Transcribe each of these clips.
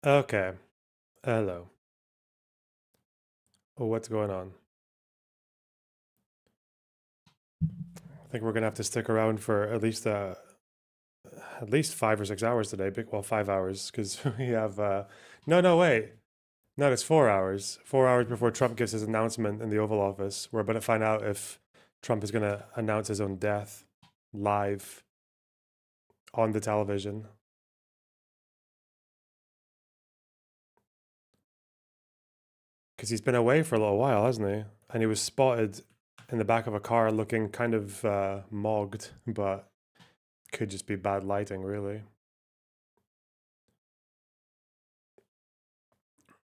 Okay. Hello. Oh, what's going on? I think we're gonna have to stick around for at least 5 or 6 hours today. Well, 5 hours because we have. No, wait. No, it's 4 hours. 4 hours before Trump gives his announcement in the Oval Office. We're about to find out if Trump is gonna announce his own death live on the television. Because he's been away for a little while, hasn't he? And he was spotted in the back of a car looking kind of mogged, but could just be bad lighting, really.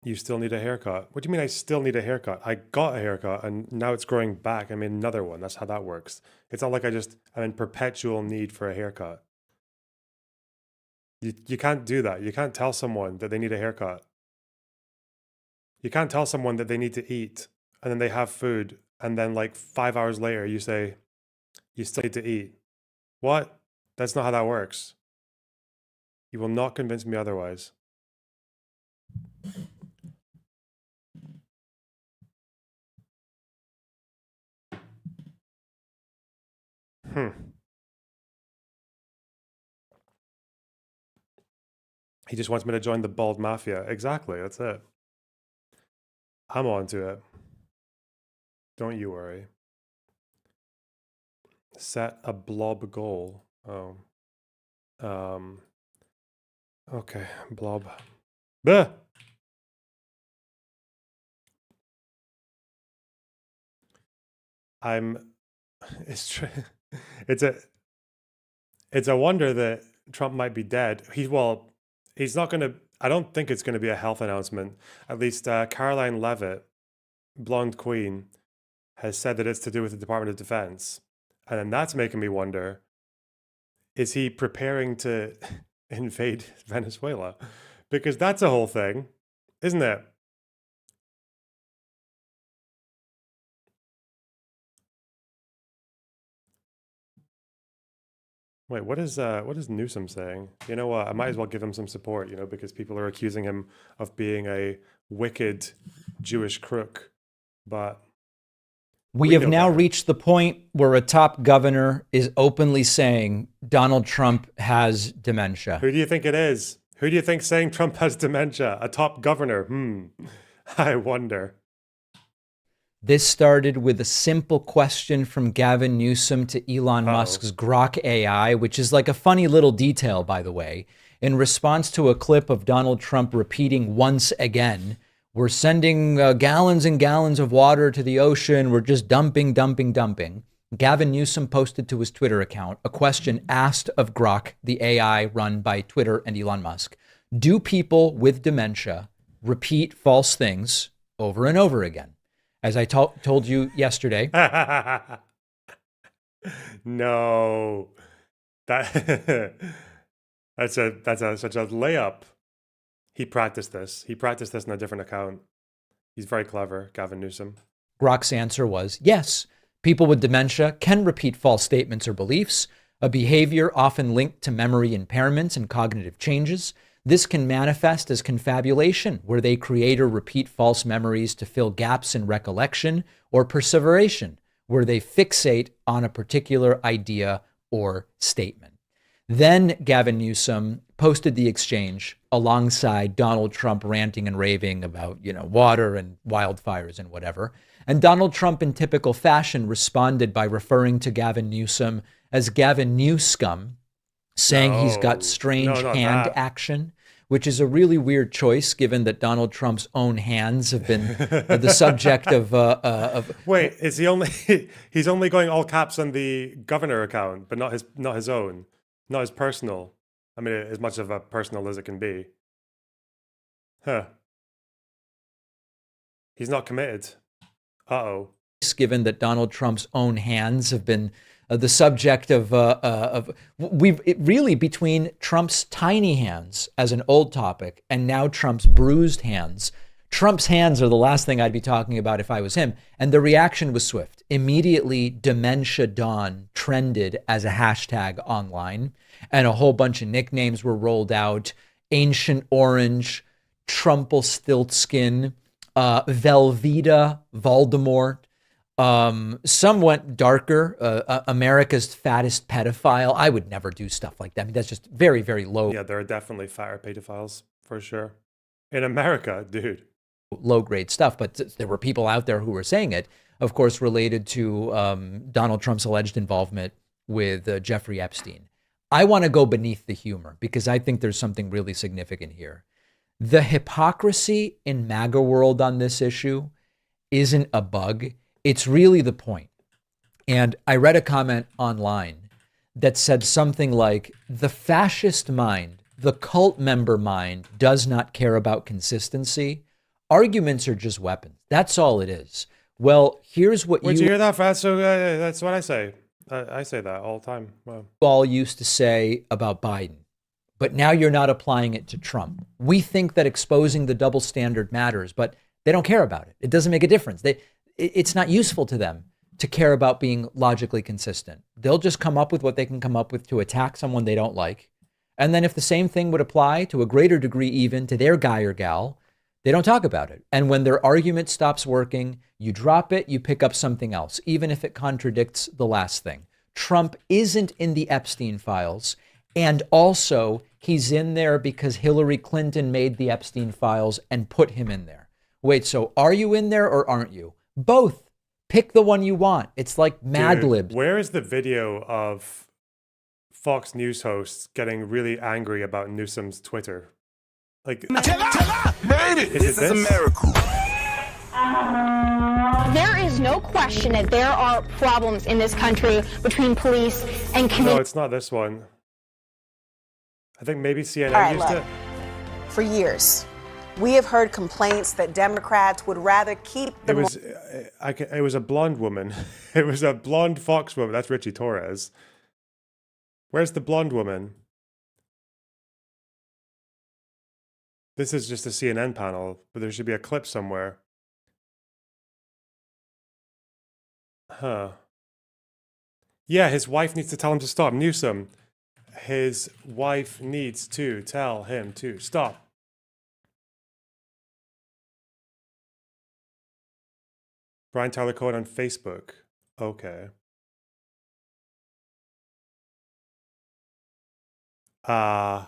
You still need a haircut. What do you mean I still need a haircut? I got a haircut and now it's growing back. I mean, another one. That's how that works. It's not like I'm in perpetual need for a haircut. You can't do that. You can't tell someone that they need a haircut. You can't tell someone that they need to eat and then they have food and then like 5 hours later you say, you still need to eat. What? That's not how that works. You will not convince me otherwise. Hmm. He just wants me to join the bald mafia. Exactly. That's it. I'm on to it. Don't you worry. Set a blob goal. Oh. Um. Okay. Blob. Bah! I'm. It's true. It's a. It's a wonder that Trump might be dead. He's not going to. I don't think it's going to be a health announcement. At least Caroline Levitt, blonde queen, has said that it's to do with the Department of Defense. And then that's making me wonder, is he preparing to invade Venezuela? Because that's a whole thing, isn't it? Wait, what is Newsom saying? You know what? I might as well give him some support, because people are accusing him of being a wicked Jewish crook. But We we have know now better. reached the point where a top governor is openly saying Donald Trump has dementia. Who do you think it is? Who do you think saying Trump has dementia? A top governor? I wonder. This started with a simple question from Gavin Newsom to Elon Uh-oh. Musk's Grok AI, which is like a funny little detail, by the way, in response to a clip of Donald Trump repeating once again, we're sending gallons and gallons of water to the ocean. We're just dumping, dumping, dumping. Gavin Newsom posted to his Twitter account a question asked of Grok, the AI run by Twitter and Elon Musk. Do people with dementia repeat false things over and over again? As I told you yesterday, No. That that's such a layup. He practiced this. He practiced this in a different account. He's very clever, Gavin Newsom. Grok's answer was yes. People with dementia can repeat false statements or beliefs, a behavior often linked to memory impairments and cognitive changes. This can manifest as confabulation, where they create or repeat false memories to fill gaps in recollection, or perseveration, where they fixate on a particular idea or statement. Then Gavin Newsom posted the exchange alongside Donald Trump ranting and raving about, water and wildfires and whatever. And Donald Trump, in typical fashion, responded by referring to Gavin Newsom as Gavin Newscum, saying he's got No. No, strange not hand that. action, which is a really weird choice given that Donald Trump's own hands have been the subject of. Wait, is he only he's only going all caps on the governor account, but not his own, not his personal. I mean, as much of a personal as it can be. Huh. He's not committed. Uh-oh. Given that Donald Trump's own hands have been the subject of we've really between Trump's tiny hands as an old topic and now Trump's bruised hands. Trump's hands are the last thing I'd be talking about if I was him. And the reaction was swift. Immediately, Dementia Dawn trended as a hashtag online, and a whole bunch of nicknames were rolled out. Ancient Orange, Trumpelstiltskin, Velveeta, Voldemort. Some went darker, America's fattest pedophile. I would never do stuff like that. I mean, that's just very, very low. Yeah, there are definitely fatter pedophiles, for sure. In America, dude. Low grade stuff, but there were people out there who were saying it, of course, related to Donald Trump's alleged involvement with Jeffrey Epstein. I want to go beneath the humor because I think there's something really significant here. The hypocrisy in MAGA world on this issue isn't a bug. It's really the point. And I read a comment online that said something like, the fascist mind, the cult member mind does not care about consistency. Arguments are just weapons. That's all it is. Well, here's what Would you hear that, Fast? So that's what I say. I say that all the time. Wow. All used to say about Biden, but now you're not applying it to Trump. We think that exposing the double standard matters, but they don't care about it. It doesn't make a difference. It's not useful to them to care about being logically consistent. They'll just come up with what they can come up with to attack someone they don't like. And then if the same thing would apply to a greater degree even to their guy or gal, they don't talk about it. And when their argument stops working, you drop it, you pick up something else, even if it contradicts the last thing. Trump isn't in the Epstein files. And also, he's in there because Hillary Clinton made the Epstein files and put him in there. Wait, so are you in there or aren't you? Both. Pick the one you want. It's like Mad Libs. Where is the video of Fox News hosts getting really angry about Newsom's Twitter? Like, made it. This is a miracle. There is no question that there are problems in this country between police and community. No, it's not this one. I think maybe CNN right, used look. it. For years, we have heard complaints that Democrats would rather keep the... It was a blonde woman. It was a blonde Fox woman. That's Richie Torres. Where's the blonde woman? This is just a CNN panel, but there should be a clip somewhere. Huh. Yeah, his wife needs to tell him to stop. Newsom. His wife needs to tell him to stop. Brian Tyler Cohen on Facebook. Okay. Huh.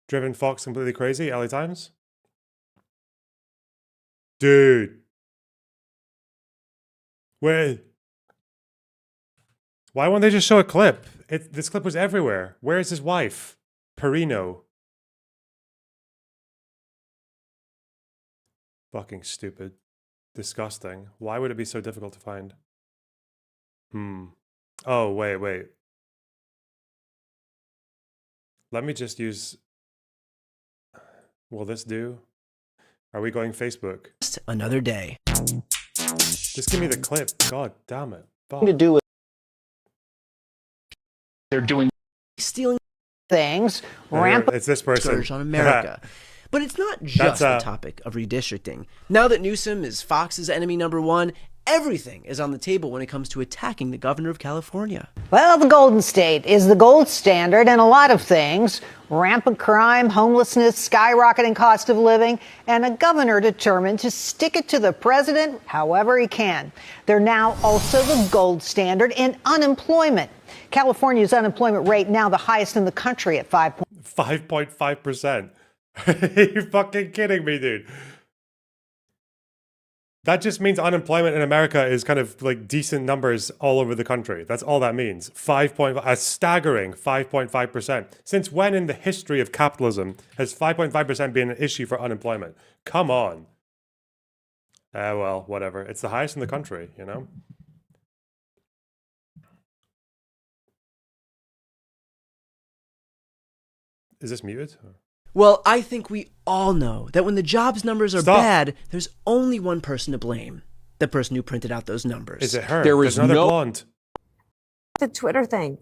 Driven Fox completely crazy? LA Times? Dude. Wait. Why won't they just show a clip? This clip was everywhere. Where is his wife? Perino. Fucking stupid. Disgusting. Why would it be so difficult to find? Oh, wait. Let me just use... Will this do? Are we going Facebook? Just another day. Just give me the clip. God damn it. Fuck. To do with They're doing stealing things, Rampant. It's this person. scourge on America. But it's not just the topic of redistricting. Now that Newsom is Fox's enemy number one, everything is on the table when it comes to attacking the governor of California. Well, the Golden State is the gold standard in a lot of things. Rampant crime, homelessness, skyrocketing cost of living, and a governor determined to stick it to the president however he can. They're now also the gold standard in unemployment. California's unemployment rate now the highest in the country at 5.5%. Are you fucking kidding me, dude? That just means unemployment in America is kind of like decent numbers all over the country. That's all that means. A staggering 5.5%. Since when in the history of capitalism has 5.5% been an issue for unemployment? Come on. Well, whatever. It's the highest in the country, you know? Is this muted? Well, I think we all know that when the jobs numbers are bad, there's only one person to blame. The person who printed out those numbers. Is it her? There was There's another no blonde. The Twitter thing.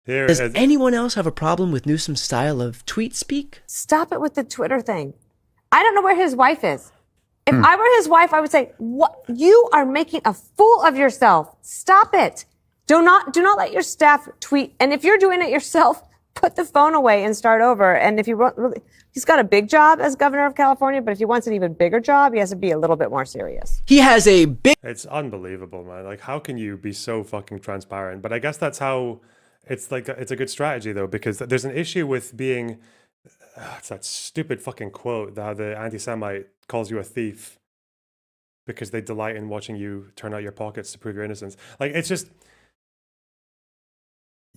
Does anyone else have a problem with Newsom's style of tweet speak? Stop it with the Twitter thing. I don't know where his wife is. If I were his wife, I would say, "What? You are making a fool of yourself. Stop it. Do not let your staff tweet. And if you're doing it yourself, put the phone away and start over. And if you really, he's got a big job as governor of California, but if he wants an even bigger job, he has to be a little bit more serious. He has a big. It's unbelievable, man. Like, how can you be so fucking transparent? But I guess that's how it's like, it's a good strategy though, because there's an issue with being, it's that stupid fucking quote that the anti-Semite calls you a thief because they delight in watching you turn out your pockets to prove your innocence. Like, it's just,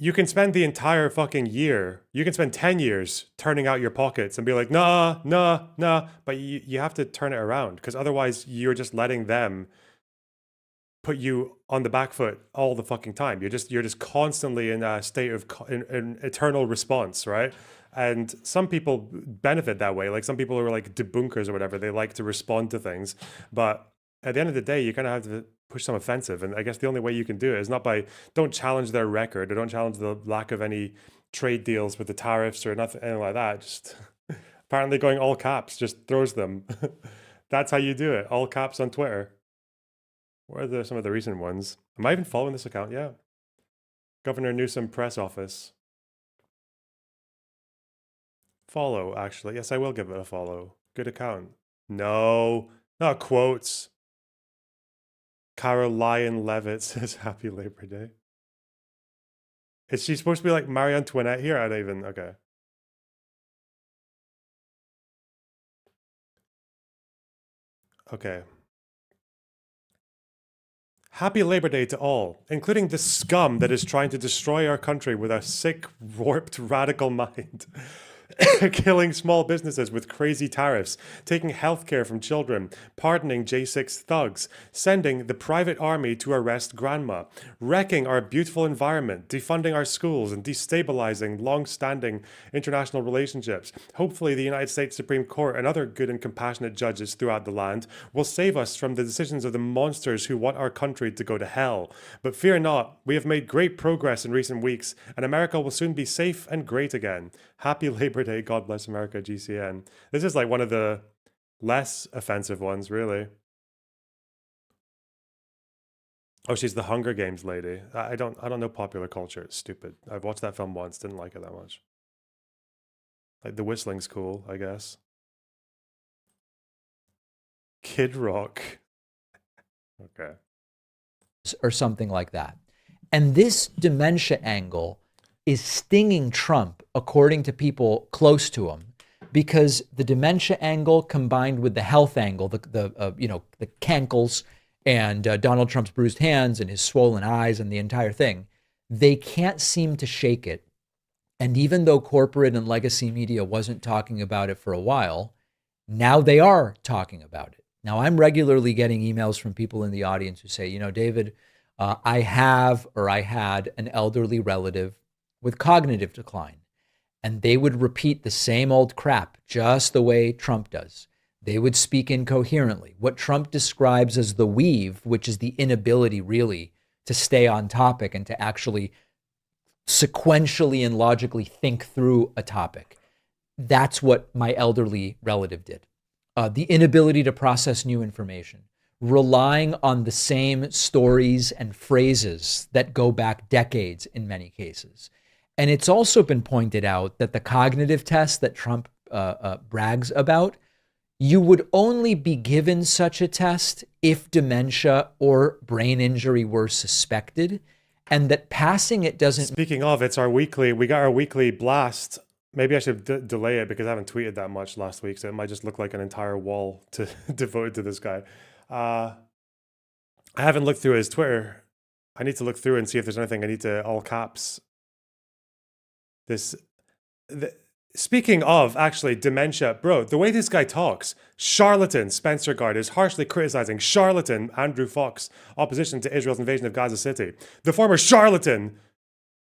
you can spend the entire fucking year, you can spend 10 years turning out your pockets and be like, nah, nah, nah. But you have to turn it around, because otherwise you're just letting them put you on the back foot all the fucking time. You're just constantly in a state of in eternal response, right? And some people benefit that way. Like, some people are like debunkers or whatever. They like to respond to things. But at the end of the day, you kind of have to push some offensive. And I guess the only way you can do it is not by, don't challenge their record, or don't challenge the lack of any trade deals with the tariffs or nothing, anything like that. Just apparently going all caps just throws them. That's how you do it. All caps on Twitter. What are some of the recent ones? Am I even following this account? Yeah. Governor Newsom press office. Follow, actually. Yes, I will give it a follow. Good account. No, not quotes. Caroline Levitt says Happy Labor Day. Is she supposed to be like Marie Antoinette here? I don't even, okay. Okay. Happy Labor Day to all, including the scum that is trying to destroy our country with a sick, warped, radical mind. Killing small businesses with crazy tariffs, taking healthcare from children, pardoning J6 thugs, sending the private army to arrest grandma, wrecking our beautiful environment, defunding our schools, and destabilizing long-standing international relationships. Hopefully the United States Supreme Court and other good and compassionate judges throughout the land will save us from the decisions of the monsters who want our country to go to hell. But fear not, we have made great progress in recent weeks, and America will soon be safe and great again. Happy Labor Day, God bless America, GCN. This is like one of the less offensive ones, really. Oh, she's the Hunger Games lady. I don't know popular culture. It's stupid. I've watched that film once, didn't like it that much. Like, the whistling's cool, I guess. Kid Rock. Okay. Or something like that. And this dementia angle is stinging Trump, according to people close to him, because the dementia angle combined with the health angle, the cankles and Donald Trump's bruised hands and his swollen eyes and the entire thing, they can't seem to shake it. And even though corporate and legacy media wasn't talking about it for a while, now they are talking about it. Now, I'm regularly getting emails from people in the audience who say, you know, David, I have or I had an elderly relative with cognitive decline, and they would repeat the same old crap just the way Trump does. They would speak incoherently. What Trump describes as the weave, which is the inability really to stay on topic and to actually sequentially and logically think through a topic. That's what my elderly relative did. The inability to process new information, relying on the same stories and phrases that go back decades in many cases. And it's also been pointed out that the cognitive test that Trump brags about, you would only be given such a test if dementia or brain injury were suspected, and that passing it doesn't... Speaking of, we got our weekly blast. Maybe I should delay it because I haven't tweeted that much last week, so it might just look like an entire wall devoted to this guy. I haven't looked through his Twitter. I need to look through and see if there's anything I need to all caps. Speaking of, actually, dementia, bro, the way this guy talks, charlatan Spencer Gard is harshly criticizing charlatan Andrew Fox opposition to Israel's invasion of Gaza City. The former charlatan,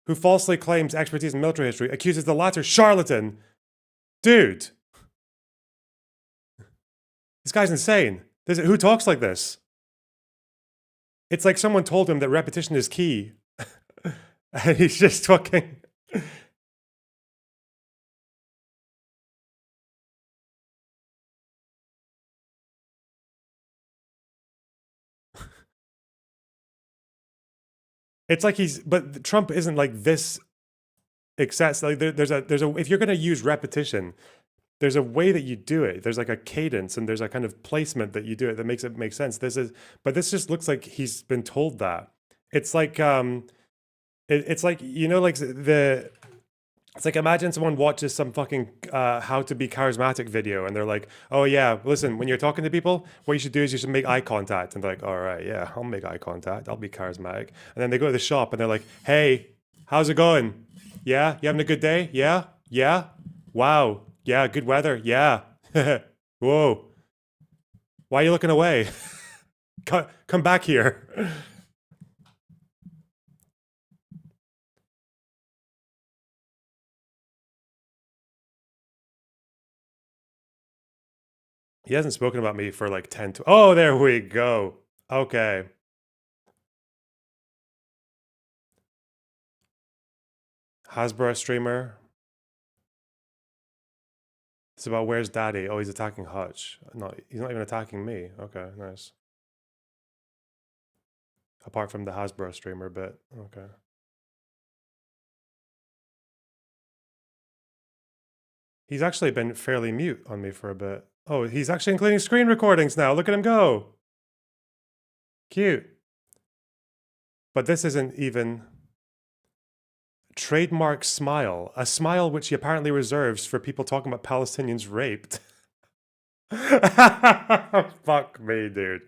who falsely claims expertise in military history, accuses the latter charlatan. Dude. This guy's insane. Who talks like this? It's like someone told him that repetition is key. And he's just fucking... It's like but Trump isn't like this excess. Like there's a if you're going to use repetition, there's a way that you do it. There's like a cadence and there's a kind of placement that you do it that makes it make sense. But this just looks like he's been told that. It's like it's like, you know, like it's like, imagine someone watches some fucking how to be charismatic video and they're like, oh yeah, listen, when you're talking to people, what you should do is you should make eye contact. And they're like, all right, yeah, I'll make eye contact. I'll be charismatic. And then they go to the shop and they're like, hey, how's it going? Yeah, you having a good day? Yeah, yeah, wow, yeah, good weather. Yeah, whoa, why are you looking away? Come back here. He hasn't spoken about me for like 10 to... Oh, there we go. Okay. Hasbro streamer. It's about where's daddy? Oh, he's attacking Hutch. No, he's not even attacking me. Okay, nice. Apart from the Hasbro streamer bit. Okay. He's actually been fairly mute on me for a bit. Oh, he's actually including screen recordings now. Look at him go. Cute. But this isn't even... Trademark smile. A smile which he apparently reserves for people talking about Palestinians raped. Fuck me, dude.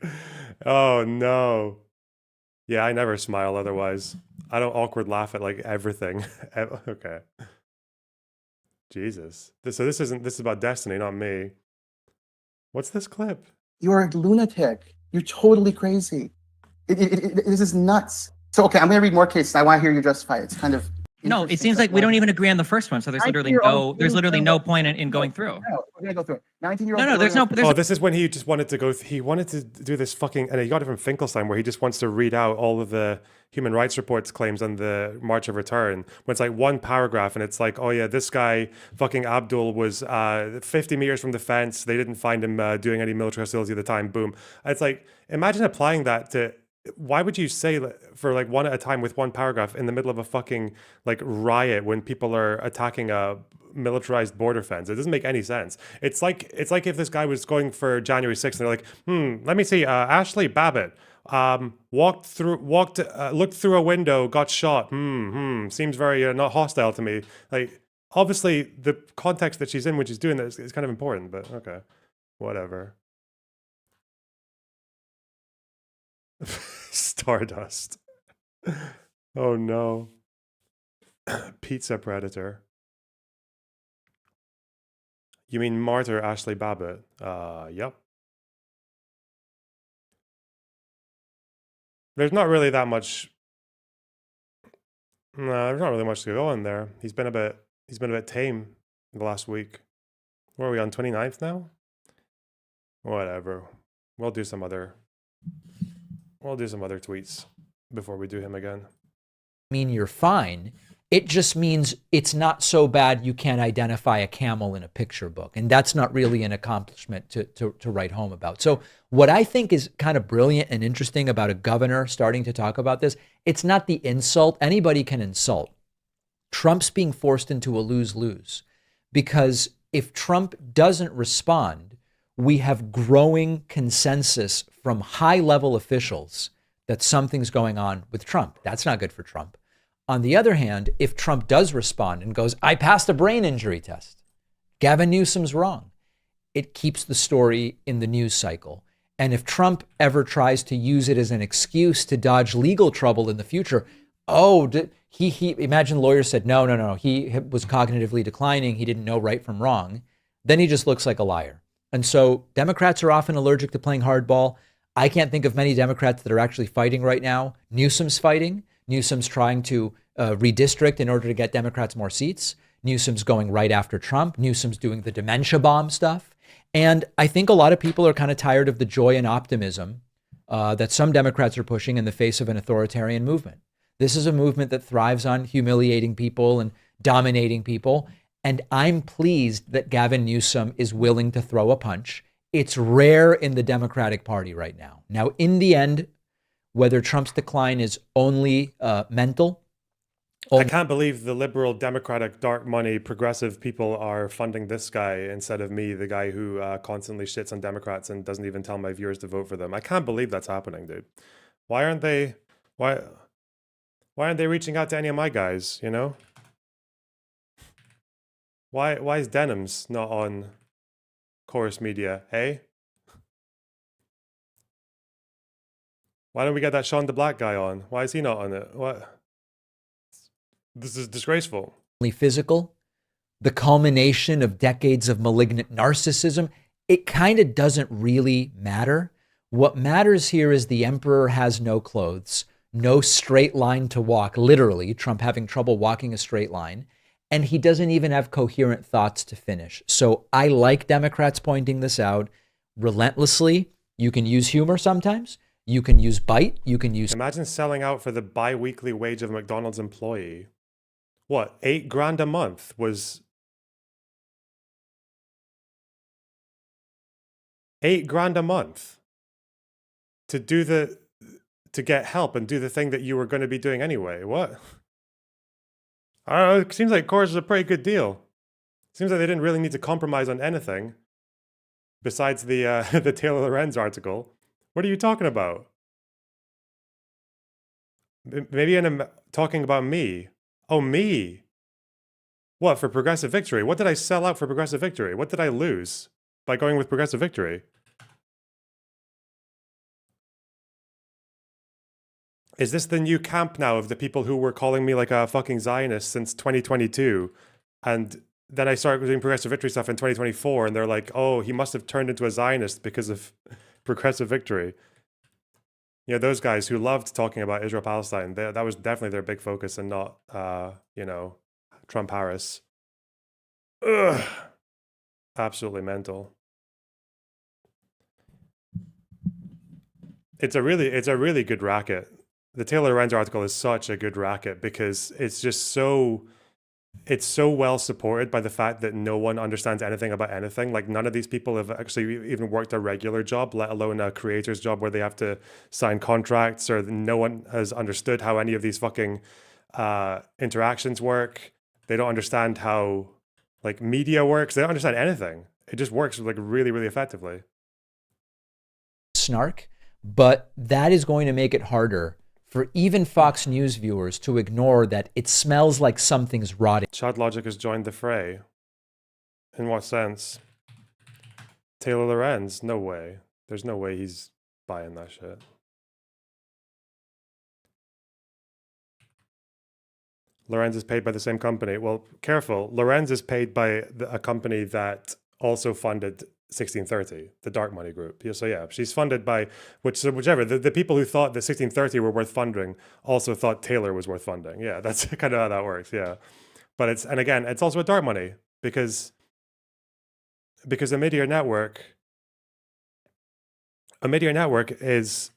Oh, no. Yeah, I never smile otherwise. I don't awkward laugh at, like, everything. Okay. Jesus. So this is about Destiny, not me. What's this clip? You're a lunatic. You're totally crazy. This is nuts. So, okay, I'm going to read more cases. I want to hear you justify it. It's kind of... No, it seems like we don't even agree on the first one, so there's literally no point in going through. No, we're going to go through it. 19-year-old... No, there's no... Oh, this is when he just wanted to go... He wanted to do this fucking... And he got it from Finkelstein, where he just wants to read out all of the human rights reports claims on the March of Return. When it's like one paragraph, and it's like, oh yeah, this guy, fucking Abdul, was 50 meters from the fence. They didn't find him doing any military hostility at the time. Boom. It's like, imagine applying that to... Why would you say for like one at a time with one paragraph in the middle of a fucking like riot when people are attacking a militarized border fence? It doesn't make any sense. It's like if this guy was going for January 6th and they're like, let me see, Ashley Babbitt looked through a window, got shot. Seems very not hostile to me. Like, obviously the context that she's in when she's doing this is kind of important, but okay, whatever. Stardust. Oh no. Pizza Predator. You mean martyr Ashley Babbitt? Yep. There's not really that much. No, there's not really much to go on there. He's been a bit tame the last week. Where are we on 29th now? Whatever. We'll do some other tweets before we do him again. Mean you're fine. It just means it's not so bad you can't identify a camel in a picture book. And that's not really an accomplishment to write home about. So what I think is kind of brilliant and interesting about a governor starting to talk about this, it's not the insult. Anybody can insult. Trump's being forced into a lose-lose. Because if Trump doesn't respond, we have growing consensus from high-level officials that something's going on with Trump. That's not good for Trump. On the other hand, if Trump does respond and goes, I passed a brain injury test, Gavin Newsom's wrong, it keeps the story in the news cycle. And if Trump ever tries to use it as an excuse to dodge legal trouble in the future, he imagine lawyers said, no, he was cognitively declining, he didn't know right from wrong, then he just looks like a liar. And so Democrats are often allergic to playing hardball. I can't think of many Democrats that are actually fighting right now. Newsom's fighting. Newsom's trying to redistrict in order to get Democrats more seats. Newsom's going right after Trump. Newsom's doing the dementia bomb stuff. And I think a lot of people are kind of tired of the joy and optimism that some Democrats are pushing in the face of an authoritarian movement. This is a movement that thrives on humiliating people and dominating people. And I'm pleased that Gavin Newsom is willing to throw a punch. It's rare in the Democratic Party right now. Now, in the end, whether Trump's decline is only mental I can't believe the liberal, democratic, dark money, progressive people are funding this guy instead of me, the guy who constantly shits on Democrats and doesn't even tell my viewers to vote for them. I can't believe that's happening, dude. Why aren't they reaching out to any of my guys, you know? Why is Denims not on Chorus Media, hey? Why don't we get that Sean the Black guy on? Why is he not on it? What? This is disgraceful. Physical, the culmination of decades of malignant narcissism, it kind of doesn't really matter. What matters here is the emperor has no clothes, no straight line to walk, literally, Trump having trouble walking a straight line, and he doesn't even have coherent thoughts to finish. So I like Democrats pointing this out relentlessly. You can use humor sometimes. You can use bite. You can use... Imagine selling out for the bi-weekly wage of a McDonald's employee. What, $8,000 a month was... $8,000 a month to do to get help and do the thing that you were going to be doing anyway. What? I don't know. It seems like Chorus is a pretty good deal. Seems like they didn't really need to compromise on anything besides the the Taylor Lorenz article. What are you talking about? Maybe talking about me. Oh, me. What, for Progressive Victory? What did I sell out for Progressive Victory? What did I lose by going with Progressive Victory? Is this the new camp now of the people who were calling me like a fucking Zionist since 2022? And then I started doing Progressive Victory stuff in 2024, and they're like, oh, he must have turned into a Zionist because of Progressive Victory. You know, those guys who loved talking about Israel-Palestine, that was definitely their big focus and not, you know, Trump-Harris. Ugh. Absolutely mental. It's a really good racket. The Taylor Lorenz article is such a good racket because it's just so well supported by the fact that no one understands anything about anything. Like, none of these people have actually even worked a regular job, let alone a creator's job where they have to sign contracts, or no one has understood how any of these fucking interactions work. They don't understand how like media works. They don't understand anything. It just works like really, really effectively. Snark, but that is going to make it harder for even Fox News viewers to ignore that it smells like something's rotting. Chad Logic has joined the fray. In what sense? Taylor Lorenz? No way. There's no way he's buying that shit. Lorenz is paid by the same company. Well, careful. Lorenz is paid by a company that also funded 1630, the dark money group. Yeah, so yeah, she's funded by whichever. The people who thought that 1630 were worth funding also thought Taylor was worth funding. Yeah, that's kind of how that works. Yeah, but it's also a dark money because the Meteor Network is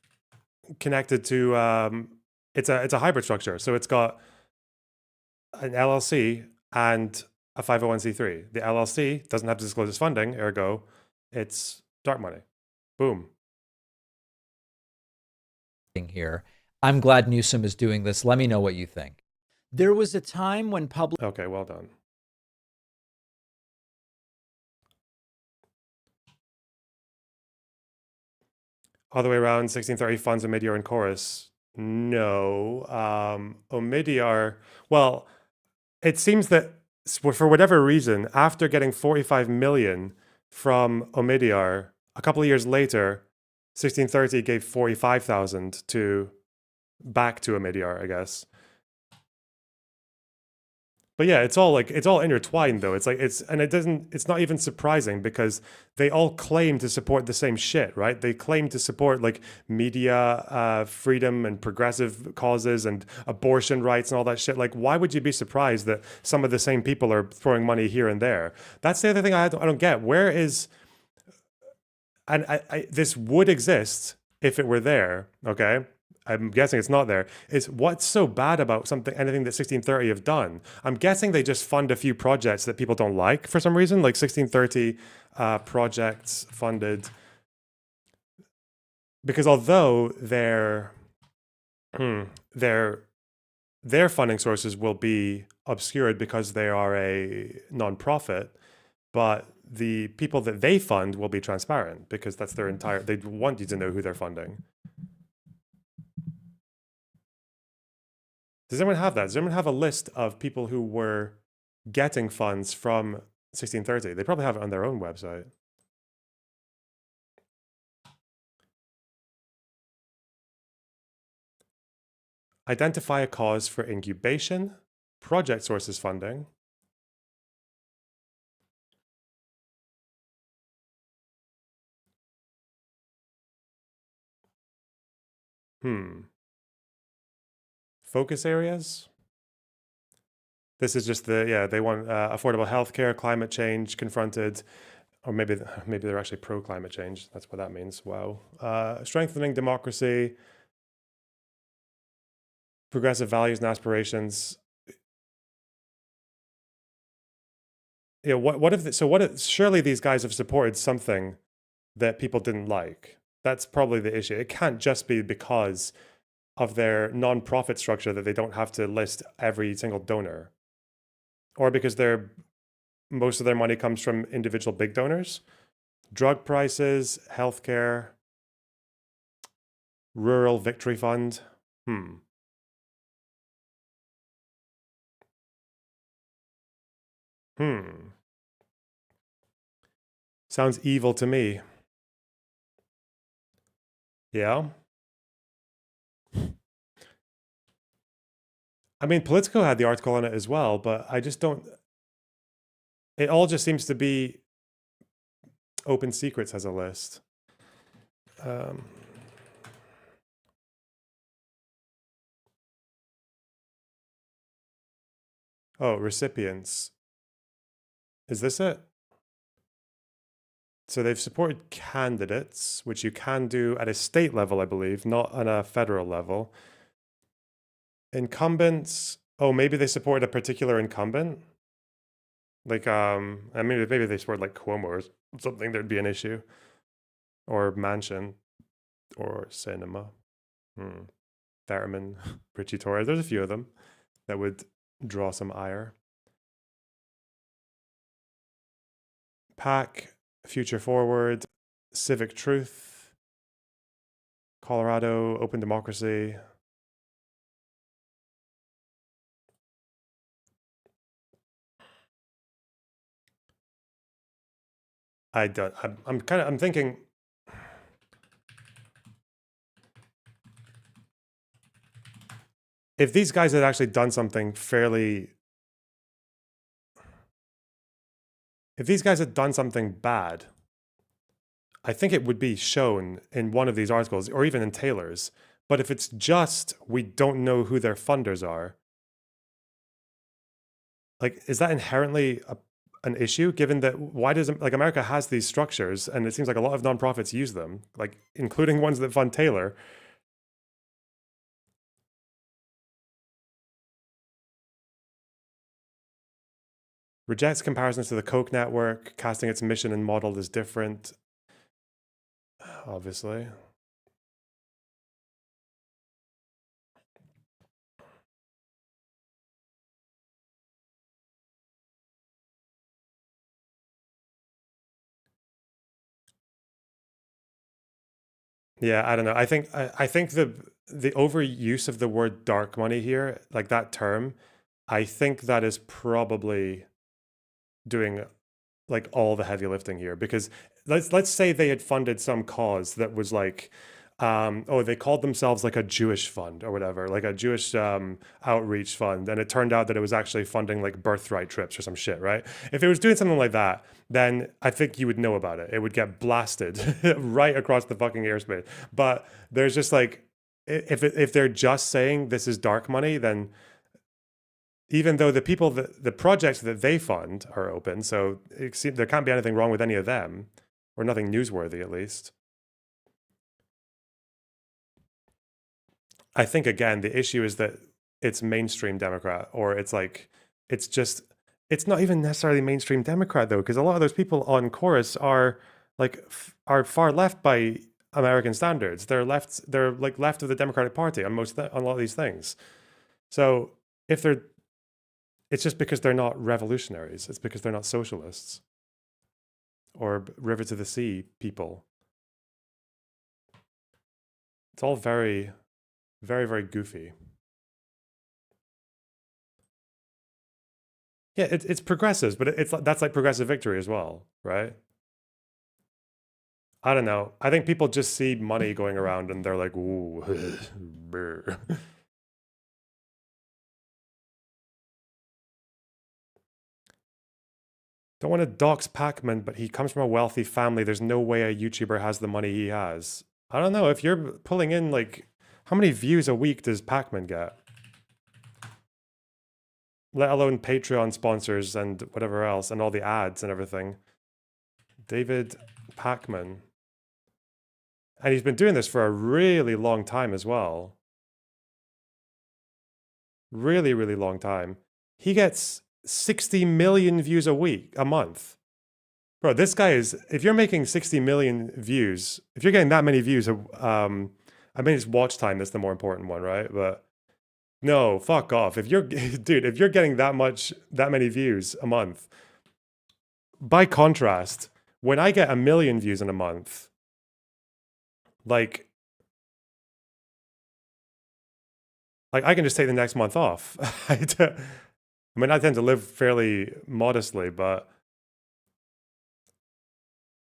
connected to it's a hybrid structure. So it's got an LLC and a 501c3. The LLC doesn't have to disclose its funding, ergo, it's dark money. Boom. Here. I'm glad Newsom is doing this. Let me know what you think. There was a time when public... Okay, well done. All the way around, 1630 funds Omidyar and Chorus. No. Omidyar, well, it seems that for whatever reason, after getting 45 million from Omidyar, a couple of years later, 1630 gave 45,000 back to Omidyar, I guess. But yeah, it's all intertwined though. It's not even surprising because they all claim to support the same shit, right? They claim to support like media freedom and progressive causes and abortion rights and all that shit. Like, why would you be surprised that some of the same people are throwing money here and there? That's the other thing I don't get. Where is, and this would exist if it were there, okay? I'm guessing it's not there, is what's so bad about anything that 1630 have done? I'm guessing they just fund a few projects that people don't like for some reason, like 1630 projects funded. Because although their their funding sources will be obscured because they are a nonprofit, but the people that they fund will be transparent because that's their entire, they want you to know who they're funding. Does anyone have that? Does anyone have a list of people who were getting funds from 1630? They probably have it on their own website. Identify a cause for incubation, project sources funding. Focus areas. This is just the, yeah, they want affordable healthcare, climate change confronted, or maybe they're actually pro climate change. That's what that means. Wow. Strengthening democracy, progressive values and aspirations. Yeah, what if, surely these guys have supported something that people didn't like. That's probably the issue. It can't just be because of their non-profit structure that they don't have to list every single donor, or because most of their money comes from individual big donors. Drug prices, healthcare, rural victory fund. Sounds evil to me. Yeah. I mean, Politico had the article on it as well, but I just don't, it all just seems to be Open Secrets has a list. Oh, recipients. Is this it? So they've supported candidates, which you can do at a state level, I believe, not on a federal level. Incumbents. Oh, maybe they supported a particular incumbent. Like, I mean, maybe they supported like Cuomo or something, there'd be an issue. Or Manchin. Or Sinema. Thurman, Richie Torres. There's a few of them that would draw some ire. PAC, Future Forward, Civic Truth, Colorado, Open Democracy. I'm thinking, if these guys had actually done something fairly, if these guys had done something bad, I think it would be shown in one of these articles or even in Taylor's. But if it's just, we don't know who their funders are, like, is that inherently an issue, given that why doesn't, like, America has these structures and it seems like a lot of nonprofits use them, like including ones that fund Taylor. Rejects comparisons to the Koch network, casting its mission and model as different. Obviously. Yeah, I don't know. I think the overuse of the word dark money here, like that term, I think that is probably doing like all the heavy lifting here, because let's say they had funded some cause that was like, oh, they called themselves like a Jewish fund or whatever, like a Jewish outreach fund, and it turned out that it was actually funding like birthright trips or some shit, right? If it was doing something like that, then I think you would know about it. It would get blasted right across the fucking airspace. But there's just like, if they're just saying this is dark money, then even though the projects that they fund are open, so there can't be anything wrong with any of them, or nothing newsworthy at least. I think, again, the issue is that it's mainstream Democrat, or it's like, it's not even necessarily mainstream Democrat though, because a lot of those people on Chorus are far left by American standards. They're like left of the Democratic Party on a lot of these things. So if they're, it's just because they're not revolutionaries. It's because they're not socialists or river to the sea people. It's all very, very, very goofy. Yeah, it's progressives, but that's like progressive victory as well, right? I don't know. I think people just see money going around and they're like, ooh, brr. Don't want to dox Pac-Man, but he comes from a wealthy family. There's no way a YouTuber has the money he has. I don't know. If you're pulling in, like, how many views a week does Pac-Man get? Let alone Patreon sponsors and whatever else, and all the ads and everything. David Pac-Man. And he's been doing this for a really long time as well. Really, really long time. He gets 60 million views a month. Bro, this guy is, if you're making 60 million views, if you're getting that many views, I mean, it's watch time that's the more important one, right? But no, fuck off. If you're, dude, if you're getting that many views a month, by contrast, when I get 1 million views in a month, like I can just take the next month off. I mean, I tend to live fairly modestly, but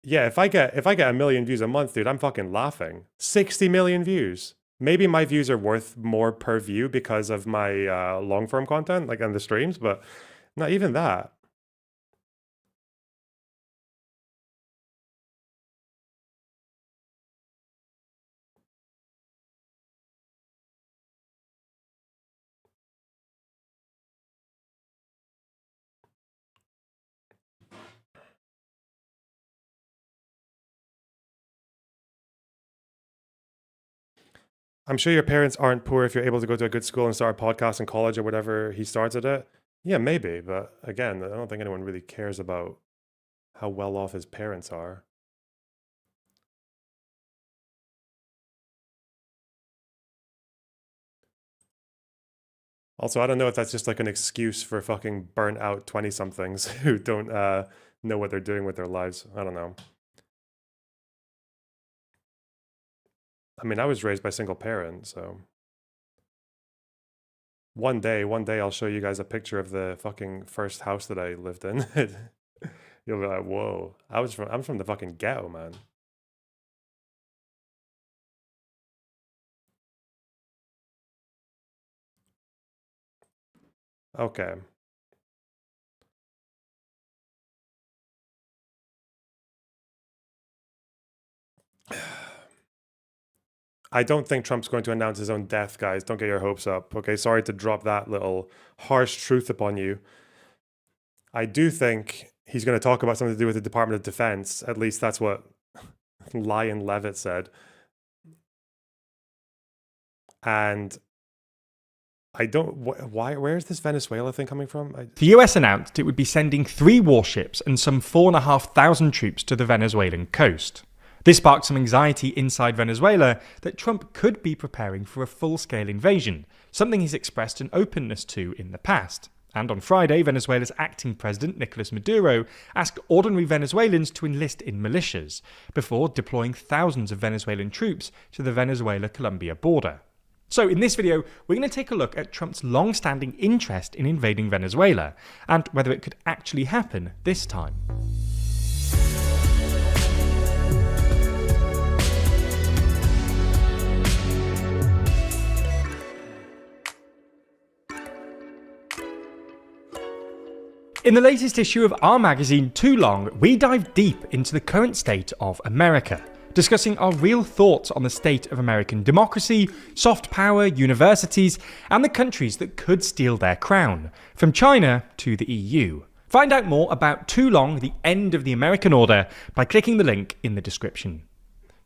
yeah, if I get 1 million views a month, dude, I'm fucking laughing. 60 million views. Maybe my views are worth more per view because of my long form content, like on the streams, but not even that. I'm sure your parents aren't poor if you're able to go to a good school and start a podcast in college or whatever he started it. Yeah, maybe. But again, I don't think anyone really cares about how well off his parents are. Also, I don't know if that's just like an excuse for fucking burnt out 20-somethings who don't know what they're doing with their lives. I don't know. I mean, I was raised by a single parent, so one day I'll show you guys a picture of the fucking first house that I lived in. You'll be like, whoa, I'm from the fucking ghetto, man. Okay. I don't think Trump's going to announce his own death, guys. Don't get your hopes up, okay? Sorry to drop that little harsh truth upon you. I do think he's going to talk about something to do with the Department of Defense. At least that's what Lion Levitt said. And I don't... Where is this Venezuela thing coming from? The US announced it would be sending 3 warships and some 4,500 troops to the Venezuelan coast. This sparked some anxiety inside Venezuela that Trump could be preparing for a full-scale invasion, something he's expressed an openness to in the past. And on Friday, Venezuela's acting president, Nicolas Maduro, asked ordinary Venezuelans to enlist in militias, before deploying thousands of Venezuelan troops to the Venezuela-Colombia border. So in this video, we're going to take a look at Trump's long-standing interest in invading Venezuela, and whether it could actually happen this time. In the latest issue of our magazine, Too Long, we dive deep into the current state of America, discussing our real thoughts on the state of American democracy, soft power, universities, and the countries that could steal their crown, from China to the EU. Find out more about Too Long, the End of the American Order, by clicking the link in the description.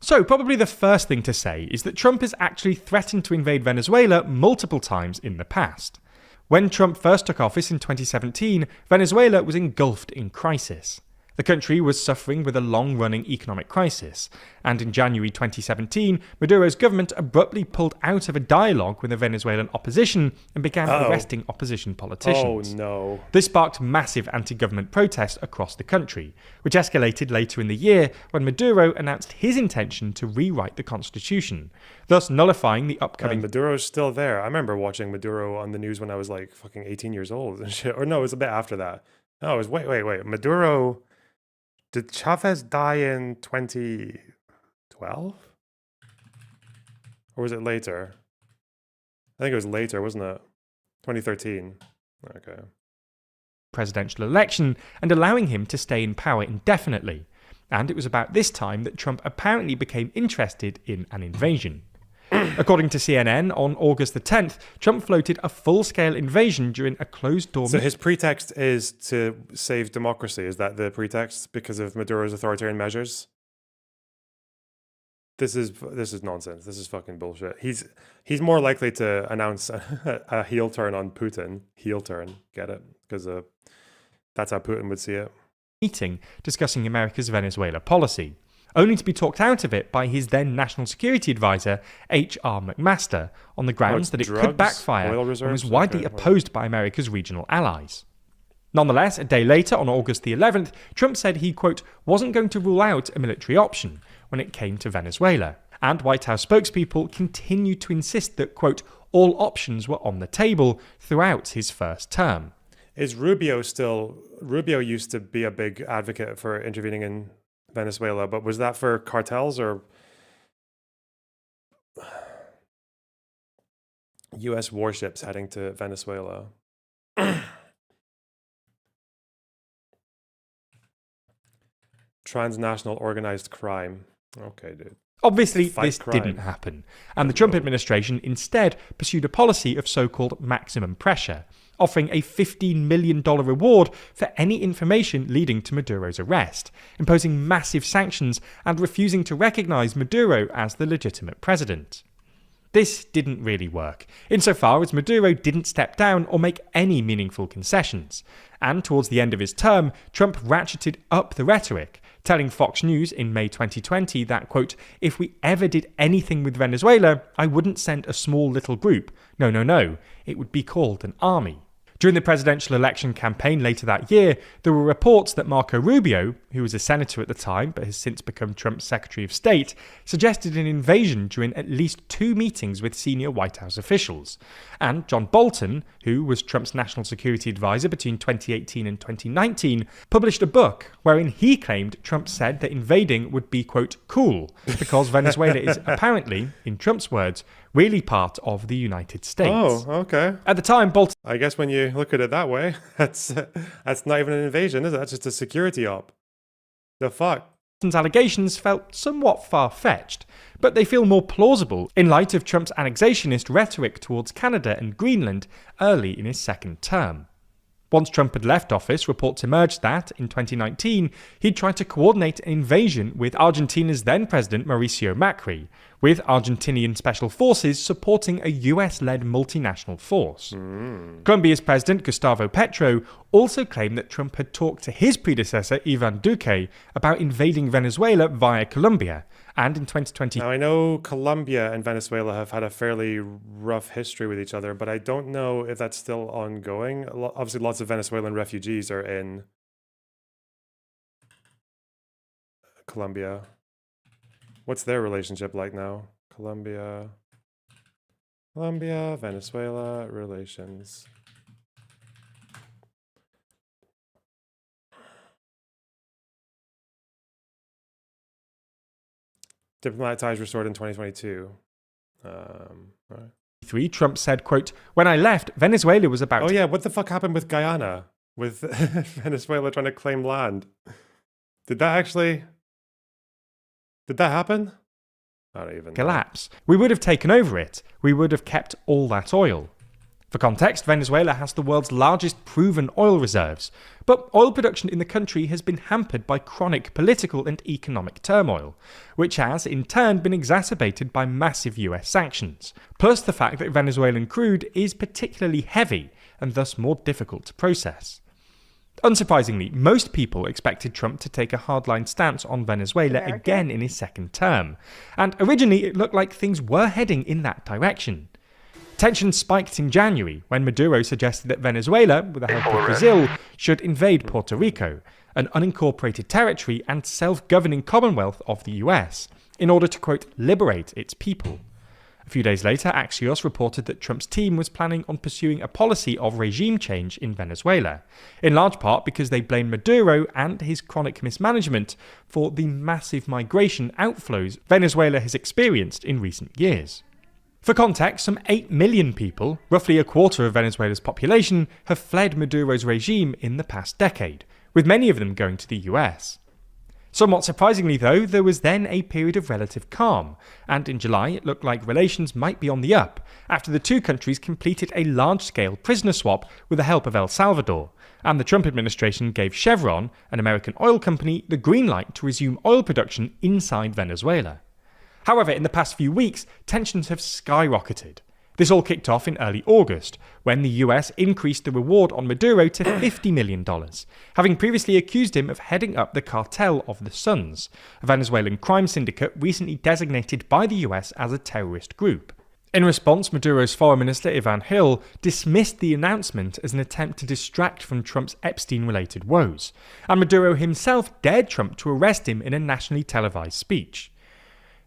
So, probably the first thing to say is that Trump has actually threatened to invade Venezuela multiple times in the past. When Trump first took office in 2017, Venezuela was engulfed in crisis. The The country was suffering with a long-running economic crisis, and in January 2017, Maduro's government abruptly pulled out of a dialogue with the Venezuelan opposition and began arresting opposition politicians. Oh no. This sparked massive anti-government protests across the country, which escalated later in the year when Maduro announced his intention to rewrite the constitution, thus nullifying the upcoming... And Maduro's still there. I remember watching Maduro on the news when I was like fucking 18 years old and shit. Or no, it was a bit after that. No, it was wait. Maduro... Did Chavez die in 2012? Or was it later? I think it was later, wasn't it? 2013. Okay. Presidential election and allowing him to stay in power indefinitely. And it was about this time that Trump apparently became interested in an invasion. According to CNN, on August the 10th, Trump floated a full-scale invasion during a closed-door... So his pretext is to save democracy. Is that the pretext because of Maduro's authoritarian measures? This is nonsense. This is fucking bullshit. He's more likely to announce a heel turn on Putin. Heel turn. Get it? Because that's how Putin would see it. Meeting discussing America's Venezuela policy, only to be talked out of it by his then National Security Advisor, H.R. McMaster, on the grounds that it could backfire and was widely opposed by America's regional allies. Nonetheless, a day later, on August the 11th, Trump said he, quote, wasn't going to rule out a military option when it came to Venezuela, and White House spokespeople continued to insist that, quote, all options were on the table throughout his first term. Is Rubio still... Rubio used to be a big advocate for intervening in Venezuela, but was that for cartels or U.S. warships heading to Venezuela? Transnational organized crime. Okay, dude. Obviously, this didn't happen, and the Trump administration instead pursued a policy of so-called maximum pressure, offering a $15 million reward for any information leading to Maduro's arrest, imposing massive sanctions and refusing to recognize Maduro as the legitimate president. This didn't really work, insofar as Maduro didn't step down or make any meaningful concessions, and towards the end of his term, Trump ratcheted up the rhetoric, telling Fox News in May 2020 that, quote, if we ever did anything with Venezuela, I wouldn't send a small little group. No. It would be called an army. During the presidential election campaign later that year, there were reports that Marco Rubio, who was a senator at the time but has since become Trump's Secretary of State, suggested an invasion during at least 2 meetings with senior White House officials. And John Bolton, who was Trump's national security advisor between 2018 and 2019, published a book wherein he claimed Trump said that invading would be, quote, cool, because Venezuela is apparently, in Trump's words, really part of the United States. Oh, okay. At the time, Bolton... I guess when you look at it that way, that's not even an invasion, is it? That's just a security op. The fuck? Bolton's allegations felt somewhat far-fetched, but they feel more plausible in light of Trump's annexationist rhetoric towards Canada and Greenland early in his second term. Once Trump had left office, reports emerged that, in 2019, he'd tried to coordinate an invasion with Argentina's then-president Mauricio Macri, with Argentinian special forces supporting a US-led multinational force. Colombia's president, Gustavo Petro, also claimed that Trump had talked to his predecessor, Ivan Duque, about invading Venezuela via Colombia, and in 2020... Now, I know Colombia and Venezuela have had a fairly rough history with each other, but I don't know if that's still ongoing. Obviously, lots of Venezuelan refugees are in Colombia. What's their relationship like now? Colombia, Venezuela relations. Diplomatic ties restored in 2022. Right. Trump said, quote, when I left, Venezuela was about... Oh yeah, what the fuck happened with Guyana? With Venezuela trying to claim land? Did that happen? I don't even collapse. We would have taken over it. We would have kept all that oil. For context, Venezuela has the world's largest proven oil reserves, but oil production in the country has been hampered by chronic political and economic turmoil, which has in turn been exacerbated by massive US sanctions, plus the fact that Venezuelan crude is particularly heavy and thus more difficult to process. Unsurprisingly, most people expected Trump to take a hardline stance on Venezuela again in his second term, and originally it looked like things were heading in that direction. Tensions spiked in January when Maduro suggested that Venezuela, with the help of Brazil, should invade Puerto Rico, an unincorporated territory and self-governing commonwealth of the US, in order to, quote, liberate its people. A few days later, Axios reported that Trump's team was planning on pursuing a policy of regime change in Venezuela, in large part because they blamed Maduro and his chronic mismanagement for the massive migration outflows Venezuela has experienced in recent years. For context, some 8 million people, roughly a quarter of Venezuela's population, have fled Maduro's regime in the past decade, with many of them going to the US. Somewhat surprisingly, though, there was then a period of relative calm, and in July it looked like relations might be on the up after the two countries completed a large-scale prisoner swap with the help of El Salvador, and the Trump administration gave Chevron, an American oil company, the green light to resume oil production inside Venezuela. However, in the past few weeks, tensions have skyrocketed. This all kicked off in early August, when the US increased the reward on Maduro to $50 million, having previously accused him of heading up the Cartel of the Suns, a Venezuelan crime syndicate recently designated by the US as a terrorist group. In response, Maduro's foreign minister Ivan Gil dismissed the announcement as an attempt to distract from Trump's Epstein-related woes, and Maduro himself dared Trump to arrest him in a nationally televised speech.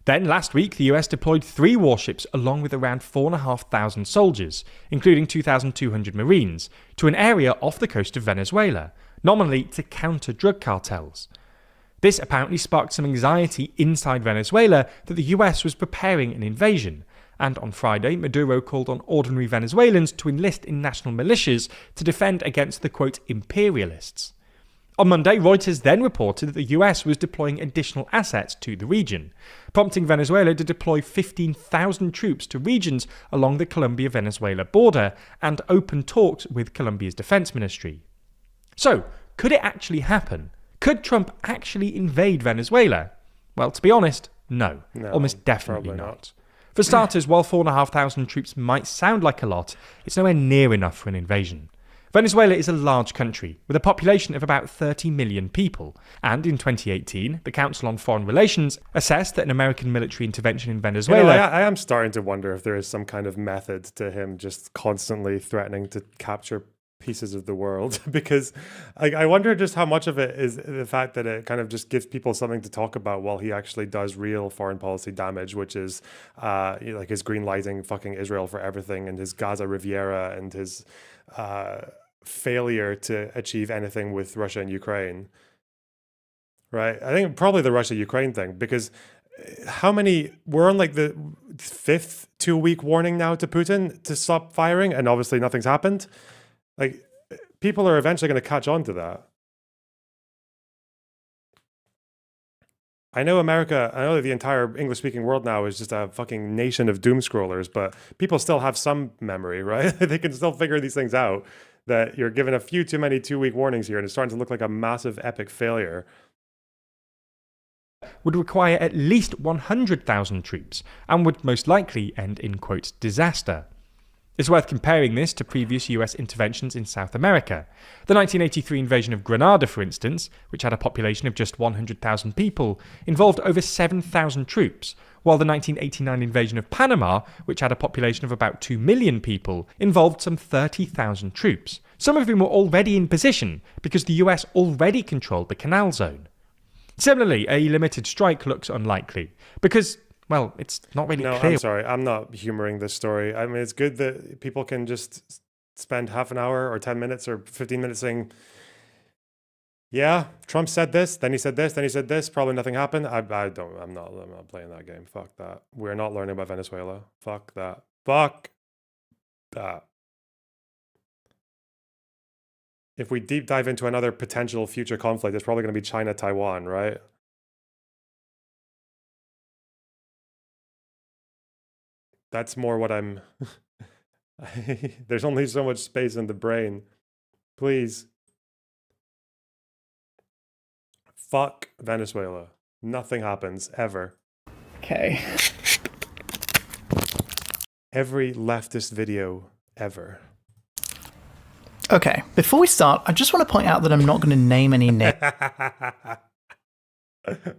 Then, last week, the US deployed 3 warships along with around 4,500 soldiers, including 2,200 Marines, to an area off the coast of Venezuela, nominally to counter drug cartels. This apparently sparked some anxiety inside Venezuela that the US was preparing an invasion, and on Friday, Maduro called on ordinary Venezuelans to enlist in national militias to defend against the, quote, imperialists. On Monday, Reuters then reported that the US was deploying additional assets to the region, prompting Venezuela to deploy 15,000 troops to regions along the Colombia-Venezuela border and open talks with Colombia's defense ministry. So, could it actually happen? Could Trump actually invade Venezuela? Well, to be honest, no, almost definitely not. For starters, while 4,500 troops might sound like a lot, it's nowhere near enough for an invasion. Venezuela is a large country, with a population of about 30 million people, and in 2018, the Council on Foreign Relations assessed that an American military intervention in Venezuela... I am starting to wonder if there is some kind of method to him just constantly threatening to capture pieces of the world, because I wonder just how much of it is the fact that it kind of just gives people something to talk about while he actually does real foreign policy damage, which is like his green lighting fucking Israel for everything, and his Gaza Riviera, and his... failure to achieve anything with Russia and Ukraine, right? I think probably the Russia-Ukraine thing, because we're on like the 5th 2-week warning now to Putin to stop firing, and obviously nothing's happened. Like, people are eventually going to catch on to that. I know that the entire English-speaking world now is just a fucking nation of doom scrollers, but people still have some memory, right? They can still figure these things out, that you're given a few too many 2-week warnings here, and it's starting to look like a massive epic failure. Would require at least 100,000 troops, and would most likely end in, quote, disaster. It's worth comparing this to previous US interventions in South America. The 1983 invasion of Grenada, for instance, which had a population of just 100,000 people, involved over 7,000 troops, while the 1989 invasion of Panama, which had a population of about 2 million people, involved some 30,000 troops, some of whom were already in position because the US already controlled the Canal Zone. Similarly, a limited strike looks unlikely, because... well, it's not really clear. I'm sorry. I'm not humoring this story. I mean, it's good that people can just spend half an hour or 10 minutes or 15 minutes saying, yeah, Trump said this, then he said this, then he said this, probably nothing happened. I'm not playing that game. Fuck that. We're not learning about Venezuela. Fuck that. Fuck that. If we deep dive into another potential future conflict, it's probably going to be China-Taiwan, right? That's more what I'm... There's only so much space in the brain. Please. Fuck Venezuela. Nothing happens, ever. Okay. Every leftist video, ever. Okay, before we start, I just want to point out that I'm not going to name any names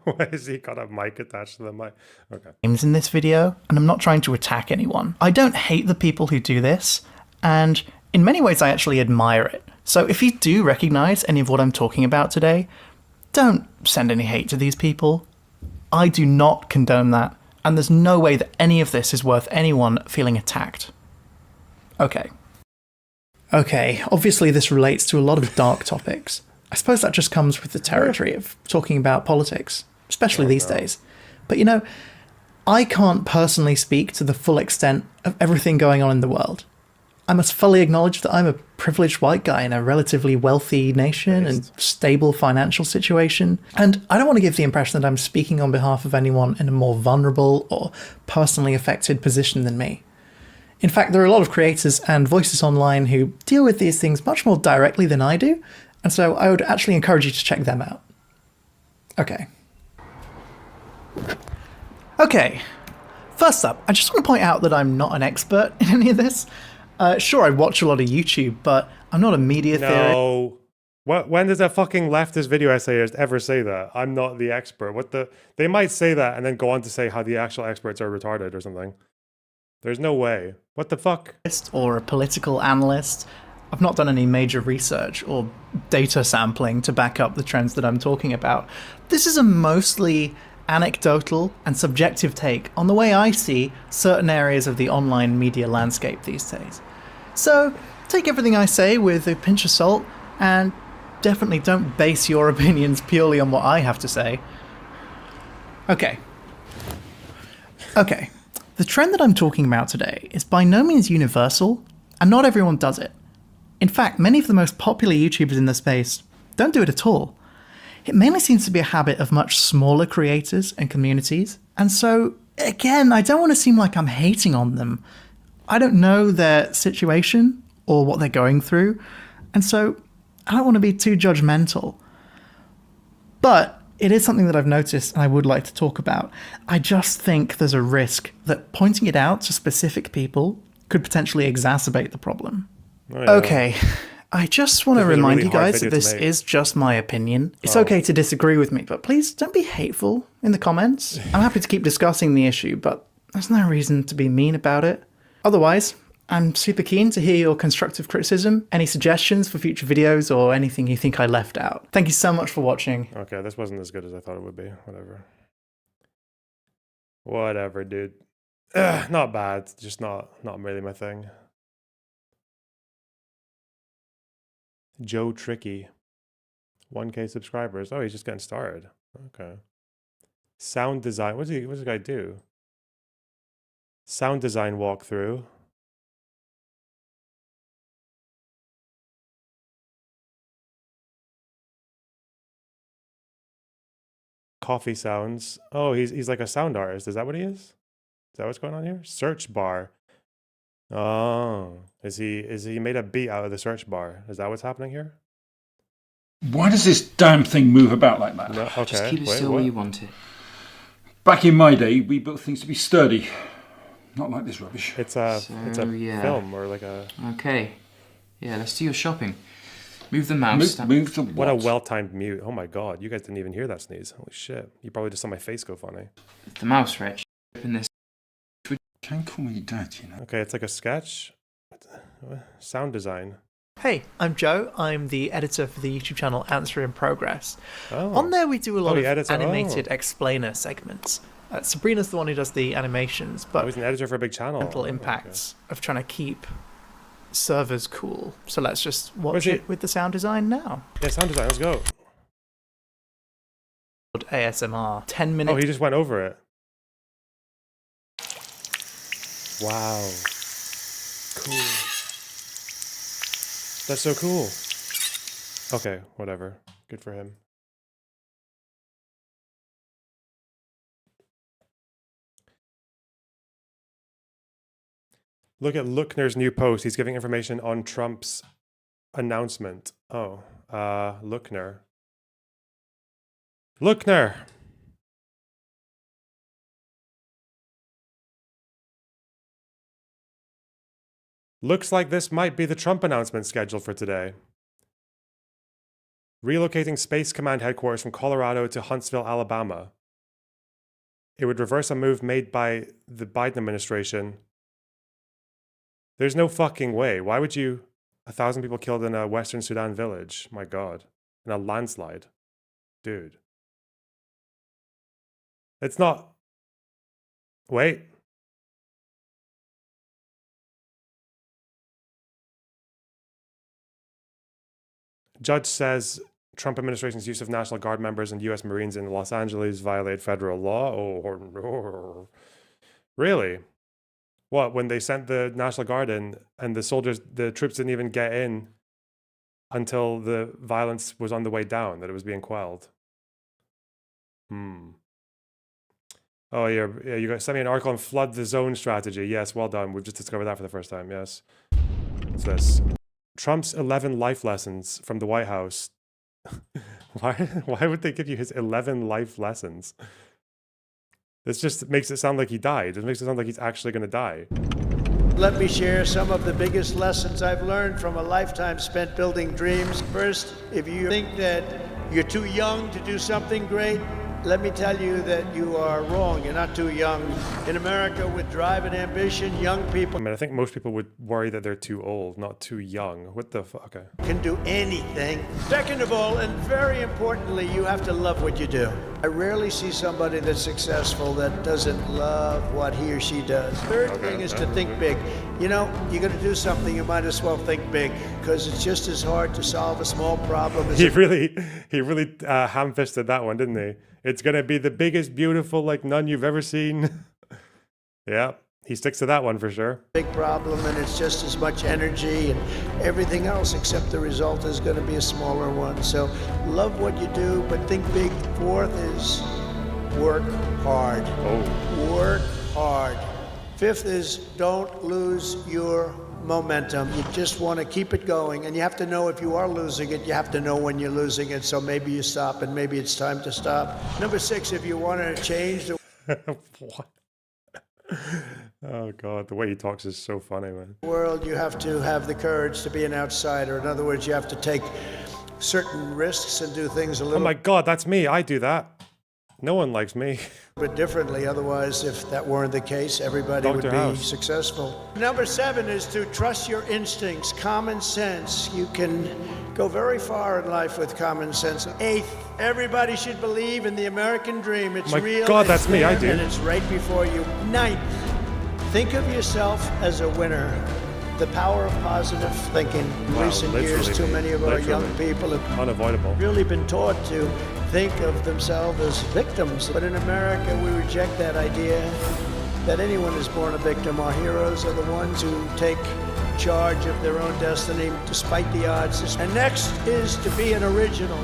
Why has he got a mic attached to the mic? Okay. in this video, and I'm not trying to attack anyone. I don't hate the people who do this, and in many ways I actually admire it. So if you do recognize any of what I'm talking about today, don't send any hate to these people. I do not condone that, and there's no way that any of this is worth anyone feeling attacked. Okay, obviously this relates to a lot of dark topics. I suppose that just comes with the territory of talking about politics, especially these days. But you know, I can't personally speak to the full extent of everything going on in the world. I must fully acknowledge that I'm a privileged white guy in a relatively wealthy nation and stable financial situation, and I don't want to give the impression that I'm speaking on behalf of anyone in a more vulnerable or personally affected position than me. In fact, there are a lot of creators and voices online who deal with these things much more directly than I do, and so I would actually encourage you to check them out. Okay, first up, I just want to point out that I'm not an expert in any of this. Sure, I watch a lot of YouTube, but I'm not a media theorist. No. When does a fucking leftist video essayist ever say that? I'm not the expert. They might say that and then go on to say how the actual experts are retarded or something. There's no way. What the fuck? Or a political analyst. I've not done any major research or data sampling to back up the trends that I'm talking about. This is a mostly anecdotal and subjective take on the way I see certain areas of the online media landscape these days. So take everything I say with a pinch of salt, and definitely don't base your opinions purely on what I have to say. Okay. The trend that I'm talking about today is by no means universal, and not everyone does it. In fact, many of the most popular YouTubers in the space don't do it at all. It mainly seems to be a habit of much smaller creators and communities, and so, again, I don't want to seem like I'm hating on them. I don't know their situation or what they're going through, and so I don't want to be too judgmental. But it is something that I've noticed and I would like to talk about. I just think there's a risk that pointing it out to specific people could potentially exacerbate the problem. Oh, yeah. Okay, I just want to remind you guys that this is just my opinion. It's okay to disagree with me, but please don't be hateful in the comments. I'm happy to keep discussing the issue, but there's no reason to be mean about it. Otherwise, I'm super keen to hear your constructive criticism, any suggestions for future videos, or anything you think I left out. Thank you so much for watching. Okay, this wasn't as good as I thought it would be. Whatever, dude. Not bad, just not really my thing. Joe Tricky. 1K subscribers. Oh, he's just getting started. Okay. Sound design. What's this guy do? Sound design walkthrough. Coffee sounds. Oh, he's like a sound artist. Is that what he is? Is that what's going on here? Search bar. Oh, is he made a beat out of the search bar? Is that what's happening here? Why does this damn thing move about like that? No, okay. Just keep it still where you want it. Back in my day, we built things to be sturdy. Not like this rubbish. It's a film or like a... Okay. Yeah, let's do your shopping. Move the mouse. Move the what? What a well-timed mute. Oh my god, you guys didn't even hear that sneeze. Holy shit. You probably just saw my face go funny. The mouse, Rich. Open this. You can't call me dad, you know. Okay, it's like a sketch. Sound design. Hey, I'm Joe. I'm the editor for the YouTube channel Answer in Progress. Oh. On there we do a lot of editor. animated explainer segments. Sabrina's the one who does the animations, but he's an editor for a big channel. Mental impacts of trying to keep servers cool. So let's just watch it with the sound design now. Yeah, sound design, let's go. ASMR, 10 minutes. Oh, he just went over it. Wow. Cool. That's so cool. Okay, whatever. Good for him. Look at Lookner's new post. He's giving information on Trump's announcement. Oh, Lookner. Lookner! Looks like this might be the Trump announcement scheduled for today. Relocating Space Command headquarters from Colorado to Huntsville, Alabama. It would reverse a move made by the Biden administration. There's no fucking way. Why would you... 1,000 people killed in a Western Sudan village. My God. In a landslide. Dude. It's not... Wait. Judge says Trump administration's use of National Guard members and U.S. Marines in Los Angeles violate federal law. Oh, no. Really? What, when they sent the National Guard in and the troops didn't even get in until the violence was on the way down, that it was being quelled? Oh, yeah, you got sent me an article on flood the zone strategy. Yes, well done. We've just discovered that for the first time, yes. What's this? Trump's 11 life lessons from the White House. Why would they give you his 11 life lessons? This just makes it sound like he died. It makes it sound like he's actually going to die. Let me share some of the biggest lessons I've learned from a lifetime spent building dreams. First, if you think that you're too young to do something great, let me tell you that you are wrong. You're not too young. In America, with drive and ambition, young people... I mean, I think most people would worry that they're too old, not too young. What the fuck? Okay. ...can do anything. Second of all, and very importantly, you have to love what you do. I rarely see somebody that's successful that doesn't love what he or she does. Third thing is to think big. You know, you're going to do something, you might as well think big, because it's just as hard to solve a small problem as... He really ham-fisted that one, didn't he? It's going to be the biggest, beautiful, like none you've ever seen. Yeah, he sticks to that one for sure. Big problem, and it's just as much energy and everything else, except the result is going to be a smaller one. So love what you do, but think big. Fourth is work hard. Work hard. Fifth is don't lose your momentum. You just want to keep it going, and you have to know if you are losing it, you have to know when you're losing it, so maybe you stop, and maybe it's time to stop. Number 6, if you want to change the what? Oh God, the way he talks is so funny, man. world, you have to have the courage to be an outsider. In other words, you have to take certain risks and do things a Oh little my God, that's me. I do that. No one likes me. bit differently. Otherwise, if that weren't the case, everybody would Dr. be House. successful. Number 7 is to trust your instincts, common sense. You can go very far in life with common sense. 8th, everybody should believe in the American dream. It's My real. God, it's that's me. I there, do. And it's right before you. 9th, think of yourself as a winner. The power of positive thinking. In Wow, recent years, literally, too many of our young literally. people have Unavoidable. really been taught to think of themselves as victims. But in America, we reject that idea that anyone is born a victim. Our heroes are the ones who take charge of their own destiny despite the odds. And next is to be an original.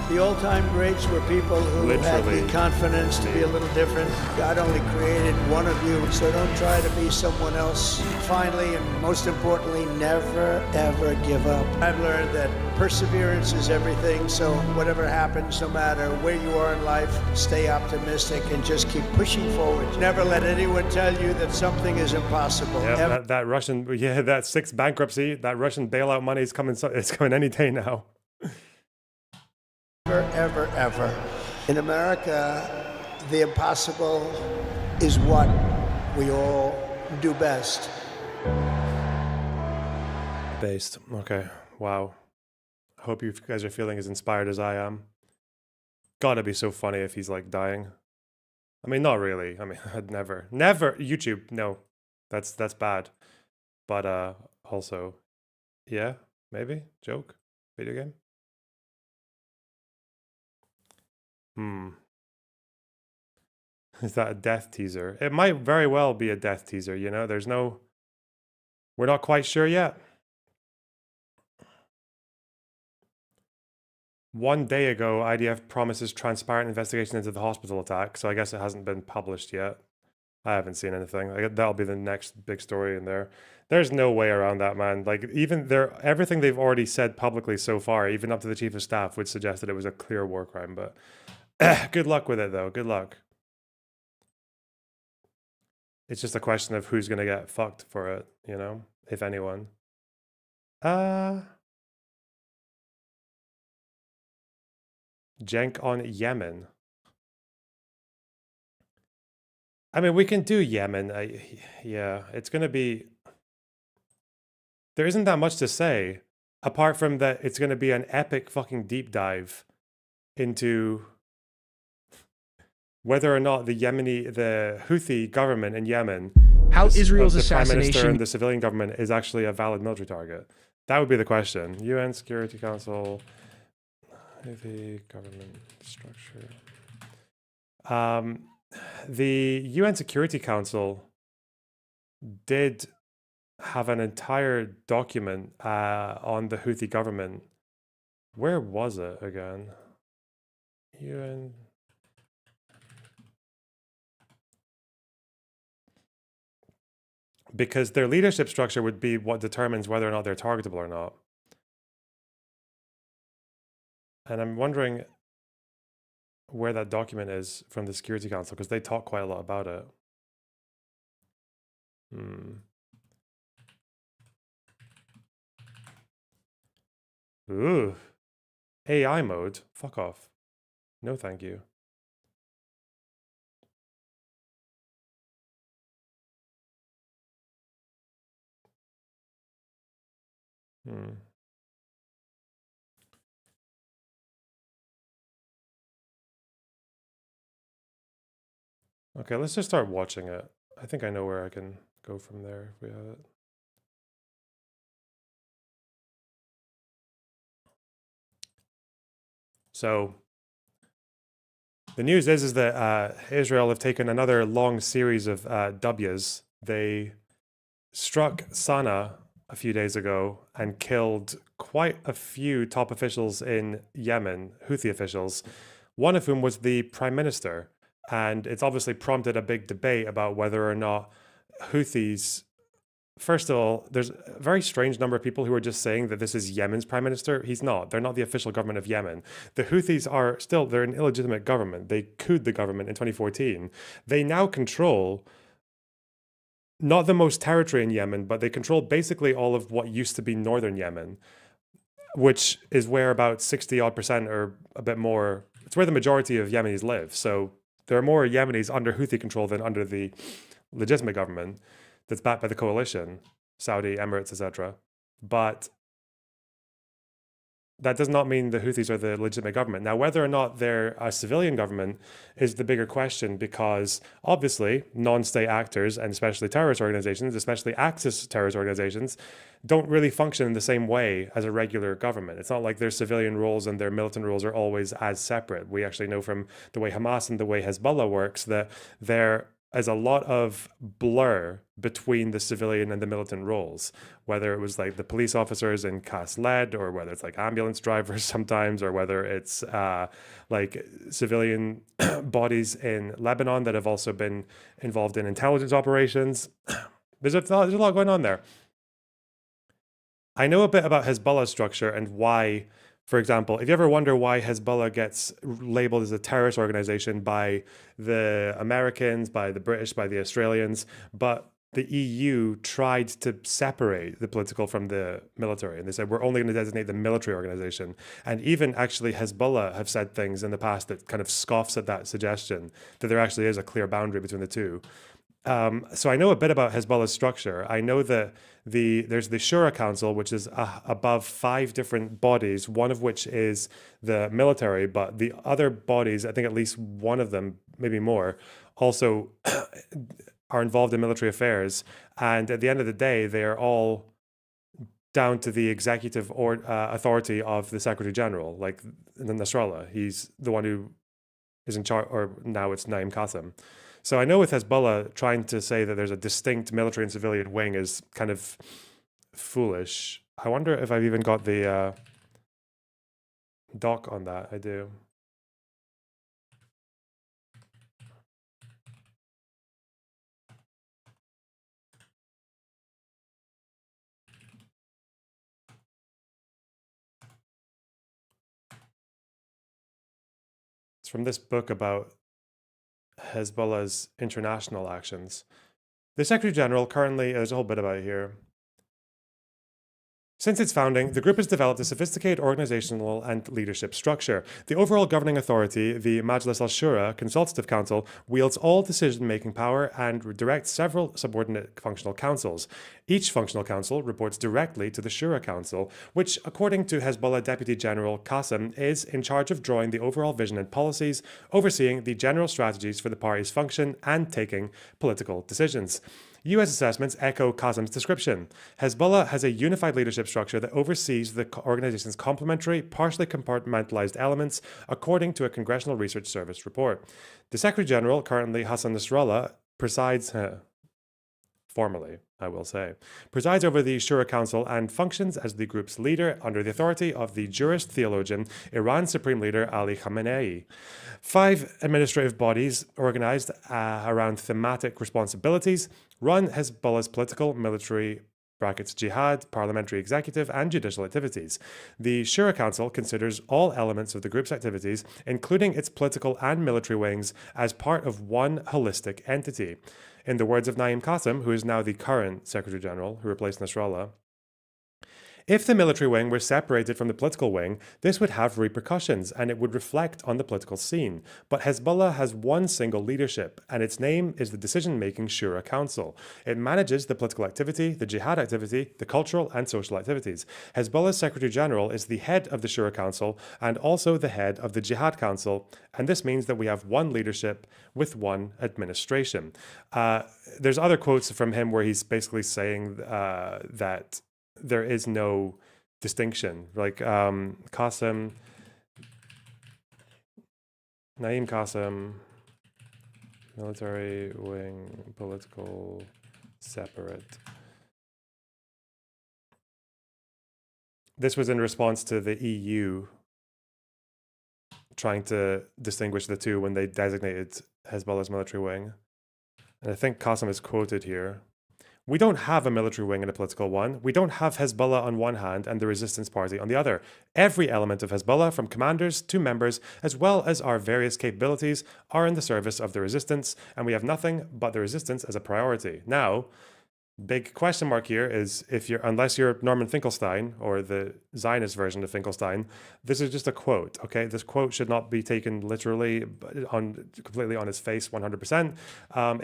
The all-time greats were people who had Literally. the confidence to be a little different. God only created one of you, so don't try to be someone else. Finally, and most importantly, never, ever give up. I've learned that perseverance is everything, so whatever happens, no matter where you are in life, stay optimistic and just keep pushing forward. Never let anyone tell you that something is impossible. Yeah, that Russian, yeah, that 6th bankruptcy, that Russian bailout money is coming. It's coming any day now. Ever, ever. In America, the impossible is what we all do best. Based. Okay. Wow. I hope you guys are feeling as inspired as I am. Gotta be so funny if he's like dying. I mean, not really. I mean, I'd never. YouTube. No, that's bad. But also, yeah, maybe joke, video game. Is that a death teaser? It might very well be a death teaser, you know? We're not quite sure yet. 1 day ago, IDF promises transparent investigation into the hospital attack, so I guess it hasn't been published yet. I haven't seen anything. That'll be the next big story in there. There's no way around that, man. Like, even everything they've already said publicly so far, even up to the chief of staff, would suggest that it was a clear war crime, but good luck with it, though. Good luck. It's just a question of who's going to get fucked for it, you know? if anyone. Cenk on Yemen. I mean, we can do Yemen. Yeah, it's going to be... There isn't that much to say, apart from that it's going to be an epic fucking deep dive into whether or not the Houthi government in Yemen, How Israel's the prime minister assassination and the civilian government is actually a valid military target. That would be the question. UN Security Council, Houthi government structure. The UN Security Council did have an entire document on the Houthi government. Where was it again? UN. Because their leadership structure would be what determines whether or not they're targetable or not. And I'm wondering where that document is from the Security Council, because they talk quite a lot about it. Ooh. AI mode? Fuck off. No thank you. Okay, let's just start watching it. I think I know where I can go from there if we have it. So the news is that Israel have taken another long series of W's. They struck Sana'a a few days ago and killed quite a few top officials in Yemen, Houthi officials, one of whom was the prime minister. And it's obviously prompted a big debate about whether or not Houthis... First of all, there's a very strange number of people who are just saying that this is Yemen's prime minister. He's not. They're not the official government of Yemen. The Houthis are still, they're an illegitimate government. They couped the government in 2014. They now control not the most territory in Yemen, but they control basically all of what used to be northern Yemen, which is where about 60% or a bit more, it's where the majority of Yemenis live. So there are more Yemenis under Houthi control than under the legitimate government that's backed by the coalition, Saudi, Emirates, etc. But that does not mean the Houthis are the legitimate government. Now, whether or not they're a civilian government is the bigger question, because obviously non-state actors, and especially terrorist organizations, especially Axis terrorist organizations, don't really function in the same way as a regular government. It's not like their civilian roles and their militant roles are always as separate. We actually know from the way Hamas and the way Hezbollah works that there is a lot of blur between the civilian and the militant roles, whether it was like the police officers in Cas Led, or whether it's like ambulance drivers sometimes, or whether it's like civilian bodies in Lebanon that have also been involved in intelligence operations. There's a lot going on there. I know a bit about Hezbollah's structure and why. For example, if you ever wonder why Hezbollah gets labeled as a terrorist organization by the Americans, by the British, by the Australians, but the EU tried to separate the political from the military. And they said, we're only going to designate the military organization. And even actually Hezbollah have said things in the past that kind of scoffs at that suggestion, that there actually is a clear boundary between the two. So I know a bit about Hezbollah's structure. I know that there's the Shura Council, which is above 5 different bodies, one of which is the military, but the other bodies, I think at least one of them, maybe more, also are involved in military affairs. And at the end of the day, they are all down to the executive authority of the Secretary General, like Nasrallah. He's the one who is in charge, or now it's Naim Qassem. So I know with Hezbollah, trying to say that there's a distinct military and civilian wing is kind of foolish. I wonder if I've even got the doc on that. I do. It's from this book about Hezbollah's international actions. The Secretary General currently, there's a whole bit about it here. Since its founding, the group has developed a sophisticated organizational and leadership structure. The overall governing authority, the Majlis al-Shura Consultative Council, wields all decision-making power and directs several subordinate functional councils. Each functional council reports directly to the Shura Council, which, according to Hezbollah Deputy General Qassem, is in charge of drawing the overall vision and policies, overseeing the general strategies for the party's function, and taking political decisions. US assessments echo Qassem's description. Hezbollah has a unified leadership structure that oversees the organization's complementary, partially compartmentalized elements, according to a Congressional Research Service report. The Secretary General, currently Hasan Nasrallah, presides, formally, I will say, presides over the Shura Council and functions as the group's leader under the authority of the jurist theologian, Iran's Supreme Leader Ali Khamenei. 5 administrative bodies organized around thematic responsibilities run Hezbollah's political, military, jihad, parliamentary, executive, and judicial activities. The Shura Council considers all elements of the group's activities, including its political and military wings, as part of one holistic entity. In the words of Naim Qassem, who is now the current Secretary General, who replaced Nasrallah, if the military wing were separated from the political wing, this would have repercussions and it would reflect on the political scene. But Hezbollah has one single leadership, and its name is the decision-making Shura Council. It manages the political activity, the jihad activity, the cultural and social activities. Hezbollah's Secretary General is the head of the Shura Council and also the head of the Jihad Council, and this means that we have one leadership with one administration. There's other quotes from him where he's basically saying that there is no distinction. Like Qassem, Naim Qassem, military wing, political, separate. This was in response to the EU trying to distinguish the two when they designated Hezbollah's military wing. And I think Qassem is quoted here. We don't have a military wing and a political one. We don't have Hezbollah on one hand and the Resistance Party on the other. Every element of Hezbollah, from commanders to members, as well as our various capabilities, are in the service of the resistance, and we have nothing but the resistance as a priority. Now, big question mark here is unless you're Norman Finkelstein or the Zionist version of Finkelstein, this is just a quote, okay? This quote should not be taken literally completely on its face 100%.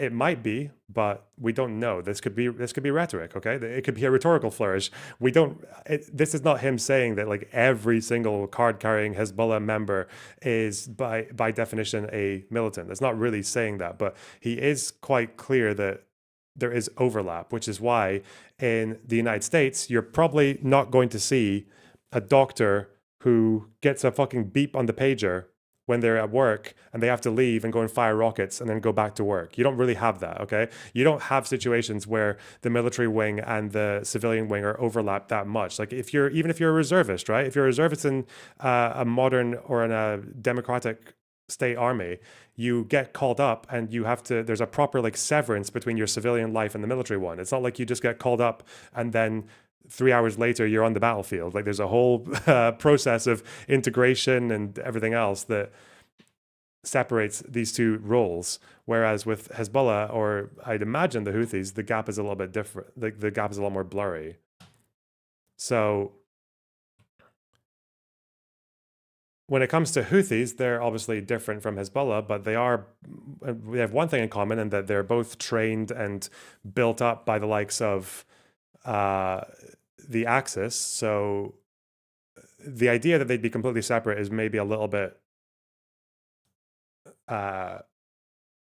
It might be, but we don't know. This could be rhetoric, okay? It could be a rhetorical flourish. This is not him saying that like every single card-carrying Hezbollah member is by definition a militant. It's not really saying that, but he is quite clear that there is overlap, which is why in the United States, you're probably not going to see a doctor who gets a fucking beep on the pager when they're at work and they have to leave and go and fire rockets and then go back to work. You don't really have that, okay? You don't have situations where the military wing and the civilian wing are overlapped that much. Like even if you're a reservist, right? If you're a reservist in a modern or in a democratic state army, you get called up and there's a proper like severance between your civilian life and the military one. It's not like you just get called up and then 3 hours later you're on the battlefield. Like there's a whole process of integration and everything else that separates these two roles. Whereas with Hezbollah, or I'd imagine the Houthis, the gap is a little bit different. The gap is a lot more blurry. So when it comes to Houthis, they're obviously different from Hezbollah, but they have one thing in common, in that they're both trained and built up by the likes of the Axis. So the idea that they'd be completely separate is maybe a little bit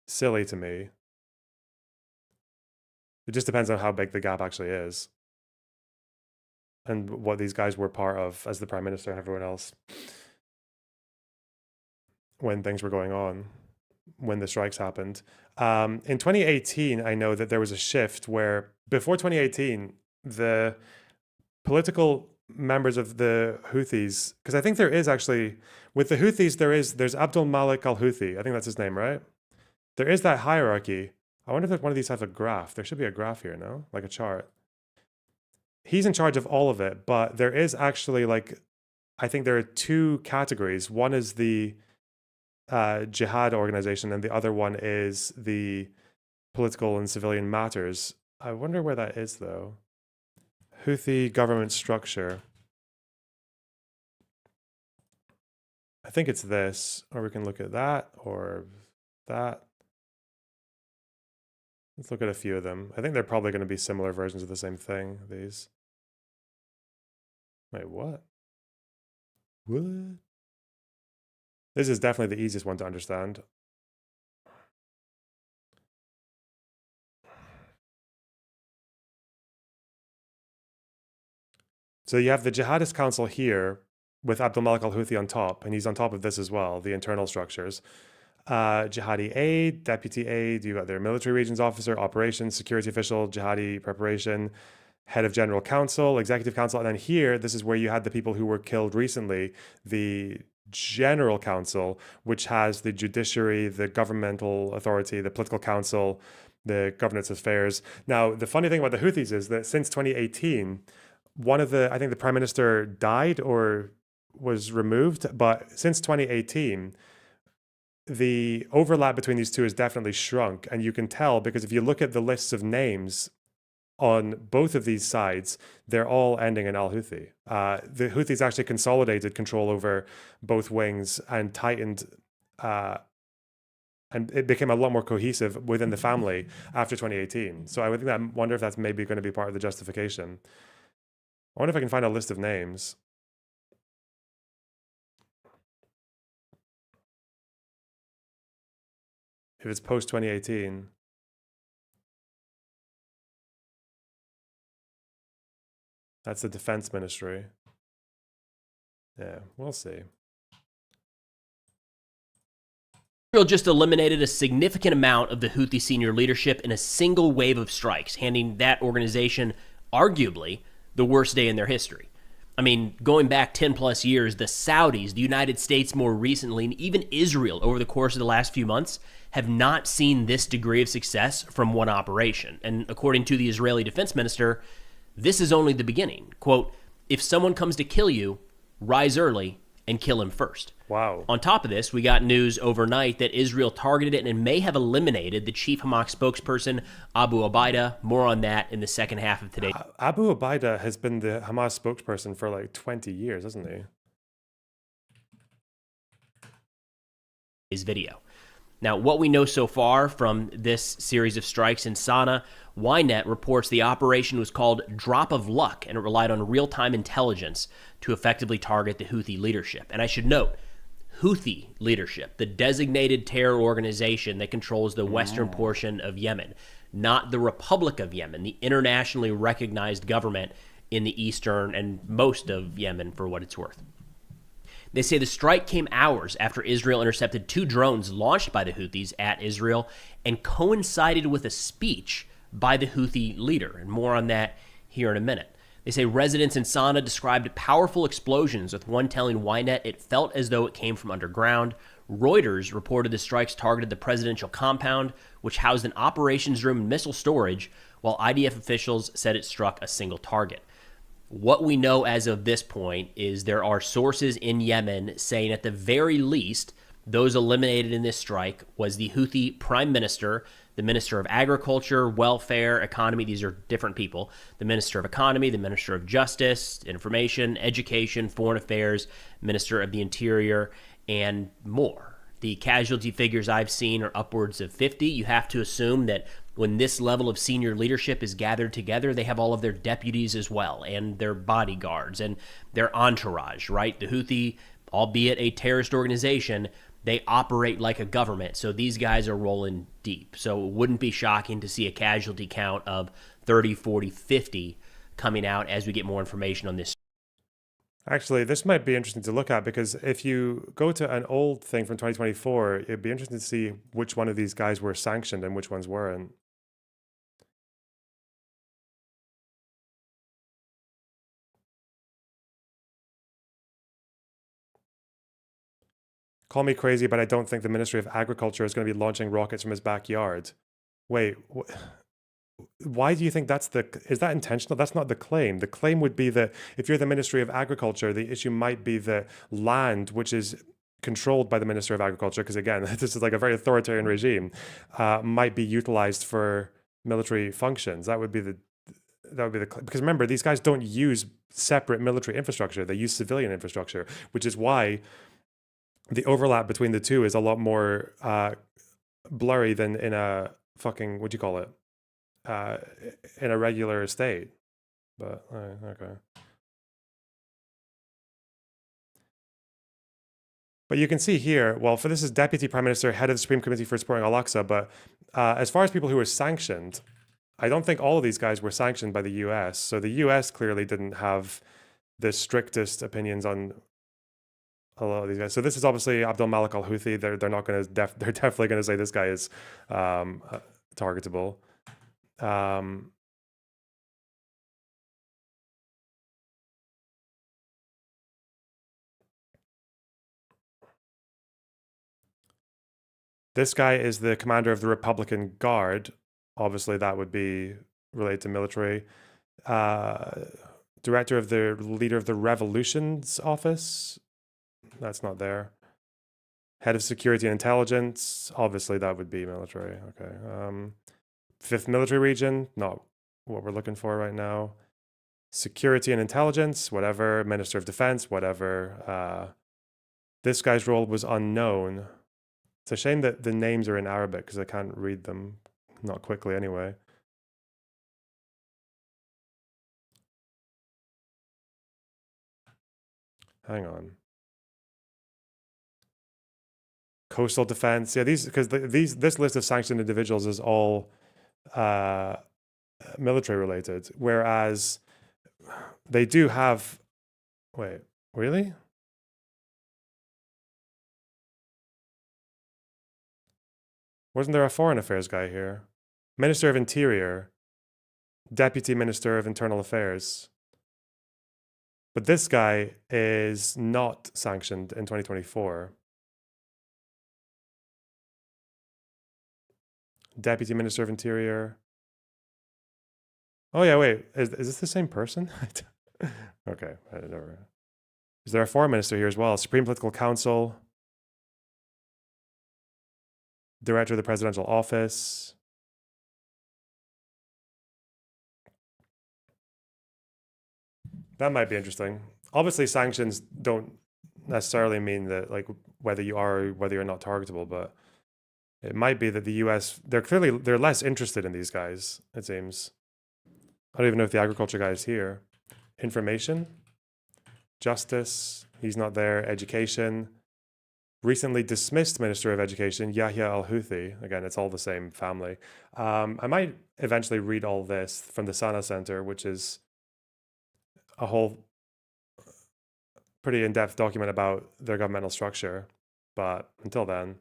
silly to me. It just depends on how big the gap actually is and what these guys were part of as the Prime Minister and everyone else when things were going on, when the strikes happened. In 2018, I know that there was a shift where before 2018, the political members of the Houthis, because I think there is actually, with the Houthis, there's Abdul Malik al-Houthi. I think that's his name, right? There is that hierarchy. I wonder if one of these has a graph. There should be a graph here, no? Like a chart. He's in charge of all of it, but there is actually I think there are two categories. One is the jihad organization, and the other one is the political and civilian matters. I wonder where that is, though. Houthi government structure. I think it's this, or we can look at that or that. Let's look at a few of them. I think they're probably going to be similar versions of the same thing, these. Wait, what? What? This is definitely the easiest one to understand. So you have the Jihadist Council here with Abdul Malik al-Houthi on top, and he's on top of this as well, the internal structures. Jihadi aid, deputy aid, you got their military regions officer, operations, security official, jihadi preparation, head of general council, executive council. And then here, this is where you had the people who were killed recently, the general council, which has the judiciary, the governmental authority, the political council, the governance affairs. Now, the funny thing about the Houthis is that since 2018, I think the prime minister died or was removed, but since 2018, the overlap between these two has definitely shrunk. And you can tell because if you look at the lists of names on both of these sides, they're all ending in al-Houthi. The Houthis actually consolidated control over both wings and tightened, and it became a lot more cohesive within the family after 2018. So I wonder if that's maybe going to be part of the justification. I wonder if I can find a list of names. If it's post 2018. That's the defense ministry. Yeah, we'll see. Israel just eliminated a significant amount of the Houthi senior leadership in a single wave of strikes, handing that organization arguably the worst day in their history. I mean, going back 10 plus years, the Saudis, the United States more recently, and even Israel over the course of the last few months have not seen this degree of success from one operation. And according to the Israeli defense minister, this is only the beginning. Quote, if someone comes to kill you, rise early and kill him first. Wow. On top of this, we got news overnight that Israel targeted it and may have eliminated the chief Hamas spokesperson, Abu Obaida. More on that in the second half of today. Abu Obaida has been the Hamas spokesperson for like 20 years, hasn't he? His video. Now, what we know so far from this series of strikes in Sana'a, Ynet reports the operation was called Drop of Luck, and it relied on real-time intelligence to effectively target the Houthi leadership. And I should note, Houthi leadership, the designated terror organization that controls the western portion of Yemen, not the Republic of Yemen, the internationally recognized government in the eastern and most of Yemen, for what it's worth. They say the strike came hours after Israel intercepted 2 drones launched by the Houthis at Israel and coincided with a speech by the Houthi leader. And more on that here in a minute. They say residents in Sana'a described powerful explosions, with one telling Ynet it felt as though it came from underground. Reuters reported the strikes targeted the presidential compound, which housed an operations room and missile storage, while IDF officials said it struck a single target. What we know as of this point is there are sources in Yemen saying at the very least those eliminated in this strike was the Houthi prime minister, the minister of agriculture, welfare, economy. These are different people. The minister of economy, the minister of justice, information, education, foreign affairs, minister of the interior, and more. The casualty figures I've seen are upwards of 50. You have to assume that when this level of senior leadership is gathered together, they have all of their deputies as well, and their bodyguards, and their entourage, right? The Houthi, albeit a terrorist organization, they operate like a government, so these guys are rolling deep. So it wouldn't be shocking to see a casualty count of 30, 40, 50 coming out as we get more information on this. Actually, this might be interesting to look at because if you go to an old thing from 2024, it'd be interesting to see which one of these guys were sanctioned and which ones weren't. Call me crazy, but I don't think the Ministry of Agriculture is going to be launching rockets from his backyard. Wait, why do you think is that intentional? That's not the claim. The claim would be that if you're the Ministry of Agriculture, the issue might be the land, which is controlled by the Minister of Agriculture, because again, this is like a very authoritarian regime, might be utilized for military functions. That would be that would be because remember, these guys don't use separate military infrastructure. They use civilian infrastructure, which is why the overlap between the two is a lot more blurry than in a fucking, what do you call it? In a regular state. But okay. But you can see here, well, for this is Deputy Prime Minister, head of the Supreme Committee for Supporting Al-Aqsa. But as far as people who were sanctioned, I don't think all of these guys were sanctioned by the US. So the US clearly didn't have the strictest opinions on a lot of these guys. So this is obviously Abdul Malik al-Houthi. They're not going to, they're definitely going to say this guy is targetable. This guy is the commander of the Republican Guard. Obviously, that would be related to military. Director of the leader of the Revolutions Office. That's not there. Head of Security and Intelligence. Obviously, that would be military. Okay. Fifth Military Region. Not what we're looking for right now. Security and Intelligence. Whatever. Minister of Defense. Whatever. This guy's role was unknown. It's a shame that the names are in Arabic because I can't read them, not quickly anyway. Hang on. Coastal defense. Yeah, this list of sanctioned individuals is all military related, whereas they do have. Wait, really? Wasn't there a foreign affairs guy here? Minister of Interior, Deputy Minister of Internal Affairs. But this guy is not sanctioned in 2024. Deputy Minister of Interior. Oh yeah, wait. Is this the same person? Okay. I don't know. Is there a foreign minister here as well? Supreme Political Council. Director of the Presidential Office. That might be interesting. Obviously, sanctions don't necessarily mean that, like, whether you are or whether you're not targetable, but it might be that the US, they're less interested in these guys, it seems. I don't even know if the agriculture guy is here. Information. Justice. He's not there. Education. Recently dismissed Minister of Education, Yahya al-Houthi. Again, it's all the same family. I might eventually read all this from the Sana Center, which is a whole pretty in-depth document about their governmental structure. But until then.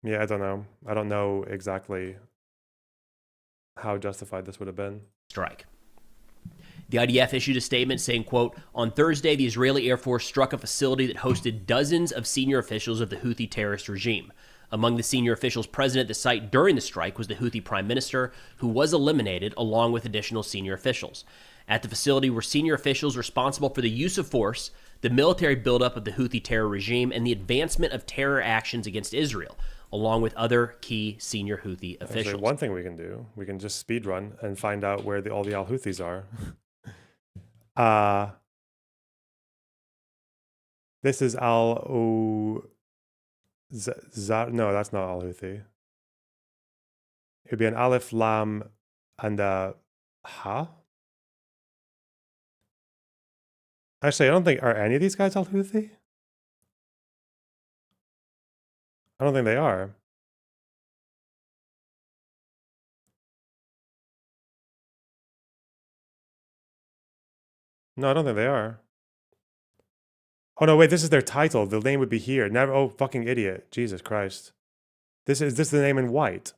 Yeah, I don't know. I don't know exactly how justified this would have been. Strike. The IDF issued a statement saying, quote, on Thursday, the Israeli Air Force struck a facility that hosted dozens of senior officials of the Houthi terrorist regime. Among the senior officials present at the site during the strike was the Houthi prime minister, who was eliminated, along with additional senior officials. At the facility were senior officials responsible for the use of force, the military buildup of the Houthi terror regime, and the advancement of terror actions against Israel, along with other key senior Houthi officials. Actually, one thing we can do, we can just speed run and find out where all the al-Houthis are. This is no, that's not al-Houthi. It would be an alif, lam, and a ha. Actually, I don't think, are any of these guys al-Houthi? I don't think they are. No, I don't think they are. Oh no, wait, this is their title. The name would be here. Never. Oh, fucking idiot. Jesus Christ. This is the name in white.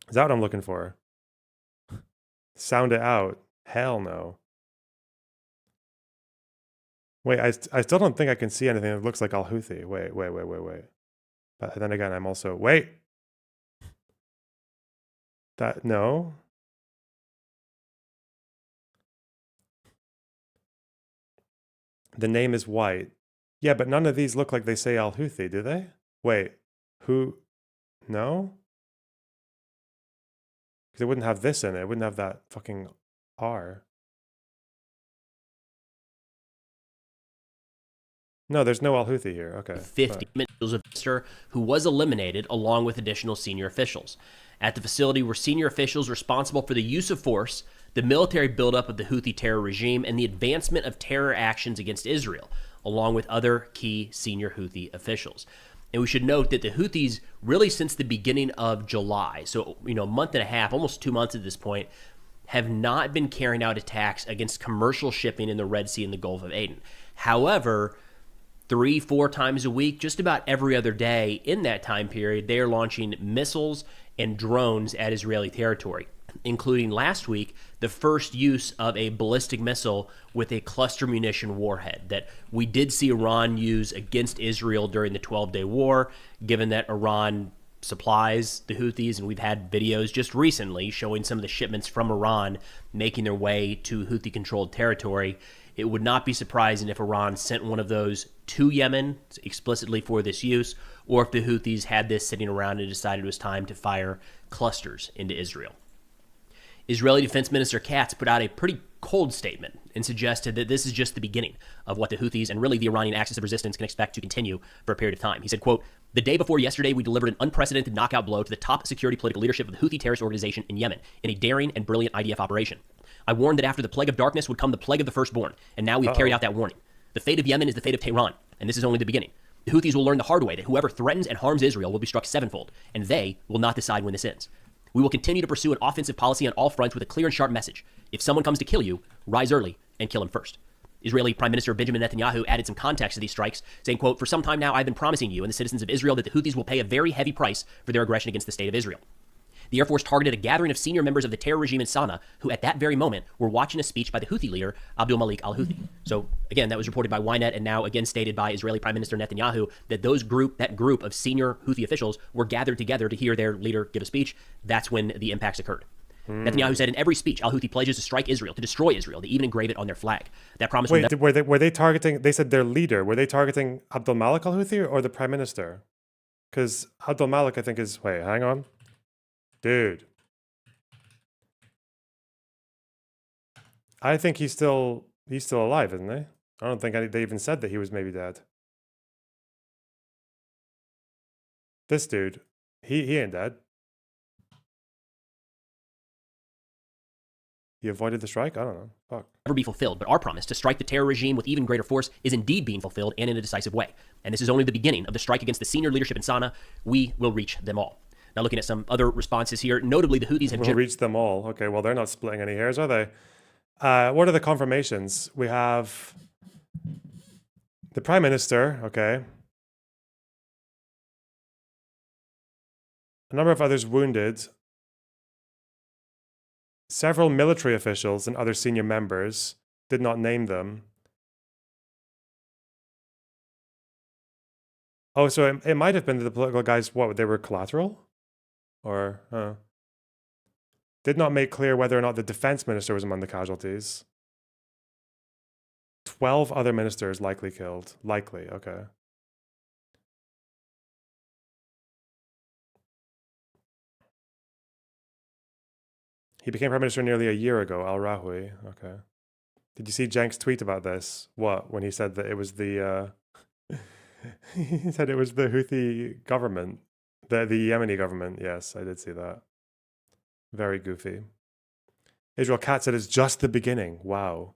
Is that what I'm looking for? Sound it out. Hell no. Wait, I still don't think I can see anything that looks like al-Houthi. Wait. But then again, I'm also, wait. No. The name is white. Yeah, but none of these look like they say al-Houthi, do they? Wait. Who? No? Because it wouldn't have this in it. It wouldn't have that fucking R. No, there's no Al-Houthi here. Okay. 50 individuals of Easter who was eliminated along with additional senior officials. At the facility were senior officials responsible for the use of force, the military buildup of the Houthi terror regime, and the advancement of terror actions against Israel, along with other key senior Houthi officials. And we should note that the Houthis, really since the beginning of July, so, a month and a half, almost 2 months at this point, have not been carrying out attacks against commercial shipping in the Red Sea and the Gulf of Aden. However, 3-4 times a week, just about every other day in that time period, they are launching missiles and drones at Israeli territory, including last week, the first use of a ballistic missile with a cluster munition warhead that we did see Iran use against Israel during the 12-day war, given that Iran supplies the Houthis, and we've had videos just recently showing some of the shipments from Iran making their way to Houthi-controlled territory. It would not be surprising if Iran sent one of those to Yemen explicitly for this use, or if the Houthis had this sitting around and decided it was time to fire clusters into Israel. Israeli Defense Minister Katz put out a pretty cold statement and suggested that this is just the beginning of what the Houthis and really the Iranian axis of resistance can expect to continue for a period of time. He said, quote, "The day before yesterday, we delivered an unprecedented knockout blow to the top security political leadership of the Houthi terrorist organization in Yemen in a daring and brilliant IDF operation. I warned that after the plague of darkness would come the plague of the firstborn, and now we've carried out that warning. The fate of Yemen is the fate of Tehran, and this is only the beginning. The Houthis will learn the hard way that whoever threatens and harms Israel will be struck sevenfold, and they will not decide when this ends. We will continue to pursue an offensive policy on all fronts with a clear and sharp message. If someone comes to kill you, rise early and kill him first." Israeli Prime Minister Benjamin Netanyahu added some context to these strikes, saying, quote, "For some time now, I've been promising you and the citizens of Israel that the Houthis will pay a very heavy price for their aggression against the state of Israel." The Air Force targeted a gathering of senior members of the terror regime in Sana'a, who at that very moment were watching a speech by the Houthi leader, Abdul Malik al-Houthi. So again, that was reported by Ynet and now again stated by Israeli Prime Minister Netanyahu that that group of senior Houthi officials were gathered together to hear their leader give a speech. That's when the impacts occurred. Netanyahu said in every speech, al-Houthi pledges to strike Israel, to destroy Israel. They even engrave it on their flag. That promise. Wait, were they targeting? They said their leader. Were they targeting Abdul Malik al-Houthi or the prime minister? Because Abdul Malik, I think, is. Wait, hang on, dude. I think he's still alive, isn't he? I don't think they even said that he was maybe dead. This dude, he ain't dead. He avoided the strike? I don't know. Fuck. Never be fulfilled, but our promise to strike the terror regime with even greater force is indeed being fulfilled and in a decisive way. And this is only the beginning of the strike against the senior leadership in Sana'a. We will reach them all. Now, looking at some other responses here, notably the Houthis have We'll reach them all. Okay, well, they're not splitting any hairs, are they? What are the confirmations? We have the prime minister, okay. A number of others wounded. Several military officials and other senior members, did not name them. Oh, so it might have been that the political guys, what, they were collateral? Or, did not make clear whether or not the defense minister was among the casualties. 12 other ministers likely killed. Likely, okay. He became prime minister nearly a year ago, Al-Rahui. Okay. Did you see Cenk's tweet about this? What? When he said that it was the he said it was the Houthi government, the Yemeni government. Yes, I did see that. Very goofy. Israel Katz said it's just the beginning. Wow.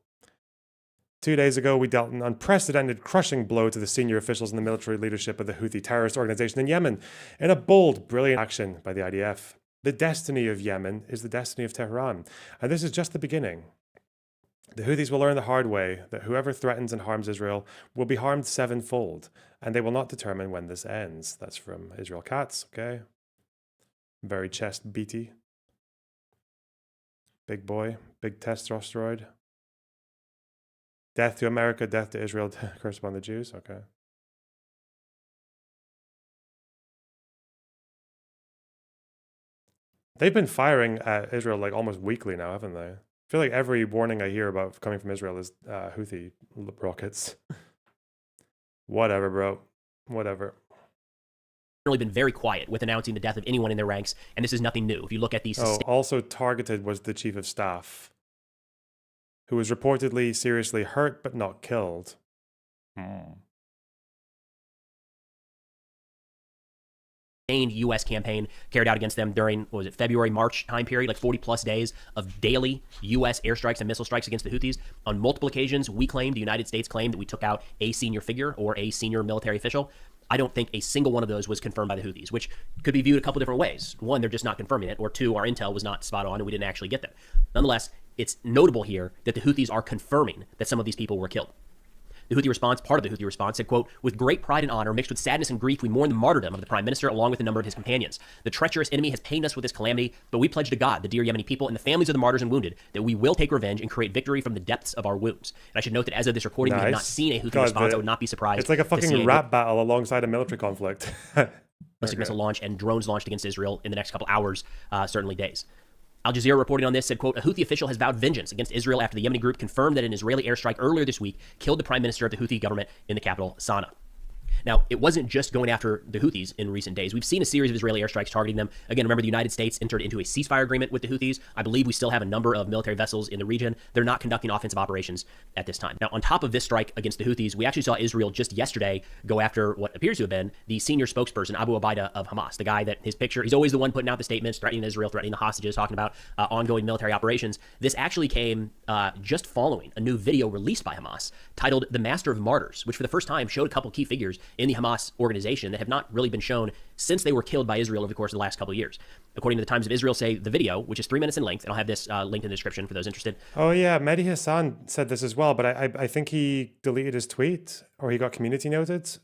2 days ago, we dealt an unprecedented, crushing blow to the senior officials in the military leadership of the Houthi terrorist organization in Yemen in a bold, brilliant action by the IDF. The destiny of Yemen is the destiny of Tehran, and this is just the beginning. The Houthis will learn the hard way that whoever threatens and harms Israel will be harmed sevenfold, and they will not determine when this ends. That's from Israel Katz, okay? Very chest beaty. Big boy, big testosterone. Death to America, death to Israel, curse upon the Jews, okay. They've been firing at Israel like almost weekly now, haven't they? I feel like every warning I hear about coming from Israel is Houthi rockets. Whatever, bro. Whatever. been very quiet with announcing the death of anyone in their ranks, and this is nothing new. If you look at these... Also targeted was the chief of staff, who was reportedly seriously hurt but not killed. U.S. campaign carried out against them during, what was it, February, March time period, like 40 plus days of daily U.S. airstrikes and missile strikes against the Houthis. On multiple occasions, the United States claimed that we took out a senior figure or a senior military official. I don't think a single one of those was confirmed by the Houthis, which could be viewed a couple different ways. One, they're just not confirming it, or two, our intel was not spot on and we didn't actually get them. Nonetheless, it's notable here that the Houthis are confirming that some of these people were killed. The Houthi response, part of the Houthi response, said, quote, "With great pride and honor, mixed with sadness and grief, we mourn the martyrdom of the Prime Minister along with a number of his companions. The treacherous enemy has pained us with this calamity, but we pledge to God, the dear Yemeni people, and the families of the martyrs and wounded, that we will take revenge and create victory from the depths of our wounds." And I should note that as of this recording, we have not seen a Houthi response. I would not be surprised. It's like a fucking rap battle alongside a military conflict. Ballistic missile launch and drones launched against Israel in the next couple hours, certainly days. Al Jazeera reporting on this said, quote, "A Houthi official has vowed vengeance against Israel after the Yemeni group confirmed that an Israeli airstrike earlier this week killed the prime minister of the Houthi government in the capital, Sana'a." Now, it wasn't just going after the Houthis in recent days. We've seen a series of Israeli airstrikes targeting them. Again, remember the United States entered into a ceasefire agreement with the Houthis. I believe we still have a number of military vessels in the region. They're not conducting offensive operations at this time. Now, on top of this strike against the Houthis, we actually saw Israel just yesterday go after what appears to have been the senior spokesperson, Abu Ubaidah of Hamas, the guy that his picture, he's always the one putting out the statements, threatening Israel, threatening the hostages, talking about ongoing military operations. This actually came just following a new video released by Hamas titled "The Master of Martyrs," which for the first time showed a couple key figures in the Hamas organization that have not really been shown since they were killed by Israel over the course of the last couple of years. According to the Times of Israel, say the video, which is 3 minutes in length, and I'll have this linked in the description for those interested. Oh yeah, Mehdi Hasan said this as well, but I think he deleted his tweet or he got community noted.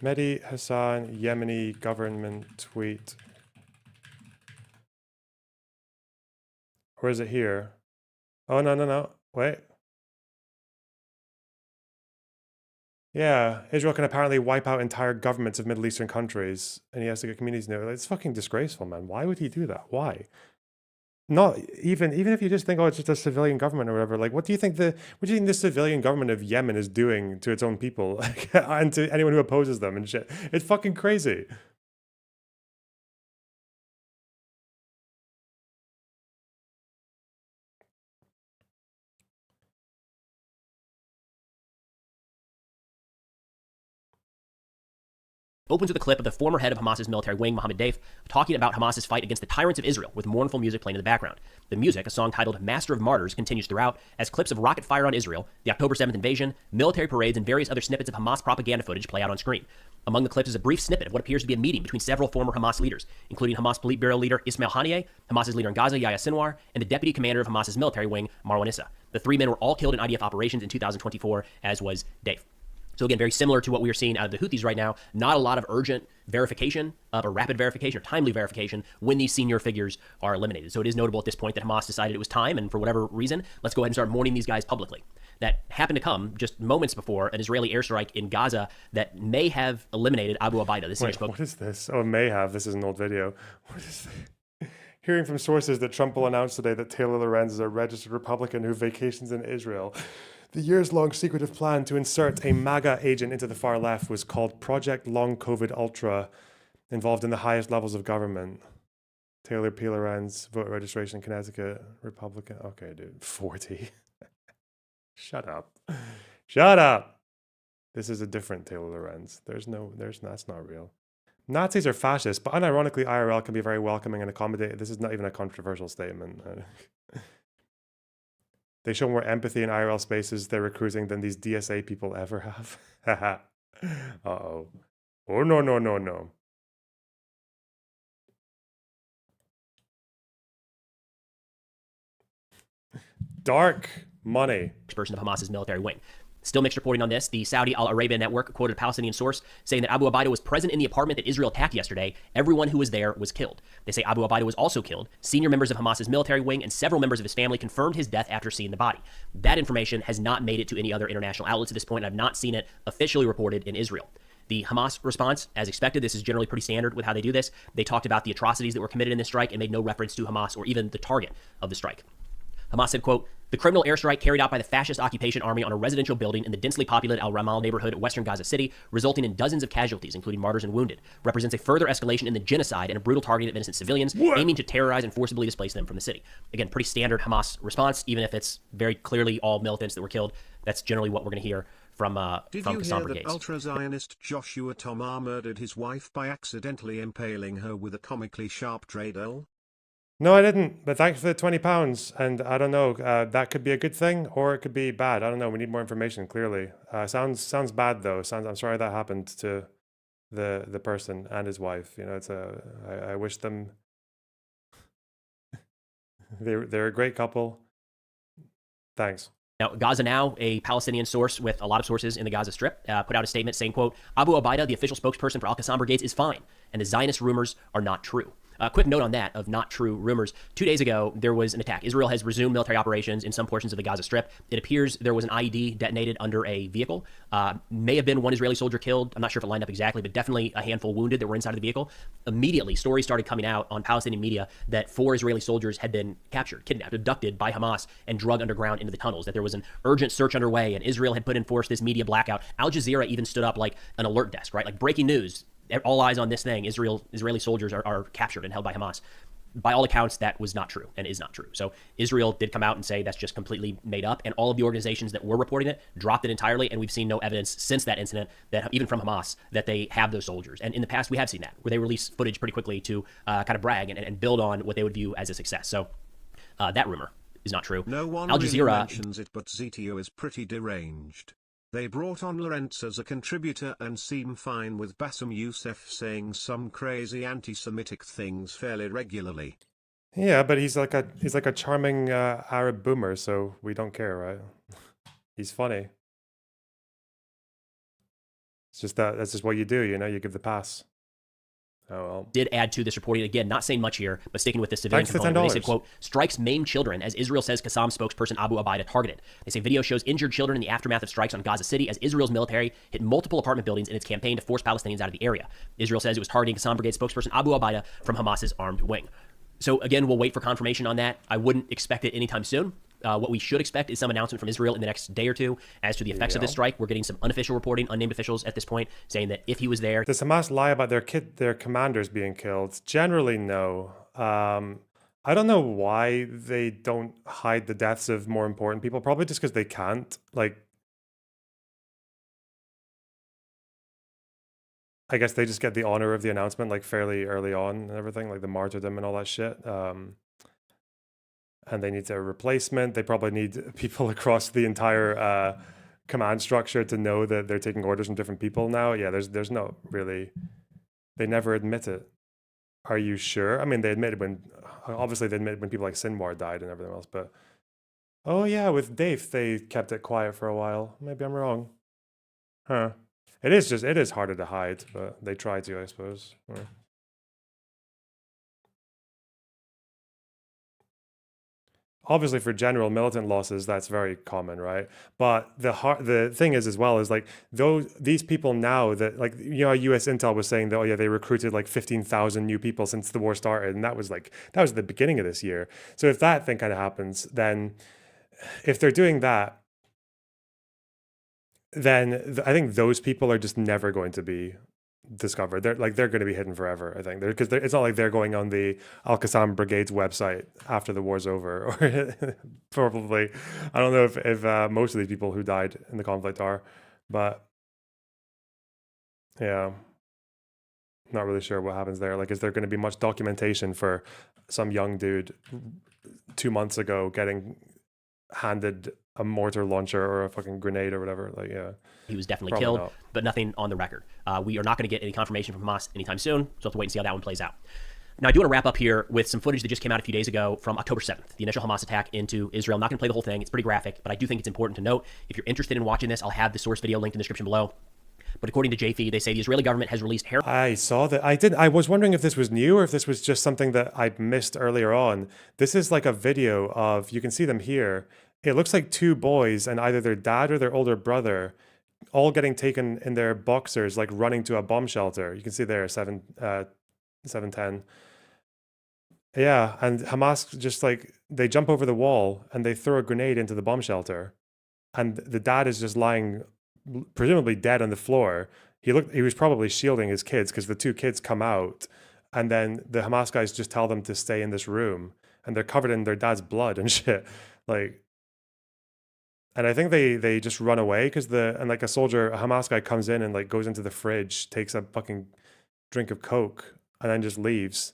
Mehdi Hasan, Yemeni government tweet. Or is it here? Oh, no. Wait. Yeah, Israel can apparently wipe out entire governments of Middle Eastern countries, and he has to get communities noted. It's fucking disgraceful, man. Why would he do that? Why? Not even if you just think, oh, it's just a civilian government or whatever. Like, what do you think the civilian government of Yemen is doing to its own people and to anyone who opposes them and shit? It's fucking crazy. Opens with a clip of the former head of Hamas's military wing, Mohammed Deif, talking about Hamas's fight against the tyrants of Israel with mournful music playing in the background. The music, a song titled "Master of Martyrs," continues throughout as clips of rocket fire on Israel, the October 7th invasion, military parades, and various other snippets of Hamas propaganda footage play out on screen. Among the clips is a brief snippet of what appears to be a meeting between several former Hamas leaders, including Hamas Politburo leader Ismail Haniyeh, Hamas's leader in Gaza, Yahya Sinwar, and the deputy commander of Hamas's military wing, Marwan Issa. The three men were all killed in IDF operations in 2024, as was Deif. So again, very similar to what we are seeing out of the Houthis right now. Not a lot of urgent verification, or rapid verification, or timely verification when these senior figures are eliminated. So it is notable at this point that Hamas decided it was time, and for whatever reason, let's go ahead and start mourning these guys publicly. That happened to come just moments before an Israeli airstrike in Gaza that may have eliminated Abu Ubaidah. Wait, what is this? Oh, may have. This is an old video. What is this? Hearing from sources that Trump will announce today that Taylor Lorenz is a registered Republican who vacations in Israel. The years-long secretive plan to insert a MAGA agent into the far left was called Project Long COVID Ultra, involved in the highest levels of government. Taylor P. Lorenz, voter registration in Connecticut, Republican. Okay, dude, 40. Shut up. Shut up. This is a different Taylor Lorenz. That's not real. Nazis are fascists, but unironically, IRL can be very welcoming and accommodating. This is not even a controversial statement. They show more empathy in IRL spaces they're recruiting than these DSA people ever have. Uh-oh. Oh, no. Dark money. Person of Hamas's military wing. Still mixed reporting on this. The Saudi Al Arabiya network quoted a Palestinian source saying that Abu Ubaidah was present in the apartment that Israel attacked yesterday. Everyone who was there was killed. They say Abu Ubaidah was also killed. Senior members of Hamas's military wing and several members of his family confirmed his death after seeing the body. That information has not made it to any other international outlets at this point. I've not seen it officially reported in Israel. The Hamas response, as expected, this is generally pretty standard with how they do this. They talked about the atrocities that were committed in this strike and made no reference to Hamas or even the target of the strike. Hamas said, quote, the criminal airstrike carried out by the fascist occupation army on a residential building in the densely populated Al Ramal neighborhood of western Gaza City, resulting in dozens of casualties, including martyrs and wounded, represents a further escalation in the genocide and a brutal targeting of innocent civilians, aiming to terrorize and forcibly displace them from the city. Again, pretty standard Hamas response, even if it's very clearly all militants that were killed. That's generally what we're going to hear from Did from you Qassam hear brigades. that ultra-Zionist Joshua Tomar murdered his wife by accidentally impaling her with a comically sharp dreidel? No, I didn't. But thanks for the £20. And I don't know. That could be a good thing, or it could be bad. I don't know. We need more information. Clearly, sounds bad though. I'm sorry that happened to the person and his wife. You know, I wish them. They're a great couple. Thanks. Now, Gaza Now, a Palestinian source with a lot of sources in the Gaza Strip, put out a statement saying, quote, Abu Obaida, the official spokesperson for Al-Qassam brigades, is fine, and the Zionist rumors are not true. A quick note on that of not true rumors. 2 days ago, there was an attack. Israel has resumed military operations in some portions of the Gaza Strip. It appears there was an IED detonated under a vehicle. May have been one Israeli soldier killed. I'm not sure if it lined up exactly, but definitely a handful wounded that were inside of the vehicle. Immediately, stories started coming out on Palestinian media that 4 Israeli soldiers had been captured, kidnapped, abducted by Hamas and drugged underground into the tunnels, that there was an urgent search underway, and Israel had put in force this media blackout. Al Jazeera even stood up like an alert desk, right? Like breaking news. All eyes on this thing. Israeli soldiers are captured and held by Hamas. By all accounts, that was not true and is not true. So Israel did come out and say that's just completely made up. And all of the organizations that were reporting it dropped it entirely. And we've seen no evidence since that incident, that even from Hamas, that they have those soldiers. And in the past, we have seen that, where they release footage pretty quickly to kind of brag and build on what they would view as a success. So that rumor is not true. No one Al really Jazeera mentions it, but ZTO is pretty deranged. They brought on Lawrence as a contributor and seem fine with Bassem Youssef saying some crazy anti-Semitic things fairly regularly. Yeah, but he's like a charming Arab boomer, so we don't care, right? He's funny. It's just that's just what you do, you know. You give the pass. Oh well. Did add to this reporting, again, not saying much here, but sticking with the civilian Thanks for component. They $10. said, quote, strikes maim children as Israel says Qassam spokesperson Abu Obaida targeted. They say video shows injured children in the aftermath of strikes on Gaza City as Israel's military hit multiple apartment buildings in its campaign to force Palestinians out of the area. Israel says it was targeting Qassam brigade spokesperson Abu Obaida from Hamas's armed wing. So again, we'll wait for confirmation on that. I wouldn't expect it anytime soon. What we should expect is some announcement from Israel in the next day or two as to the effects of this strike. We're getting some unofficial reporting, unnamed officials at this point, saying that if he was there. Does Hamas lie about their commanders being killed? Generally, no. I don't know why they don't hide the deaths of more important people. Probably just because they can't. Like, I guess they just get the honor of the announcement like fairly early on and everything, like the martyrdom and all that shit. And they need a replacement. They probably need people across the entire command structure to know that they're taking orders from different people now. Yeah, there's no really. They never admit it. Are you sure? I mean, they admitted when people like Sinwar died and everything else. But oh yeah, with Dave, they kept it quiet for a while. Maybe I'm wrong. Huh? It is harder to hide, but they try to, I suppose. Yeah. Obviously, for general militant losses, that's very common, right? But the thing is, as well, is like these people now that, like, you know, U.S. Intel was saying that, oh yeah, they recruited like 15,000 new people since the war started, and that was at the beginning of this year. So if that thing kind of happens, then if they're doing that, then I think those people are just never going to be discovered. They're going to be hidden forever, I think, because it's not like they're going on the Al-Qassam Brigade's website after the war's over, or probably, I don't know if most of these people who died in the conflict are, but yeah, not really sure what happens there. Like, is there going to be much documentation for some young dude 2 months ago getting handed a mortar launcher or a fucking grenade or whatever? Like, yeah, he was definitely probably killed, not. But nothing on the record. We are not going to get any confirmation from Hamas anytime soon, so we'll have to wait and see how that one plays out. Now, I do want to wrap up here with some footage that just came out a few days ago from October 7th, the initial Hamas attack into Israel. I'm not going to play the whole thing. It's pretty graphic, but I do think it's important to note. If you're interested in watching this, I'll have the source video linked in the description below. But according to JFE, they say the Israeli government has released I saw that. I was wondering if this was new or if this was just something that I missed earlier on. This is like a video of, you can see them here. It looks like 2 boys and either their dad or their older brother all getting taken in their boxers, like running to a bomb shelter. You can see there, 710. Yeah, and Hamas just like they jump over the wall and they throw a grenade into the bomb shelter, and the dad is just lying, presumably dead on the floor. He was probably shielding his kids because the two kids come out, and then the Hamas guys just tell them to stay in this room, and they're covered in their dad's blood and shit. Like, and I think they just run away because a Hamas guy comes in and like goes into the fridge, takes a fucking drink of Coke, and then just leaves.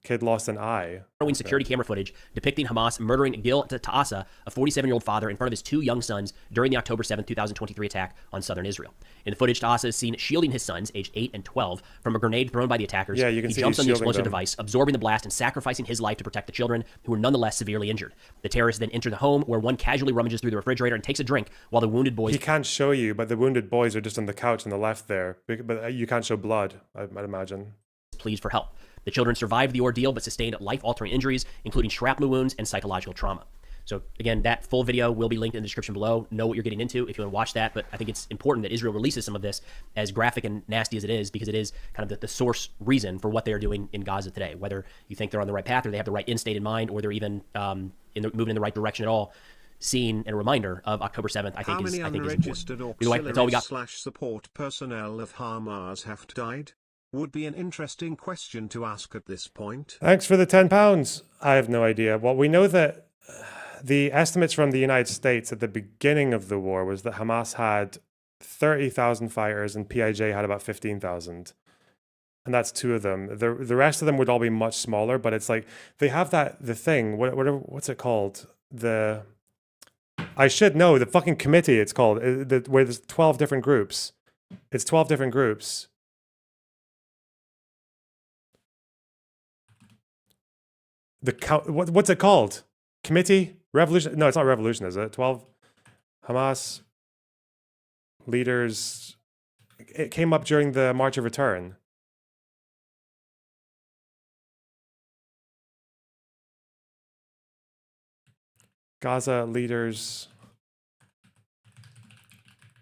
Kid lost an eye. Harrowing security camera footage depicting Hamas murdering Gil Ta'assa, a 47-year-old father, in front of his two young sons during the October 7, 2023 attack on southern Israel. In the footage, Ta'assa is seen shielding his sons, aged 8 and 12, from a grenade thrown by the attackers. Yeah, you can he see jumps he's on the shielding explosive them. device, absorbing the blast and sacrificing his life to protect the children, who were nonetheless severely injured. The terrorists then enter the home, where one casually rummages through the refrigerator and takes a drink, while the wounded boys... He can't show you, but the wounded boys are just on the couch on the left there. But you can't show blood, I'd imagine. ...pleads for help. The children survived the ordeal but sustained life-altering injuries, including shrapnel wounds and psychological trauma. So again, that full video will be linked in the description below. Know what you're getting into if you want to watch that. But I think it's important that Israel releases some of this, as graphic and nasty as it is, because it is kind of the source reason for what they are doing in Gaza today. Whether you think they're on the right path or they have the right end state in mind, or they're even moving in the right direction at all, seeing a reminder of October 7th, I think is important. Unregistered That's all we got. /support personnel of Hamas have died? Would be an interesting question to ask at this point. Thanks for the £10. I have no idea. Well, we know that the estimates from the United States at the beginning of the war was that Hamas had 30,000 fighters and PIJ had about 15,000. And that's two of them. The rest of them would all be much smaller, but it's like they have the thing, what's it called? I should know, the fucking committee it's called, where there's 12 different groups. It's 12 different groups. What's it called? Committee? Revolution? No, it's not revolution, is it? 12 Hamas leaders. It came up during the March of Return. Gaza Leaders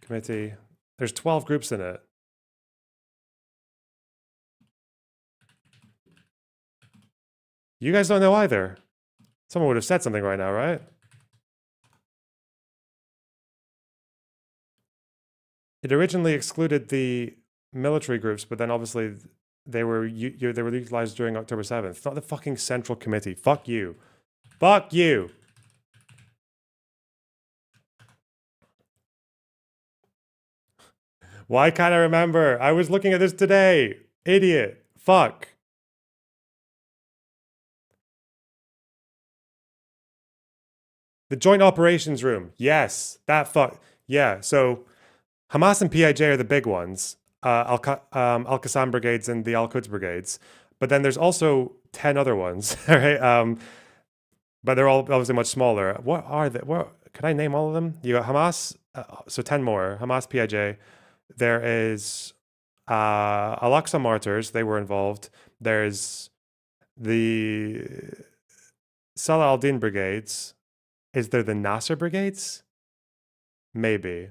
Committee. There's 12 groups in it. You guys don't know either. Someone would have said something right now, right? It originally excluded the military groups, but then obviously they were utilized during October 7th. It's not the fucking Central Committee. Fuck you. Fuck you. Why can't I remember? I was looking at this today. Idiot. Fuck. The Joint Operations Room. Yes, that fuck. Yeah, so Hamas and PIJ are the big ones. Al-Qassam brigades and the Al-Quds brigades. But then there's also 10 other ones, right? But they're all obviously much smaller. What are they? Can I name all of them? You got Hamas, so 10 more. Hamas, PIJ. There is Al-Aqsa Martyrs. They were involved. There's the Salah al-Din brigades. Is there the Nasser brigades? Maybe.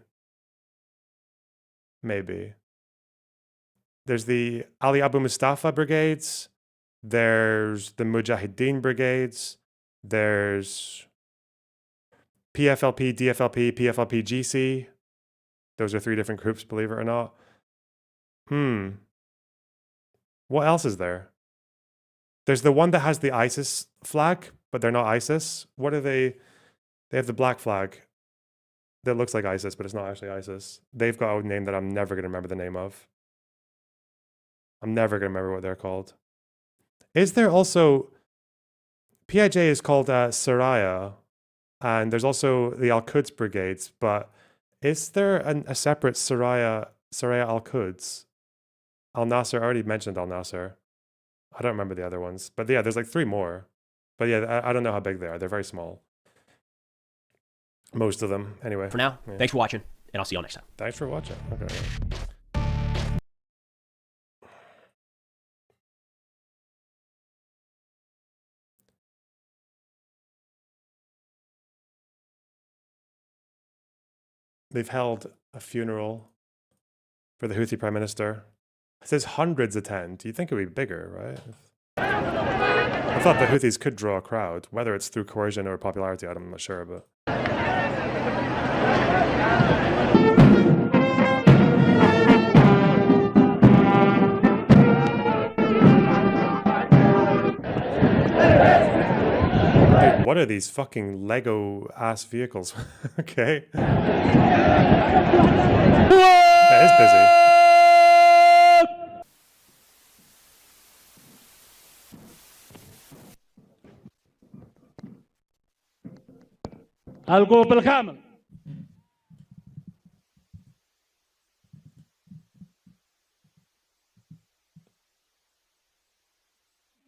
There's the Ali Abu Mustafa brigades. There's the Mujahideen brigades. There's PFLP, DFLP, PFLP, GC. Those are 3 different groups, believe it or not. What else is there? There's the one that has the ISIS flag, but they're not ISIS. What are they? They have the black flag that looks like ISIS, but it's not actually ISIS. They've got a name that I'm never going to remember the name of. I'm never going to remember what they're called. Is there also... PIJ is called Saraya, and there's also the Al-Quds brigades, but is there a separate Saraya Al-Quds? Al-Nasser, I already mentioned Al-Nasser. I don't remember the other ones. But yeah, there's like 3 more. But yeah, I don't know how big they are. They're very small. Most of them, anyway. For now, yeah. Thanks for watching, and I'll see you all next time. Thanks for watching. Okay. They've held a funeral for the Houthi Prime Minister. It says hundreds attend. You'd think it would be bigger, right? I thought the Houthis could draw a crowd, whether it's through coercion or popularity. I'm not sure, but. Dude, what are these fucking Lego ass vehicles? Okay. That is busy. القوا بالكامل.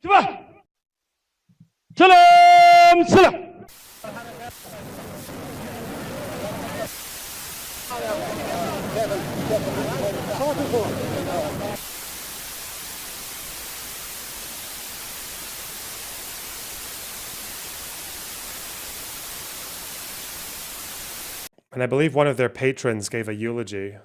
انتبه. سلام سلام. And I believe one of their patrons gave a eulogy.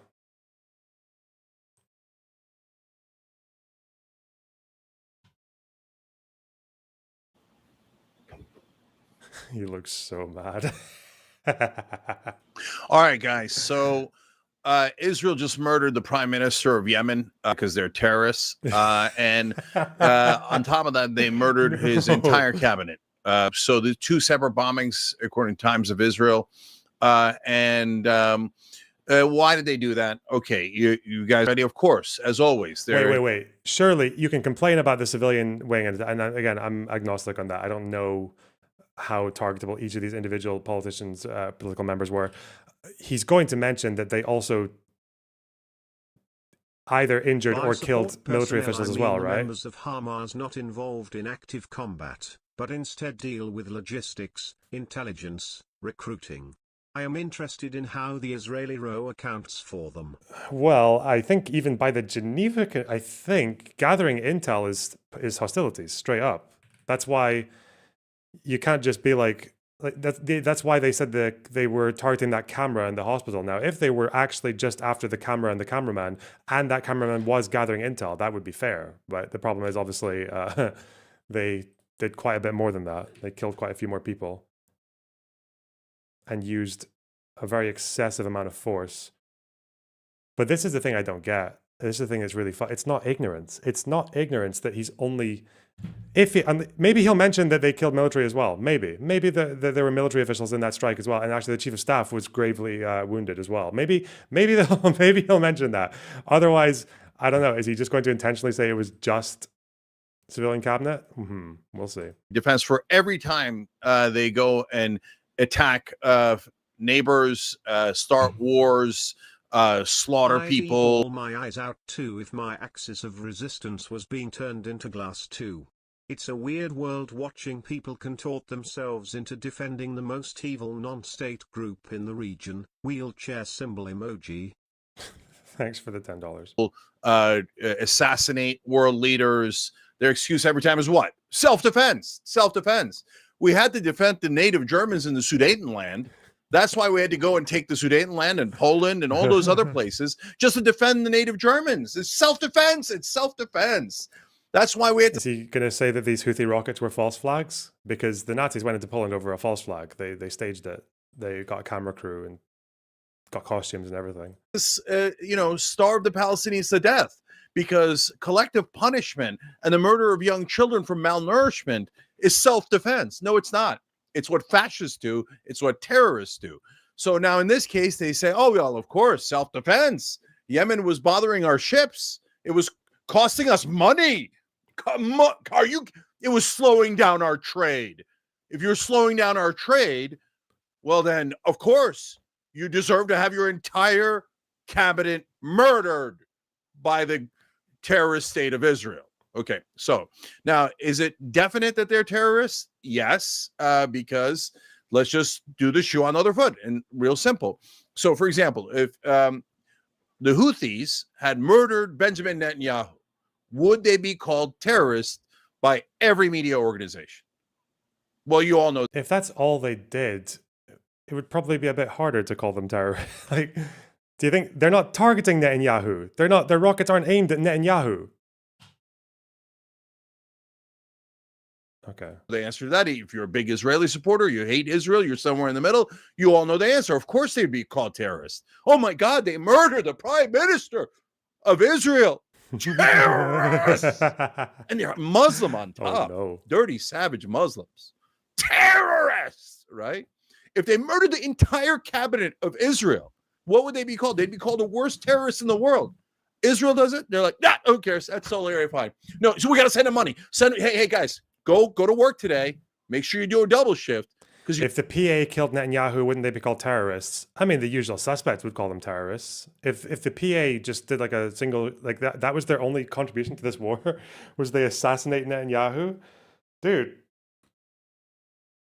He looks so mad. All right, guys. So Israel just murdered the prime minister of Yemen because they're terrorists. And on top of that, they murdered his entire cabinet. So the two separate bombings, according to Times of Israel. Why did they do that? Okay, you guys ready? Of course, as always. Wait. Surely you can complain about the civilian wing. And again, I'm agnostic on that. I don't know how targetable each of these individual politicians, political members were. He's going to mention that they also either injured or killed military officials as well, right? Members of Hamas not involved in active combat, but instead deal with logistics, intelligence, recruiting. I am interested in how the Israeli row accounts for them. Well, I think even by the Geneva, I think gathering intel is hostilities, straight up. That's why you can't just be like that's why they said that they were targeting that camera in the hospital. Now, if they were actually just after the camera and the cameraman, and that cameraman was gathering intel, that would be fair. But the problem is obviously they did quite a bit more than that. They killed quite a few more people and used a very excessive amount of force. But this is the thing I don't get. This is the thing that's really fun. It's not ignorance. It's not ignorance that he's only... maybe he'll mention that they killed military as well. Maybe there were military officials in that strike as well, and actually the chief of staff was gravely wounded as well. Maybe he'll mention that. Otherwise, I don't know. Is he just going to intentionally say it was just civilian cabinet? We'll see. Defense for every time they go and attack neighbors, start wars, slaughter people. I'd my eyes out too if my axis of resistance was being turned into glass too. It's a weird world watching people contort themselves into defending the most evil non-state group in the region. Wheelchair symbol emoji. Thanks for the $10. Assassinate world leaders. Their excuse every time is what? Self-defense. Self-defense. We had to defend the native Germans in the Sudetenland. That's why we had to go and take the Sudetenland and Poland and all those other places just to defend the native Germans. It's self-defense. It's self-defense. That's why we had to... Is he going to say that these Houthi rockets were false flags? Because the Nazis went into Poland over a false flag. They staged it. They got a camera crew and got costumes and everything. Starve the Palestinians to death because collective punishment and the murder of young children from malnourishment is self-defense. No, it's not. It's what fascists do. It's what terrorists do. So now in this case, they say, oh, well, of course, self-defense. Yemen was bothering our ships. It was costing us money. It was slowing down our trade. If you're slowing down our trade, well, then, of course, you deserve to have your entire cabinet murdered by the terrorist state of Israel. Okay, so now, is it definite that they're terrorists? Yes, because let's just do the shoe on the other foot, and real simple. So, for example, if the Houthis had murdered Benjamin Netanyahu, would they be called terrorists by every media organization? Well, you all know. If that's all they did, it would probably be a bit harder to call them terrorists. Like, do you think they're not targeting Netanyahu? They're not. Their rockets aren't aimed at Netanyahu. Okay. The answer to that, if you're a big Israeli supporter, you hate Israel, you're somewhere in the middle, you all know the answer. Of course they'd be called terrorists. Oh my God, they murdered the prime minister of Israel. Terrorists! And they're Muslim on top. Oh, no. Dirty, savage Muslims. Terrorists, right? If they murdered the entire cabinet of Israel, what would they be called? They'd be called the worst terrorists in the world. Israel does it. They're like, nah, who cares? That's totally fine. No, so we got to send them money. Hey guys, go to work today. Make sure you do a double shift. Because if the PA killed Netanyahu, wouldn't they be called terrorists? I mean, the usual suspects would call them terrorists. If the PA just did like a single, like that was their only contribution to this war, was they assassinate Netanyahu? Dude,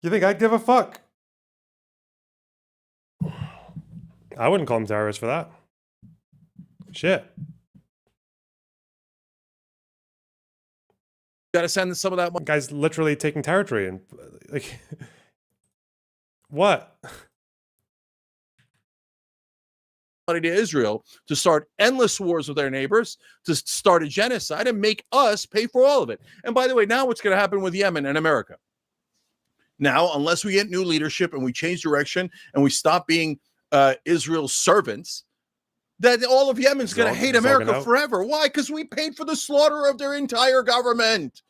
you think I'd give a fuck? I wouldn't call them terrorists for that. Shit. Got to send some of that money. Guy's literally taking territory and like, what? Money to Israel to start endless wars with their neighbors, to start a genocide and make us pay for all of it. And by the way, now what's going to happen with Yemen and America? Now, unless we get new leadership and we change direction and we stop being Israel's servants, that all of Yemen's going to hate America forever. Why? Because we paid for the slaughter of their entire government.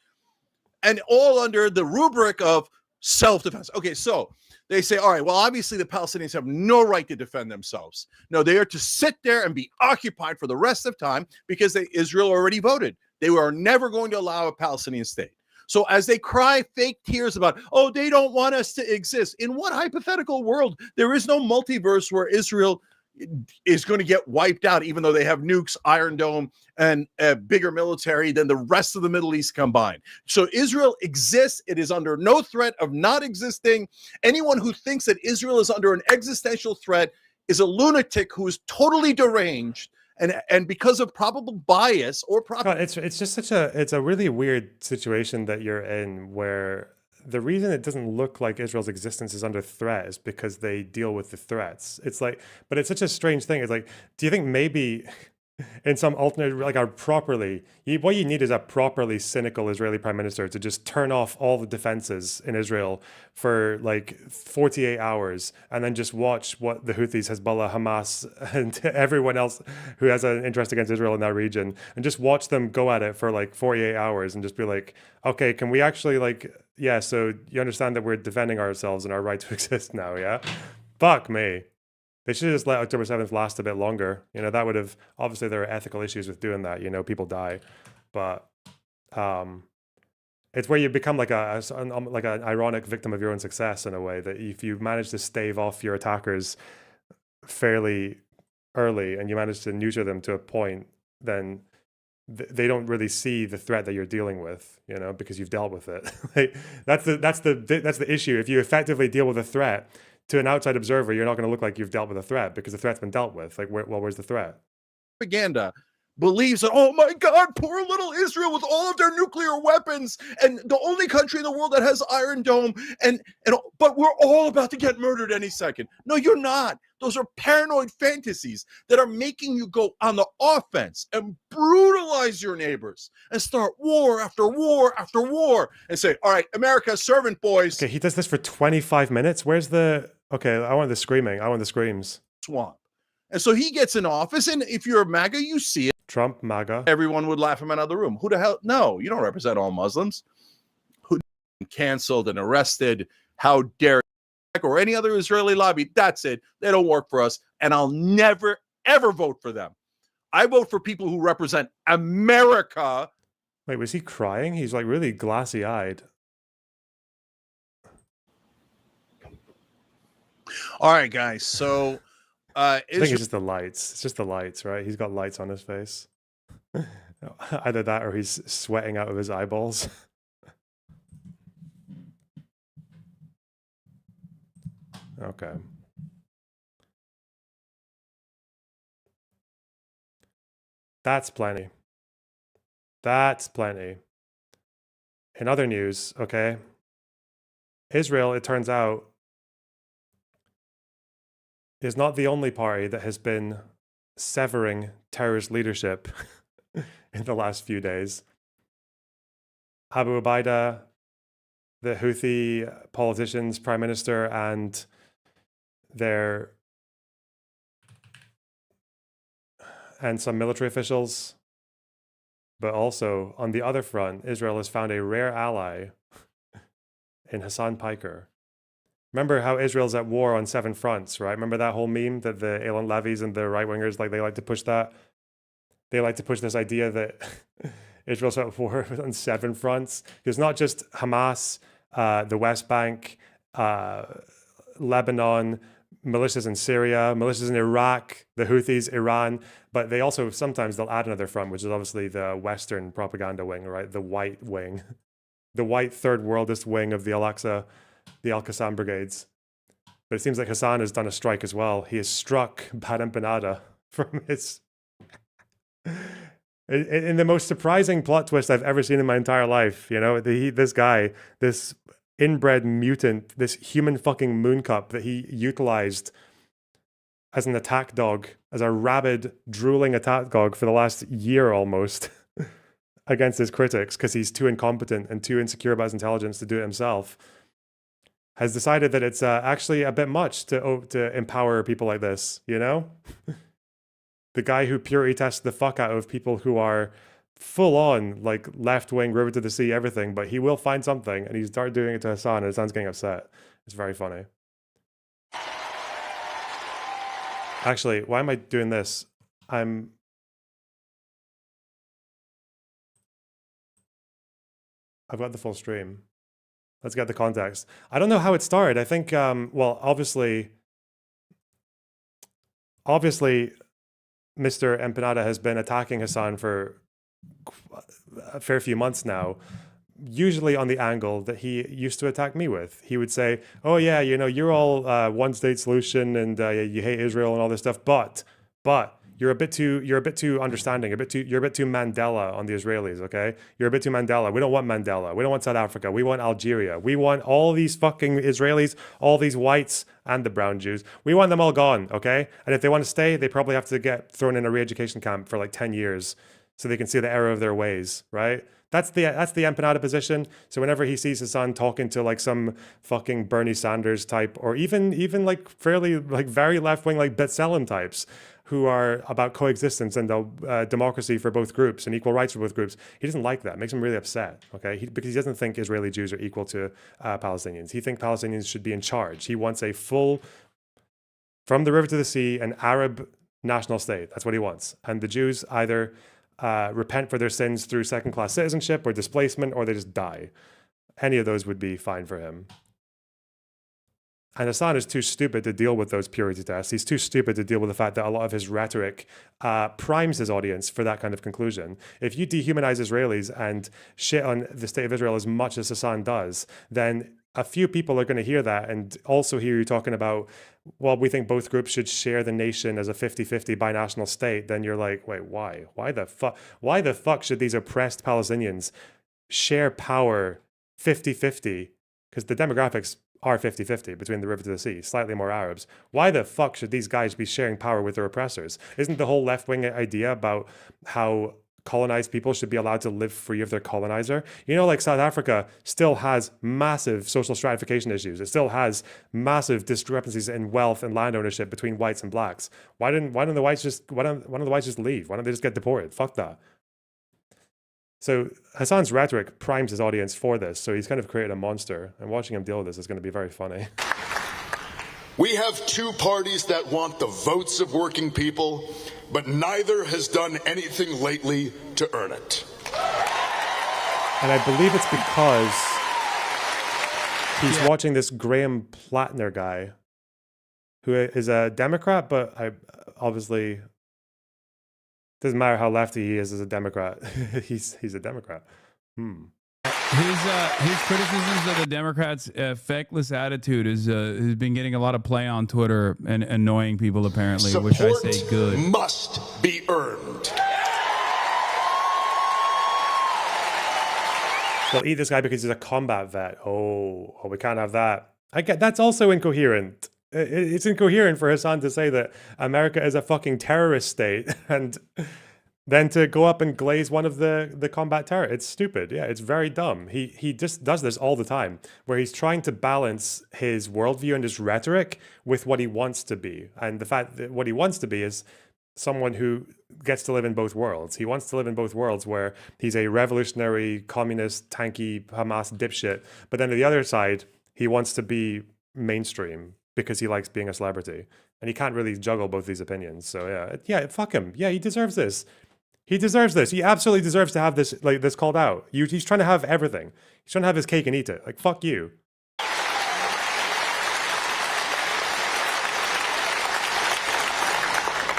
And all under the rubric of self-defense. Okay, so they say, all right, well, obviously the Palestinians have no right to defend themselves. No, they are to sit there and be occupied for the rest of time because Israel already voted. They were never going to allow a Palestinian state. So as they cry fake tears about, oh, they don't want us to exist. In what hypothetical world? There is no multiverse where Israel is going to get wiped out, even though they have nukes, Iron Dome, and a bigger military than the rest of the Middle East combined. So Israel exists. It is under no threat of not existing. Anyone who thinks that Israel is under an existential threat is a lunatic who is totally deranged. And because of probable bias or it's just it's a really weird situation that you're in, where the reason it doesn't look like Israel's existence is under threat is because they deal with the threats. It's like, but it's such a strange thing. It's like, do you think maybe in some alternate, like what you need is a properly cynical Israeli prime minister to just turn off all the defenses in Israel for like 48 hours and then just watch what the Houthis, Hezbollah, Hamas, and everyone else who has an interest against Israel in that region, and just watch them go at it for like 48 hours and just be like, okay, can we actually like, yeah, so you understand that we're defending ourselves and our right to exist now, yeah? Fuck me. They should have just let October 7th last a bit longer. You know, that would have, obviously there are ethical issues with doing that, you know, people die. But it's where you become like an ironic victim of your own success in a way, that if you manage to stave off your attackers fairly early and you manage to neuter them to a point, then they don't really see the threat that you're dealing with, you know, because you've dealt with it. Like, that's the issue. If you effectively deal with a threat, to an outside observer, you're not going to look like you've dealt with a threat because the threat's been dealt with. Like, where's the threat? Propaganda believes that, oh my God, poor little Israel with all of their nuclear weapons and the only country in the world that has Iron Dome, but we're all about to get murdered any second. No, you're not. Those are paranoid fantasies that are making you go on the offense and brutalize your neighbors and start war after war after war and say, all right, America's servant boys. Okay, he does this for 25 minutes. Where's the... Okay, I want the screaming. I want the screams. Swamp. And so he gets in office, and if you're a MAGA, you see it. Trump, MAGA. Everyone would laugh him out of the room. Who the hell? No, you don't represent all Muslims. Who canceled and arrested? How dare you? Or any other Israeli lobby? That's it. They don't work for us, and I'll never, ever vote for them. I vote for people who represent America. Wait, was he crying? He's like really glassy-eyed. All right, guys. So I think it's just the lights. It's just the lights, right? He's got lights on his face. Either that or he's sweating out of his eyeballs. Okay. That's plenty. That's plenty. In other news, okay, Israel, it turns out, is not the only party that has been severing terrorist leadership in the last few days. Abu Ubaidah the Houthi politicians, prime minister, and their and some military officials. But also, on the other front, Israel has found a rare ally in Hasan Piker. Remember how Israel's at war on 7 fronts, right? Remember that whole meme that the Elon Levies and the right-wingers, like, they like to push that? They like to push this idea that Israel's at war on 7 fronts. It's not just Hamas, the West Bank, Lebanon, militias in Syria, militias in Iraq, the Houthis, Iran, but they also, sometimes they'll add another front, which is obviously the Western propaganda wing, right? The white wing, the white third worldist wing of the Al-Aqsa, the Al-Qassam brigades. But it seems like Hasan has done a strike as well. He has struck Bad Empanada from his... in the most surprising plot twist I've ever seen in my entire life. You know, this guy, this inbred mutant, this human fucking mooncup that he utilized as an attack dog, as a rabid, drooling attack dog for the last year almost against his critics because he's too incompetent and too insecure about his intelligence to do it himself, has decided that it's actually a bit much to empower people like this, you know? The guy who purity tests the fuck out of people who are full on, like, left-wing, river to the sea, everything, but he will find something, and he started doing it to Hasan, and Hasan's getting upset. It's very funny. Actually, why am I doing this? I've got the full stream. Let's get the context. I don't know how it started. I think, well, obviously, Mr. Empanada has been attacking Hasan for a fair few months now, usually on the angle that he used to attack me with. He would say, oh yeah, you know, you're all one state solution and you hate Israel and all this stuff, but you're a bit too understanding, you're a bit too Mandela on the Israelis, okay? You're a bit too Mandela. We don't want Mandela. We don't want South Africa. We want Algeria. We want all these fucking Israelis, all these whites and the brown Jews. We want them all gone, okay? And if they want to stay, they probably have to get thrown in a re-education camp for like 10 years so they can see the error of their ways, right? That's the Empanada position. So whenever he sees his son talking to like some fucking Bernie Sanders type, or even like fairly like very left wing like B'Tselem types who are about coexistence and democracy for both groups and equal rights for both groups, he doesn't like that. It makes him really upset. Okay, because he doesn't think Israeli Jews are equal to Palestinians. He thinks Palestinians should be in charge. He wants a full, from the river to the sea, an Arab national state. That's what he wants. And the Jews either repent for their sins through second-class citizenship or displacement, or they just die. Any of those would be fine for him. And Hasan is too stupid to deal with those purity tests. He's too stupid to deal with the fact that a lot of his rhetoric primes his audience for that kind of conclusion. If you dehumanize Israelis and shit on the state of Israel as much as Hasan does, then a few people are going to hear that and also hear you talking about, well, we think both groups should share the nation as a 50-50 binational state. Then you're like, wait, why? Why the fuck should these oppressed Palestinians share power 50-50? Because the demographics are 50-50 between the river to the sea, slightly more Arabs. Why the fuck should these guys be sharing power with their oppressors? Isn't the whole left-wing idea about how colonized people should be allowed to live free of their colonizer? You know, like South Africa still has massive social stratification issues. It still has massive discrepancies in wealth and land ownership between whites and blacks. Why don't the whites just leave? Why don't they just get deported? Fuck that. So Hasan's rhetoric primes his audience for this. So he's kind of created a monster, and watching him deal with this is going to be very funny. We have two parties that want the votes of working people, but neither has done anything lately to earn it. And I believe it's because he's watching this Graham Plattner guy, who is a Democrat, but obviously doesn't matter how lefty he is as a Democrat. he's a Democrat. His criticisms of the Democrats' feckless attitude has been getting a lot of play on Twitter and annoying people apparently, which I say good. Must be earned. They'll eat this guy because he's a combat vet. Oh, we can't have that. I get that's also incoherent. It's incoherent for Hasan to say that America is a fucking terrorist state and than to go up and glaze one of the combat terror. It's stupid. Yeah, it's very dumb. He just does this all the time, where he's trying to balance his worldview and his rhetoric with what he wants to be. And the fact that what he wants to be is someone who gets to live in both worlds. He wants to live in both worlds where he's a revolutionary, communist, tanky, Hamas dipshit. But then to the other side, he wants to be mainstream because he likes being a celebrity. And he can't really juggle both these opinions. So yeah, fuck him. Yeah, he deserves this. He deserves this. He absolutely deserves to have this this called out. He's trying to have everything. He's trying to have his cake and eat it. Like, fuck you.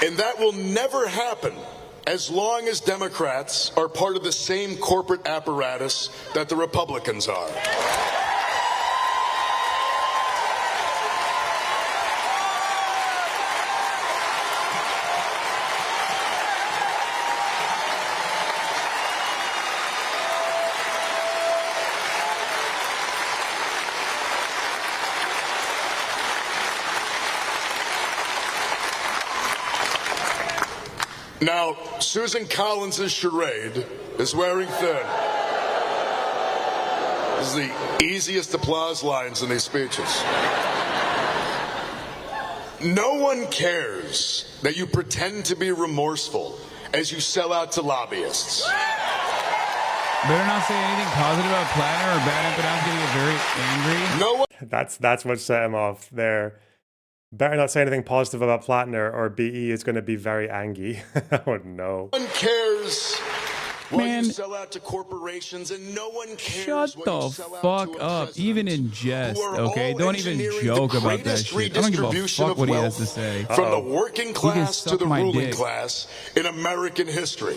And that will never happen as long as Democrats are part of the same corporate apparatus that the Republicans are. Now, Susan Collins' charade is wearing thin. This is the easiest applause lines in these speeches. No one cares that you pretend to be remorseful as you sell out to lobbyists. Better not say anything positive about Platter or bad if I'm going to get very angry. No one. That's what set him off there. Better not say anything positive about Plattner or BE is going to be very angry. Oh no. No one cares what you sell out to corporations, and no one cares Shut what the you sell out fuck to up, even in jest, okay? Don't even engineering joke the about that greatest shit. I don't give a redistribution fuck of what he has wealth to say. from the working class to suck the my ruling dick. class in American history.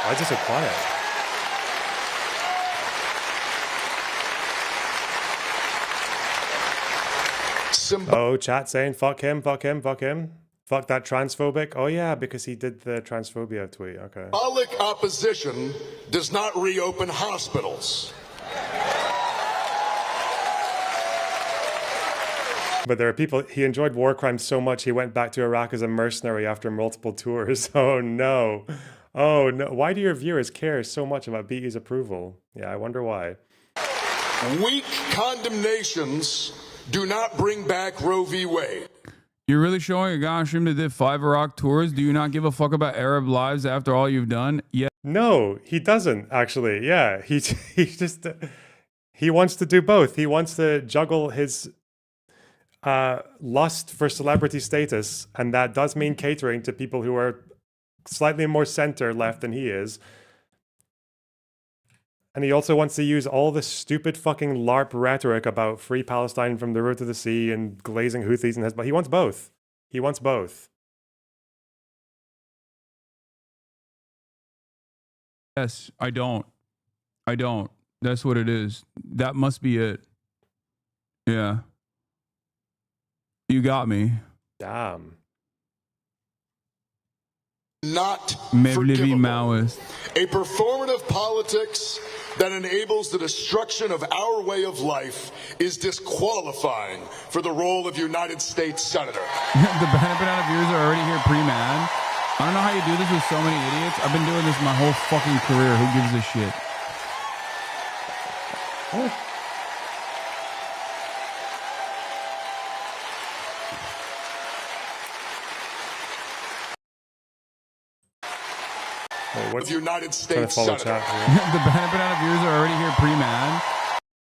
Why is it so quiet? Oh, chat saying fuck him, fuck him, fuck him. Fuck that transphobic. Oh yeah, because he did the transphobia tweet. Okay. Symbolic opposition does not reopen hospitals. But there are people, he enjoyed war crimes so much he went back to Iraq as a mercenary after multiple tours. Oh no. Oh no. Why do your viewers care so much about BE's approval? Yeah, I wonder why. Weak condemnations do not bring back Roe v. Wade. You're really showing a guy on stream that did 5 Iraq tours? Do you not give a fuck about Arab lives after all you've done? Yeah. No, he doesn't actually. Yeah, he just he wants to do both. He wants to juggle his lust for celebrity status, and that does mean catering to people who are slightly more center left than he is. And he also wants to use all this stupid fucking LARP rhetoric about free Palestine from the root to the sea and glazing Houthis in his... But he wants both. He wants both. Yes, I don't. I don't. That's what it is. That must be it. Yeah. You got me. Damn. Not forgivable. Maoist. A performative politics that enables the destruction of our way of life is disqualifying for the role of United States Senator. The benefit out of viewers are already here pre-mad. I don't know how you do this with so many idiots. I've been doing this my whole fucking career. Who gives a shit? What's United States Senator? The benefit out of viewers are already here pre-mad.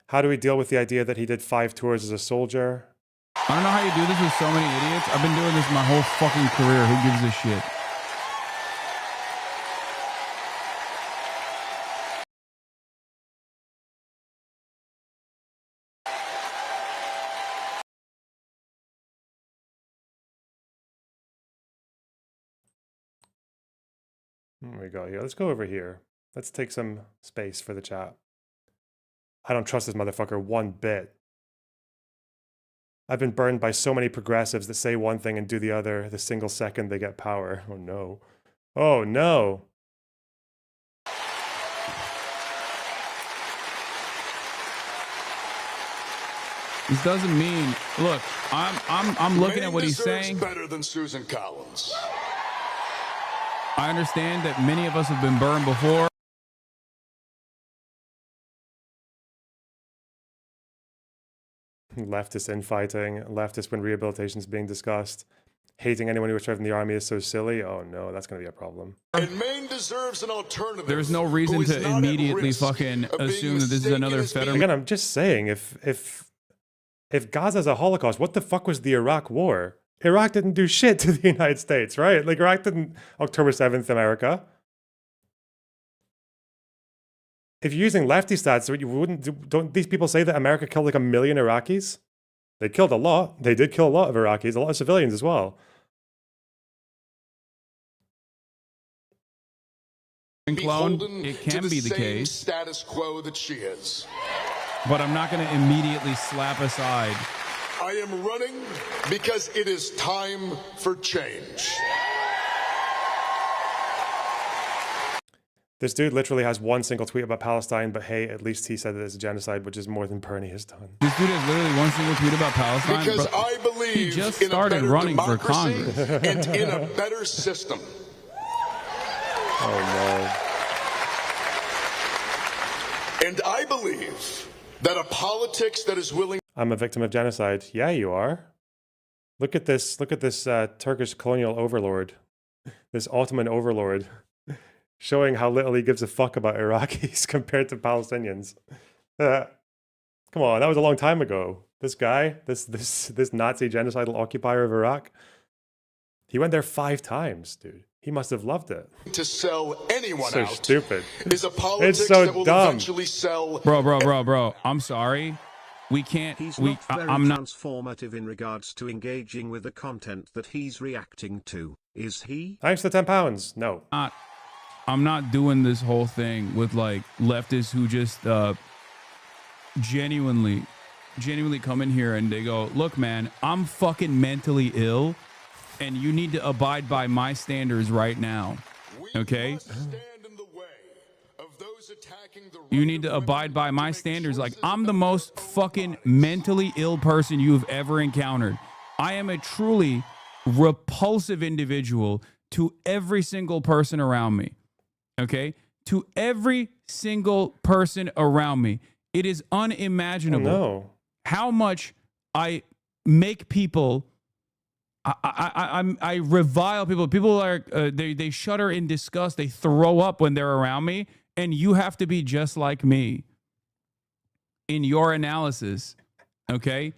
How do we deal with the idea that he did 5 tours as a soldier? I don't know how you do this with so many idiots. I've been doing this my whole fucking career. Who gives a shit? There we go here. Let's go over here. Let's take some space for the chat. I don't trust this motherfucker one bit. I've been burned by so many progressives that say one thing and do the other the single second they get power. Oh no. Oh no. This doesn't mean. Look, I'm looking at what he's saying. Better than Susan Collins. I understand that many of us have been burned before. Leftist infighting, leftist when rehabilitation is being discussed. Hating anyone who was served in the army is so silly. Oh no, that's going to be a problem. And Maine deserves an alternative. There's no reason to immediately fucking assume that this is another federal. Again, I'm just saying, if Gaza's a Holocaust, what the fuck was the Iraq War? Iraq didn't do shit to the United States, right? Like Iraq didn't October 7th America. If you're using lefty stats, you wouldn't. Don't these people say that America killed like 1 million Iraqis? They killed a lot. They did kill a lot of Iraqis, a lot of civilians as well. Clone, it can be the case. Status quo that she is. But I'm not going to immediately slap aside. I am running because it is time for change. This dude literally has one single tweet about Palestine, but hey, at least he said that it's a genocide, which is more than Bernie has done. This dude has literally one single tweet about Palestine. Because I believe he just in started a better running for democracy Congress and in a better system. Oh no. And I believe that a politics that is willing. I'm a victim of genocide. Yeah, you are. Look at this. Look at this Turkish colonial overlord, this Ottoman overlord, showing how little he gives a fuck about Iraqis compared to Palestinians. Come on, that was a long time ago. This guy, this Nazi genocidal occupier of Iraq, he went there 5 times, dude. He must have loved it. To sell anyone so out stupid. Is a politics it's so that will dumb. eventually sell. Bro. I'm sorry. We can't. He's we. not very I'm not transformative in regards to engaging with the content that he's reacting to. Is he? Thanks for £10. No. I'm not doing this whole thing with like leftists who just genuinely come in here and they go, look, man, I'm fucking mentally ill and you need to abide by my standards right now. Okay? You need to abide by my standards. Like, I'm the most fucking mentally ill person you've ever encountered. I am a truly repulsive individual to every single person around me. Okay? To every single person around me. It is unimaginable how much I make people, I revile people. People are, they shudder in disgust. They throw up when they're around me. And you have to be just like me in your analysis, okay?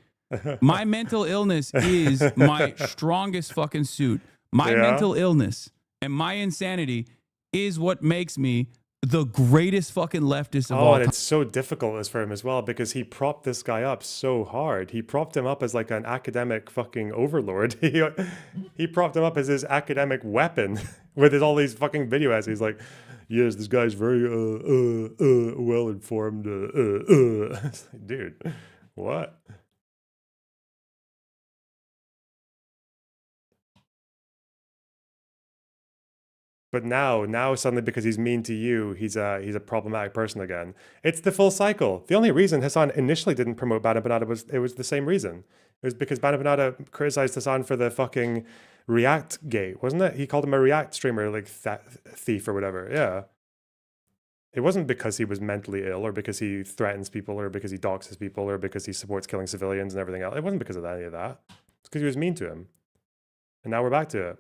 My mental illness is my strongest fucking suit. My mental illness and my insanity is what makes me the greatest fucking leftist of all time. And it's so difficult for him as well because he propped this guy up so hard. He propped him up as like an academic fucking overlord. He propped him up as his academic weapon with all these fucking video essays like, yes, this guy's very well informed. Dude, what? But now suddenly because he's mean to you, he's a problematic person again. It's the full cycle. The only reason Hasan initially didn't promote Bana Banada was the same reason. It was because Bana Banada criticized Hasan for the fucking React gate, wasn't it? He called him a React streamer, like thief or whatever. Yeah. It wasn't because he was mentally ill or because he threatens people or because he doxes people or because he supports killing civilians and everything else. It wasn't because of any of that. It's because he was mean to him. And now we're back to it.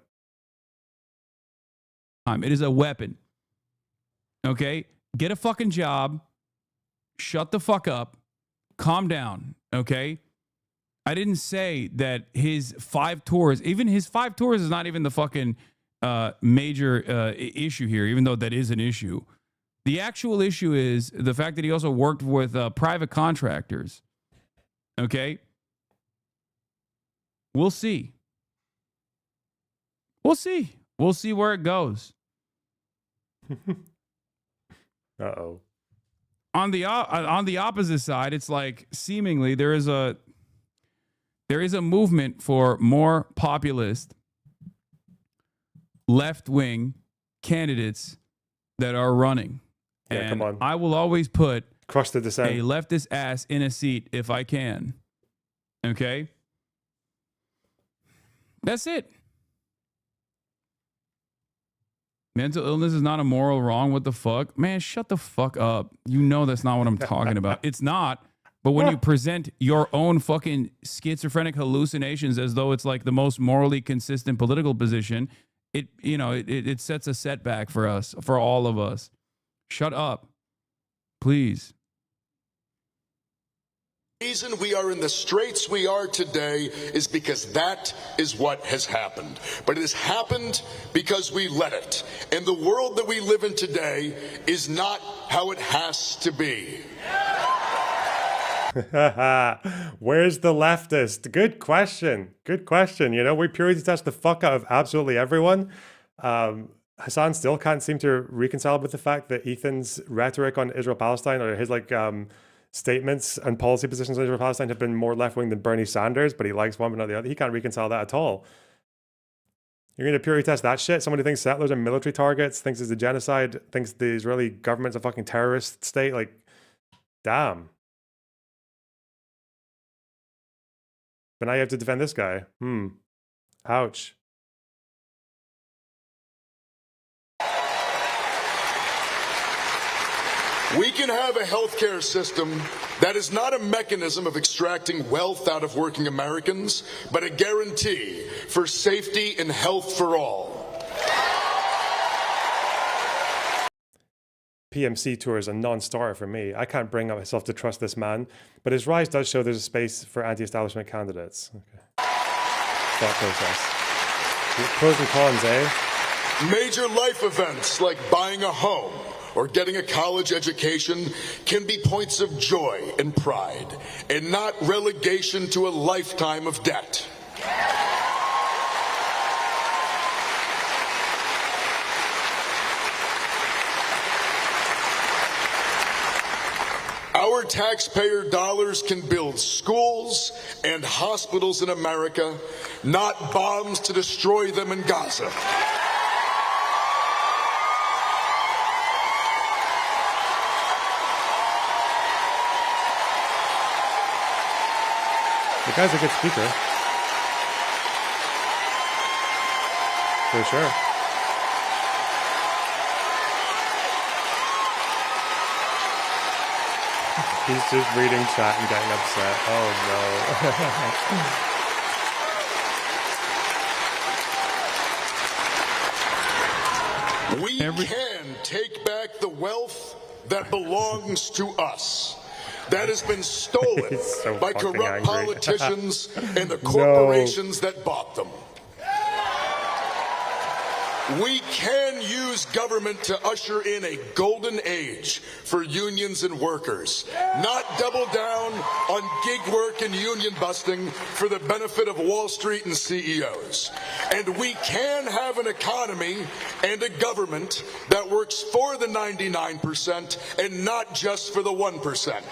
It is a weapon. Okay? Get a fucking job. Shut the fuck up. Calm down. Okay? I didn't say that his 5 tours, even his 5 tours is not even the fucking major issue here, even though that is an issue. The actual issue is the fact that he also worked with private contractors. Okay? We'll see. We'll see. We'll see where it goes. Uh-oh. On the opposite side, it's like seemingly there is a movement for more populist left-wing candidates that are running. Yeah, and come on. I will always put crush the dissent. A leftist ass in a seat if I can. Okay? That's it. Mental illness is not a moral wrong. What the fuck? Man, shut the fuck up. You know that's not what I'm talking about. It's not. But when you present your own fucking schizophrenic hallucinations as though it's like the most morally consistent political position, it sets a setback for us, for all of us. Shut up. Please. The reason we are in the straits we are today is because that is what has happened. But it has happened because we let it. And the world that we live in today is not how it has to be. Where's the leftist? Good question. Good question. You know, we purity test the fuck out of absolutely everyone. Hasan still can't seem to reconcile with the fact that Ethan's rhetoric on Israel-Palestine, or his statements and policy positions on Israel-Palestine, have been more left-wing than Bernie Sanders, but he likes one but not the other. He can't reconcile that at all. You're going to purity test that shit? Somebody thinks settlers are military targets, thinks it's a genocide, thinks the Israeli government's a fucking terrorist state. Like, damn. But now you have to defend this guy. Ouch. We can have a healthcare system that is not a mechanism of extracting wealth out of working Americans, but a guarantee for safety and health for all. PMC tour is a non-starter for me. I can't bring myself to trust this man, but his rise does show there's a space for anti-establishment candidates. Okay. Thought process. Pros and cons, eh? Major life events like buying a home or getting a college education can be points of joy and pride, and not relegation to a lifetime of debt. Our taxpayer dollars can build schools and hospitals in America, not bombs to destroy them in Gaza. The guy's a good speaker. For sure. He's just reading chat and getting upset. Oh no. We can take back the wealth that belongs to us, that has been stolen by corrupt politicians and the corporations that bought them. We can use government to usher in a golden age for unions and workers, not double down on gig work and union busting for the benefit of Wall Street and CEOs. And we can have an economy and a government that works for the 99% and not just for the 1%.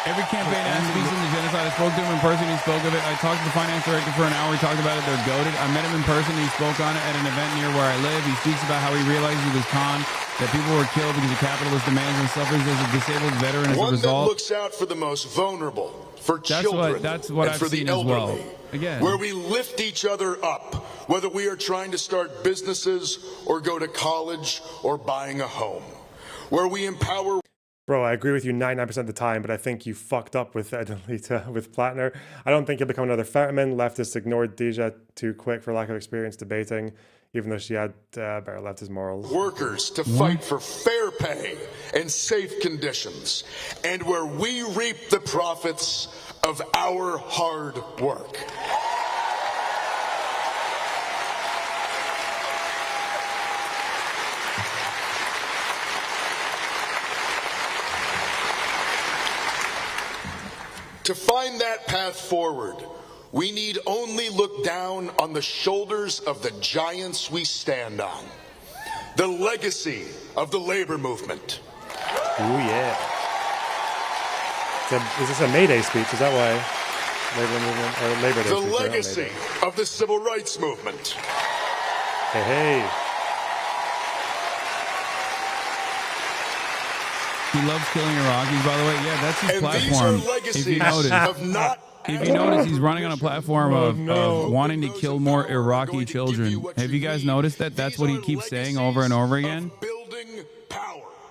Every campaign ad speaks in the genocide. I spoke to him in person. He spoke of it. I talked to the finance director for an hour. We talked about it. They're goated. I met him in person. He spoke on it at an event near where I live. He speaks about how he realized he was conned, that people were killed because of capitalist demands and suffers as a disabled veteran as a result. One that looks out for the most vulnerable, for children, that's what and I've for the seen as elderly. well. Again, where we lift each other up, whether we are trying to start businesses or go to college or buying a home. Where we empower. Bro, I agree with you 99% of the time, but I think you fucked up with Adelita, with Plattner. I don't think you'll become another Fetterman. Leftists ignored Deja too quick for lack of experience debating, even though she had better leftist morals. Workers to fight for fair pay and safe conditions, and where we reap the profits of our hard work. To find that path forward, we need only look down on the shoulders of the giants we stand on. The legacy of the labor movement. Oh yeah. Is this a May Day speech? Is that why? Labor movement or Labor Day The speech, legacy of the civil rights movement. Hey, hey. He loves killing Iraqis, by the way. Yeah, that's his And platform. these are legacies if you notice. of not If you notice, he's running on a platform of wanting to kill more Iraqi children. Have you guys noticed that? That's what he keeps saying over and over again.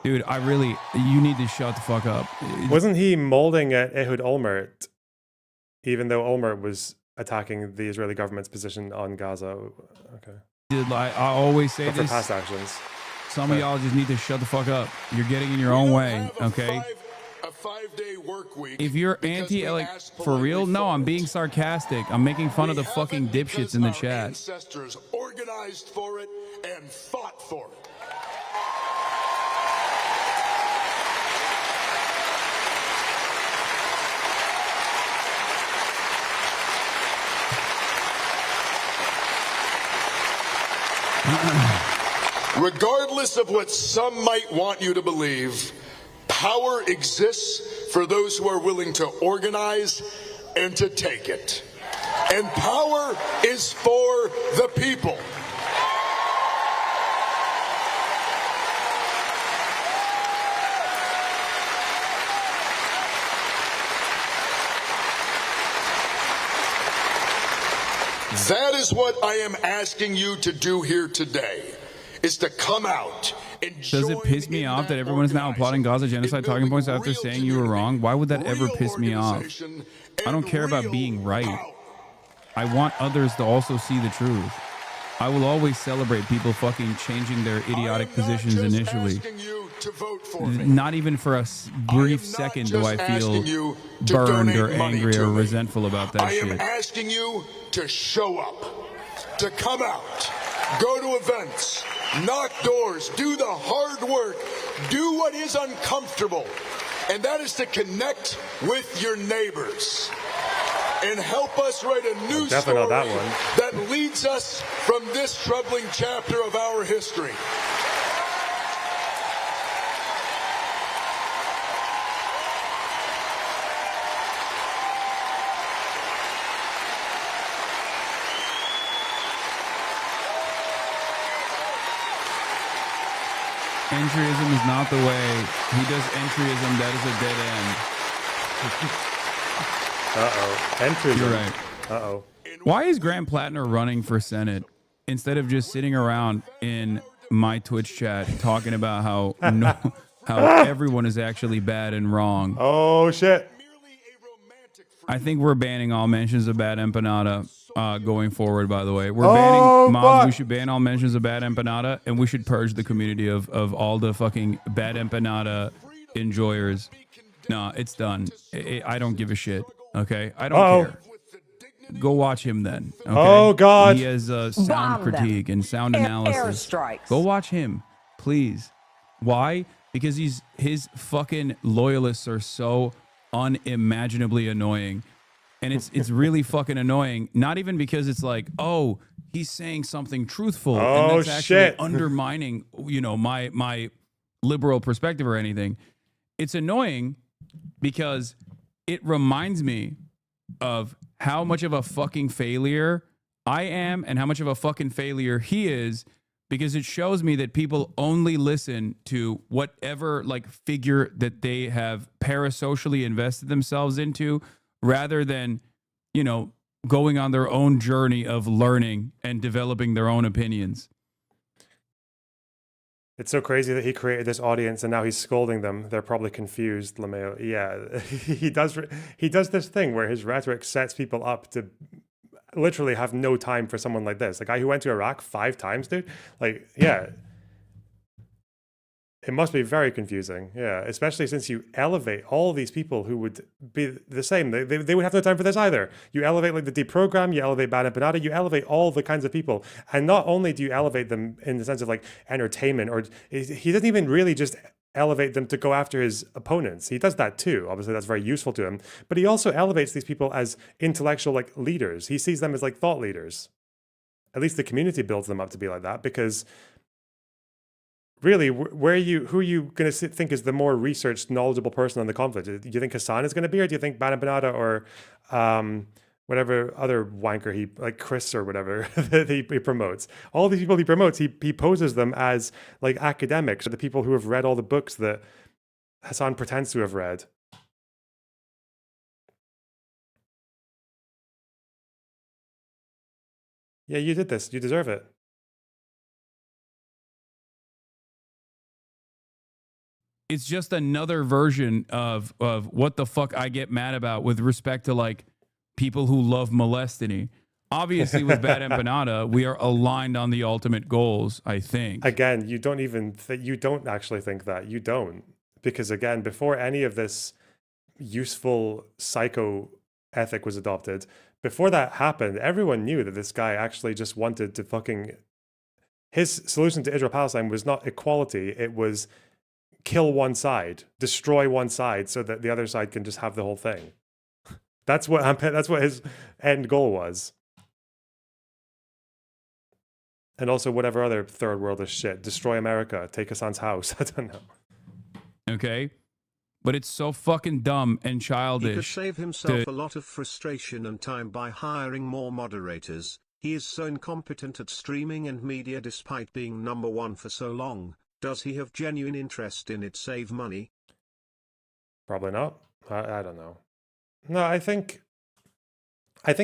Dude, you need to shut the fuck up. Wasn't he molding at Ehud Olmert, even though Olmert was attacking the Israeli government's position on Gaza? Okay. Dude, I always say But for this. past actions. Some of y'all just need to shut the fuck up. You're getting in your own way, okay? If you're like for real, no, I'm being sarcastic. I'm making fun of the fucking dipshits in the chat. Ancestors organized for it and fought for it. Regardless of what some might want you to believe, power exists for those who are willing to organize and to take it. And power is for the people. That is what I am asking you to do here today, is to come out and Does it piss me off that everyone is now applauding Gaza genocide talking points after saying you were wrong? Why would that ever piss me off? I don't care about being right. I want others to also see the truth. I will always celebrate people fucking changing their idiotic positions initially. Not even for a brief second do I feel burned or angry or resentful about that I am shit. asking you to show up, to come out, go to events, knock doors, do the hard work, do what is uncomfortable, and that is to connect with your neighbors and help us write a new story not that one. that leads us from this troubling chapter of our history. Entryism is not the way. He does entryism. That is a dead end. Uh-oh. Entryism. You're right. Uh-oh. Why is Graham Plattner running for Senate instead of just sitting around in my Twitch chat talking about how everyone is actually bad and wrong? Oh, shit. I think we're banning all mentions of bad empanada going forward, by the way. We're banning mods. We should ban all mentions of bad empanada, and we should purge the community of all the fucking bad empanada enjoyers. No, it's done. I don't give a shit, okay? I don't care. Go watch him then. Okay? Oh, God. He has sound critique and sound analysis. Go watch him, please. Why? Because his fucking loyalists are so unimaginably annoying. And it's really fucking annoying. Not even because it's like, oh, he's saying something truthful. Oh, and that's actually shit. undermining, my liberal perspective or anything. It's annoying because it reminds me of how much of a fucking failure I am and how much of a fucking failure he is, because it shows me that people only listen to whatever figure that they have parasocially invested themselves into, rather than, going on their own journey of learning and developing their own opinions. It's so crazy that he created this audience and now he's scolding them. They're probably confused, LeMayo. Yeah, he does this thing where his rhetoric sets people up to literally have no time for someone like this. The guy who went to Iraq 5 times, dude. Yeah. It must be very confusing. Yeah, especially since you elevate all these people who would be the same. They would have no time for this either. You elevate the deprogram, you elevate Bad Empanada, you elevate all the kinds of people. And not only do you elevate them in the sense of entertainment, or he doesn't even really just elevate them to go after his opponents. He does that too. Obviously, that's very useful to him. But he also elevates these people as intellectual leaders. He sees them as thought leaders. At least the community builds them up to be like that, because really, who are you going to think is the more researched, knowledgeable person on the conflict? Do you think Hasan is going to be, or do you think Bad Empanada or whatever other wanker Chris or whatever that he promotes? All these people he promotes, he poses them as academics, or the people who have read all the books that Hasan pretends to have read. Yeah, you did this. You deserve it. It's just another version of what the fuck I get mad about with respect to like people who love molestiny. Obviously, with Bad Empanada, we are aligned on the ultimate goals, I think. Again, you don't even you don't actually think that. You don't. Because again, before any of this useful psycho ethic was adopted, before that happened, everyone knew that this guy actually just wanted to fucking, his solution to Israel-Palestine was not equality, it was kill one side, destroy one side so that the other side can just have the whole thing. That's what his end goal was. And also whatever other third worldist shit. Destroy America. Take Hasan's house. I don't know. Okay? But it's so fucking dumb and childish. He could save himself a lot of frustration and time by hiring more moderators. He is so incompetent at streaming and media despite being #1 for so long. Does he have genuine interest in it? Save money? Probably not. I don't know. No, I think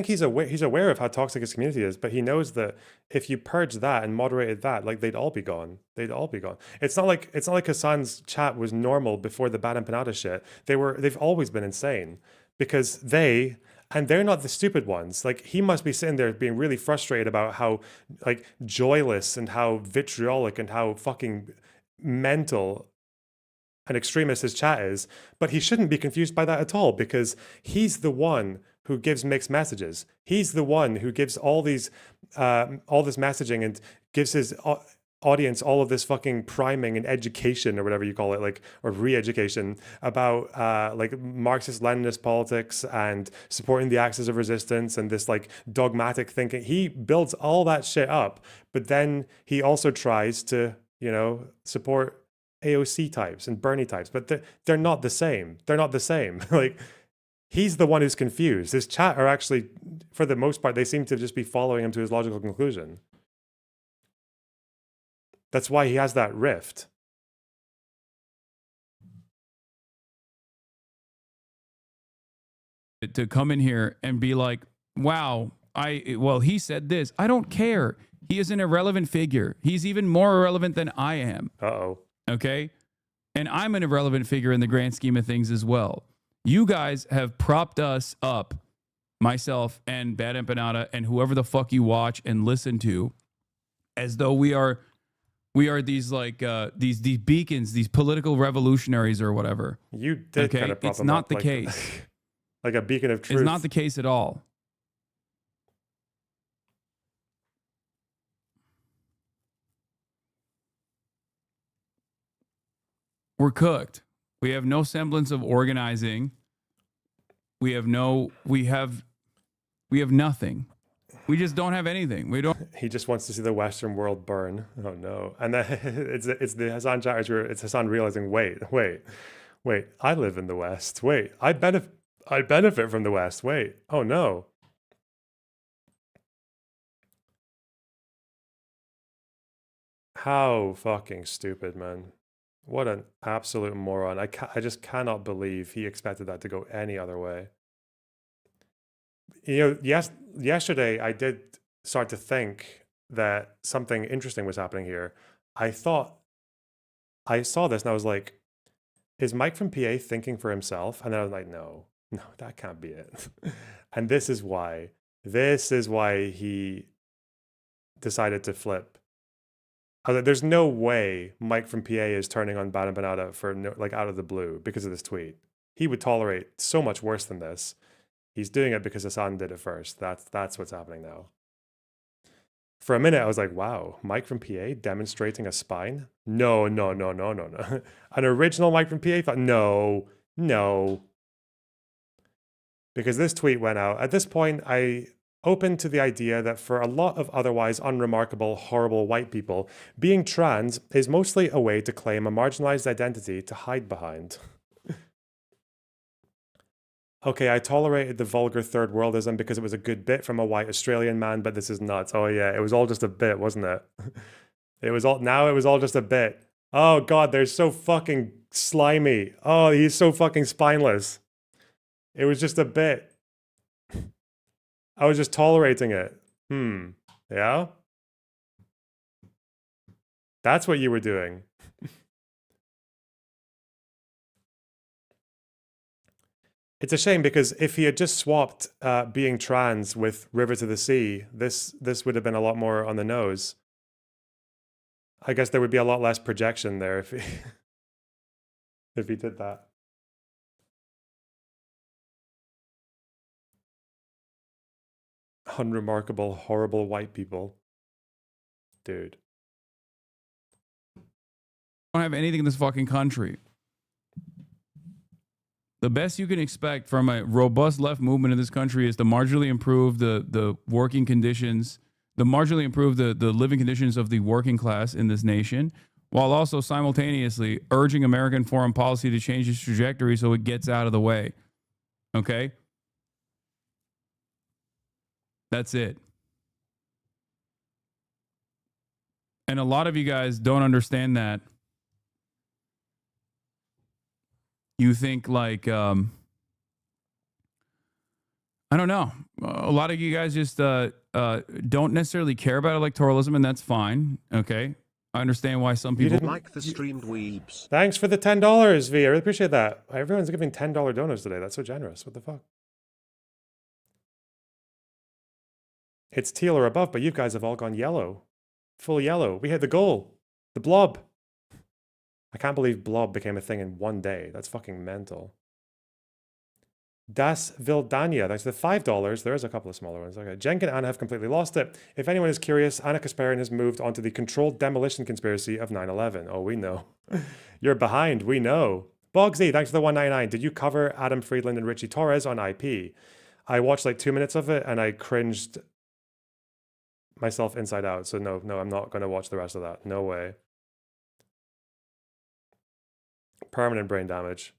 he's aware of how toxic his community is, but he knows that if you purge that and moderated that, like they'd all be gone. They'd all be gone. It's not like Hasan's chat was normal before the Bad Empanada shit. They've always been insane because they're not the stupid ones. Like he must be sitting there being really frustrated about how like joyless and how vitriolic and how fucking mental and extremist his chat is, but he shouldn't be confused by that at all because he's the one who gives mixed messages. He's the one who gives all this messaging and gives his audience all of this fucking priming and education or whatever you call it, like, or re-education about like Marxist-Leninist politics and supporting the axis of resistance and this like dogmatic thinking. He builds all that shit up, but then he also tries to, support AOC types and Bernie types, but they're not the same. They're not the same. Like, he's the one who's confused. His chat are actually, for the most part, they seem to just be following him to his logical conclusion. That's why he has that rift. To come in here and be like, wow, he said this. I don't care. He is an irrelevant figure. He's even more irrelevant than I am. Uh-oh. Okay? And I'm an irrelevant figure in the grand scheme of things as well. You guys have propped us up, myself and Bad Empanada and whoever the fuck you watch and listen to, as though we are these like these beacons, these political revolutionaries or whatever. You did okay? kind of prop It's him not up the like, case. Like a beacon of truth. It's not the case at all. We're cooked. We have no semblance of organizing. We have nothing. We just don't have anything. We don't. He just wants to see the Western world burn. Oh no! And then it's the Hasan chatters where it's Hasan realizing, wait. I live in the West. Wait, I benefit from the West. Wait. Oh no. How fucking stupid, man. What an absolute moron. I just cannot believe he expected that to go any other way. Yesterday I did start to think that something interesting was happening here. I thought I saw this and I was like, is Mike from PA thinking for himself? And then I was like, no, that can't be it. And this is why he decided to flip. I was like, there's no way Mike from PA is turning on Bad Empanada for out of the blue because of this tweet. He would tolerate so much worse than this. He's doing it because Hasan did it first. That's what's happening now. For a minute, I was like, wow, Mike from PA demonstrating a spine? No. An original Mike from PA thought, no. Because this tweet went out. At this point, I open to the idea that for a lot of otherwise unremarkable, horrible white people, being trans is mostly a way to claim a marginalized identity to hide behind. Okay, I tolerated the vulgar third worldism because it was a good bit from a white Australian man, but this is nuts. Oh yeah, it was all just a bit, wasn't it? It was all just a bit. Oh God, they're so fucking slimy. Oh, he's so fucking spineless. It was just a bit. I was just tolerating it. Yeah? That's what you were doing. It's a shame because if he had just swapped being trans with River to the Sea, this would have been a lot more on the nose. I guess there would be a lot less projection there if he if he did that. Unremarkable, horrible white people. Dude. Don't have anything in this fucking country. The best you can expect from a robust left movement in this country is to marginally improve the working conditions, marginally improve the living conditions of the working class in this nation, while also simultaneously urging American foreign policy to change its trajectory so it gets out of the way. Okay? That's it. And a lot of you guys don't understand that. You think like, I don't know. A lot of you guys just don't necessarily care about electoralism, and that's fine. Okay. I understand why some people like the streamed weebs. Thanks for the $10, V. I really appreciate that. Everyone's giving $10 donors today. That's so generous. What the fuck? It's teal or above, but you guys have all gone yellow. Full yellow. We hit the goal. The blob. I can't believe blob became a thing in one day. That's fucking mental. Das Vildania. Thanks to the $5. There's a couple of smaller ones. Okay. Jenk and Anna have completely lost it. If anyone is curious, Anna Kasparian has moved on to the controlled demolition conspiracy of 9/11. Oh, we know. You're behind. We know. Bogsy, thanks for the $1.99. Did you cover Adam Friedland and Richie Torres on IP? I watched like 2 minutes of it and I cringed myself inside out. So no, I'm not going to watch the rest of that. No way. Permanent brain damage.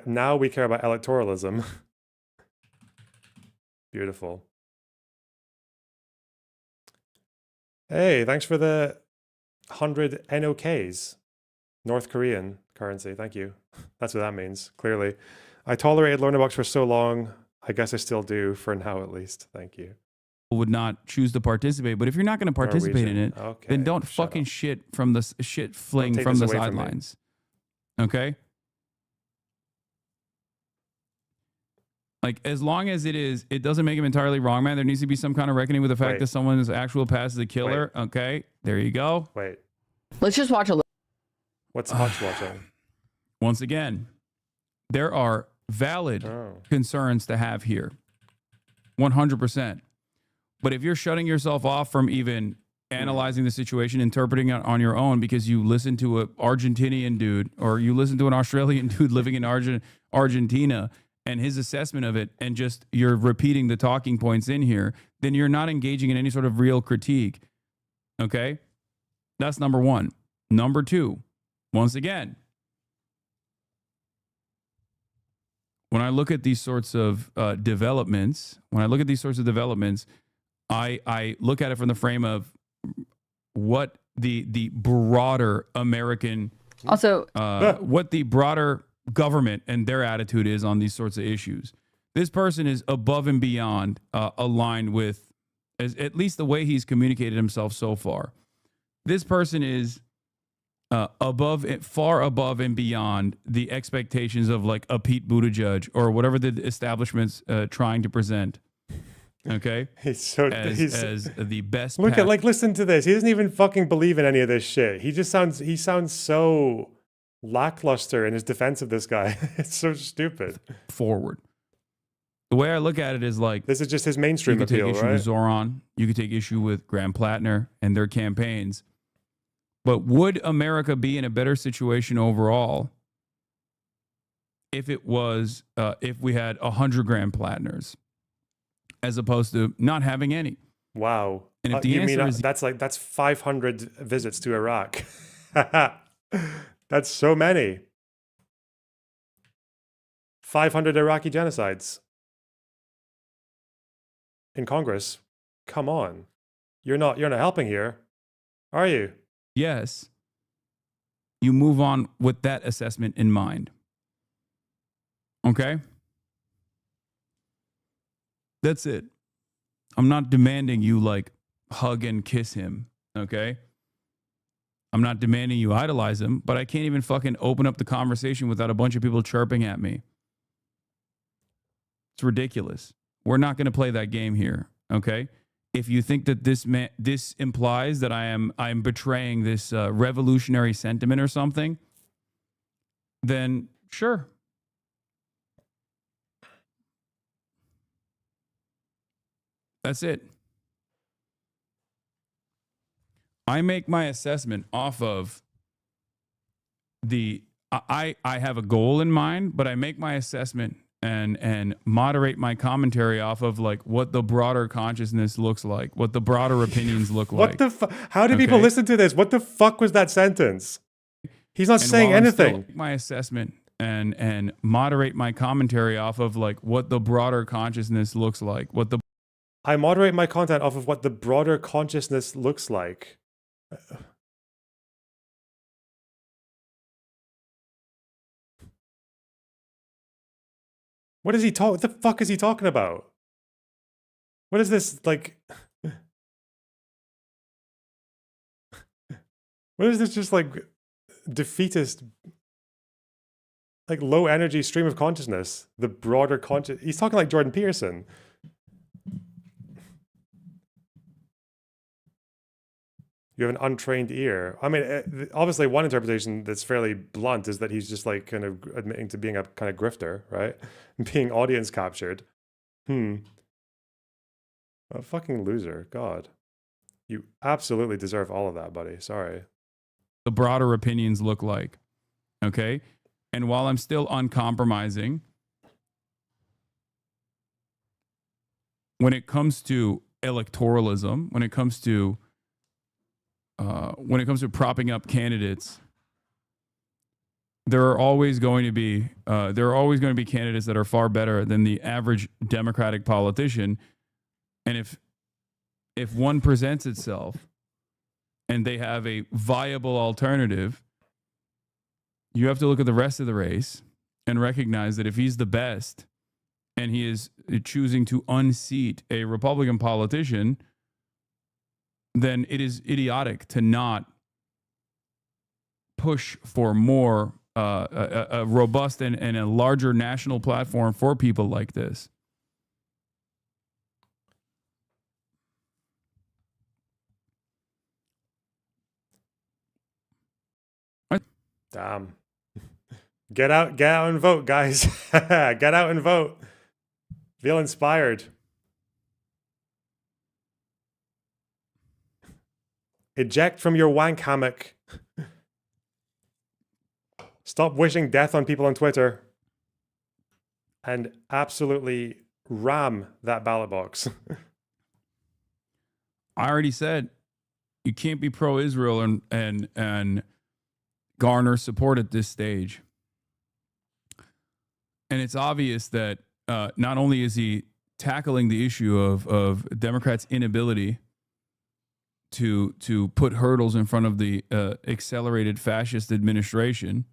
Now we care about electoralism. Beautiful. Hey, thanks for the 100 NOKs. North Korean currency. Thank you. That's what that means, clearly. I tolerated Learnerbox for so long. I guess I still do, for now at least. Thank you. would not choose to participate. But if you're not going to participate in it, then don't fucking shit from the shit fling from the sidelines. Okay? Like, as long as it doesn't make him entirely wrong, man. There needs to be some kind of reckoning with the fact that someone's actual past is a killer. Okay, there you go. Wait. Let's just watch a little. What's Hutch watching? Once again, there are valid concerns to have here. 100%. But if you're shutting yourself off from even analyzing the situation, interpreting it on your own because you listen to an Argentinian dude or you listen to an Australian dude living in Argentina and his assessment of it, and just you're repeating the talking points in here, then you're not engaging in any sort of real critique. Okay? That's number one. Number two, once again, when I look at these sorts of developments, I look at it from the frame of what the broader American, also what the broader government and their attitude is on these sorts of issues. This person is above and beyond aligned with, at least the way he's communicated himself so far. This person is far above and beyond the expectations of like a Pete Buttigieg or whatever the establishment's trying to present. Okay, he's as the best. Look at listen to this. He doesn't even fucking believe in any of this shit. He sounds so lackluster in his defense of this guy. It's so stupid. Forward. The way I look at it is like, this is just his mainstream appeal, right? You could take issue with Zoran. You could take issue with Graham Plattner and their campaigns. But would America be in a better situation overall if it was if we had 100 Graham Plattners as opposed to not having any? Wow. And if the answer is that's 500 visits to Iraq. That's so many. 500 Iraqi genocides in Congress. Come on. You're not helping here, are you? Yes. You move on with that assessment in mind. Okay? That's it. I'm not demanding you like hug and kiss him, okay? I'm not demanding you idolize him, but I can't even fucking open up the conversation without a bunch of people chirping at me. It's ridiculous. We're not going to play that game here, okay? If you think that this implies that I'm betraying this revolutionary sentiment or something, then sure. That's it. I make my assessment off of I have a goal in mind, but I make my assessment and moderate my commentary off of like what the broader consciousness looks like, what the broader opinions look like. What the how do people listen to this? What the fuck was that sentence? He's not saying anything. My assessment and moderate my commentary off of like what the broader consciousness looks like, I moderate my content off of what the broader consciousness looks like. What is he talking? What the fuck is he talking about? What is this like? What is this just like defeatist, like low energy stream of consciousness? The broader conscious. He's talking like Jordan Peterson. You have an untrained ear. I mean, obviously, one interpretation that's fairly blunt is that he's just like kind of admitting to being a kind of grifter, right? Being audience captured. A fucking loser. God. You absolutely deserve all of that, buddy. Sorry. The broader opinions look like. Okay? And while I'm still uncompromising, when it comes to electoralism, when it comes to propping up candidates, there are always going to be candidates that are far better than the average Democratic politician. And if one presents itself and they have a viable alternative, you have to look at the rest of the race and recognize that if he's the best and he is choosing to unseat a Republican politician, then it is idiotic to not push for more a robust and a larger national platform for people like this. Damn. Get out and vote, guys. Get out and vote. Feel inspired. Eject from your wank hammock. Stop wishing death on people on Twitter. And absolutely ram that ballot box. I already said you can't be pro-Israel and garner support at this stage. And it's obvious that not only is he tackling the issue of Democrats' inability to put hurdles in front of the accelerated fascist administration,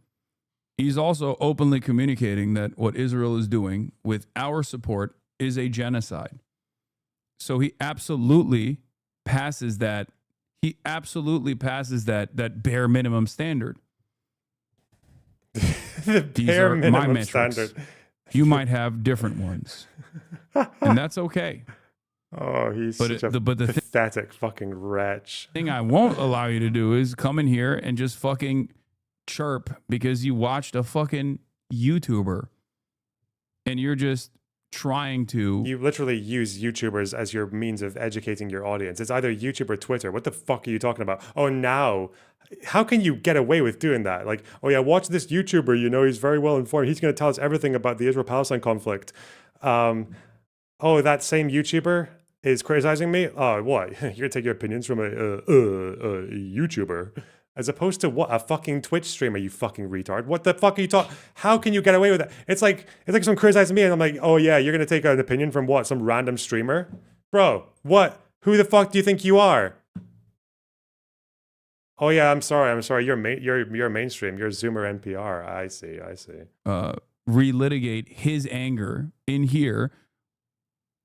he's also openly communicating that what Israel is doing with our support is a genocide. So he absolutely passes that. He absolutely passes that bare minimum standard. The bare minimum standard. You might have different ones, and that's okay. Oh, he's such a pathetic fucking wretch. Thing I won't allow you to do is come in here and just fucking chirp because you watched a fucking YouTuber and you're just trying to... You literally use YouTubers as your means of educating your audience. It's either YouTube or Twitter. What the fuck are you talking about? Oh, now... How can you get away with doing that? Like, oh yeah, watch this YouTuber, you know, he's very well informed. He's going to tell us everything about the Israel-Palestine conflict. Oh, that same YouTuber is criticizing me? Oh, what? You're going to take your opinions from a YouTuber? As opposed to what? A fucking Twitch streamer, you fucking retard. What the fuck are you talking? How can you get away with that? It's like someone criticizing me and I'm like, oh yeah, you're going to take an opinion from what? Some random streamer? Bro, what? Who the fuck do you think you are? Oh yeah, I'm sorry. You're mainstream. You're Zoomer NPR. I see. Relitigate his anger in here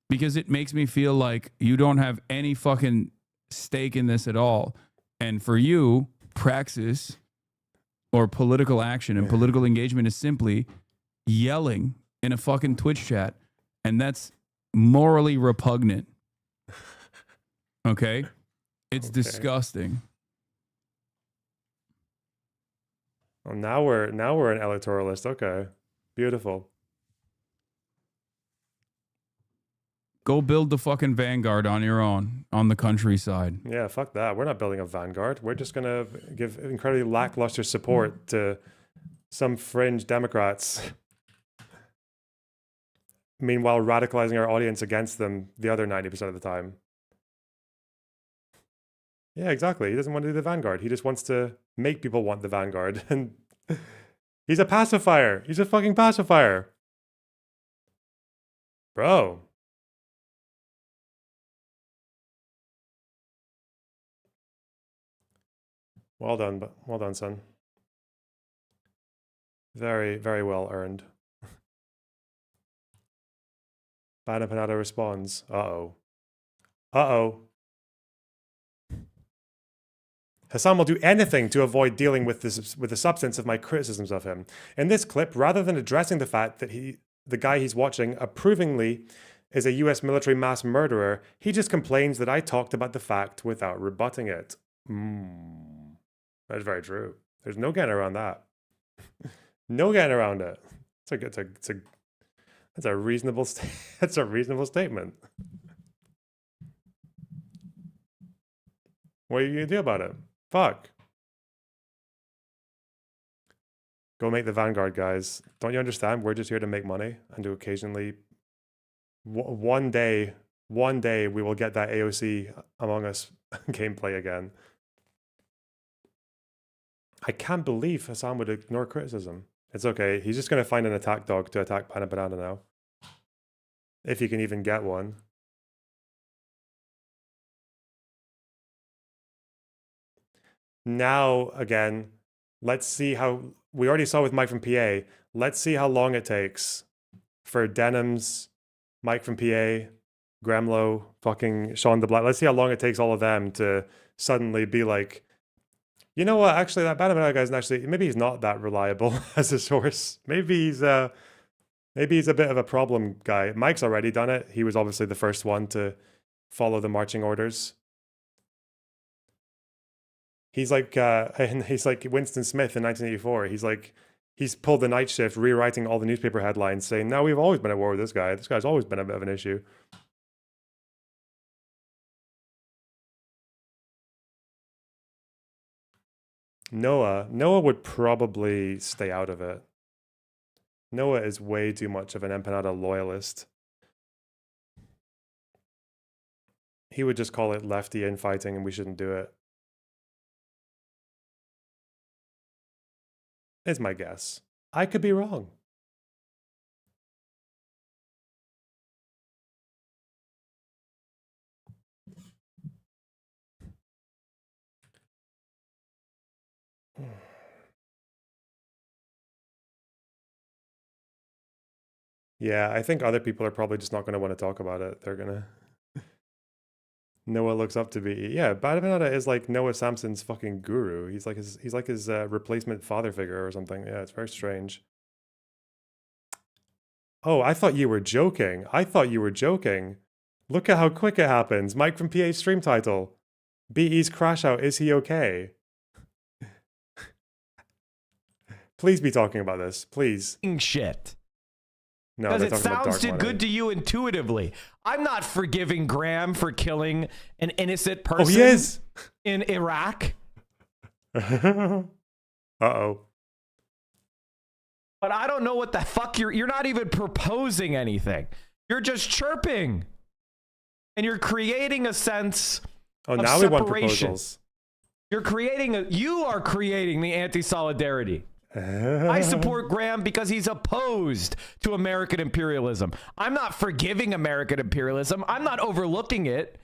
because it makes me feel like you don't have any fucking stake in this at all. And for you, praxis or political action and political engagement is simply yelling in a fucking Twitch chat. And that's morally repugnant. Okay? It's disgusting. Well, now we're an electoralist. Okay. Beautiful. Go build the fucking vanguard on your own on the countryside. Yeah, fuck that. We're not building a vanguard. We're just going to give incredibly lackluster support to some fringe Democrats. Meanwhile, radicalizing our audience against them the other 90% of the time. Yeah, exactly. He doesn't want to do the vanguard. He just wants to make people want the vanguard. And he's a pacifier. He's a fucking pacifier. Bro. Well done, son. Very, very well earned. Bada Panada responds. Uh-oh. Uh-oh. Hasan will do anything to avoid dealing with the substance of my criticisms of him. In this clip, rather than addressing the fact that the guy he's watching approvingly is a US military mass murderer, he just complains that I talked about the fact without rebutting it. That's very true. There's no getting around that. No getting around it. That's a reasonable that's a reasonable statement. What are you gonna do about it? Fuck. Go make the vanguard, guys. Don't you understand? We're just here to make money and to occasionally one day we will get that AOC Among Us gameplay again. I can't believe Hasan would ignore criticism. It's okay. He's just going to find an attack dog to attack Pana Banana now. If he can even get one. Now, again, let's see how... We already saw with Mike from PA. Let's see how long it takes for Denims, Mike from PA, Gremlo, fucking Sean the Black. Let's see how long it takes all of them to suddenly be like, you know what? Actually, that Banana guy's actually... Maybe he's not that reliable as a source. Maybe he's a bit of a problem guy. Mike's already done it. He was obviously the first one to follow the marching orders. He's like Winston Smith in 1984. He's pulled the night shift, rewriting all the newspaper headlines, saying, "No, we've always been at war with this guy. This guy's always been a bit of an issue." Noah would probably stay out of it. Noah is way too much of an empanada loyalist. He would just call it lefty infighting and we shouldn't do it. Is my guess. I could be wrong. Yeah, I think other people are probably just not going to want to talk about it. They're going to... Noah looks up to be... Yeah, Badavanada is like Noah Samson's fucking guru. He's like his replacement father figure or something. Yeah, it's very strange. Oh, I thought you were joking. Look at how quick it happens. Mike from PA's stream title. BE's crash out. Is he okay? Please be talking about this. Please. Shit. No, because it sounds good to you intuitively. I'm not forgiving Graham for killing an innocent person. Oh, he is. In Iraq. Uh-oh. But I don't know what the fuck you're not even proposing anything. You're just chirping. And you're creating a sense of now separation. We want proposals. You are creating the anti-solidarity. I support Graham because he's opposed to American imperialism. I'm not forgiving American imperialism. I'm not overlooking it.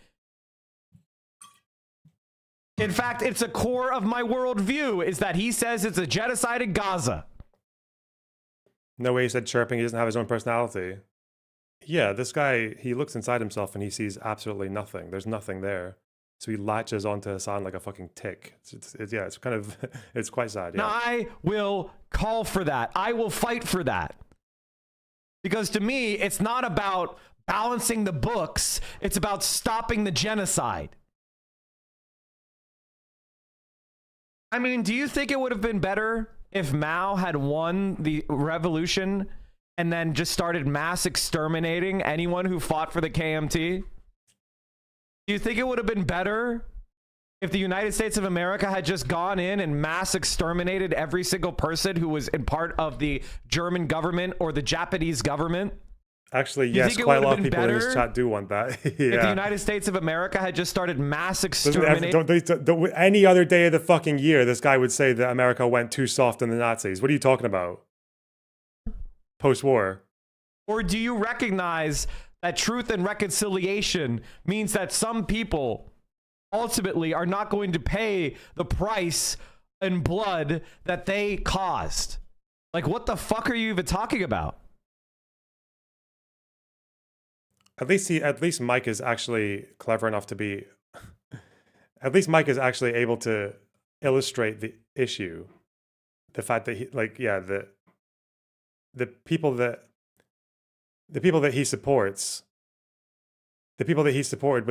In fact, it's a core of my worldview is that he says it's a genocide in Gaza. No way he said chirping. He doesn't have his own personality. Yeah, this guy, he looks inside himself and he sees absolutely nothing. There's nothing there. So he latches onto Hasan like a fucking tick. Yeah, it's kind of, it's quite sad. Yeah. Now, I will call for that. I will fight for that. Because to me, it's not about balancing the books. It's about stopping the genocide. I mean, do you think it would have been better if Mao had won the revolution and then just started mass exterminating anyone who fought for the KMT? Do you think it would have been better if the United States of America had just gone in and mass exterminated every single person who was in part of the German government or the Japanese government? Actually, yes, quite a lot of people in this chat do want that. Yeah. If the United States of America had just started mass exterminating... Don't any other day of the fucking year, this guy would say that America went too soft on the Nazis. What are you talking about? Post-war. Or do you recognize that truth and reconciliation means that some people ultimately are not going to pay the price in blood that they caused? Like, what the fuck are you even talking about? At least Mike is actually clever enough to be... At least Mike is actually able to illustrate the issue. The fact that he, like, yeah, the people that he supports, the people that he supported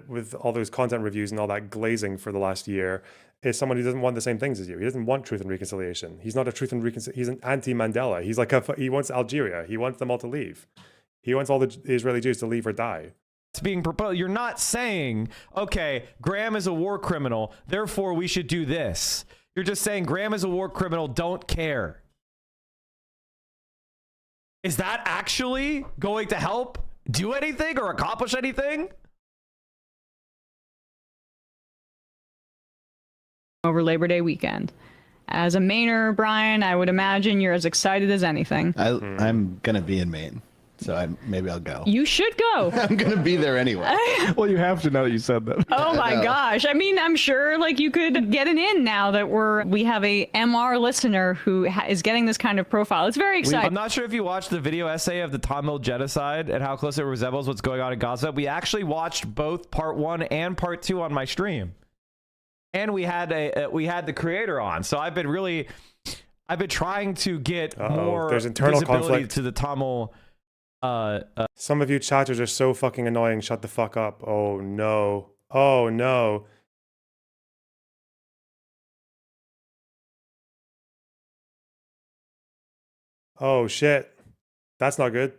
with all those content reviews and all that glazing for the last year, is someone who doesn't want the same things as you. He doesn't want truth and reconciliation. He's not a truth and reconciliation. He's an anti-Mandela. He's like he wants Algeria. He wants them all to leave. He wants all the Israeli Jews to leave or die. It's being proposed. You're not saying, okay, Graham is a war criminal, therefore we should do this. You're just saying Graham is a war criminal, don't care. Is that actually going to help do anything or accomplish anything? Over Labor Day weekend. As a Mainer, Brian, I would imagine you're as excited as anything. I'm going to be in Maine, so maybe I'll go. You should go. I'm going to be there anyway. Well, you have to know that you said that. Oh my gosh. I mean, I'm sure like you could get an in now that we have a MR listener who is getting this kind of profile. It's very exciting. I'm not sure if you watched the video essay of the Tamil genocide and how close it resembles what's going on in Gaza. We actually watched both part 1 and part 2 on my stream. And we had the creator on. So I've been trying to get more there's internal visibility conflict to the Tamil. Some of you chatters are so fucking annoying. Shut the fuck up. Oh no. Oh no. Oh shit. That's not good.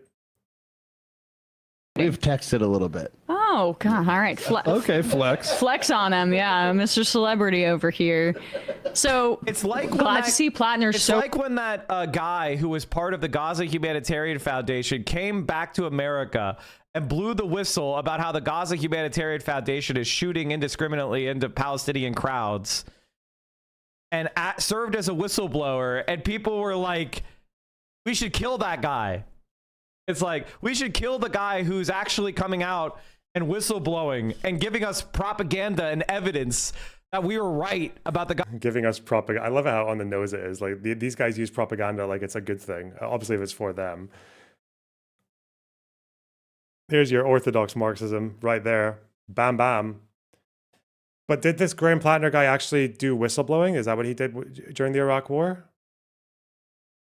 We've texted a little bit. Oh, God. All right. Okay, flex. Flex on him. Yeah, Mr. Celebrity over here. So it's like glad to see Plattner. It's like when that guy who was part of the Gaza Humanitarian Foundation came back to America and blew the whistle about how the Gaza Humanitarian Foundation is shooting indiscriminately into Palestinian crowds and served as a whistleblower. And people were like, we should kill that guy. It's like, we should kill the guy who's actually coming out and whistleblowing and giving us propaganda and evidence that we were right about the guy. Giving us propaganda. I love how on the nose it is. Like, these guys use propaganda like it's a good thing. Obviously, if it's for them. There's your orthodox Marxism right there. Bam, bam. But did this Graham Plattner guy actually do whistleblowing? Is that what he did during the Iraq War?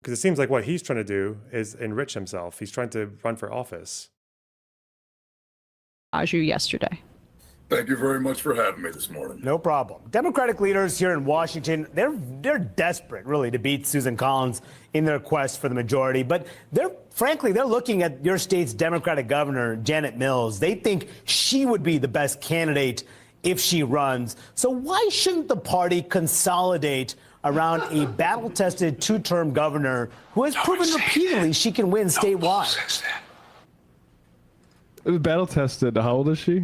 Because it seems like what he's trying to do is enrich himself. He's trying to run for office. Aju yesterday. Thank you very much for having me this morning. No problem. Democratic leaders here in Washington, they're desperate, really, to beat Susan Collins in their quest for the majority. But they're looking at your state's Democratic governor, Janet Mills. They think she would be the best candidate if she runs. So why shouldn't the party consolidate around a battle-tested two-term governor who has proven repeatedly she can win statewide? It was battle-tested. How old is she?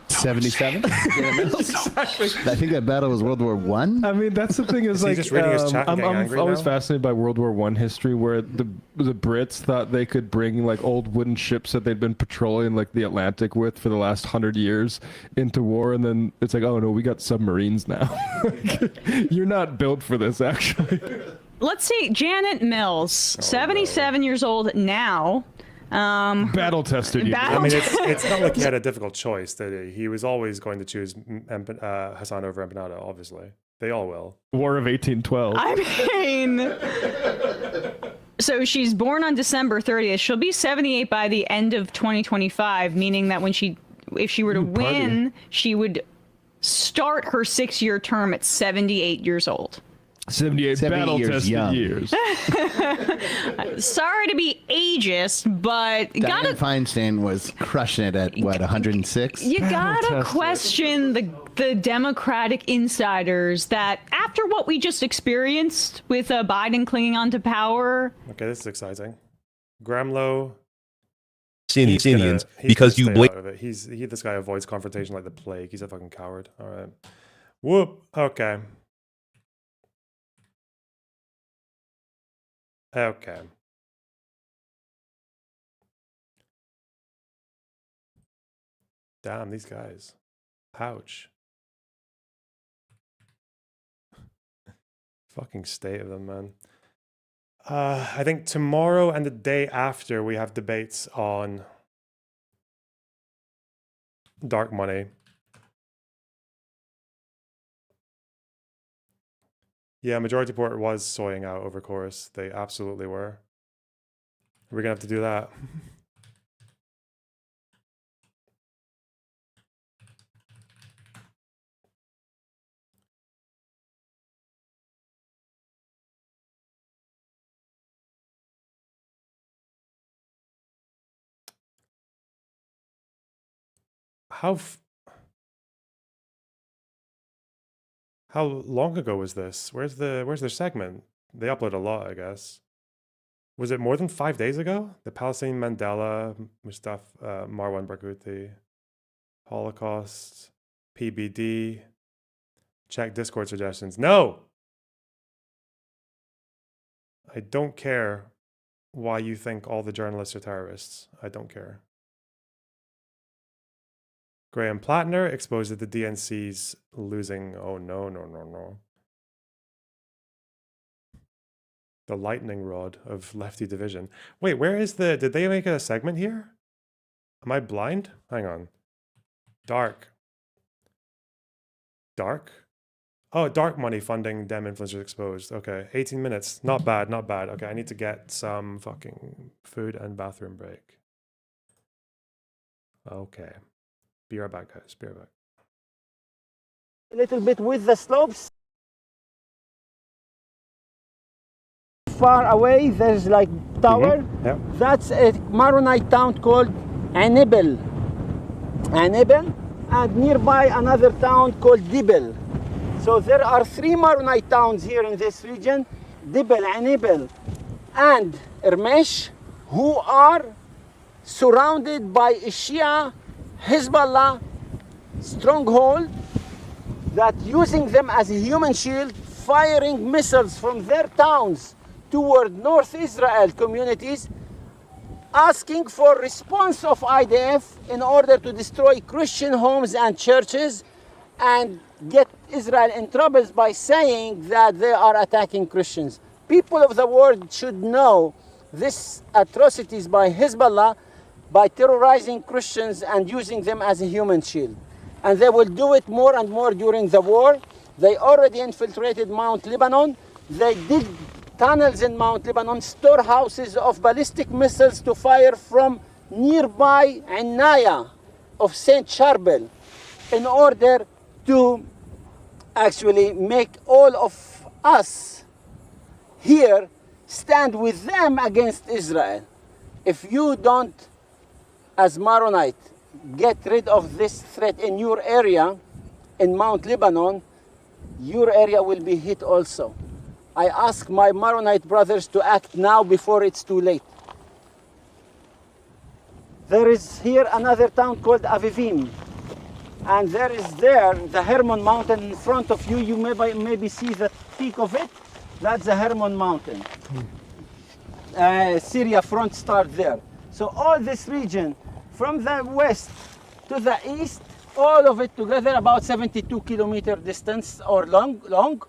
77? Exactly. I think that battle was World War I. I mean, that's the thing is like, just reading his chat and I'm getting angry always now? fascinated by World War I history, where the Brits thought they could bring like old wooden ships that they'd been patrolling like the Atlantic with for the last 100 years into war, and then it's like, oh no, we got submarines now. You're not built for this, actually. Let's see. Janet Mills, 77 years old now. Battle tested you. I mean, it's not like he had a difficult choice, did he? He was always going to choose Hasan over Empanada, obviously. They all will. War of 1812. I mean, so she's born on December 30th. She'll be 78 by the end of 2025, meaning that if she were to win, she would start her 6-year term at 78 years old. 78 battle tested years. Sorry to be ageist, but Dianne Feinstein was crushing it at what, 106? You gotta question the Democratic insiders that after what we just experienced with Biden clinging on to power. Okay, this is exciting. Gramlow. Palestinians, because you this guy avoids confrontation like the plague. He's a fucking coward. All right. Whoop. Okay. Okay. Damn, these guys. Ouch. Fucking state of them, man. I think tomorrow and the day after we have debates on dark money. Yeah, Majority Report was soying out over chorus. They absolutely were. We're gonna have to do that. How long ago was this? Where's their segment? They upload a lot, I guess. Was it more than 5 days ago? The Palestinian Mandela, Mustafa, Marwan Barghouti, Holocaust, PBD. Check Discord suggestions. No! I don't care why you think all the journalists are terrorists. I don't care. Graham Plattner exposed that the DNC's losing. Oh, no. The lightning rod of lefty division. Wait, where is did they make a segment here? Am I blind? Hang on. Dark. Oh, dark money funding Dem influencers exposed. Okay, 18 minutes. Not bad. Okay, I need to get some fucking food and bathroom break. Okay. Be right back, guys. Be right back. A little bit with the slopes. Far away, there's like tower. Yeah. That's a Maronite town called Anibel. And nearby another town called Dibel. So there are 3 Maronite towns here in this region, Dibel, Anibel, and Ermesh, who are surrounded by a Shia Hezbollah stronghold that using them as a human shield, firing missiles from their towns toward North Israel communities, asking for response of IDF in order to destroy Christian homes and churches and get Israel in troubles by saying that they are attacking Christians. People of the world should know these atrocities by Hezbollah by terrorizing Christians and using them as a human shield. And they will do it more and more during the war. They already infiltrated Mount Lebanon. They dig tunnels in Mount Lebanon, storehouses of ballistic missiles to fire from nearby Anaya of St. Charbel in order to actually make all of us here stand with them against Israel. If you don't, as Maronite, get rid of this threat in your area, in Mount Lebanon, your area will be hit also. I ask my Maronite brothers to act now before it's too late. There is here another town called Avivim. And there is the Hermon Mountain in front of you. You maybe see the peak of it. That's the Hermon Mountain. Syria front start there. So all this region, from the west to the east, all of it together about 72 kilometer distance or long.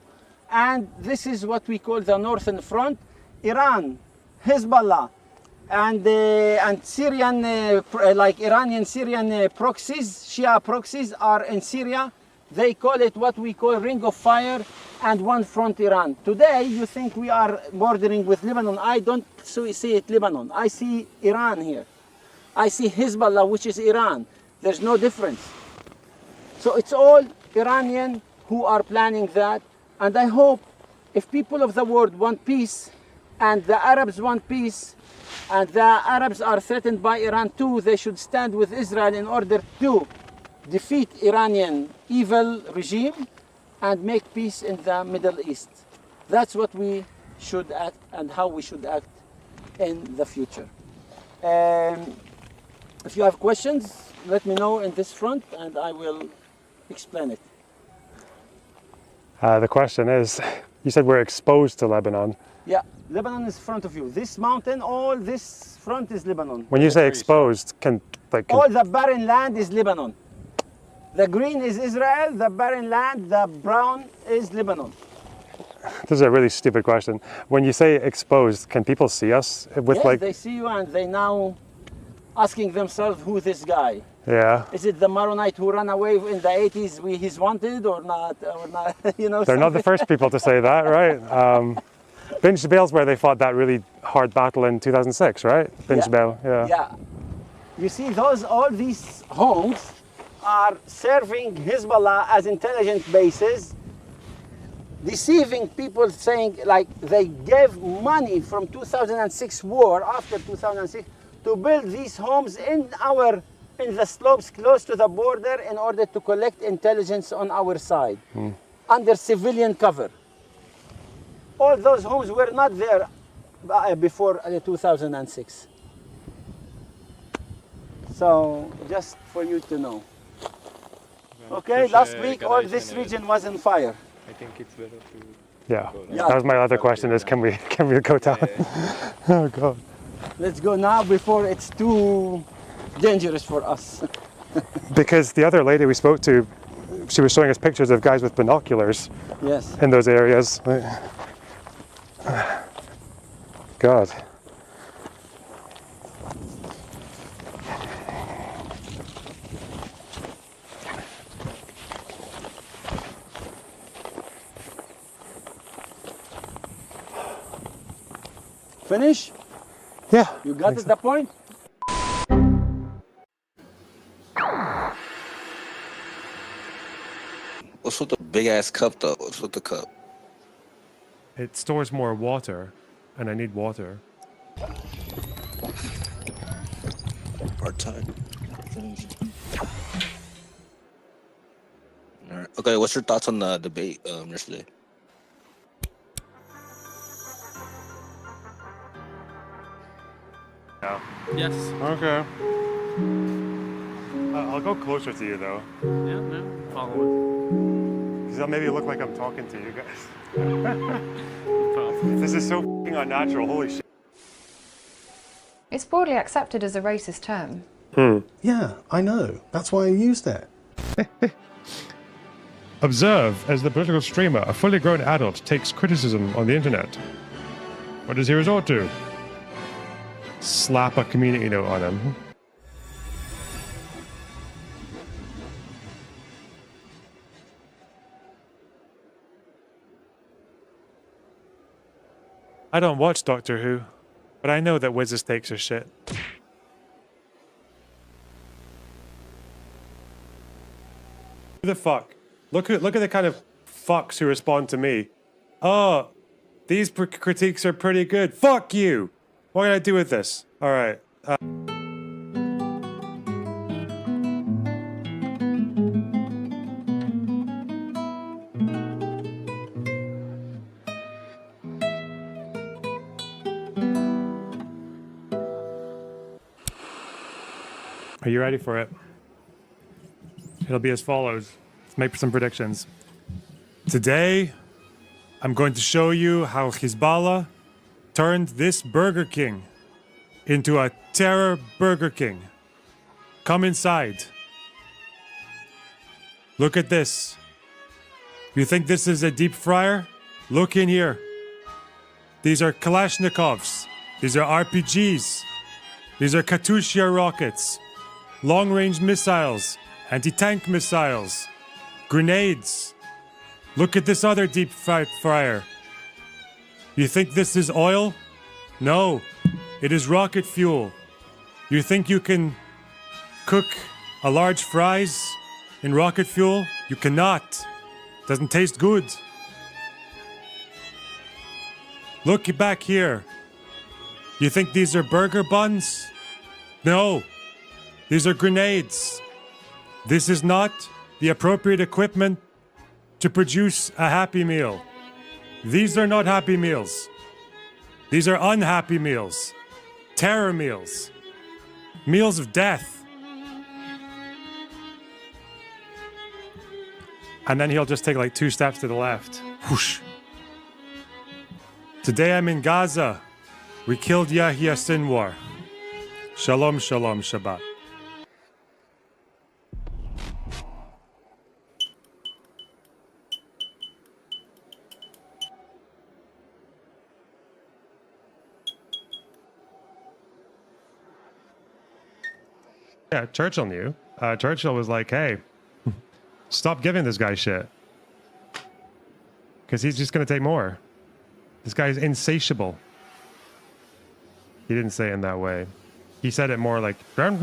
And this is what we call the northern front. Iran, Hezbollah, and Syrian, like Iranian Syrian proxies, Shia proxies are in Syria. They call it what we call Ring of Fire and One Front Iran. Today, you think we are bordering with Lebanon. I don't see it Lebanon. I see Iran here. I see Hezbollah, which is Iran. There's no difference. So it's all Iranian who are planning that. And I hope if people of the world want peace and the Arabs want peace and the Arabs are threatened by Iran too, they should stand with Israel in order to defeat Iranian evil regime and make peace in the Middle East. That's what we should act and how we should act in the future. If you have questions, let me know in this front and I will explain it. The question is, you said we're exposed to Lebanon. Yeah, Lebanon is in front of you. This mountain, all this front is Lebanon. When you say exposed, all the barren land is Lebanon. The green is Israel, the barren land, the brown is Lebanon. This is a really stupid question. When you say exposed, can people see us with Yes, like? they see you and they now asking themselves who this guy. Yeah. Is it the Maronite who ran away in the 80s? He's wanted or not? You know. They're not the first people to say that, right? Binj Jabal's where they fought that really hard battle in 2006, right? Binj Jabal, yeah. Yeah. You see, all these homes are serving Hezbollah as intelligence bases, deceiving people, saying like they gave money from 2006 war, after 2006, to build these homes in the slopes close to the border in order to collect intelligence on our side, under civilian cover. All those homes were not there before 2006. So, just for you to know. Okay, last week all this region was on fire. I think it's better to... Yeah. That was my other question is, can we go down? Oh, God. Let's go now before it's too dangerous for us. Because the other lady we spoke to, she was showing us pictures of guys with binoculars. Yes. In those areas. God. Finish? Yeah. You got it, the point? What's with the big ass cup though? What's with the cup? It stores more water, and I need water. Part time. All right. Okay, what's your thoughts on the debate yesterday? No. Yes. Okay. I'll go closer to you though. Yeah, no, follow Because I'll maybe look like I'm talking to you guys. This is so f***ing unnatural, holy shit. It's broadly accepted as a racist term. Yeah, I know. That's why I used it. Observe as the political streamer, a fully grown adult, takes criticism on the internet. What does he resort to? Slap a community note on him. I don't watch Doctor Who, but I know that Wiz's takes are shit. Who the fuck? Look at the kind of fucks who respond to me. Oh, these critiques are pretty good. Fuck you! What can I do with this? All right. Are you ready for it? It'll be as follows. Let's make some predictions. Today, I'm going to show you how Hezbollah turned this Burger King into a terror Burger King. Come inside. Look at this. You think this is a deep fryer? Look in here. These are Kalashnikovs. These are RPGs. These are Katyusha rockets, long-range missiles, anti-tank missiles, grenades. Look at this other deep fryer. You think this is oil? No, it is rocket fuel. You think you can cook a large fries in rocket fuel? You cannot. Doesn't taste good. Look back here. You think these are burger buns? No. These are grenades. This is not the appropriate equipment to produce a Happy Meal. These are not Happy Meals. These are unhappy meals. Terror meals. Meals of death. And then he'll just take like 2 steps to the left. Whoosh. Today I'm in Gaza. We killed Yahya Sinwar. Shalom, shalom, Shabbat. Yeah, Churchill knew. Churchill was like, hey, stop giving this guy shit. Because he's just going to take more. This guy's insatiable. He didn't say it in that way. He said it more like... That's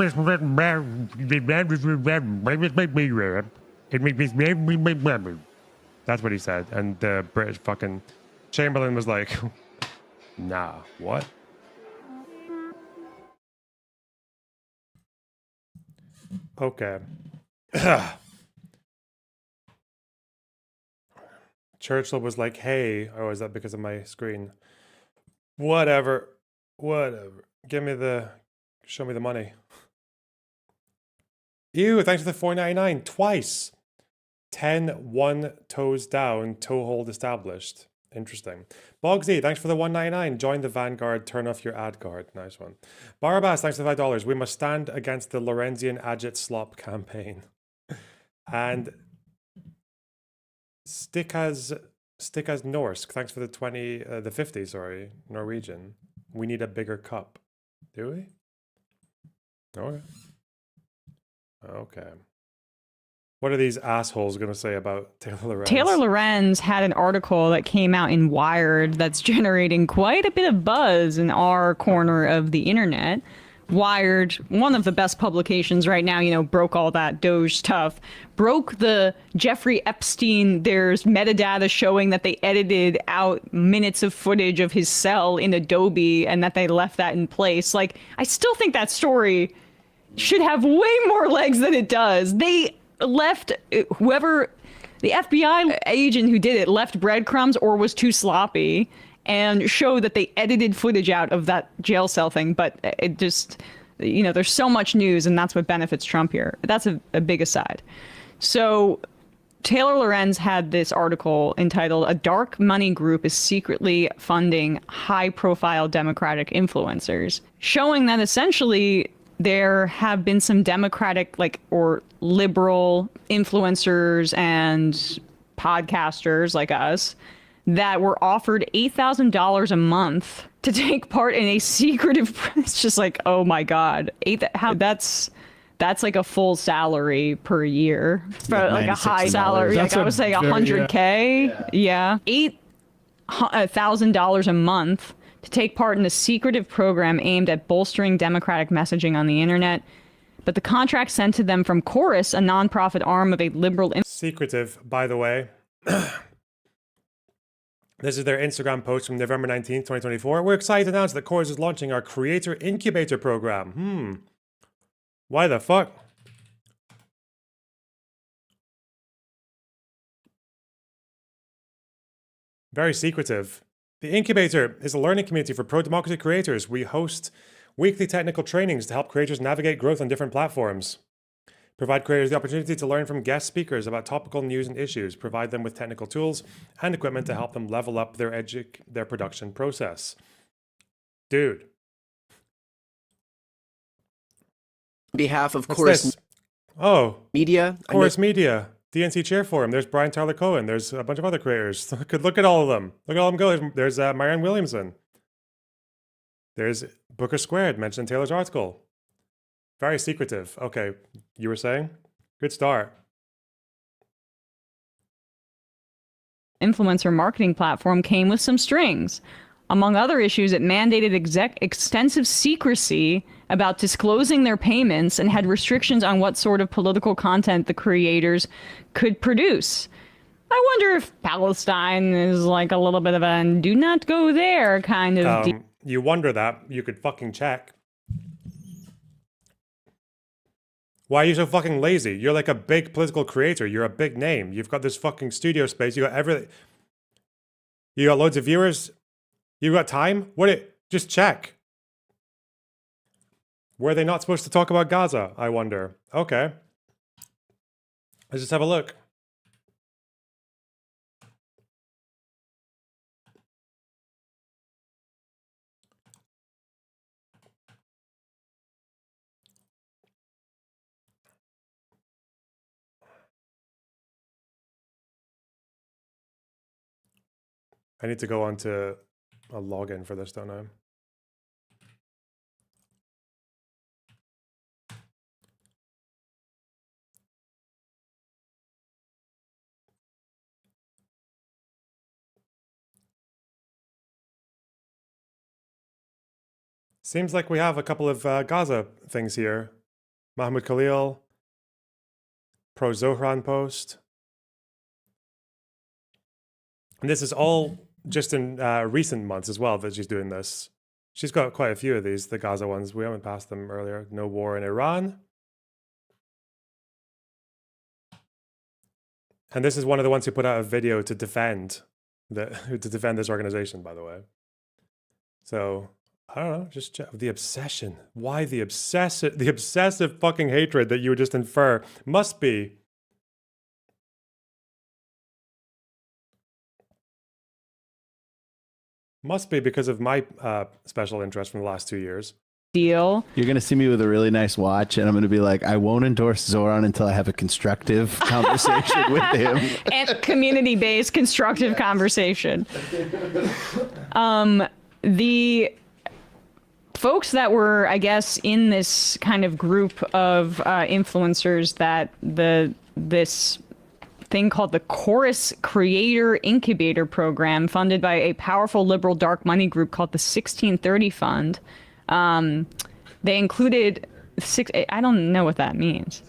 what he said. And the British fucking... Chamberlain was like, nah, what? Okay. Churchill was like, hey, oh, is that because of my screen? Whatever. Show me the money. Ew, thanks for the $4.99 twice. 10, 1 toes down, toe hold established. Interesting. Bogsy, thanks for the $1.99. Join the Vanguard, turn off your ad card. Nice one. Barabbas, thanks for the $5. We must stand against the Lorenzian Agit Slop campaign. And Stikaz Norsk, thanks for the 50, sorry, Norwegian. We need a bigger cup. Do we? Okay. What are these assholes going to say about Taylor Lorenz? Taylor Lorenz had an article that came out in Wired that's generating quite a bit of buzz in our corner of the internet. Wired, one of the best publications right now, you know, broke all that Doge stuff, broke the Jeffrey Epstein. There's metadata showing that they edited out minutes of footage of his cell in Adobe and that they left that in place. Like, I still think that story should have way more legs than it does. They left whoever, the FBI agent who did it left breadcrumbs or was too sloppy and showed that they edited footage out of that jail cell thing. But it just, you know, there's so much news and that's what benefits Trump here. That's a big aside. So Taylor Lorenz had this article entitled "A Dark Money Group is Secretly Funding High-Profile Democratic Influencers," showing that essentially there have been some Democratic, or liberal influencers and podcasters like us that were offered $8,000 a month to take part in a secretive. It's just like, oh my God, that's like a full salary per year, for like a high salary. Like I would say $100K. Yeah. $8,000 a month to take part in a secretive program aimed at bolstering Democratic messaging on the internet. But the contract sent to them from Chorus, a nonprofit arm of a liberal... Secretive, by the way. This is their Instagram post from November 19th, 2024. We're excited to announce that Chorus is launching our Creator Incubator program. Why the fuck? Very secretive. The Incubator is a learning community for pro-democracy creators. We host weekly technical trainings to help creators navigate growth on different platforms. Provide creators the opportunity to learn from guest speakers about topical news and issues. Provide them with technical tools and equipment to help them level up their production process. Dude. On behalf of What's Chorus this? Oh. Media. Chorus Media. DNC Chair Forum. There's Brian Tyler Cohen. There's a bunch of other creators. Look at all of them. Look at all of them go. There's Marianne Williamson. There's Booker Squared mentioned in Taylor's article. Very secretive. Okay, you were saying? Good start. Influencer marketing platform came with some strings. Among other issues, it mandated extensive secrecy about disclosing their payments and had restrictions on what sort of political content the creators could produce. I wonder if Palestine is like a little bit of a do not go there kind of You wonder that. You could fucking check. Why are you so fucking lazy? You're like a big political creator. You're a big name. You've got this fucking studio space. You got everything. You got loads of viewers. You got time? Just check. Were they not supposed to talk about Gaza? I wonder. Okay. Let's just have a look. I need to go on to a login for this, don't I? Seems like we have a couple of Gaza things here. Mahmoud Khalil, pro Zohran post. And this is all just in recent months as well that she's doing this. She's got quite a few of these, the Gaza ones. We haven't passed them earlier. No war in Iran. And this is one of the ones who put out a video to defend this organization, by the way. So I don't know, just check. The obsession. Why the obsessive fucking hatred that you would just infer must be because of my special interest from the last 2 years. Deal. You're going to see me with a really nice watch, and I'm going to be like, I won't endorse Zoran until I have a constructive conversation with him. And community-based constructive conversation. The folks that were, I guess, in this kind of group of influencers that this thing called the Chorus Creator Incubator Program, funded by a powerful liberal dark money group called the 1630 Fund. They included I don't know what that means.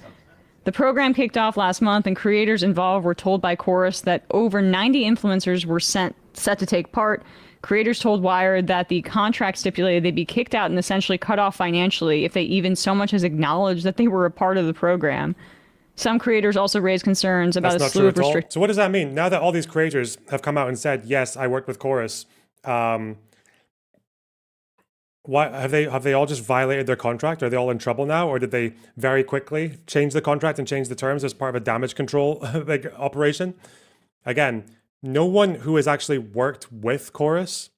The program kicked off last month, and creators involved were told by Chorus that over 90 influencers were set to take part. Creators told Wired that the contract stipulated they'd be kicked out and essentially cut off financially if they even so much as acknowledged that they were a part of the program. Some creators also raised concerns about a slew of restrictions. So what does that mean? Now that all these creators have come out and said, yes, I worked with Chorus, why have they all just violated their contract? Are they all in trouble now? Or did they very quickly change the contract and change the terms as part of a damage control operation? Again, no one who has actually worked with Chorus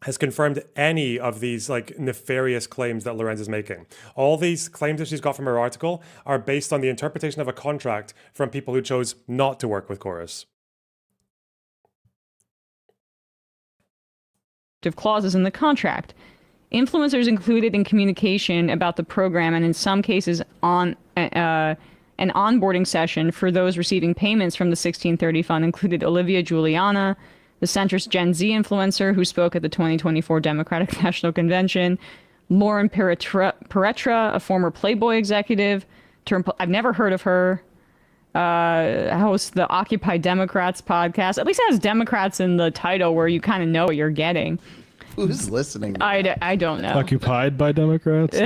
has confirmed any of these like nefarious claims that Lorenz is making. All these claims that she's got from her article are based on the interpretation of a contract from people who chose not to work with Chorus. Clauses in the contract. Influencers included in communication about the program, and in some cases on an onboarding session for those receiving payments from the 1630 Fund, included Olivia Juliana, the centrist Gen Z influencer who spoke at the 2024 Democratic National Convention, Lauren Peretra, a former Playboy executive, I've never heard of her, hosts the Occupy Democrats podcast. At least it has Democrats in the title where you kind of know what you're getting. Who's listening? I don't know. Occupied by Democrats?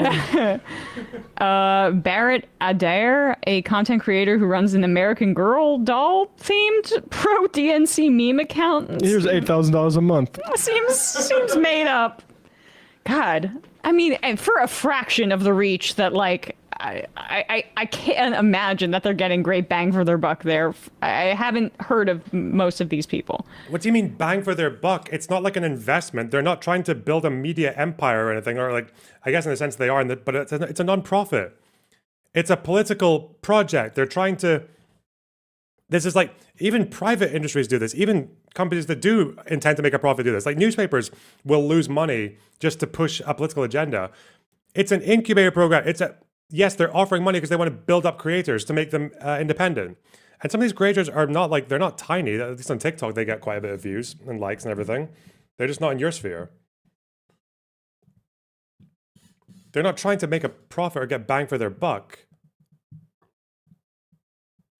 Barrett Adair, a content creator who runs an American Girl doll themed pro DNC meme account. Here's $8,000 a month. Seems made up. God, I mean, and for a fraction of the reach that like I can't imagine that they're getting great bang for their buck there. I haven't heard of most of these people. What do you mean bang for their buck? It's not like an investment. They're not trying to build a media empire or anything, or like, I guess in a sense they are, but it's a non-profit. It's a political project. They're trying to, this is like, Even private industries do this. Even companies that do intend to make a profit do this. Like newspapers will lose money just to push a political agenda. It's an incubator program. Yes, they're offering money because they want to build up creators to make them independent. And some of these creators are not like, they're not tiny. At least on TikTok, they get quite a bit of views and likes and everything. They're just not in your sphere. They're not trying to make a profit or get bang for their buck.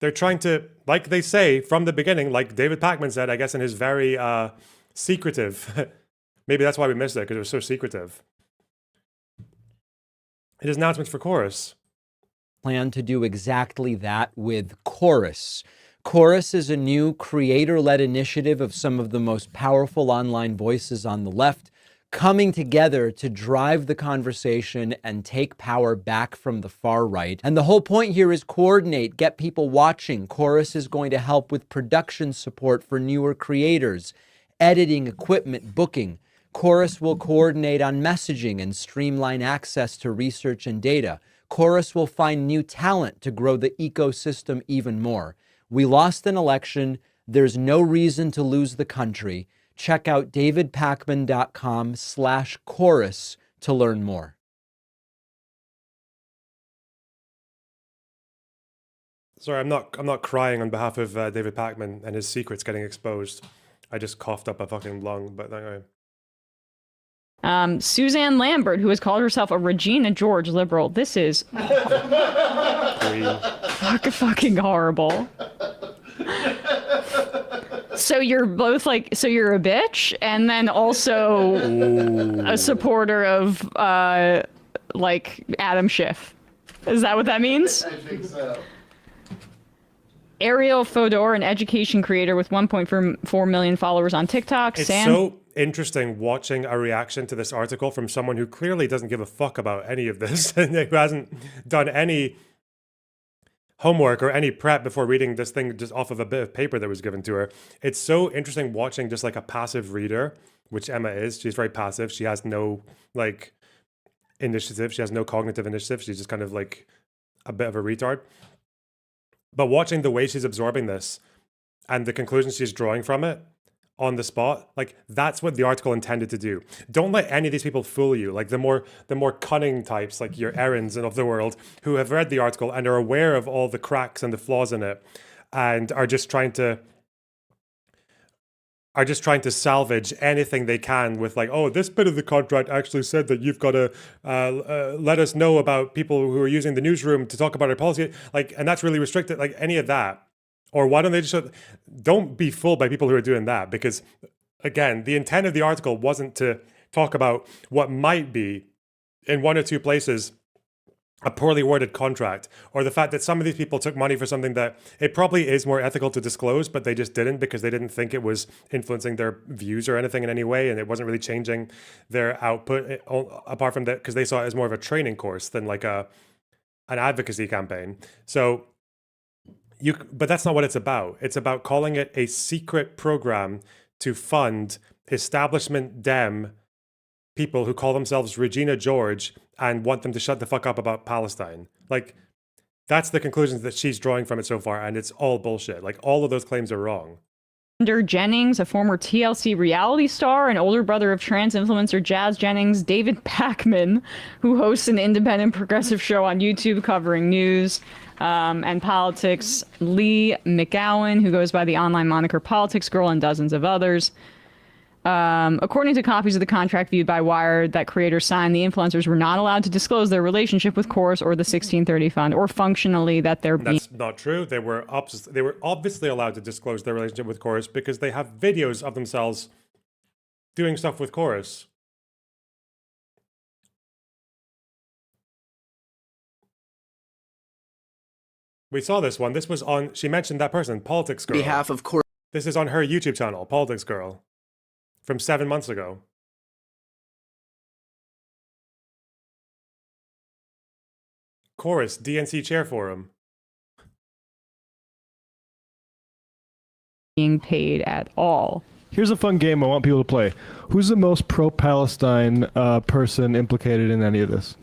They're trying to, like they say from the beginning, like David Pakman said, I guess in his very secretive, maybe that's why we missed it, because it was so secretive. His announcements for Chorus. Plan to do exactly that with Chorus. Chorus is a new creator-led initiative of some of the most powerful online voices on the left, coming together to drive the conversation and take power back from the far right. And the whole point here is coordinate, get people watching. Chorus is going to help with production support for newer creators, editing, equipment, booking. Chorus will coordinate on messaging and streamline access to research and data. Chorus will find new talent to grow the ecosystem even more. We lost an election. There's no reason to lose the country. Check out davidpakman.com/chorus to learn more. Sorry, I'm not crying on behalf of David Pakman and his secrets getting exposed. I just coughed up a fucking lung, but anyway. Suzanne Lambert, who has called herself a Regina George liberal. This is fucking horrible. So you're both like, so you're a bitch, and then also a supporter of like Adam Schiff. Is that what that means? I think so. Ariel Fodor, an education creator with 1.4 million followers on TikTok. It's so interesting watching a reaction to this article from someone who clearly doesn't give a fuck about any of this and who hasn't done any homework or any prep before reading this thing just off of a bit of paper that was given to her. It's so interesting watching just like a passive reader, which Emma is. She's very passive. She has no like initiative. She has no cognitive initiative. She's just kind of like a bit of a retard. But watching the way she's absorbing this and the conclusions she's drawing from it on the spot, like that's what the article intended to do. Don't let any of these people fool you. Like the more cunning types, like your Erins and of the world, who have read the article and are aware of all the cracks and the flaws in it, and are just trying to salvage anything they can with like, oh, this bit of the contract actually said that you've got to let us know about people who are using the newsroom to talk about our policy, like, and that's really restricted, like any of that. Or why don't they just don't be fooled by people who are doing that? Because again, the intent of the article wasn't to talk about what might be in one or two places a poorly worded contract, or the fact that some of these people took money for something that it probably is more ethical to disclose, but they just didn't because they didn't think it was influencing their views or anything in any way, and it wasn't really changing their output apart from that, because they saw it as more of a training course than like an advocacy campaign. So but that's not what it's about. It's about calling it a secret program to fund establishment Dem people who call themselves Regina George and want them to shut the fuck up about Palestine. Like, that's the conclusions that she's drawing from it so far, and it's all bullshit. Like, all of those claims are wrong. Jennings, a former TLC reality star and older brother of trans influencer Jazz Jennings, David Pakman, who hosts an independent progressive show on YouTube covering news and politics, Lee McGowan, who goes by the online moniker Politics Girl, and dozens of others. According to copies of the contract viewed by Wired that creators signed, the influencers were not allowed to disclose their relationship with Chorus or the 1630 Fund, or functionally that they're being... That's not true. They were obviously allowed to disclose their relationship with Chorus because they have videos of themselves doing stuff with Chorus. We saw this one. This was on... She mentioned that person, Politics Girl. On behalf of Chorus. This is on her YouTube channel, Politics Girl, from 7 months ago. Chorus, DNC Chair Forum. Being paid at all. Here's a fun game I want people to play. Who's the most pro-Palestine person implicated in any of this?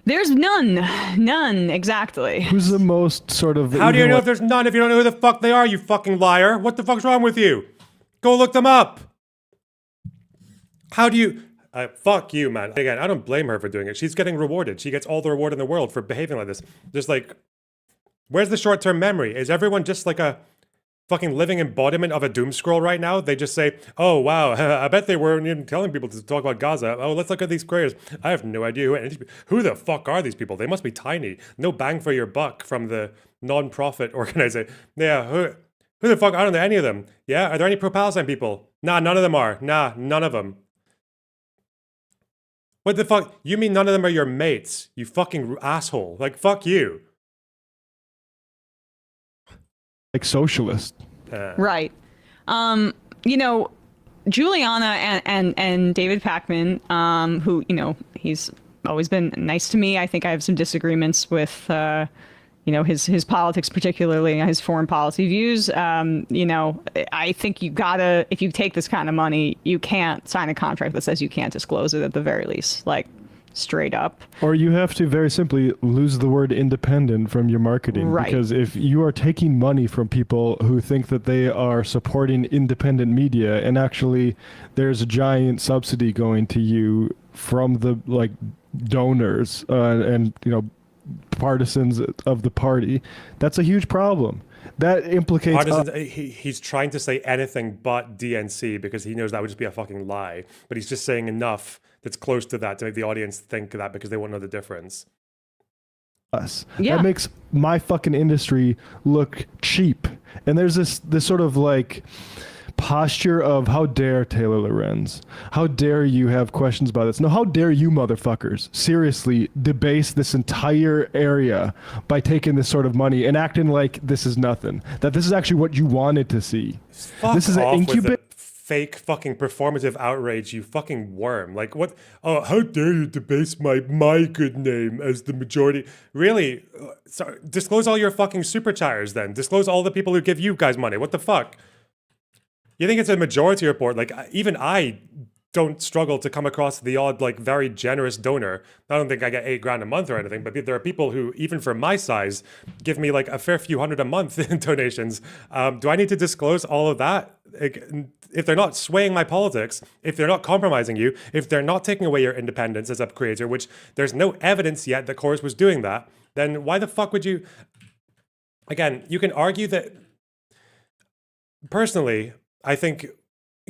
There's none exactly. Who's the most sort of? How do you even know like- if there's none if you don't know who the fuck they are, you fucking liar? What the fuck's wrong with you? Go look them up. How do you... fuck you, man. Again, I don't blame her for doing it. She's getting rewarded. She gets all the reward in the world for behaving like this. Just like, where's the short-term memory? Is everyone just like a fucking living embodiment of a doom scroll right now? They just say, oh, wow, I bet they weren't even telling people to talk about Gaza. Oh, let's look at these creators. I have no idea who the fuck are these people? They must be tiny. No bang for your buck from the non-profit organization. Yeah, who the fuck? I don't know any of them. Yeah, are there any pro-Palestine people? Nah, none of them are. Nah, none of them. What the fuck? You mean none of them are your mates? You fucking asshole. Like, fuck you. like socialist. Right. You know, Juliana and David Pakman, who, you know, he's always been nice to me. I think I have some disagreements with, you know, his politics, particularly his foreign policy views. You know, I think you gotta, if you take this kind of money, you can't sign a contract that says you can't disclose it at the very least. Like, straight up. Or you have to very simply lose the word independent from your marketing. Right. Because if you are taking money from people who think that they are supporting independent media, and actually there's a giant subsidy going to you from the like donors and you know partisans of the party, that's a huge problem. That implicates he's trying to say anything but DNC because he knows that would just be a fucking lie. But he's just saying enough that's close to that to make the audience think that because they won't know the difference. us. Yeah. That makes my fucking industry look cheap. And there's this sort of like posture of how dare Taylor Lorenz? How dare you have questions about this? No, how dare you motherfuckers seriously debase this entire area by taking this sort of money and acting like this is nothing. That this is actually what you wanted to see. This is an incubator. Fake fucking performative outrage, you fucking worm. Like what? Oh, how dare you debase my good name as the majority? Really? Sorry, disclose all your fucking super chatters then. Disclose all the people who give you guys money. What the fuck? You think it's a majority report? Like even I don't struggle to come across the odd like very generous donor. I don't think I get $8,000 a month or anything, but there are people who even for my size give me like a fair few hundred a month in donations. Do I need to disclose all of that? If they're not swaying my politics, if they're not compromising you, if they're not taking away your independence as a creator, which there's no evidence yet that Chorus was doing that, then why the fuck would you? Again, you can argue that. Personally, I think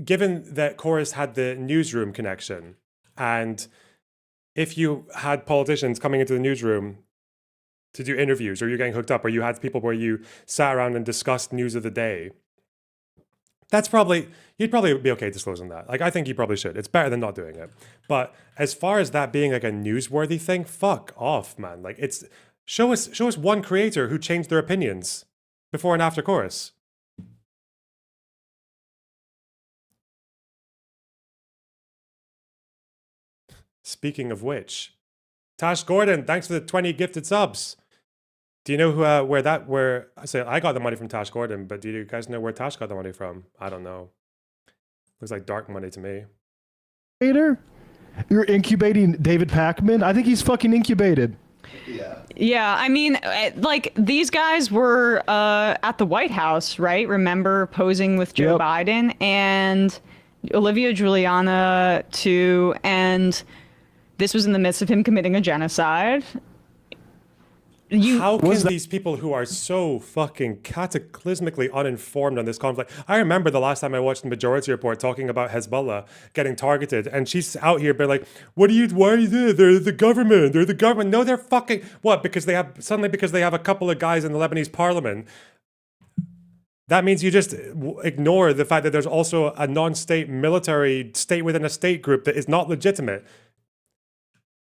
given that Chorus had the newsroom connection, and if you had politicians coming into the newsroom to do interviews, or you're getting hooked up, or you had people where you sat around and discussed news of the day, you'd probably be okay disclosing that. Like, I think you probably should. It's better than not doing it. But as far as that being like a newsworthy thing, fuck off, man. Like, it's show us one creator who changed their opinions before and after Chorus. Speaking of which, Tash Gordon, thanks for the 20 gifted subs. Do you know who I got the money from Tash Gordon, but do you guys know where Tash got the money from? I don't know. Looks like dark money to me. You're incubating David Pakman? I think he's fucking incubated. Yeah, I mean, like, these guys were at the White House, right? Remember, posing with Joe Biden and Olivia Giuliana too, and this was in the midst of him committing a genocide. How can these people who are so fucking cataclysmically uninformed on this conflict? I remember the last time I watched the Majority Report talking about Hezbollah getting targeted, and she's out here being like, why are you doing? They're the government. No, they're fucking what? Because they have a couple of guys in the Lebanese parliament. That means you just ignore the fact that there's also a non-state military state within a state group that is not legitimate,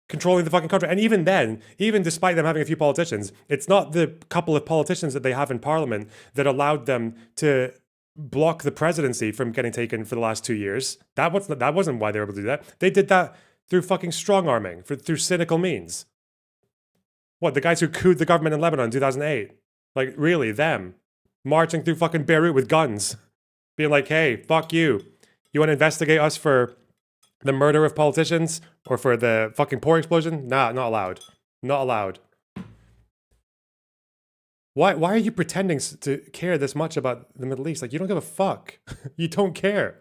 controlling the fucking country. And even then, even despite them having a few politicians, it's not the couple of politicians that they have in parliament that allowed them to block the presidency from getting taken for the last 2 years. That wasn't why they were able to do that. They did that through fucking strong-arming, through cynical means. What, the guys who couped the government in Lebanon in 2008? Like, really, them? Marching through fucking Beirut with guns. Being like, hey, fuck you. You want to investigate us for the murder of politicians or for the fucking port explosion? Nah, not allowed. Not allowed. Why are you pretending to care this much about the Middle East? Like, you don't give a fuck. You don't care.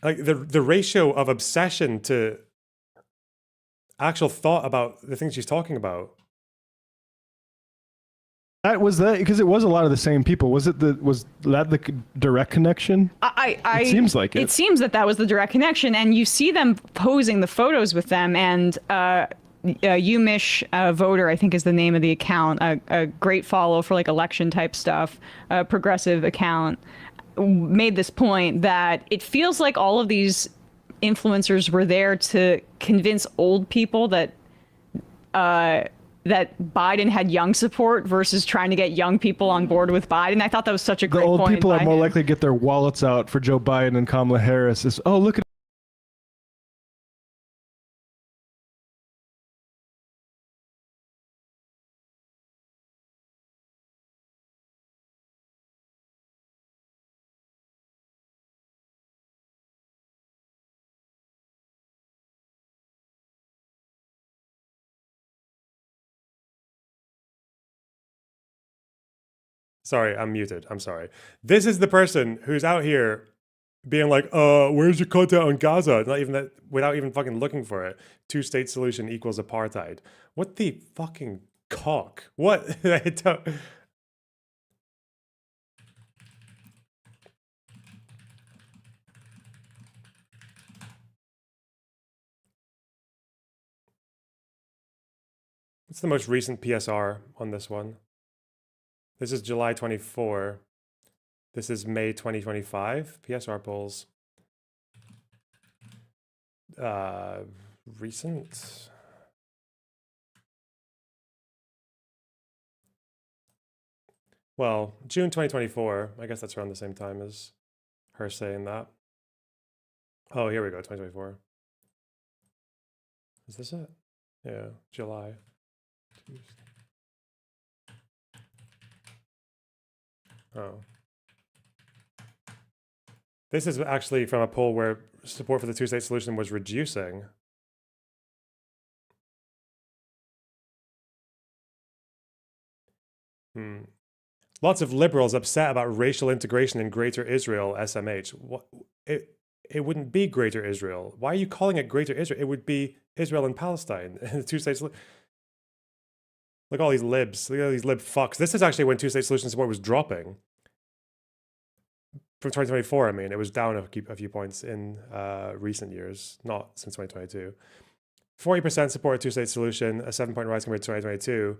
Like, the ratio of obsession to actual thought about the things she's talking about. That was that because it was a lot of the same people. Was that the direct connection? It seems like it. It seems that was the direct connection, and you see them posing the photos with them. And Umish Voter, I think is the name of the account. A great follow for like election type stuff. A progressive account made this point that it feels like all of these influencers were there to convince old people that that Biden had young support versus trying to get young people on board with Biden. I thought that was such a great point. The old people are more him. likely to get their wallets out for Joe Biden and Kamala Harris. Is look at. Sorry, I'm muted. I'm sorry. This is the person who's out here being like, where's your content on Gaza? Not even that, without even fucking looking for it. Two-state solution equals apartheid. What the fucking cock? What? I don't... What's the most recent PSR on this one? This is July 24. This is May 2025. PSR polls. Recent. Well, June 2024. I guess that's around the same time as her saying that. Oh, here we go. 2024. Is this it? Yeah, July. Oh. This is actually from a poll where support for the two-state solution was reducing. Lots of liberals upset about racial integration in Greater Israel, SMH. What? It wouldn't be Greater Israel. Why are you calling it Greater Israel? It would be Israel and Palestine. The two-state solution. Look at all these libs. Look at all these lib fucks. This is actually when two-state solution support was dropping. From 2024, I mean, it was down a few points in recent years, not since 2022. 40% support a two-state solution, a 7-point rise compared to 2022.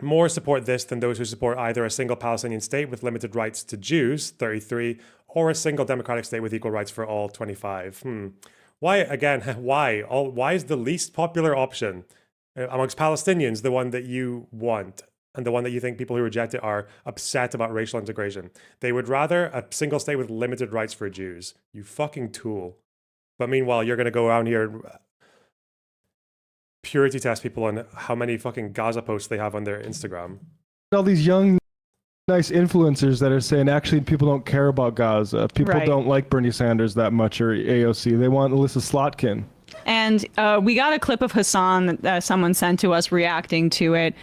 More support this than those who support either a single Palestinian state with limited rights to Jews, 33, or a single democratic state with equal rights for all, 25. Why, again, why is the least popular option amongst Palestinians the one that you want? And the one that you think people who reject it are upset about racial integration. They would rather a single state with limited rights for Jews. You fucking tool. But meanwhile, you're going to go around here and purity test people on how many fucking Gaza posts they have on their Instagram. All these young, nice influencers that are saying, actually, people don't care about Gaza. People don't like Bernie Sanders that much or AOC. They want Alyssa Slotkin. And we got a clip of Hasan that someone sent to us reacting to it.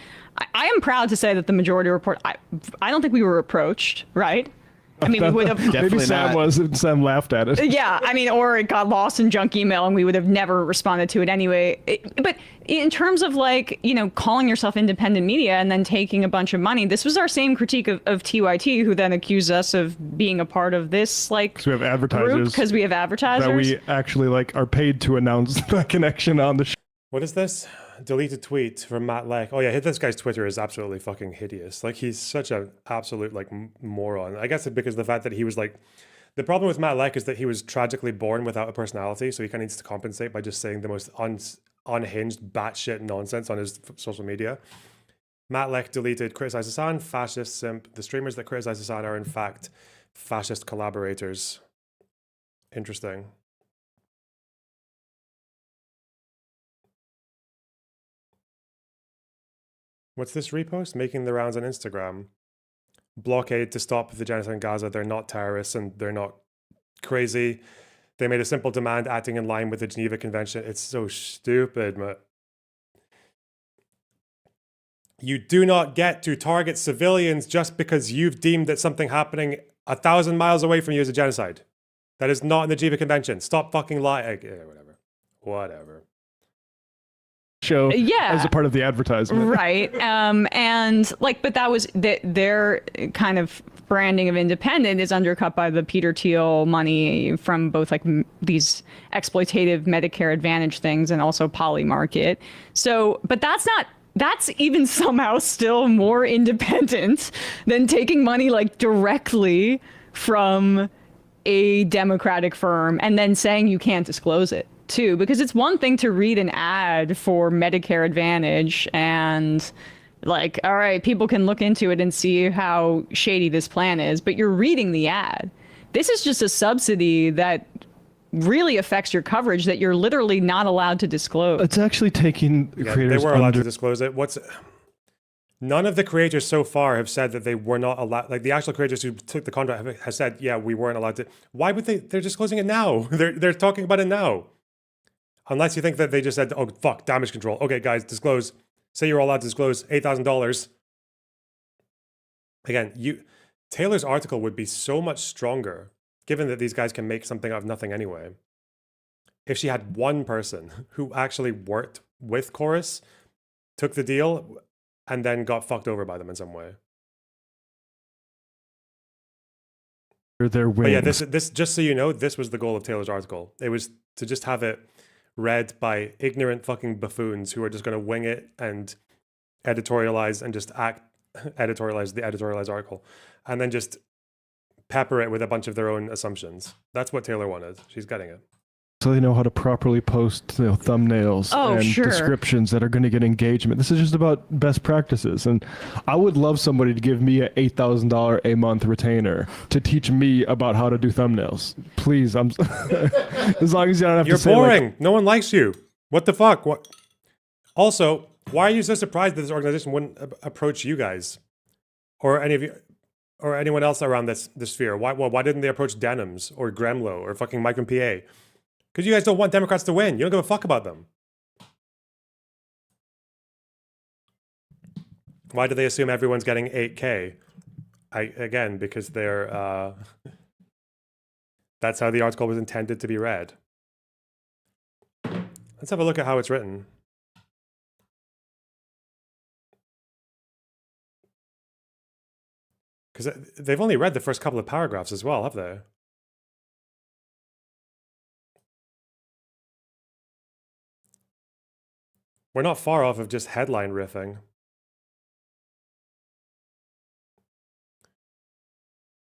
I am proud to say that the majority report, I don't think we were approached, right? I mean, we would have... Maybe Sam was, and Sam laughed at it. Yeah, I mean, or it got lost in junk email and we would have never responded to it anyway. But in terms of like, you know, calling yourself independent media and then taking a bunch of money, this was our same critique of TYT, who then accused us of being a part of this, like, because we have advertisers. Because we have advertisers. That we actually, like, are paid to announce the connection on the show. What is this? Deleted tweet from Matt Leck. Oh yeah, this guy's Twitter is absolutely fucking hideous. Like, he's such an absolute like moron. I guess it's because of the fact that he was like, the problem with Matt Leck is that he was tragically born without a personality, so he kind of needs to compensate by just saying the most unhinged batshit nonsense on his social media. Matt Leck deleted criticize Hasan, fascist simp. The streamers that criticize Hasan are in fact fascist collaborators. Interesting. What's this repost? Making the rounds on Instagram. Blockade to stop the genocide in Gaza. They're not terrorists and they're not crazy. They made a simple demand acting in line with the Geneva Convention. It's so stupid, man. You do not get to target civilians just because you've deemed that something happening 1,000 miles away from you is a genocide. That is not in the Geneva Convention. Stop fucking lying. Whatever. Show Yeah. as a part of the advertisement. Right. And like, but that was their kind of branding of independent is undercut by the Peter Thiel money from both like these exploitative Medicare Advantage things and also Poly Market. So, but that's even somehow still more independent than taking money like directly from a Democratic firm and then saying you can't disclose it too, because it's one thing to read an ad for Medicare Advantage and like, all right, people can look into it and see how shady this plan is, but you're reading the ad. This is just a subsidy that really affects your coverage that you're literally not allowed to disclose. It's actually taking creators. They were allowed to disclose it. None of the creators so far have said that they were not allowed. Like the actual creators who took the contract have said, yeah, we weren't allowed to. Why would they? They're disclosing it now. They're talking about it now. Unless you think that they just said, oh, fuck, damage control. Okay, guys, disclose. Say you're allowed to disclose $8,000. Again, Taylor's article would be so much stronger, given that these guys can make something out of nothing anyway, if she had one person who actually worked with Chorus, took the deal, and then got fucked over by them in some way. Their wings. But yeah, this just so you know, this was the goal of Taylor's article. It was to just have it read by ignorant fucking buffoons who are just going to wing it and editorialize and just editorialize the editorialized article, and then just pepper it with a bunch of their own assumptions. That's what Taylor wanted. She's getting it. So they know how to properly post thumbnails and descriptions that are going to get engagement. This is just about best practices. And I would love somebody to give me an $8,000 a month retainer to teach me about how to do thumbnails. Please, as long as you don't have You're to say boring. like, No one likes you. What the fuck? What? Also, why are you so surprised that this organization wouldn't approach you guys, or any of you, or anyone else around this sphere? Why didn't they approach Denims or Gremlo or fucking Mike and PA? Because you guys don't want Democrats to win. You don't give a fuck about them. Why do they assume everyone's getting 8K? Again, because they're that's how the article was intended to be read. Let's have a look at how it's written. Because they've only read the first couple of paragraphs as well, have they? We're not far off of just headline riffing.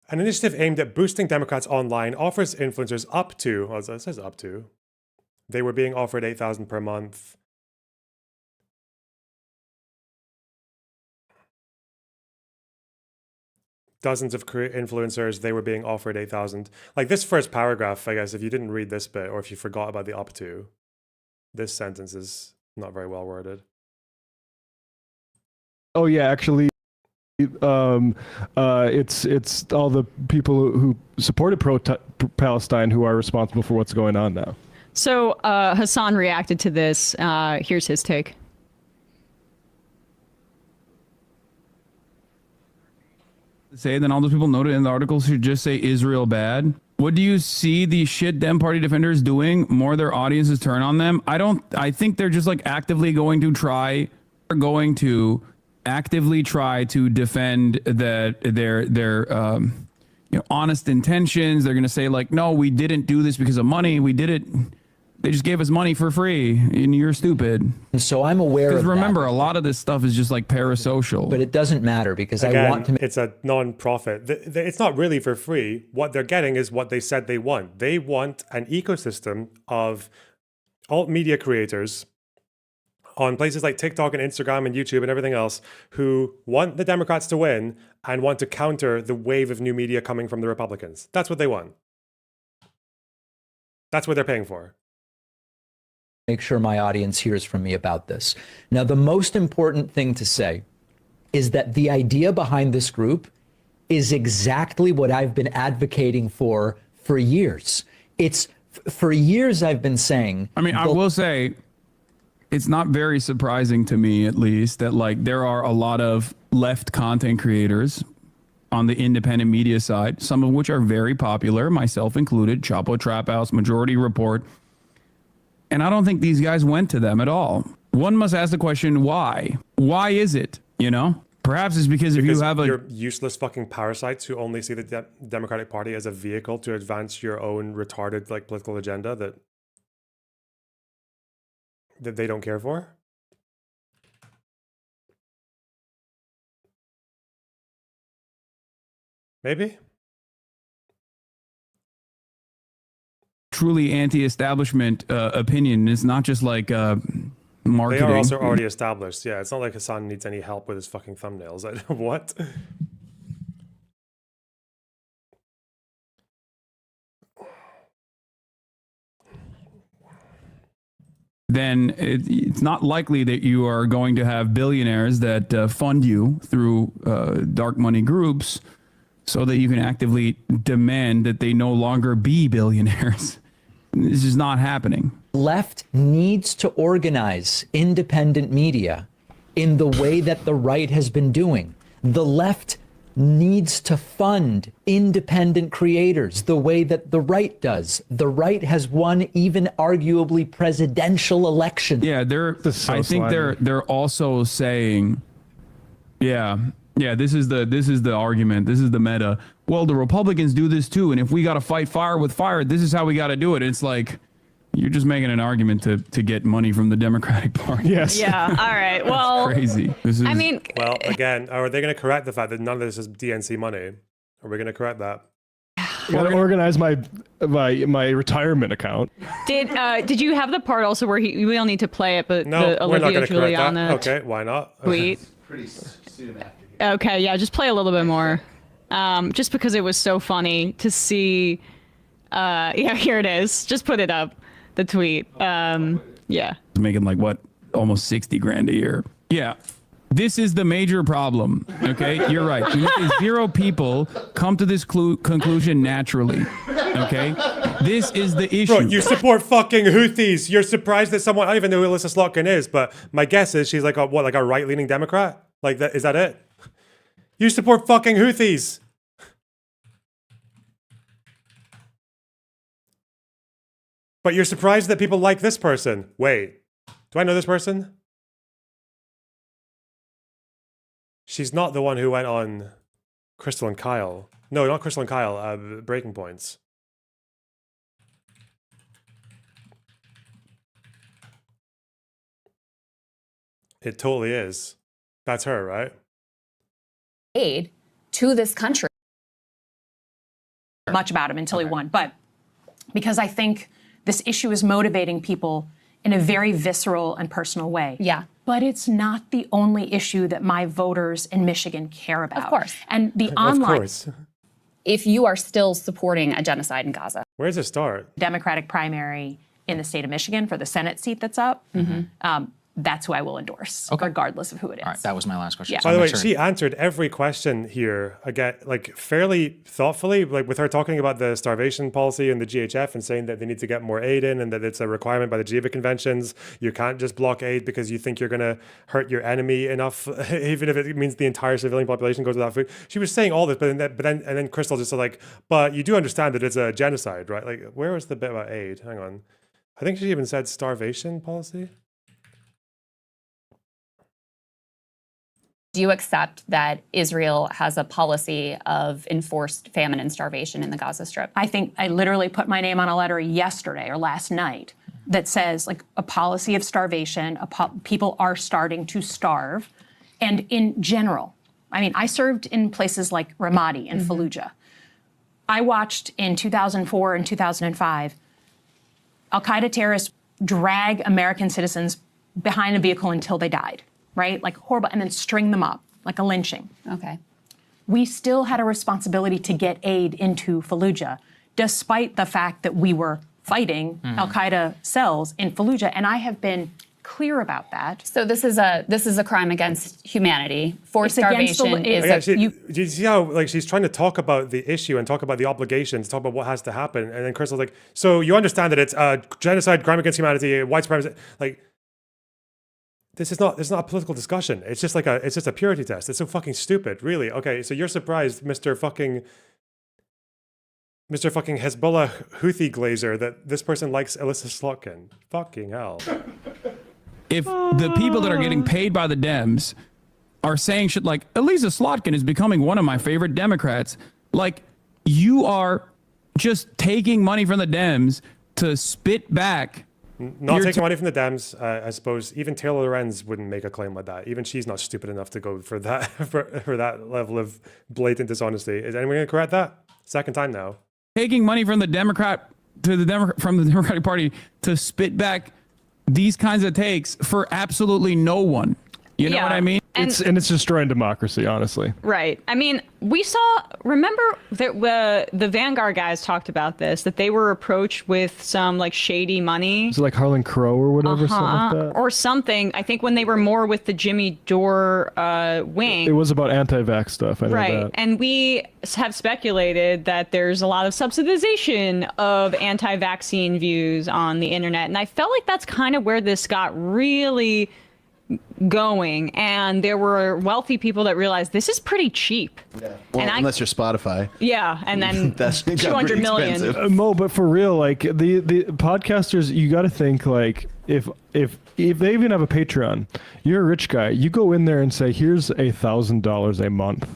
An initiative aimed at boosting Democrats online offers influencers up to, well, it says up to. They were being offered $8,000 per month. Dozens of influencers, they were being offered $8,000. Like this first paragraph, I guess, if you didn't read this bit or if you forgot about the up to, this sentence is not very well worded. oh yeah, actually, it's all the people who supported Palestine who are responsible for what's going on now. So Hasan reacted to this. Here's his take. Say then all those people noted in the article should just say Israel bad. What do you see the shit Dem party defenders doing? More their audiences turn on them. I think they're just like actively going to actively try to defend their honest intentions. They're going to say like, no, we didn't do this because of money. We did it. They just gave us money for free, and you're stupid. And so I'm aware of Because remember, that. a lot of this stuff is just like parasocial. But it doesn't matter because Again, I want to. It's a non-profit. It's not really for free. What they're getting is what they said they want. They want an ecosystem of alt media creators on places like TikTok and Instagram and YouTube and everything else who want the Democrats to win and want to counter the wave of new media coming from the Republicans. That's what they want. That's what they're paying for. Make sure my audience hears from me about this. Now, the most important thing to say is that the idea behind this group is exactly what I've been advocating for years. It's For years, I've been saying. I mean, I will say, it's not very surprising to me, at least, that like there are a lot of left content creators on the independent media side, some of which are very popular, myself included, Chapo Trap House, Majority Report. And I don't think these guys went to them at all. One must ask the question, why? Why is it, you know? Perhaps it's because if you have a... You're useless fucking parasites who only see the Democratic Party as a vehicle to advance your own retarded like political agenda that they don't care for. Maybe. Truly anti-establishment opinion. It's not just like marketing. They are also already established. Yeah, it's not like Hasan needs any help with his fucking thumbnails. What? Then it's not likely that you are going to have billionaires that fund you through dark money groups so that you can actively demand that they no longer be billionaires. This is not happening. Left needs to organize independent media in the way that the right has been doing. The left needs to fund independent creators the way that the right does. The right has won even arguably presidential elections. Yeah, I think they're also saying, yeah, this is the argument. This is the meta. Well, the Republicans do this too, and if we got to fight fire with fire, this is how we got to do it. It's like you're just making an argument to get money from the Democratic Party. Yes. Yeah. All right. Well, crazy. I mean, well, again, are they going to correct the fact that none of this is DNC money? Are we going to correct that? I gotta organize my retirement account. did you have the part also where we don't need to play it, but No, the we're not Olivia going to correct that. Juliana Okay, why not? tweet? Pretty cinematic. Okay, yeah, just play a little bit more. Just because it was so funny to see. Yeah, here it is. Just put it up. The tweet. Yeah. Making like what? Almost 60 grand a year. Yeah. This is the major problem. Okay. You're right. Zero people come to this conclusion naturally. Okay. This is the issue. Bro, you support fucking Houthis. You're surprised that someone, I don't even know who Alyssa Slotkin is, but my guess is she's like a right-leaning Democrat? Like that, is that it? You support fucking Houthis. But you're surprised that people like this person. Wait, do I know this person? She's not the one who went on Crystal and Kyle. No, not Crystal and Kyle, Breaking Points. It totally is. That's her, right? Aid to this country. Much about him until he won, but because I think this issue is motivating people in a very visceral and personal way. Yeah. But it's not the only issue that my voters in Michigan care about. Of course. And the online... Of course. If you are still supporting a genocide in Gaza. Where does it start? Democratic primary in the state of Michigan for the Senate seat that's up, that's who I will endorse, regardless of who it is. All right, that was my last question. Yeah. So By the way, make sure- she answered every question here again, like fairly thoughtfully, like with her talking about the starvation policy and the GHF and saying that they need to get more aid in and that it's a requirement by the Geneva Conventions. You can't just block aid because you think you're going to hurt your enemy enough, even if it means the entire civilian population goes without food. She was saying all this, but then Crystal just said like, but you do understand that it's a genocide, right? Like, where was the bit about aid? Hang on. I think she even said starvation policy. Do you accept that Israel has a policy of enforced famine and starvation in the Gaza Strip? I think I literally put my name on a letter yesterday or last night that says like a policy of starvation, people are starting to starve. And in general, I mean, I served in places like Ramadi and Fallujah. I watched in 2004 and 2005, Al-Qaeda terrorists drag American citizens behind a vehicle until they died. Right? Like horrible, and then string them up like a lynching. Okay. We still had a responsibility to get aid into Fallujah, despite the fact that we were fighting Al-Qaeda cells in Fallujah. And I have been clear about that. So this is a crime against humanity. Forced It's against the- starvation is do you see how like she's trying to talk about the issue and talk about the obligations, talk about what has to happen, and then Crystal's like, so you understand that it's a genocide, crime against humanity, white supremacy, like. This is not a political discussion. It's just a purity test. It's so fucking stupid, really. Okay, so you're surprised, Mr. fucking Hezbollah Houthi glazer, that this person likes Alyssa Slotkin. Fucking hell. If the people that are getting paid by the Dems are saying shit like, Elisa Slotkin is becoming one of my favorite Democrats, like, you are just taking money from the Dems to spit back. Not taking money from the Dems, I suppose. Even Taylor Lorenz wouldn't make a claim like that. Even she's not stupid enough to go for that for that level of blatant dishonesty. Is anyone going to correct that? Second time now. Taking money from the from the Democratic Party to spit back these kinds of takes for absolutely no one. You know what I mean? It's destroying democracy, honestly. Right. I mean, we saw, remember that the Vanguard guys talked about this, that they were approached with some like shady money. Is it like Harlan Crow or whatever, something like that? Or something. I think when they were more with the Jimmy Dore wing. It was about anti-vax stuff, I know Right. that. And we have speculated that there's a lot of subsidization of anti-vaccine views on the internet. And I felt like that's kind of where this got really going, and there were wealthy people that realized this is pretty cheap. Yeah. Well, And unless you're Spotify. Yeah, and then That's 200 million. Mo, but for real, like the podcasters, you got to think like if they even have a Patreon, you're a rich guy, you go in there and say, here's $1,000 a month.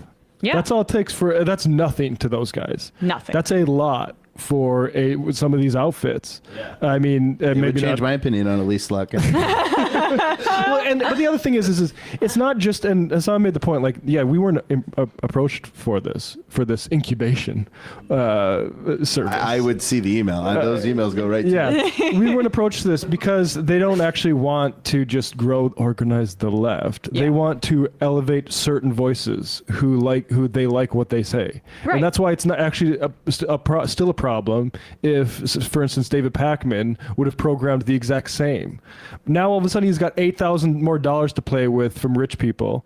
Yeah. That's all it takes that's nothing to those guys. Nothing. That's a lot for some of these outfits. I mean, It maybe would change not. my opinion on Elise Slotkin. But the other thing is it's not just, and Hasan made the point, like, yeah, we weren't approached for this incubation service. I would see the email. Those emails go right to Yeah, we weren't approached to this because they don't actually want to just organize the left. Yeah. They want to elevate certain voices who they like what they say, Right. and that's why it's not actually still a problem if, for instance, David Pakman would have programmed the exact same. Now all of a sudden he's got $8,000 more to play with from rich people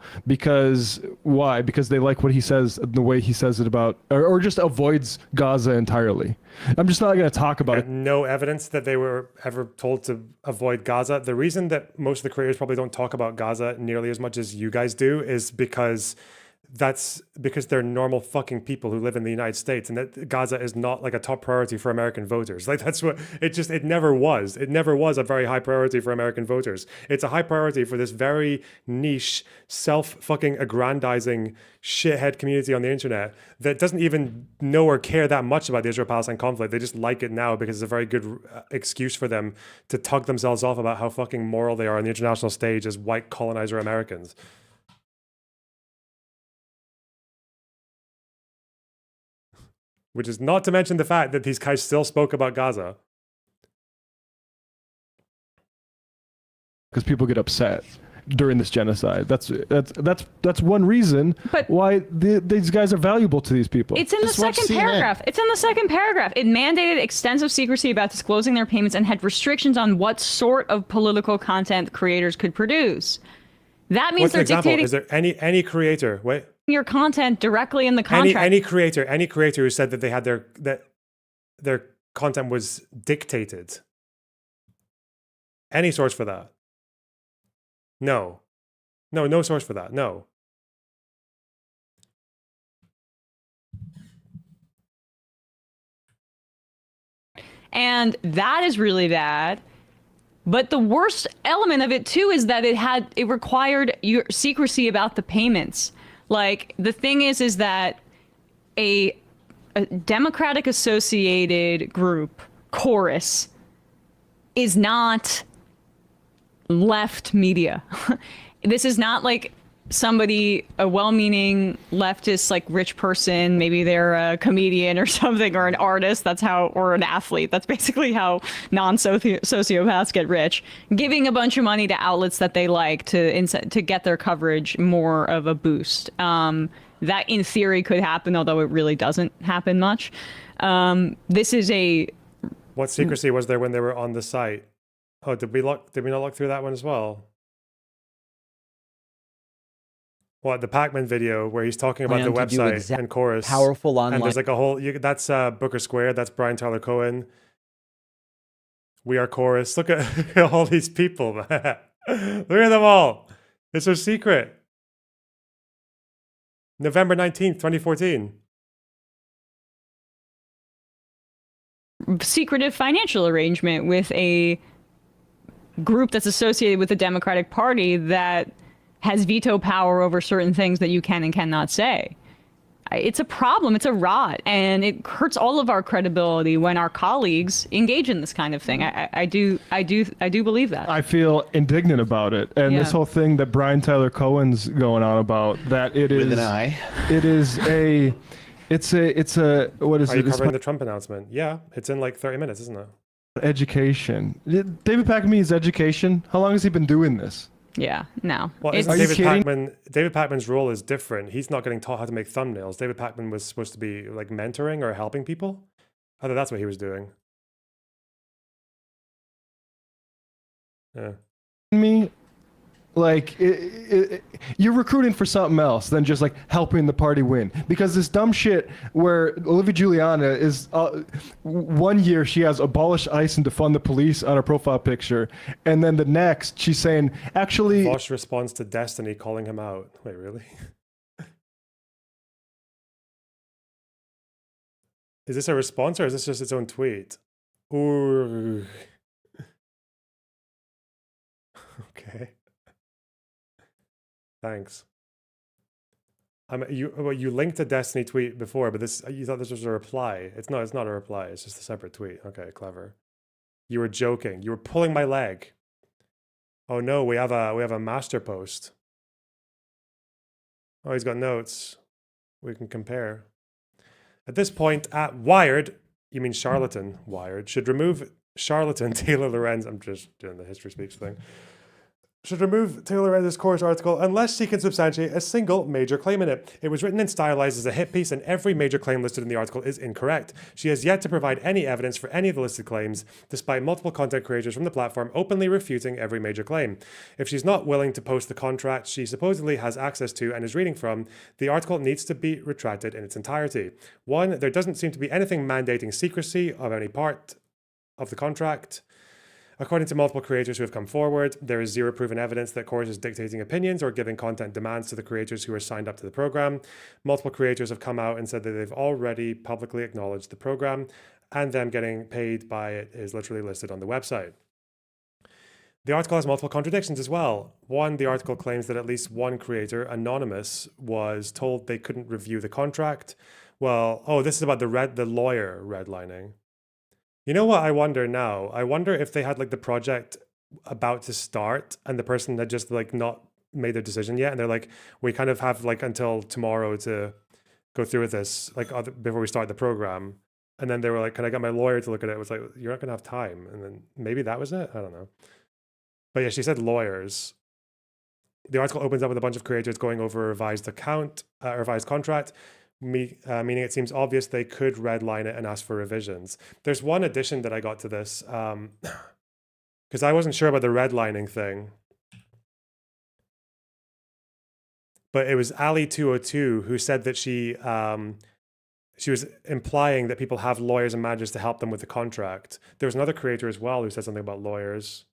why? Because they like what he says, the way he says it about, or just avoids Gaza entirely. I'm just not going to talk about it. No evidence that they were ever told to avoid Gaza. The reason that most of the creators probably don't talk about Gaza nearly as much as you guys do is because they're normal fucking people who live in the United States, and that Gaza is not like a top priority for American voters. Like that's what it never was. It never was a very high priority for American voters. It's a high priority for this very niche, self-fucking aggrandizing shithead community on the internet that doesn't even know or care that much about the Israel-Palestine conflict. They just like it now because it's a very good excuse for them to tug themselves off about how fucking moral they are on the international stage as white colonizer Americans. Which is not to mention the fact that these guys still spoke about Gaza. Because people get upset during this genocide. That's one reason why these guys are valuable to these people. It's in the second paragraph. It's in the second paragraph. It mandated extensive secrecy about disclosing their payments and had restrictions on what sort of political content creators could produce. That means What's an they're example? dictating Is there any creator? Wait. Your content directly in the contract. Any creator who said that they had their content was dictated. Any source for that? No source for that. No. And that is really bad. But the worst element of it too is that it required your secrecy about the payments. Like the thing is that a Democratic associated group, Chorus, is not left media. This is not like a well-meaning leftist, like rich person, maybe they're a comedian or something, or an artist, or an athlete. That's basically how non-sociopaths get rich, giving a bunch of money to outlets that they like to get their coverage more of a boost. That in theory could happen, although it really doesn't happen much. This is What secrecy was there when they were on the site? Oh, did we not look through that one as well? What, the Pac-Man video where he's talking about the Plan to do website and chorus. powerful And online. there's like a whole, that's Booker Square, that's Brian Tyler Cohen. We are chorus. Look at all these people, man. Look at them all. It's a secret. November 19th, 2014. Secretive financial arrangement with a group that's associated with the Democratic Party that has veto power over certain things that you can and cannot say. It's a problem. It's a rot, and it hurts all of our credibility when our colleagues engage in this kind of thing. I do believe that. I feel indignant about it, and this Yeah. whole thing that Brian Tyler Cohen's going on about, that it is With an eye. It is a. It's a what is Are it? you It's covering the Trump announcement? Yeah, it's in like 30 minutes, isn't it? education. David Packman's education. How long has he been doing this? Yeah, no. Well, It's- isn't David Packman's role is different. He's not getting taught how to make thumbnails. David Packman was supposed to be like mentoring or helping people. I thought that's what he was doing. Yeah. Me, like you're recruiting for something else than just like helping the party win, because this dumb shit where Olivia Juliana is 1 year she has abolish ICE and defund the police on her profile picture, and then the next she's saying actually Vosh responds to Destiny calling him out. Wait, really? Is this a response or is this just its own tweet? Ooh. Okay. Thanks. You linked a Destiny tweet before, but you thought this was a reply. It's not a reply. It's just a separate tweet. Okay, clever. You were joking. You were pulling my leg. Oh no, we have a master post. Oh, he's got notes. We can compare. At this point, at Wired, you mean Charlatan, Wired, should remove charlatan Taylor Lorenz. I'm just doing the history speaks thing. Should remove Taylor Lorenz's course article unless she can substantiate a single major claim in it. It was written and stylized as a hit piece, and every major claim listed in the article is incorrect. She has yet to provide any evidence for any of the listed claims, despite multiple content creators from the platform openly refuting every major claim. If she's not willing to post the contract she supposedly has access to and is reading from, the article needs to be retracted in its entirety. 1, there doesn't seem to be anything mandating secrecy of any part of the contract. According to multiple creators who have come forward, there is zero proven evidence that Chorus is dictating opinions or giving content demands to the creators who are signed up to the program. Multiple creators have come out and said that they've already publicly acknowledged the program, and them getting paid by it is literally listed on the website. The article has multiple contradictions as well. 1, the article claims that at least one creator, Anonymous, was told they couldn't review the contract. Well, oh, this is about the lawyer redlining. You know what I wonder now? I wonder if they had like the project about to start and the person had just like not made their decision yet, and they're like, we kind of have like until tomorrow to go through with this, like before we start the program. And then they were like, can I get my lawyer to look at it? It was like, you're not gonna have time. And then maybe that was it. I don't know. But yeah, she said lawyers. The article opens up with a bunch of creators going over a revised revised contract. Meaning it seems obvious they could redline it and ask for revisions. There's one addition that I got to this, because I wasn't sure about the redlining thing. But it was Ali202 who said that she was implying that people have lawyers and managers to help them with the contract. There was another creator as well who said something about lawyers.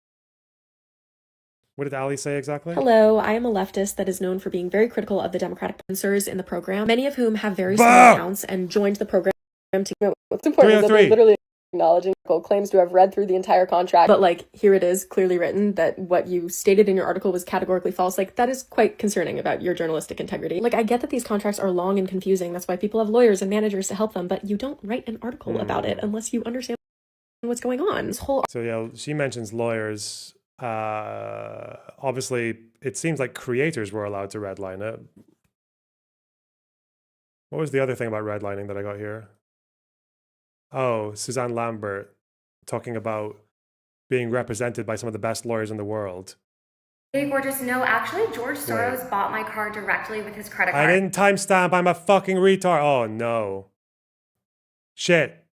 What did Ali say exactly? Hello, I am a leftist that is known for being very critical of the Democratic sponsors in the program, many of whom have very small accounts and joined the program to... What's important is that they're literally acknowledging claims to have read through the entire contract. But like, here it is clearly written that what you stated in your article was categorically false. Like, that is quite concerning about your journalistic integrity. Like, I get that these contracts are long and confusing. That's why people have lawyers and managers to help them. But you don't write an article about it unless you understand what's going on. This whole... So yeah, she mentions lawyers. Obviously, it seems like creators were allowed to redline it. What was the other thing about redlining that I got here? Oh, Suzanne Lambert talking about being represented by some of the best lawyers in the world. Hey, gorgeous. No, actually, George Soros bought my car directly with his credit card. I didn't timestamp. I'm a fucking retard. Oh, no. Shit.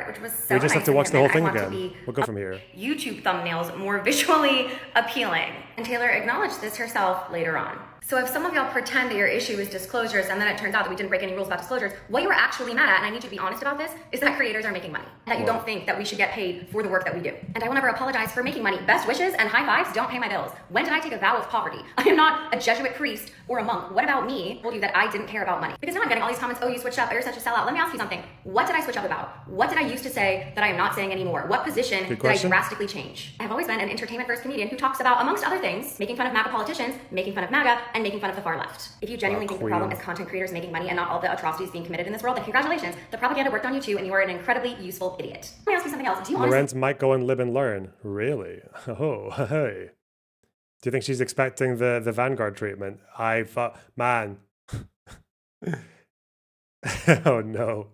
which was so We just have nice to of watch him, the whole and I thing want to again. be We'll go from here. YouTube thumbnails more visually appealing. And Taylor acknowledged this herself later on. So if some of y'all pretend that your issue is disclosures and then it turns out that we didn't break any rules about disclosures, what you were actually mad at, and I need you to be honest about this, is that creators are making money. That you don't think that we should get paid for the work that we do. And I will never apologize for making money. Best wishes and high fives don't pay my bills. When did I take a vow of poverty? I am not a Jesuit priest or a monk. What about me told you that I didn't care about money? Because now I'm getting all these comments, oh, you switched up, oh, you're such a sellout. Let me ask you something. What did I switch up about? What did I used to say that I am not saying anymore? What position did I drastically change? I've always been an entertainment-first comedian who talks about, amongst other things, making fun of MAGA politicians, making fun of MAGA, and making fun of the far left. If you genuinely think the problem is content creators making money and not all the atrocities being committed in this world, then congratulations. The propaganda worked on you too, and you are an incredibly useful idiot. Let me ask you something else. Do you Lorenz might go and live and learn. Really? Oh, hey. Do you think she's expecting the Vanguard treatment? Man. Oh no.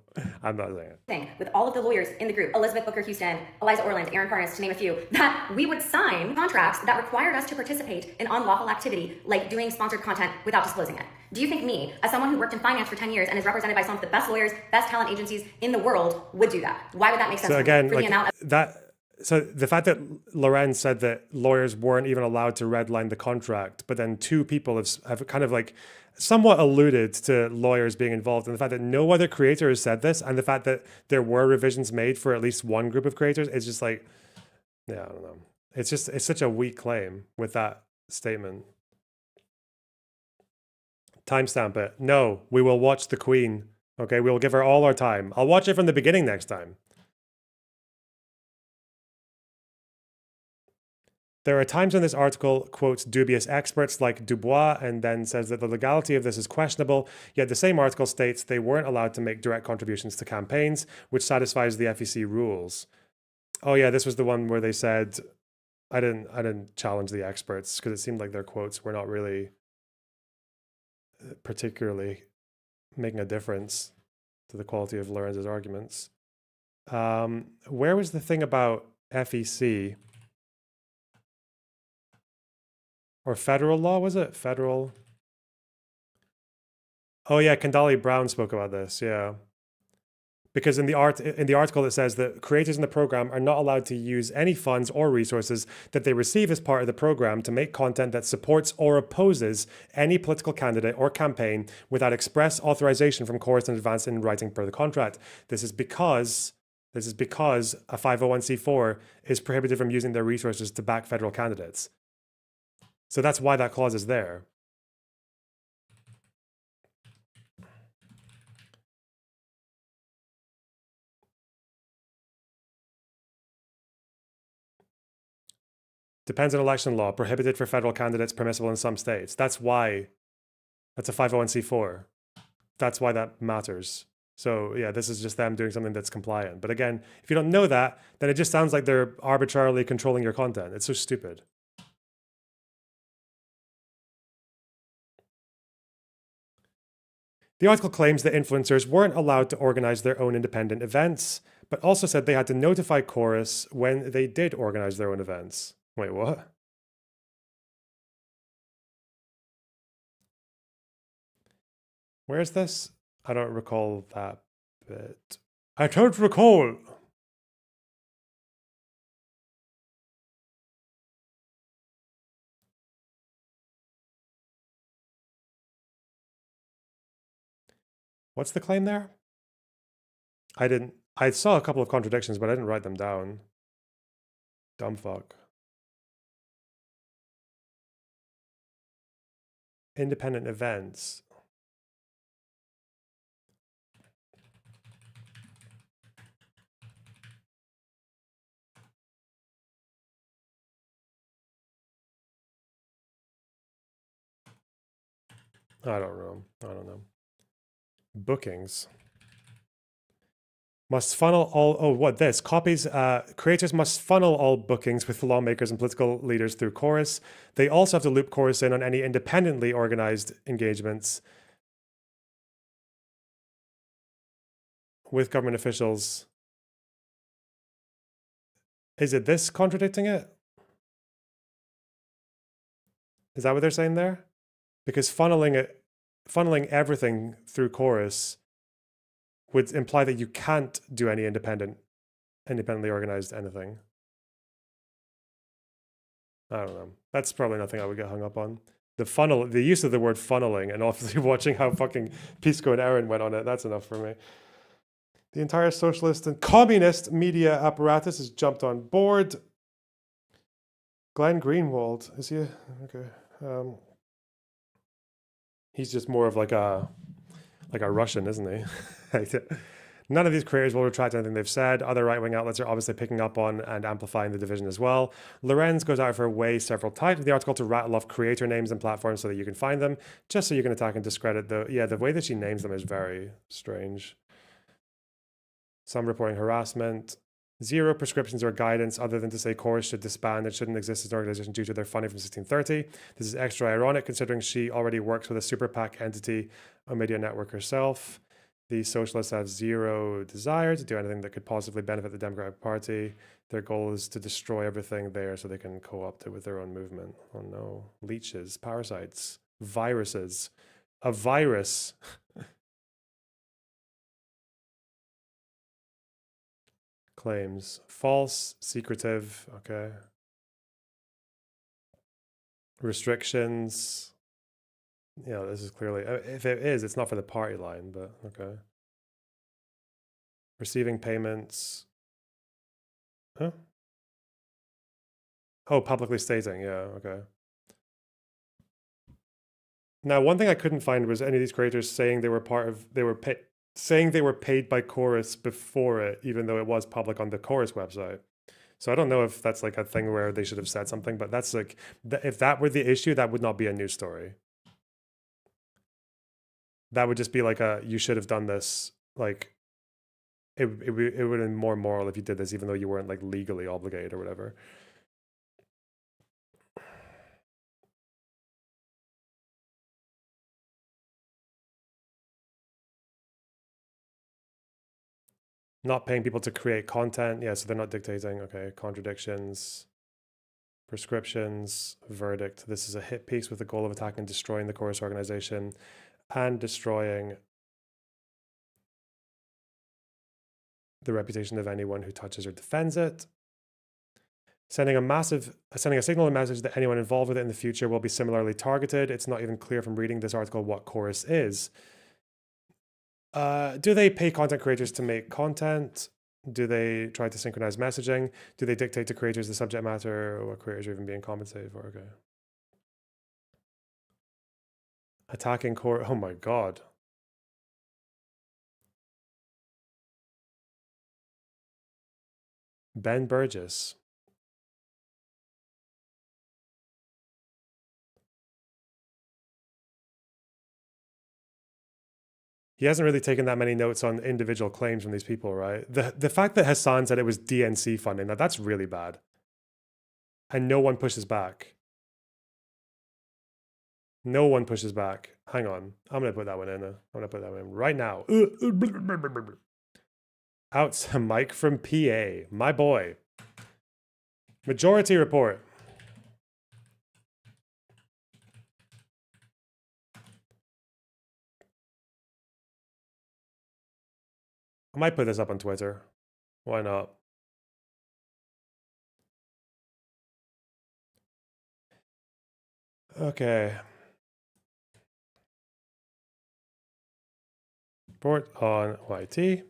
I'm not saying it. With all of the lawyers in the group, Elizabeth Booker Houston, Eliza Orland, Aaron Parnas, to name a few, that we would sign contracts that required us to participate in unlawful activity like doing sponsored content without disclosing it. Do you think me, as someone who worked in finance for 10 years and is represented by some of the best lawyers, best talent agencies in the world, would do that? Why would that make sense? So again, for the amount of so the fact that Lorenz said that lawyers weren't even allowed to redline the contract, but then two people have kind of like somewhat alluded to lawyers being involved, and the fact that no other creator has said this, and the fact that there were revisions made for at least one group of creators, it's just like, yeah, I don't know. It's such a weak claim with that statement. Timestamp it. No, we will watch The Queen. Okay, we will give her all our time. I'll watch it from the beginning next time. There are times when this article quotes dubious experts like Dubois and then says that the legality of this is questionable, yet the same article states they weren't allowed to make direct contributions to campaigns, which satisfies the FEC rules. Oh yeah, this was the one where they said, I didn't challenge the experts because it seemed like their quotes were not really particularly making a difference to the quality of Lorenz's arguments. Where was the thing about FEC? Or federal law, was it? Federal. Oh yeah, Kendali Brown spoke about this, yeah. Because in the article it says that creators in the program are not allowed to use any funds or resources that they receive as part of the program to make content that supports or opposes any political candidate or campaign without express authorization from Chorus in advance in writing per the contract. This is because a 501c4 is prohibited from using their resources to back federal candidates. So that's why that clause is there. Depends on election law, prohibited for federal candidates, permissible in some states. That's why, that's a 501c4. That's why that matters. So yeah, this is just them doing something that's compliant. But again, if you don't know that, then it just sounds like they're arbitrarily controlling your content. It's so stupid. The article claims that influencers weren't allowed to organize their own independent events, but also said they had to notify Chorus when they did organize their own events. Wait, what? Where is this? I don't recall that bit. I don't recall. What's the claim there? I saw a couple of contradictions, but I didn't write them down. Dumb fuck. Independent events. I don't know. Bookings. Must funnel all, copies, creators must funnel all bookings with lawmakers and political leaders through Chorus. They also have to loop Chorus in on any independently organized engagements with government officials. Is it this contradicting it? Is that what they're saying there? Because funneling everything through Chorus would imply that you can't do any independent independently organized anything. I don't know. That's probably nothing I would get hung up on. The use of the word funneling, and obviously watching how fucking Pisco and Aaron went on it, that's enough for me. The entire socialist and communist media apparatus has jumped on board. Glenn Greenwald, is he? Okay. He's just more of like a Russian, isn't he? None of these creators will retract anything they've said. Other right-wing outlets are obviously picking up on and amplifying the division as well. Lorenz goes out of her way several times in the article to rattle off creator names and platforms so that you can find them, just so you can attack and discredit the way that she names them is very strange. Some reporting harassment. Zero prescriptions or guidance other than to say Chorus should disband and shouldn't exist as an organization due to their funding from 1630. This is extra ironic considering she already works with a super PAC entity, a media network herself. The socialists have zero desire to do anything that could possibly benefit the Democratic Party. Their goal is to destroy everything there so they can co-opt it with their own movement. Oh no. Leeches, parasites, viruses. A virus. Claims. False, secretive, okay. Restrictions. Yeah, this is clearly, if it is, it's not for the party line, but okay. Receiving payments. Huh? Oh, publicly stating, yeah, okay. Now, one thing I couldn't find was any of these creators saying they were saying they were paid by Chorus before it, even though it was public on the Chorus website. So I don't know if that's like a thing where they should have said something, but that's like, if that were the issue, that would not be a news story. That would just be like you should have done this. Like, it would have been more moral if you did this, even though you weren't like legally obligated or whatever. Not paying people to create content. Yeah, so they're not dictating. Okay, contradictions, prescriptions, verdict. This is a hit piece with the goal of attacking and destroying the Chorus organization and destroying the reputation of anyone who touches or defends it. Sending a signal and message that anyone involved with it in the future will be similarly targeted. It's not even clear from reading this article what Chorus is. Do they pay content creators to make content? Do they try to synchronize messaging? Do they dictate to creators the subject matter or what creators are even being compensated for? Okay. Attacking core. Oh my God. Ben Burgess. He hasn't really taken that many notes on individual claims from these people, right? The fact that Hasan said it was DNC funding, now that's really bad. And no one pushes back. No one pushes back. Hang on. I'm going to put that one in. I'm going to put that one in right now. Out Mike from PA. My boy. Majority Report. I might put this up on Twitter. Why not? Okay. Report on YT.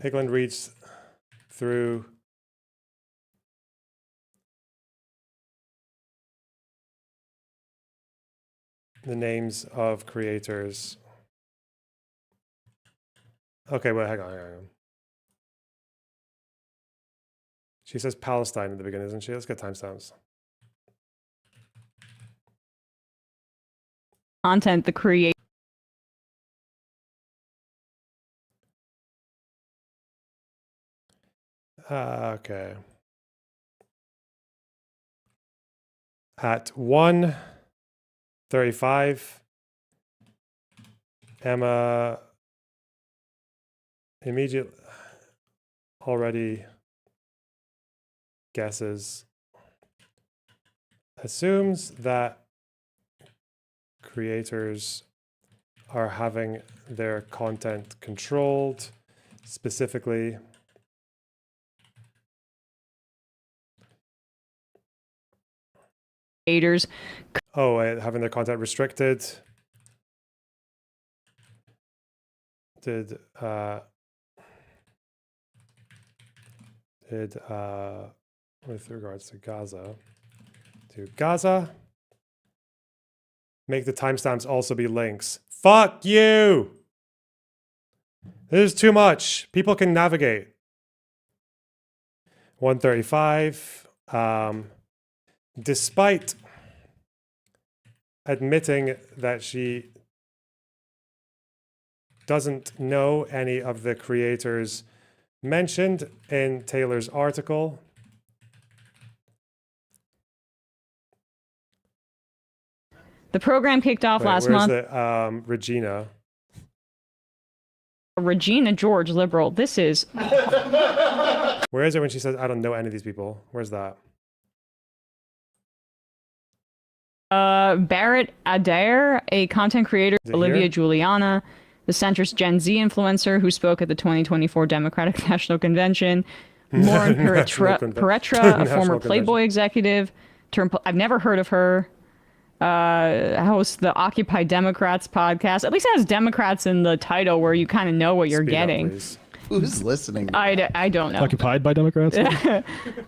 Pigland reads through the names of creators. Okay, well, hang on. She says Palestine in the beginning, doesn't she? Let's get timestamps. Content, the create. Okay. At 1:35, Emma immediately already guesses. Assumes that creators are having their content controlled, specifically creators. Oh, having their content restricted. Did with regards to Gaza, make the timestamps also be links. Fuck you! This is too much. People can navigate. 135. Despite admitting that she doesn't know any of the creators mentioned in Taylor's article, The program kicked off last month. Regina. Regina George, liberal. This is. Where is it when she says, I don't know any of these people? Where's that? Barrett Adair, a content creator. Olivia Juliana, the centrist Gen Z influencer who spoke at the 2024 Democratic National Convention. Lauren Peretra, a former Playboy executive. I've never heard of her. Hosts the Occupy Democrats podcast. At least it has Democrats in the title where you kind of know what you're getting. Who's listening? I don't know. Occupied by Democrats?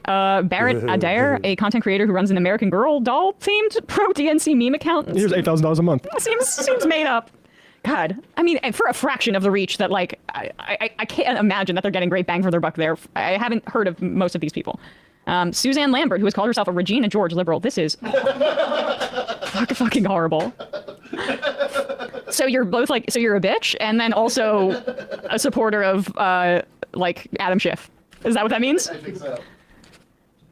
Barrett Adair, a content creator who runs an American Girl doll themed pro DNC meme account. Here's $8,000 a month. Seems made up. God, I mean, for a fraction of the reach that, like, I can't imagine that they're getting great bang for their buck there. I haven't heard of most of these people. Suzanne Lambert, who has called herself a Regina George liberal. This is fucking horrible. So you're both like, so you're a bitch and then also a supporter of like Adam Schiff. Is that what that means? I think so.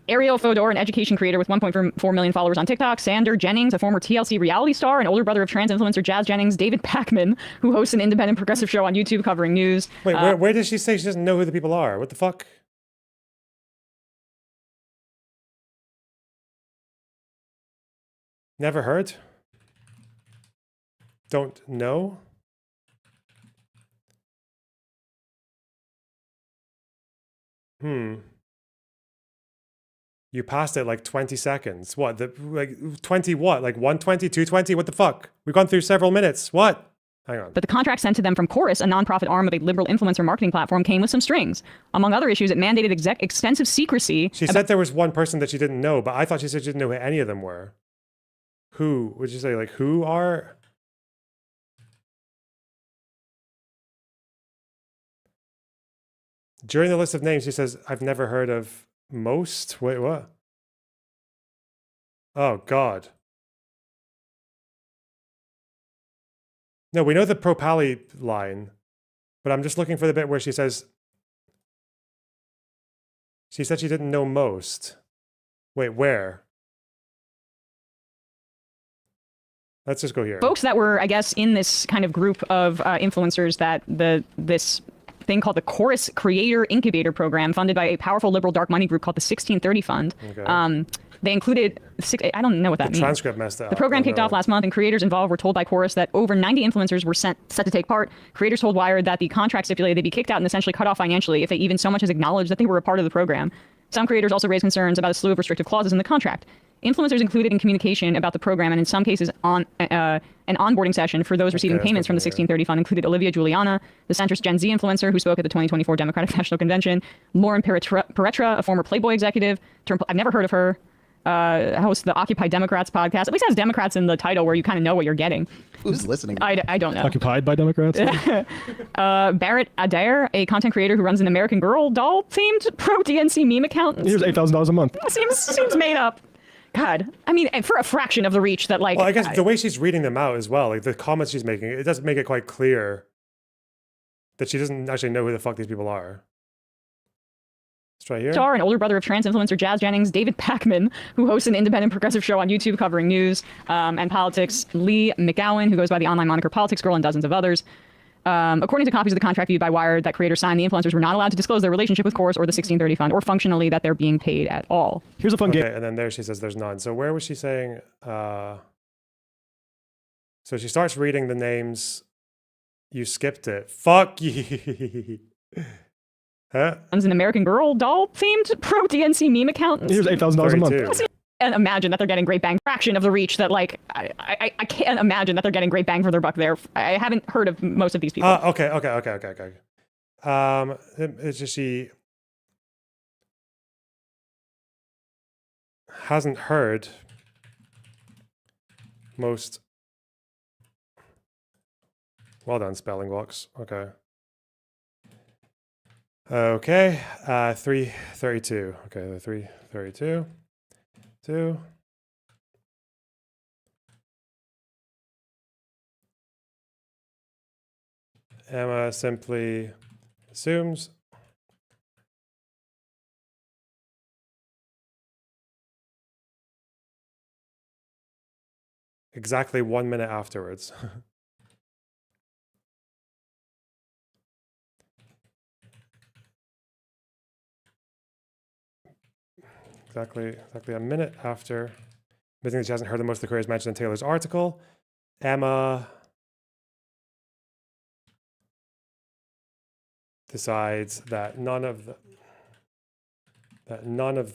Ariel Fodor, an education creator with 1.4 million followers on TikTok. Sander Jennings, a former TLC reality star, an older brother of trans influencer Jazz Jennings. David Pakman, who hosts an independent progressive show on YouTube covering news. Wait, where did she say she doesn't know who the people are? What the fuck? Never heard? Don't know? You passed it like 20 seconds. What? Like 20 what? Like 120, 220? What the fuck? We've gone through several minutes. What? Hang on. But the contract sent to them from Chorus, a nonprofit arm of a liberal influencer marketing platform, came with some strings. Among other issues, it mandated extensive secrecy. She said there was one person that she didn't know, but I thought she said she didn't know who any of them were. Who? Would you say like who are? During the list of names, she says, I've never heard of most. Wait, what? Oh, God. No, we know the Propali line, but I'm just looking for the bit where she says, she said she didn't know most. Wait, where? Let's just go here. Folks that were, I guess, in this kind of group of influencers that this thing called the Chorus Creator Incubator Program, funded by a powerful liberal dark money group called the 1630 Fund. Okay. They included, I don't know what that means. The transcript messed up. The program kicked off last month, and creators involved were told by Chorus that over 90 influencers were set to take part. Creators told Wired that the contract stipulated they'd be kicked out and essentially cut off financially if they even so much as acknowledged that they were a part of the program. Some creators also raised concerns about a slew of restrictive clauses in the contract. Influencers included in communication about the program, and in some cases on an onboarding session for those receiving payments from the 1630 Fund, included Olivia Juliana, the centrist Gen Z influencer who spoke at the 2024 Democratic National Convention. Lauren Peretra, a former Playboy executive. I've never heard of her. Hosts the Occupy Democrats podcast. At least it has Democrats in the title where you kind of know what you're getting. Who's listening? I don't know. Occupied by Democrats? Barrett Adair, a content creator who runs an American Girl doll themed pro DNC meme account. Here's $8,000 a month. Seems made up. God, I mean, for a fraction of the reach that, like. Well, I guess the way she's reading them out as well, like the comments she's making, it doesn't make it quite clear that she doesn't actually know who the fuck these people are. Let's try here. Star, an older brother of trans influencer Jazz Jennings. David Pakman, who hosts an independent progressive show on YouTube covering news and politics. Lee McGowan, who goes by the online moniker Politics Girl, and dozens of others. According to copies of the contract viewed by Wired that creators signed, the influencers were not allowed to disclose their relationship with Chorus or the 1630 fund, or functionally that they're being paid at all. Here's a fun game. And then there she says there's none. So where was she saying? So she starts reading the names. You skipped it. Fuck you. Huh? An American Girl doll themed pro DNC meme account. Here's $8,000 a month. And imagine that they're getting great bang fraction of the reach that like I can't imagine that they're getting great bang for their buck there. I haven't heard of most of these people. Okay. It's just she hasn't heard most. Well done, spelling box. Okay. 332. Okay, the 332. 2. Emma simply assumes exactly 1 minute afterwards. Exactly a minute after, admitting that she hasn't heard the most of the queries mentioned in Taylor's article, Emma decides that none of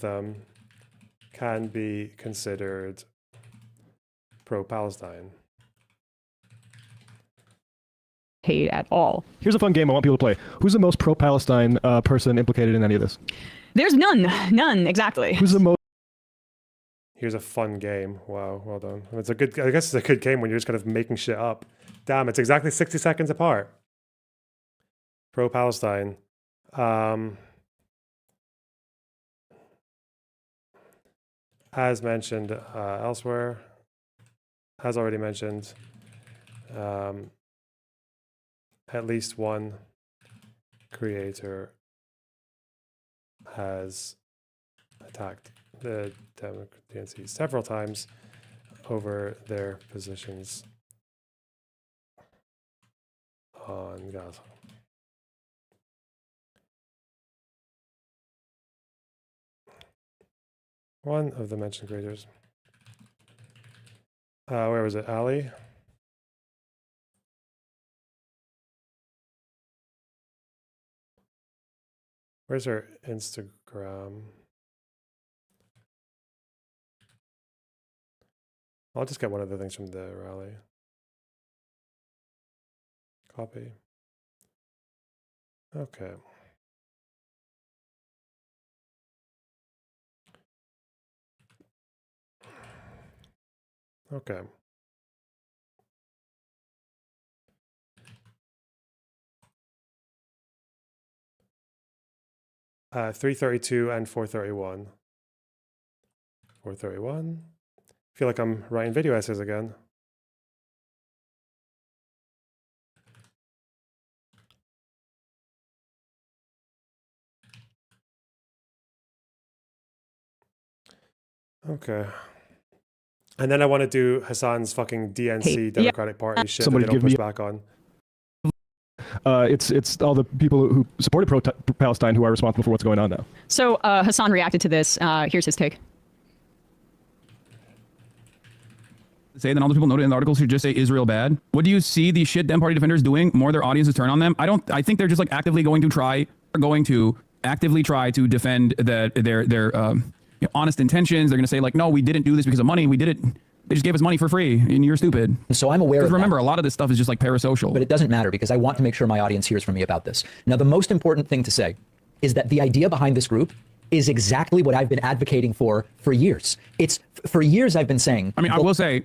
them can be considered pro-Palestine. Paid at all. Here's a fun game I want people to play. Who's the most pro-Palestine person implicated in any of this? There's none exactly. Who's the most? Here's a fun game. Wow, well done. It's a good. I guess it's a good game when you're just kind of making shit up. Damn, it's exactly 60 seconds apart. Pro-Palestine. As mentioned elsewhere, as already mentioned, at least one creator has attacked the DNC several times over their positions on Gaza. One of the mentioned creators. Where was it? Ali? Where's her Instagram? I'll just get one of the things from the rally. Copy. Okay. Okay. Uh, 332 and 431. 431. Feel like I'm writing video essays again. Okay. And then I want to do Hasan's fucking DNC Democratic Party shit Somebody that they give don't me push back on. It's all the people who supported pro-Palestine who are responsible for what's going on now. So Hasan reacted to this. Here's his take. Say then all the people noted in the articles who just say Israel bad. What do you see these shit Dem Party defenders doing? More their audiences turn on them. I think they're just like actively going to actively try to defend their honest intentions. They're going to say like, no, we didn't do this because of money. We did it. They just gave us money for free, and you're stupid. So I'm aware of remember, that. a lot of this stuff is just like parasocial. But it doesn't matter because I want to make sure my audience hears from me about this. Now, the most important thing to say is that the idea behind this group is exactly what I've been advocating for years. For years I've been saying. I mean, I will say,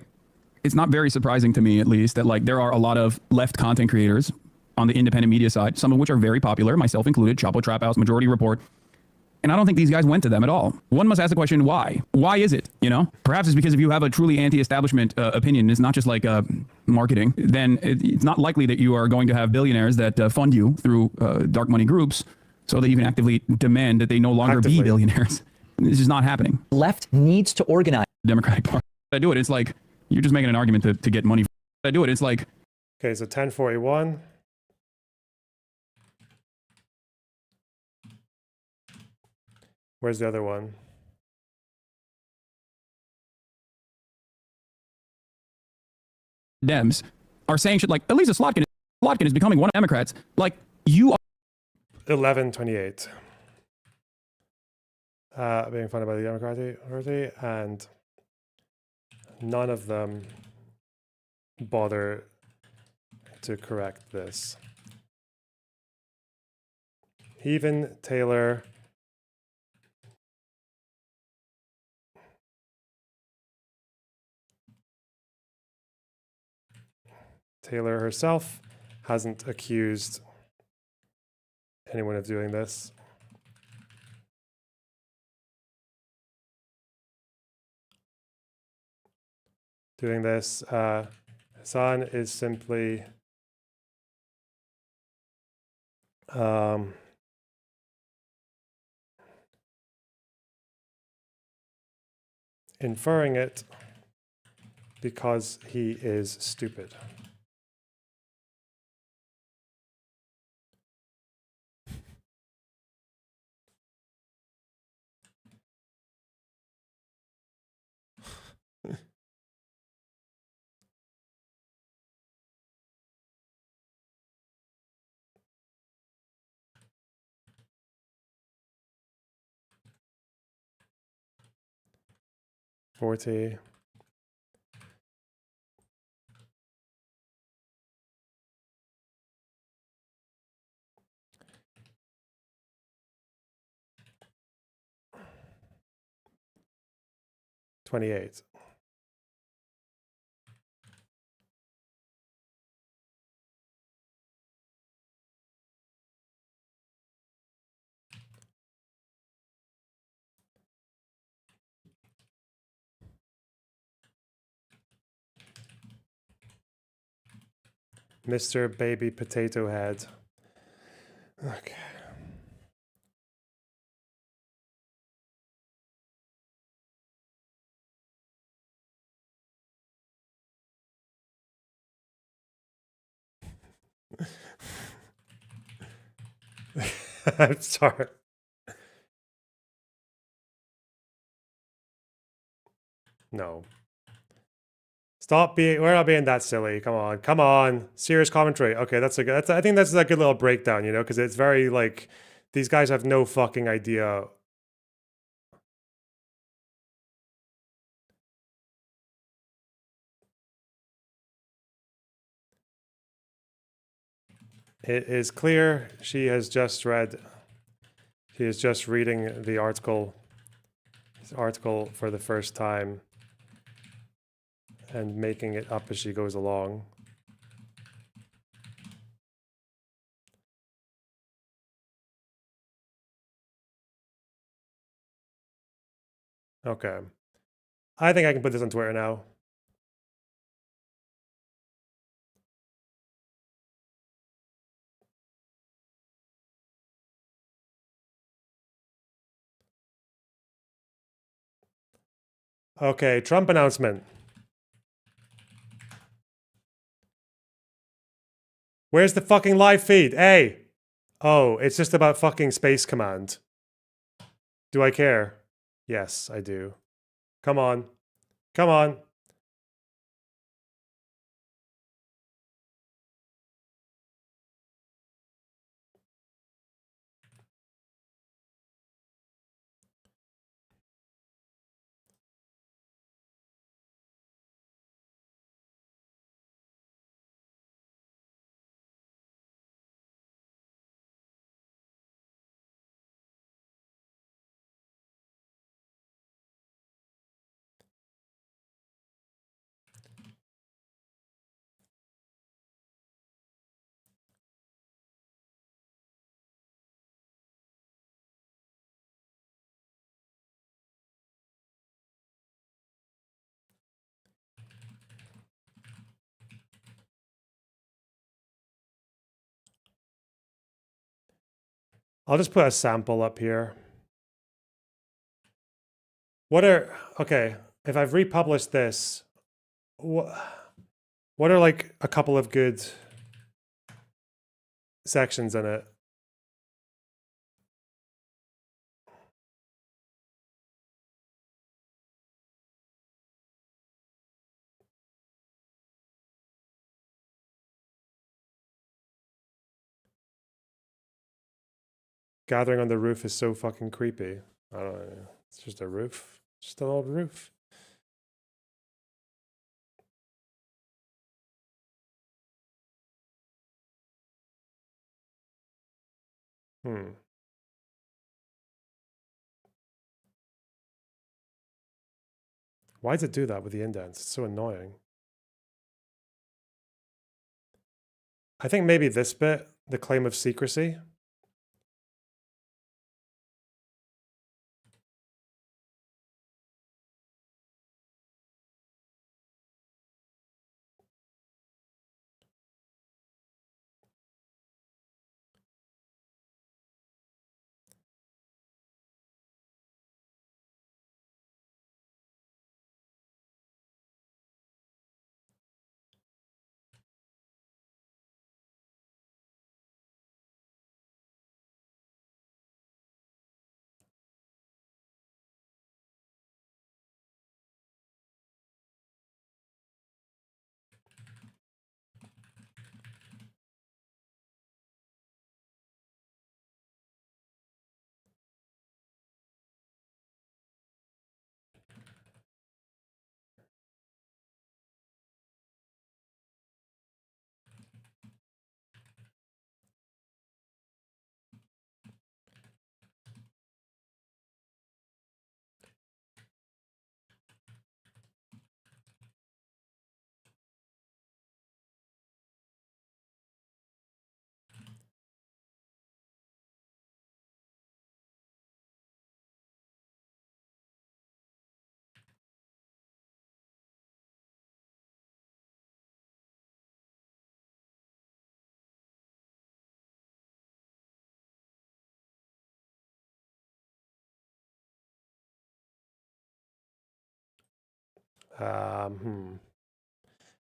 it's not very surprising to me, at least, that like there are a lot of left content creators on the independent media side, some of which are very popular, myself included, Chapo Trap House, Majority Report. And I don't think these guys went to them at all. One must ask the question, why? Why is it, you know? Perhaps it's because if you have a truly anti-establishment opinion, it's not just like marketing, then it's not likely that you are going to have billionaires that fund you through dark money groups so that you can actively demand that they no longer be billionaires. This is not happening. Left needs to organize. Democratic Party. I do it. It's like, you're just making an argument to get money. I do it. It's like. Okay, so 1041. Where's the other one? Dems are saying shit like Elisa Slotkin is becoming one of Democrats. Like, you are 1128. Being funded by the Democratic Party, and none of them bother to correct this. Even Taylor herself hasn't accused anyone of doing this. Hasan is simply inferring it because he is stupid. $40. $28. Mr. Baby Potato Head. Okay. I'm sorry. No. Stop being. We're not being that silly. Come on. Come on. Serious commentary. Okay, that's a good. I think that's a good little breakdown. You know, because it's very like these guys have no fucking idea. It is clear she has just read. She is just reading the article. This article for the first time. And making it up as she goes along. Okay. I think I can put this on Twitter now. Okay, Trump announcement. Where's the fucking live feed? Hey! Oh, it's just about fucking Space Command. Do I care? Yes, I do. Come on. Come on. I'll just put a sample up here. Okay, if I've republished this, what are like a couple of good sections in it? Gathering on the roof is so fucking creepy. I don't know. It's just a roof. Just an old roof. Why does it do that with the indents? It's so annoying. I think maybe this bit, the claim of secrecy.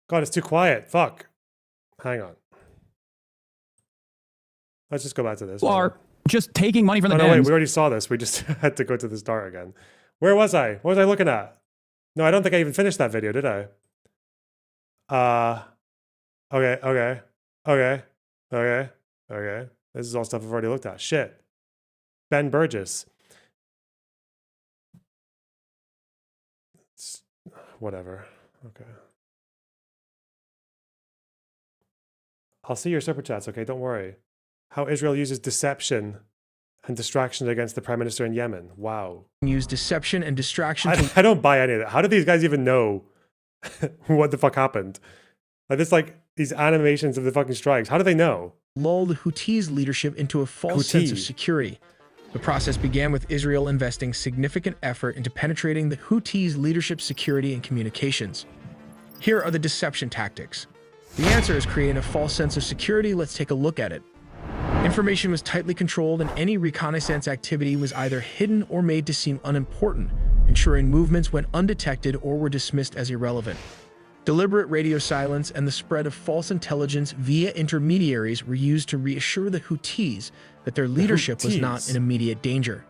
God, it's too quiet. Fuck. Hang on. Let's just go back to this. Are just taking money from the no, wait, Dems. we already saw this. We just had to go to the start again. Where was I? What was I looking at? No, I don't think I even finished that video, did I? Okay. This is all stuff I've already looked at. Shit. Ben Burgess. Whatever. Okay. I'll see your super chats, okay? Don't worry. How Israel uses deception and distraction against the prime minister in Yemen. Wow. Use deception and distraction. I don't buy any of that. How do these guys even know what the fuck happened? Like this, like these animations of the fucking strikes. How do they know? Lull the Houthis' leadership into a false sense of security. The process began with Israel investing significant effort into penetrating the Houthis' leadership security and communications. Here are the deception tactics. The answer is creating a false sense of security. Let's take a look at it. Information was tightly controlled and any reconnaissance activity was either hidden or made to seem unimportant, ensuring movements went undetected or were dismissed as irrelevant. Deliberate radio silence and the spread of false intelligence via intermediaries were used to reassure the Houthis that their leadership was not in immediate danger.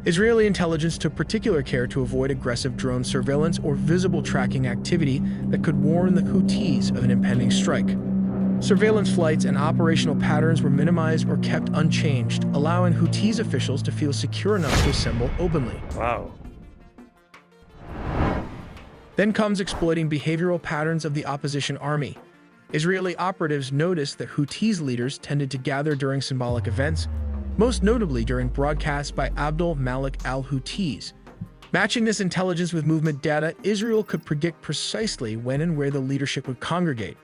Israeli intelligence took particular care to avoid aggressive drone surveillance or visible tracking activity that could warn the Houthis of an impending strike. Surveillance flights and operational patterns were minimized or kept unchanged, allowing Houthis officials to feel secure enough to assemble openly. Wow. Then comes exploiting behavioral patterns of the opposition army. Israeli operatives noticed that Houthis leaders tended to gather during symbolic events, most notably during broadcasts by Abdul Malik al-Houthis. Matching this intelligence with movement data, Israel could predict precisely when and where the leadership would congregate.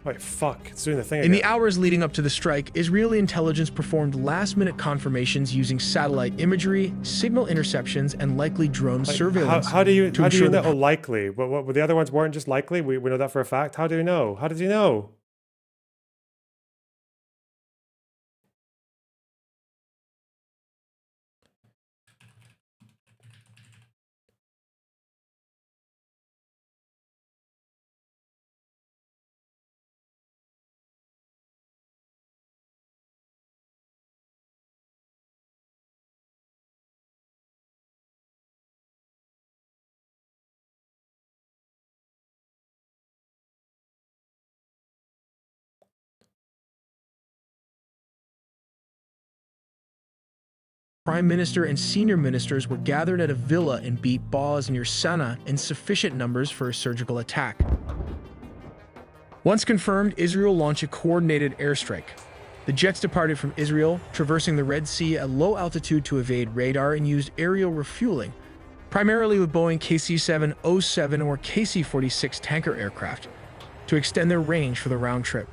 Wait, fuck. It's doing the thing In again. the hours leading up to the strike, Israeli intelligence performed last-minute confirmations using satellite imagery, signal interceptions, and likely drone surveillance. How do you ensure know? that Oh, likely. What the other ones weren't just likely? We know that for a fact. How do you know? How did you know? prime minister and senior ministers were gathered at a villa in Beit Boz near Sana'a in sufficient numbers for a surgical attack. Once confirmed, Israel launched a coordinated airstrike. The jets departed from Israel, traversing the Red Sea at low altitude to evade radar and used aerial refueling, primarily with Boeing KC-707 or KC-46 tanker aircraft, to extend their range for the round trip.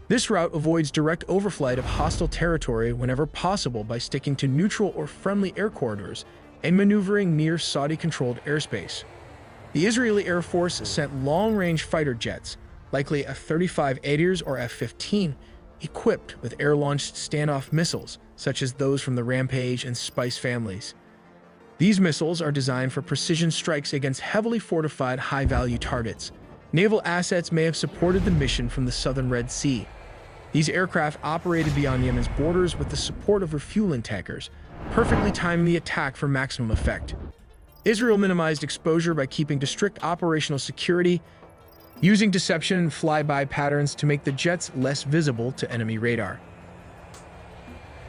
This route avoids direct overflight of hostile territory whenever possible by sticking to neutral or friendly air corridors and maneuvering near Saudi-controlled airspace. The Israeli Air Force sent long-range fighter jets, likely F-35 Aedirs or F-15, equipped with air-launched standoff missiles, such as those from the Rampage and Spice families. These missiles are designed for precision strikes against heavily fortified high-value targets. Naval assets may have supported the mission from the southern Red Sea. These aircraft operated beyond Yemen's borders with the support of refueling tankers, perfectly timing the attack for maximum effect. Israel minimized exposure by keeping to strict operational security, using deception and flyby patterns to make the jets less visible to enemy radar.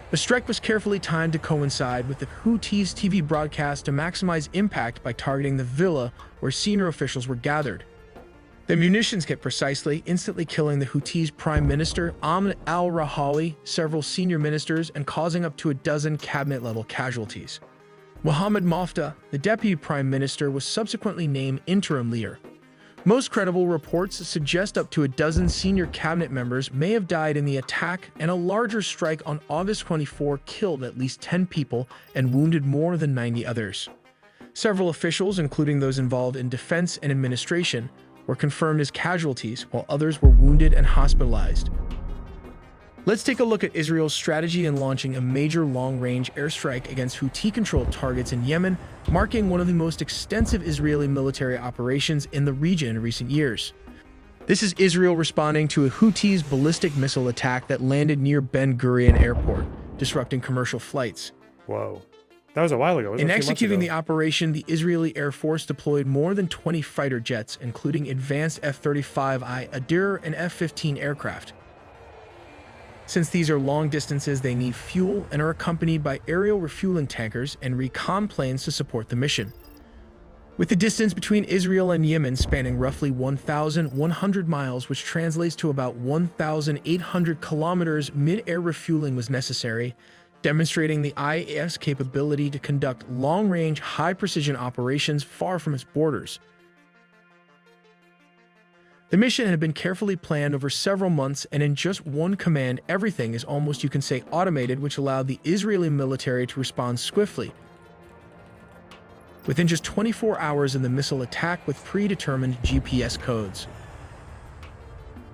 The strike was carefully timed to coincide with the Houthis' TV broadcast to maximize impact by targeting the villa where senior officials were gathered. The munitions hit precisely, instantly killing the Houthis' Prime Minister, Ahmed al-Rahawi, several senior ministers, and causing up to a dozen cabinet-level casualties. Mohammed Mofta, the Deputy Prime Minister, was subsequently named interim leader. Most credible reports suggest up to a dozen senior cabinet members may have died in the attack, and a larger strike on August 24 killed at least 10 people and wounded more than 90 others. Several officials, including those involved in defense and administration, were confirmed as casualties, while others were wounded and hospitalized. Let's take a look at Israel's strategy in launching a major long-range airstrike against Houthi-controlled targets in Yemen, marking one of the most extensive Israeli military operations in the region in recent years. This is Israel responding to a Houthis' ballistic missile attack that landed near Ben Gurion Airport, disrupting commercial flights. Whoa. That was a while ago. In executing the operation, the Israeli Air Force deployed more than 20 fighter jets, including advanced F-35I Adir and F-15 aircraft. Since these are long distances, they need fuel and are accompanied by aerial refueling tankers and recon planes to support the mission. With the distance between Israel and Yemen spanning roughly 1,100 miles, which translates to about 1,800 kilometers, mid-air refueling was necessary, demonstrating the IAF's capability to conduct long-range, high-precision operations far from its borders. The mission had been carefully planned over several months, and in just one command, everything is almost, you can say, automated, which allowed the Israeli military to respond swiftly. Within just 24 hours of the missile attack with predetermined GPS codes.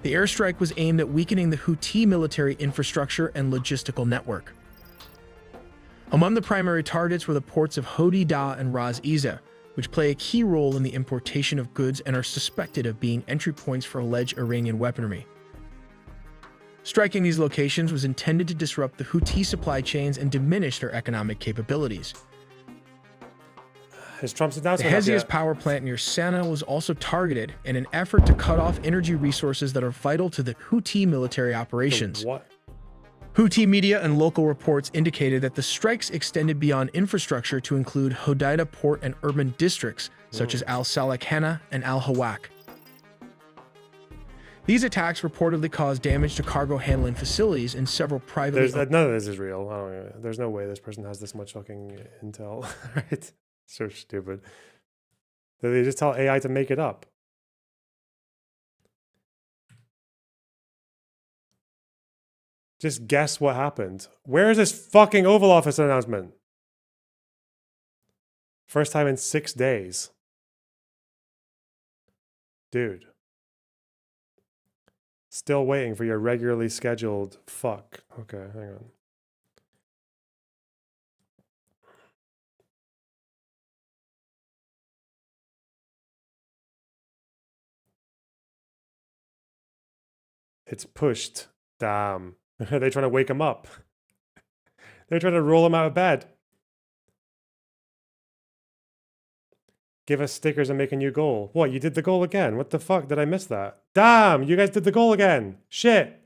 The airstrike was aimed at weakening the Houthi military infrastructure and logistical network. Among the primary targets were the ports of Hodeidah and Ras Isa, which play a key role in the importation of goods and are suspected of being entry points for alleged Iranian weaponry. Striking these locations was intended to disrupt the Houthi supply chains and diminish their economic capabilities. Is Trump's The announcement up Hesias yet? power plant near Sana'a was also targeted in an effort to cut off energy resources that are vital to the Houthi military operations. What? Houthi media and local reports indicated that the strikes extended beyond infrastructure to include Hodeidah port and urban districts such as Al-Salakana and Al-Hawak. These attacks reportedly caused damage to cargo handling facilities in several privately owned... None of this is real. I don't know. There's no way this person has this much fucking intel. Right? So stupid. They just tell AI to make it up. Just guess what happened. Where is this fucking Oval Office announcement? First time in 6 days. Dude. Still waiting for your regularly scheduled fuck. Okay, hang on. It's pushed. Damn. Are they trying to wake him up? They're trying to roll him out of bed. Give us stickers and make a new goal. What, you did the goal again? What the fuck? Did I miss that? Damn, you guys did the goal again. Shit.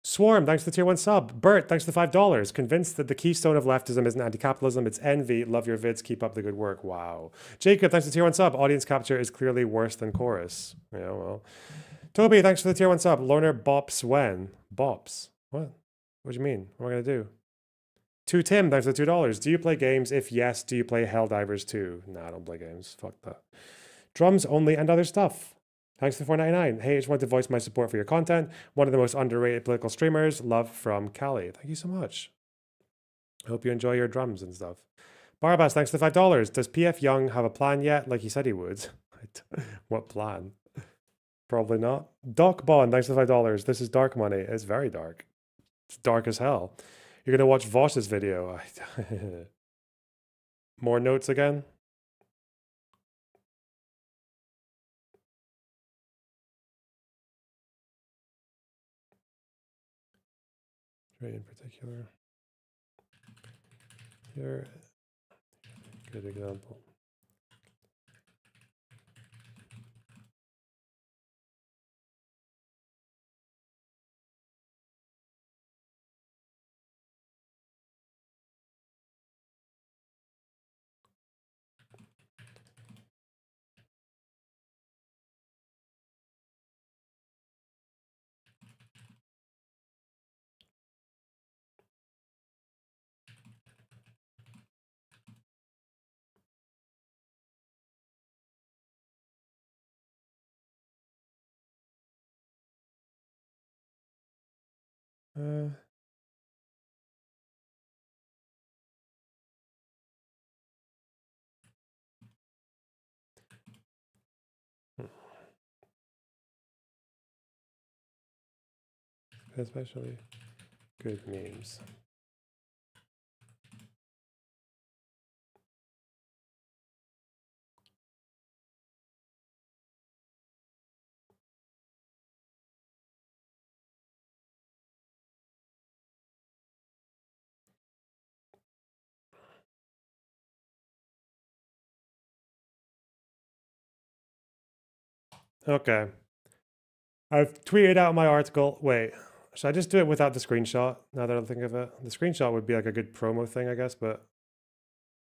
Swarm, thanks for the tier 1 sub. Bert, thanks for the $5. Convinced that the keystone of leftism isn't anti-capitalism, it's envy. Love your vids, keep up the good work. Wow. Jacob, thanks for the tier 1 sub. Audience capture is clearly worse than chorus. Yeah, well. Toby, thanks for the tier 1 sub. Loner bops when? Bops? What? What do you mean? What am I going to do? To Tim, thanks for the $2. Do you play games? If yes, do you play Helldivers 2? Nah, I don't play games. Fuck that. Drums only and other stuff. Thanks for $4.99. Hey, I just wanted to voice my support for your content. One of the most underrated political streamers. Love from Cali. Thank you so much. Hope you enjoy your drums and stuff. Barbas, thanks for the $5. Does PF Young have a plan yet? Like he said he would. What plan? Probably not. Doc Bond, thanks for the $5. This is dark money. It's very dark. It's dark as hell. You're going to watch Voss's video. More notes again? In particular. Here, good example. Especially good memes. Okay. I've tweeted out my article. Wait, should I just do it without the screenshot now that I think of it? The screenshot would be like a good promo thing, I guess, but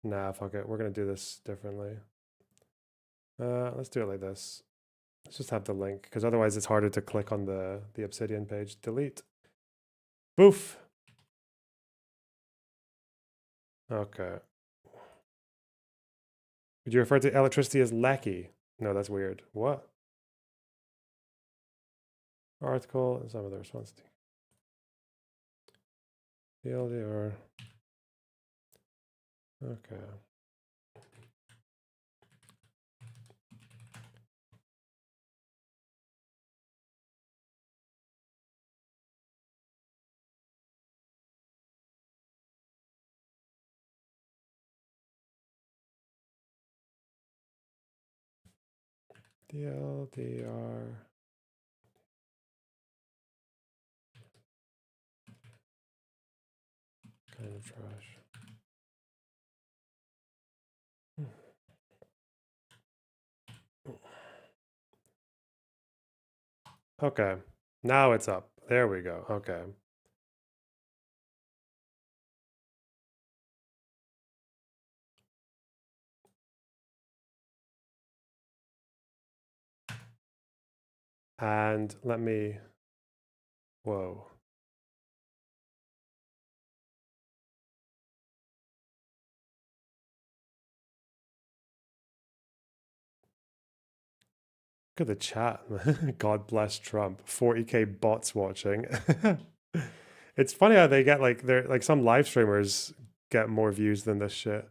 nah, fuck it. We're going to do this differently. Let's do it like this. Let's just have the link because otherwise it's harder to click on the Obsidian page. Delete. Boof. Okay. Would you refer to electricity as lecky? No, that's weird. What? Article and some of the response to TLDR. Okay. TLDR. Kind of trash. Okay, now it's up. There we go. Okay. And let me, whoa. Look at the chat. God bless Trump. 40K bots watching. It's funny how they get like, they're like some live streamers get more views than this shit.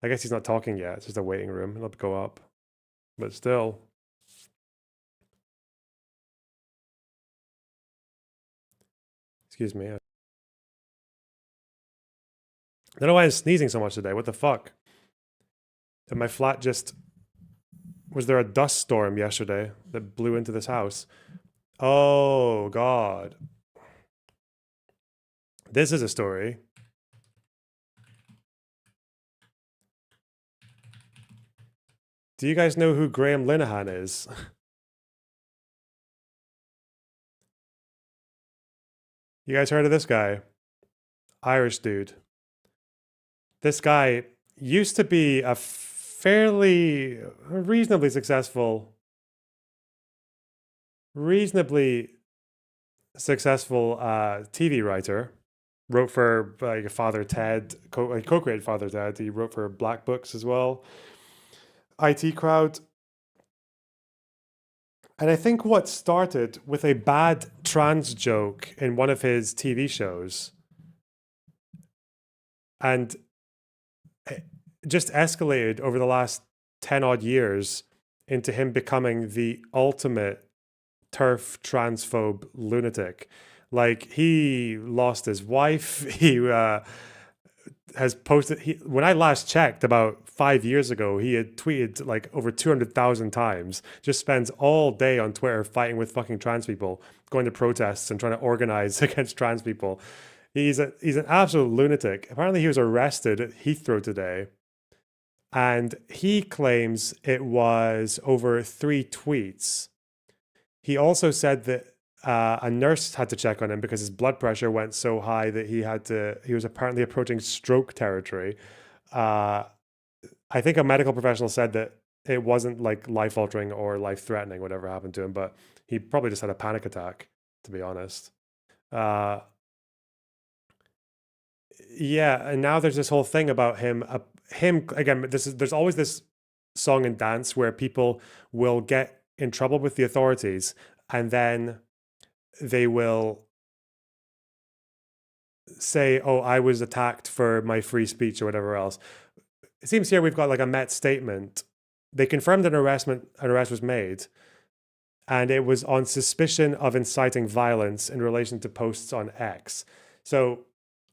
I guess he's not talking yet. It's just a waiting room. It'll go up. But still. Excuse me. I don't know why I'm sneezing so much today. What the fuck? Did my flat just... Was there a dust storm yesterday that blew into this house? Oh, God. This is a story. Do you guys know who Graham Linehan is? You guys heard of this guy? Irish dude. This guy used to be a fairly reasonably successful TV writer. Wrote for like Father Ted, co-created Father Ted. He wrote for Black Books as well. IT Crowd. And I think what started with a bad trans joke in one of his TV shows and just escalated over the last 10 odd years into him becoming the ultimate turf transphobe lunatic. Like, he lost his wife. He has posted, when I last checked about 5 years ago, he had tweeted like over 200,000 times, just spends all day on Twitter fighting with fucking trans people, going to protests and trying to organize against trans people. He's an absolute lunatic. Apparently he was arrested at Heathrow today, and he claims it was over 3 tweets. He also said that a nurse had to check on him because his blood pressure went so high that he was apparently approaching stroke territory. I think a medical professional said that it wasn't like life-altering or life-threatening, whatever happened to him, but he probably just had a panic attack, to be honest. Yeah, and now there's this whole thing about him again. There's always this song and dance where people will get in trouble with the authorities, and then they will say, "Oh, I was attacked for my free speech" or whatever else. It seems here we've got like a Met statement. They confirmed an arrest was made, and it was on suspicion of inciting violence in relation to posts on X. So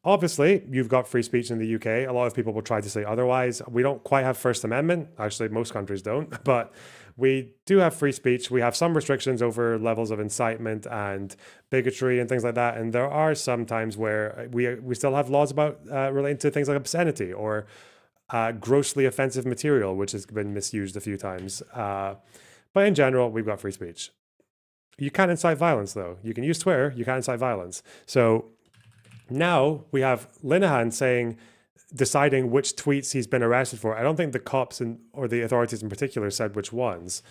obviously, you've got free speech in the UK. A lot of people will try to say otherwise. We don't quite have First Amendment. Actually, most countries don't. But we do have free speech. We have some restrictions over levels of incitement and bigotry and things like that. And there are some times where we still have laws about relating to things like obscenity or grossly offensive material, which has been misused a few times. But in general, we've got free speech. You can't incite violence, though. You can use Twitter. You can't incite violence. So now we have Linehan deciding which tweets he's been arrested for. I don't think the cops or the authorities in particular said which ones,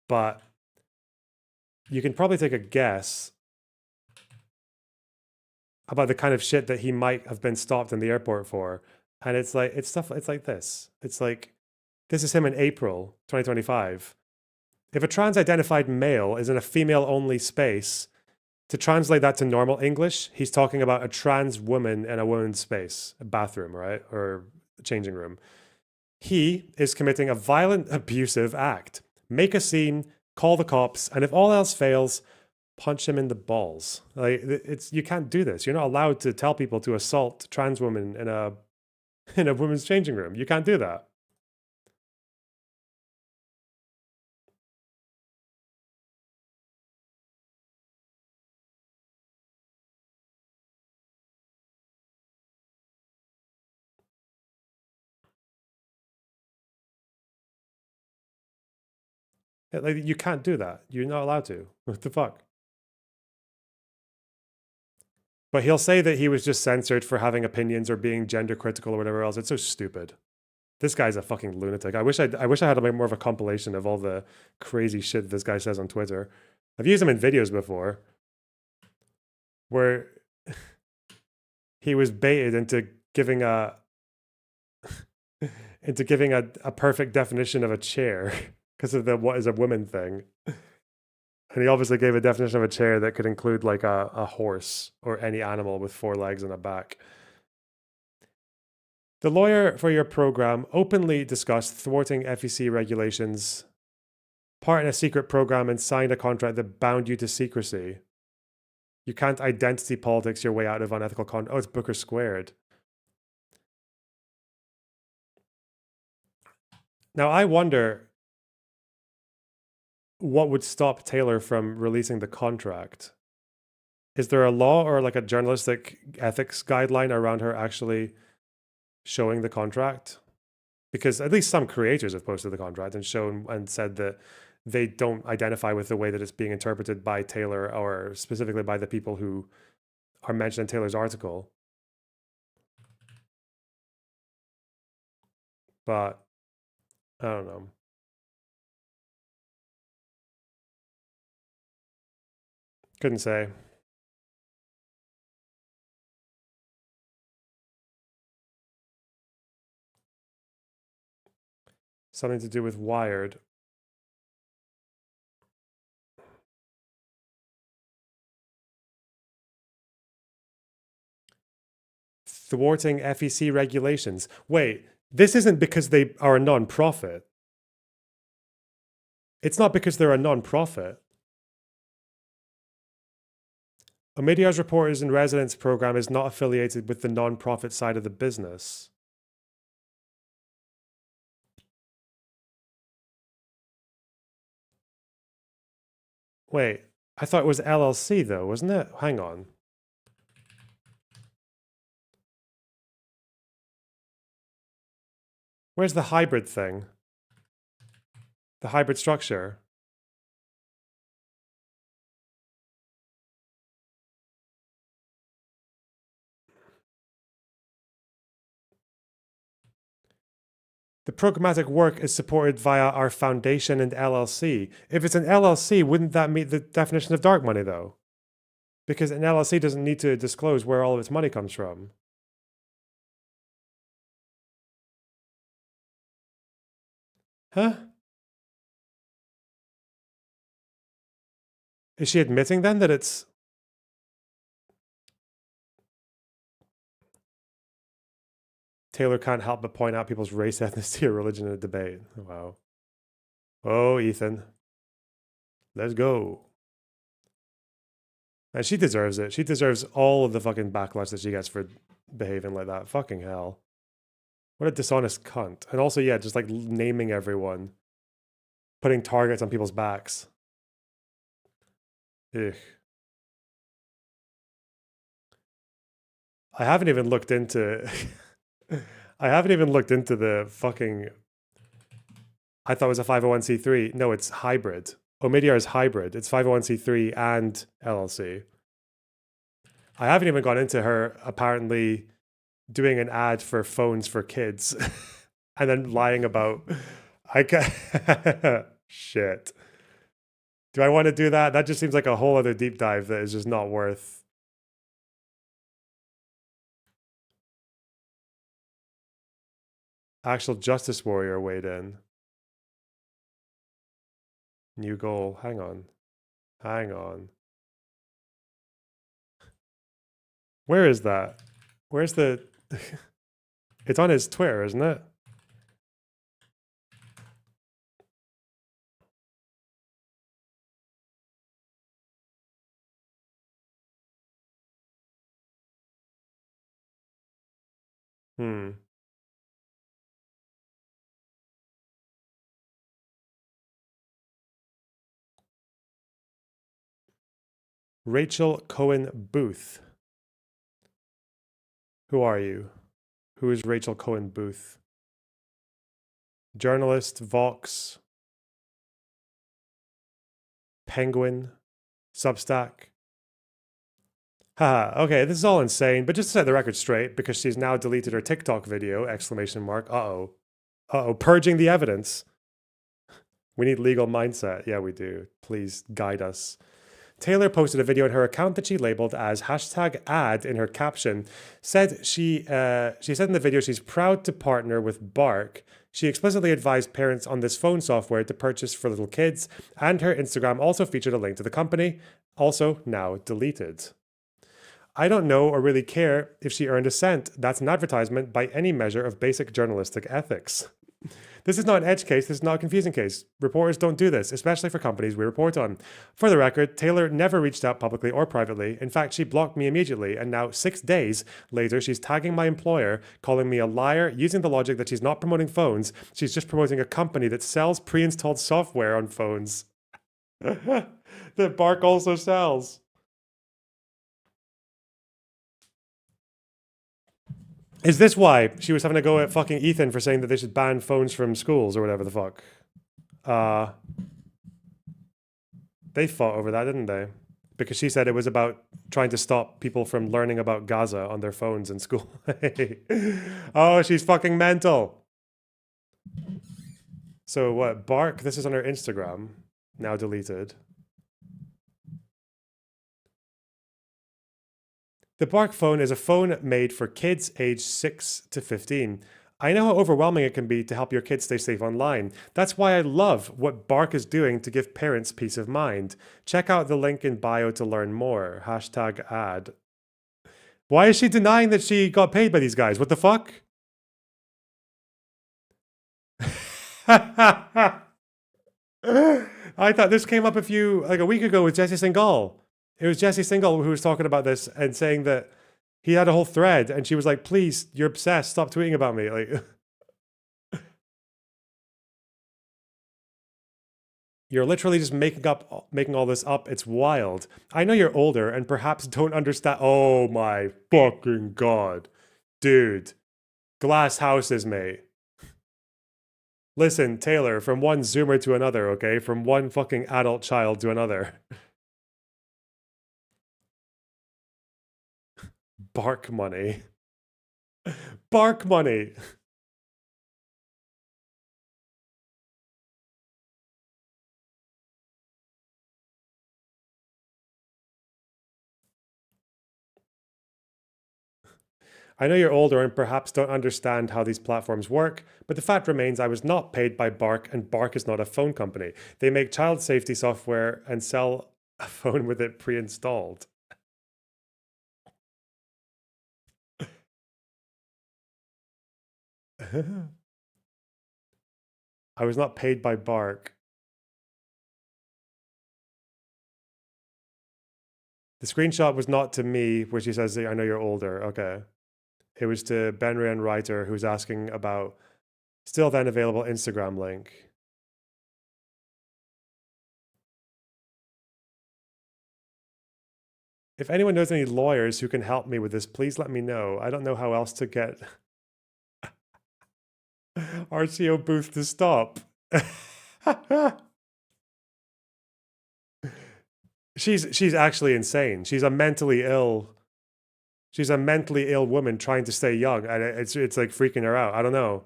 but you can probably take a guess about the kind of shit that he might have been stopped in the airport for. And it's like this. It's like, this is him in April 2025. If a trans-identified male is in a female-only space, to translate that to normal English, he's talking about a trans woman in a woman's space, a bathroom, right? Or a changing room. He is committing a violent, abusive act. Make a scene, call the cops, and if all else fails, punch him in the balls. Like, you can't do this. You're not allowed to tell people to assault trans women in a women's changing room. You can't do that. Like, you can't do that. You're not allowed to. What the fuck? But he'll say that he was just censored for having opinions or being gender critical or whatever else. It's so stupid. This guy's a fucking lunatic. I wish I had more of a compilation of all the crazy shit this guy says on Twitter. I've used him in videos before where he was baited into giving a perfect definition of a chair because of the what is a woman thing. And he obviously gave a definition of a chair that could include like a horse or any animal with 4 legs and a back. The lawyer for your program openly discussed thwarting FEC regulations, part in a secret program, and signed a contract that bound you to secrecy. You can't identity politics your way out of unethical conduct. Oh, it's Booker squared. Now, I wonder what would stop Taylor from releasing the contract. Is there a law or like a journalistic ethics guideline around her actually showing the contract? Because at least some creators have posted the contract and shown and said that they don't identify with the way that it's being interpreted by Taylor or specifically by the people who are mentioned in Taylor's article. But I don't know. Couldn't say. Something to do with Wired. Thwarting FEC regulations. Wait, this isn't because they are a non-profit. It's not because they're a non-profit. Omidyar's Reporters in Residence program is not affiliated with the non-profit side of the business. Wait, I thought it was LLC though, wasn't it? Hang on. Where's the hybrid thing? The hybrid structure. The programmatic work is supported via our foundation and LLC. If it's an LLC, wouldn't that meet the definition of dark money though? Because an LLC doesn't need to disclose where all of its money comes from. Huh? Is she admitting then that it's... Taylor can't help but point out people's race, ethnicity, or religion in a debate. Wow. Oh, Ethan. Let's go. And she deserves it. She deserves all of the fucking backlash that she gets for behaving like that. Fucking hell. What a dishonest cunt. And also, yeah, just like naming everyone. Putting targets on people's backs. Ugh. I haven't even looked into... I haven't even looked into the fucking... I thought it was a 501c3. No, it's hybrid. Omidyar is hybrid. It's 501c3 and LLC. I haven't even gone into her apparently doing an ad for phones for kids and then lying about... Shit. Do I want to do that? That just seems like a whole other deep dive that is just not worth... Actual justice warrior weighed in. New goal. Hang on. Hang on. Where is that? Where's the... It's on his Twitter, isn't it? Rachel Cohen Booth. Who are you? Who is Rachel Cohen Booth? Journalist, Vox, Penguin, Substack. Haha, okay, this is all insane, but just to set the record straight, because she's now deleted her TikTok video, exclamation mark, uh-oh. Uh-oh, purging the evidence. We need legal mindset. Yeah, we do. Please guide us. Taylor posted a video on her account that she labeled as #ad in her caption. She said in the video she's proud to partner with Bark. She explicitly advised parents on this phone software to purchase for little kids, and her Instagram also featured a link to the company, also now deleted. I don't know or really care if she earned a cent. That's an advertisement by any measure of basic journalistic ethics. This is not an edge case. This is not a confusing case. Reporters don't do this, especially for companies we report on. For the record, Taylor never reached out publicly or privately. In fact, she blocked me immediately. And now 6 days later, she's tagging my employer, calling me a liar, using the logic that she's not promoting phones. She's just promoting a company that sells pre-installed software on phones. That Bark also sells. Is this why she was having to go at fucking Ethan for saying that they should ban phones from schools or whatever the fuck? They fought over that, didn't they? because she said it was about trying to stop people from learning about Gaza on their phones in school. Oh, she's fucking mental. So what? Bark, this is on her Instagram, now deleted. The Bark phone is a phone made for kids aged 6 to 15. I know how overwhelming it can be to help your kids stay safe online. That's why I love what Bark is doing to give parents peace of mind. Check out the link in bio to learn more. Hashtag ad. Why is she denying that she got paid by these guys? What the fuck? I thought this came up a week ago with Jesse Singal. It was Jesse Singal who was talking about this and saying that he had a whole thread, and she was like, please, you're obsessed, stop tweeting about me. Like, you're literally just making all this up. It's wild. I know you're older and perhaps don't understand. Oh my fucking God. Dude. Glass houses, mate. Listen, Taylor, from one Zoomer to another, okay? From one fucking adult child to another. Bark money. Bark money. I know you're older and perhaps don't understand how these platforms work, but the fact remains I was not paid by Bark, and Bark is not a phone company. They make child safety software and sell a phone with it pre-installed. I was not paid by Bark. The screenshot was not to me, where she says, I know you're older. Okay. It was to Benrian Writer, who's asking about still then available Instagram link. If anyone knows any lawyers who can help me with this, please let me know. I don't know how else to get RCO booth to stop. She's actually insane. She's a mentally ill woman trying to stay young, and it's like freaking her out. I don't know.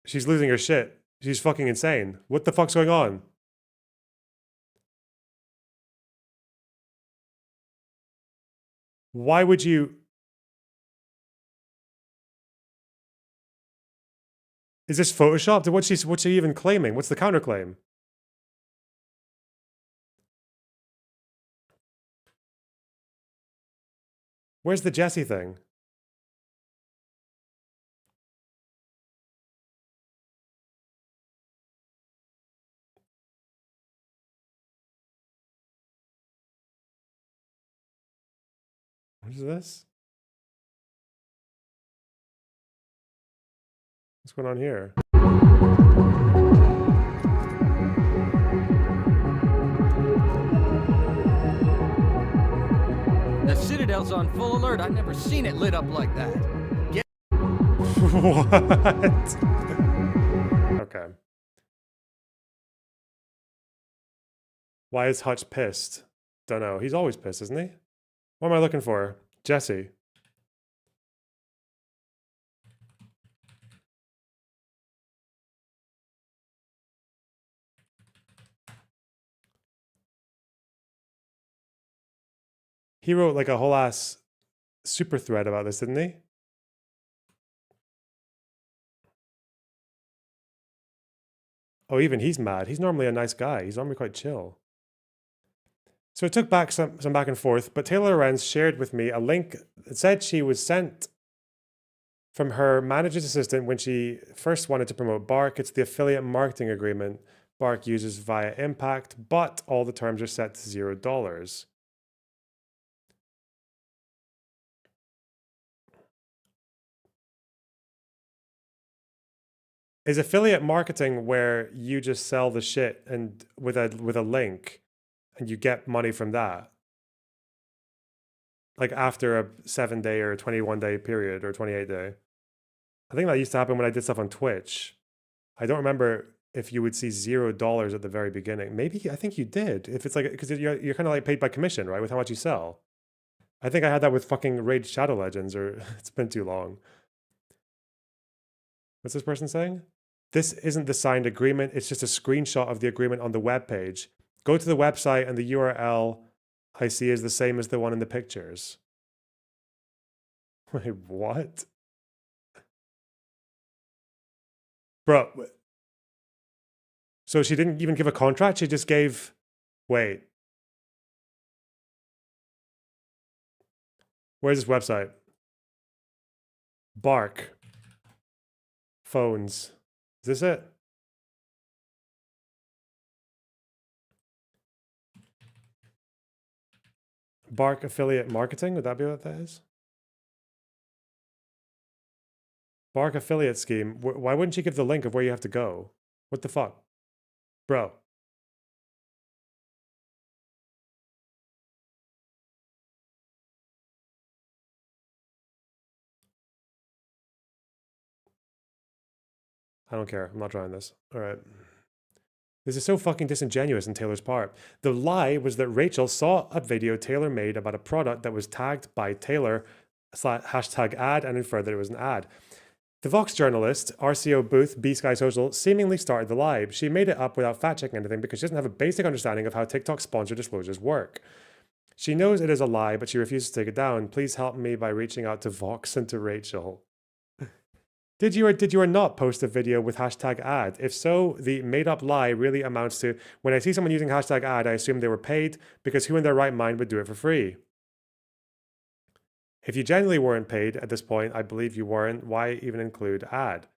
She's losing her shit. She's fucking insane. What the fuck's going on? Why would you? Is this photoshopped? What's she even claiming? What's the counterclaim? Where's the Jesse thing? What is this? What's going on here? The Citadel's on full alert. I've never seen it lit up like that. What? Okay. Why is Hutch pissed? Don't know. He's always pissed, isn't he? What am I looking for? Jesse. He wrote like a whole ass super thread about this, didn't he? Oh, even he's mad. He's normally a nice guy. He's normally quite chill. So it took back some back and forth, but Taylor Lorenz shared with me a link that said she was sent from her manager's assistant when she first wanted to promote Bark. It's the affiliate marketing agreement Bark uses via Impact, but all the terms are set to $0. Is affiliate marketing where you just sell the shit and with a link and you get money from that? Like after a 7-day or 21-day period or 28-day. I think that used to happen when I did stuff on Twitch. I don't remember if you would see $0 at the very beginning. Maybe I think you did. If it's like, because you're kind of like paid by commission, right? With how much you sell. I think I had that with fucking Raid Shadow Legends, or it's been too long. What's this person saying? This isn't the signed agreement. It's just a screenshot of the agreement on the web page. Go to the website and the URL I see is the same as the one in the pictures. Wait, what? Bro. So she didn't even give a contract? She just gave... Wait. Where's this website? Bark. Phones. Is this it? Bark affiliate marketing? Would that be what that is? Bark affiliate scheme. Why wouldn't you give the link of where you have to go? What the fuck? Bro. I don't care. I'm not trying this. All right. This is so fucking disingenuous on Taylor's part. The lie was that Rachel saw a video Taylor made about a product that was tagged by Taylor # ad and inferred that it was an ad. The Vox journalist, RCO Booth, B-Sky Social, seemingly started the lie. She made it up without fact-checking anything because she doesn't have a basic understanding of how TikTok sponsor disclosures work. She knows it is a lie, but she refuses to take it down. Please help me by reaching out to Vox and to Rachel. Did you or not post a video with # ad? If so, the made-up lie really amounts to, when I see someone using # ad, I assume they were paid, because who in their right mind would do it for free? If you genuinely weren't paid at this point, I believe you weren't. Why even include ad?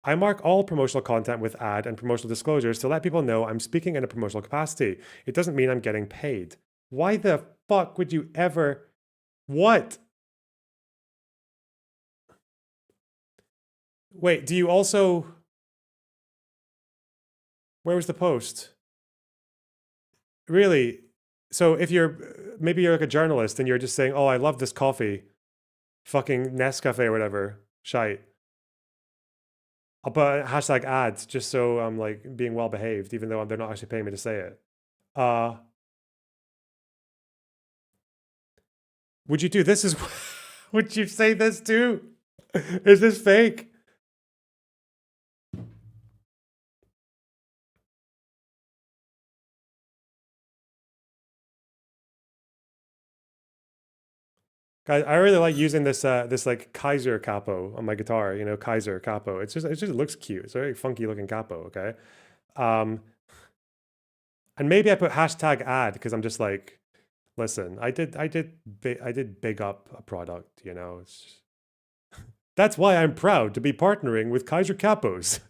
I mark all promotional content with ad and promotional disclosures to let people know I'm speaking in a promotional capacity. It doesn't mean I'm getting paid. Why the fuck would you ever... What? Wait, do you also... Where was the post? Really? So if you're... Maybe you're like a journalist and you're just saying, oh, I love this coffee. Fucking Nescafe or whatever. Shite. I'll put # ads just so I'm like being well behaved, even though they're not actually paying me to say it. Would you do this as... Would you say this too? Is this fake? Guys, I really like using this this like Kaiser capo on my guitar, you know, Kaiser capo. It just looks cute. It's a very funky looking capo, okay? And maybe I put # ad because I'm just like, listen, I did big up a product, you know. It's just... That's why I'm proud to be partnering with Kaiser Capos.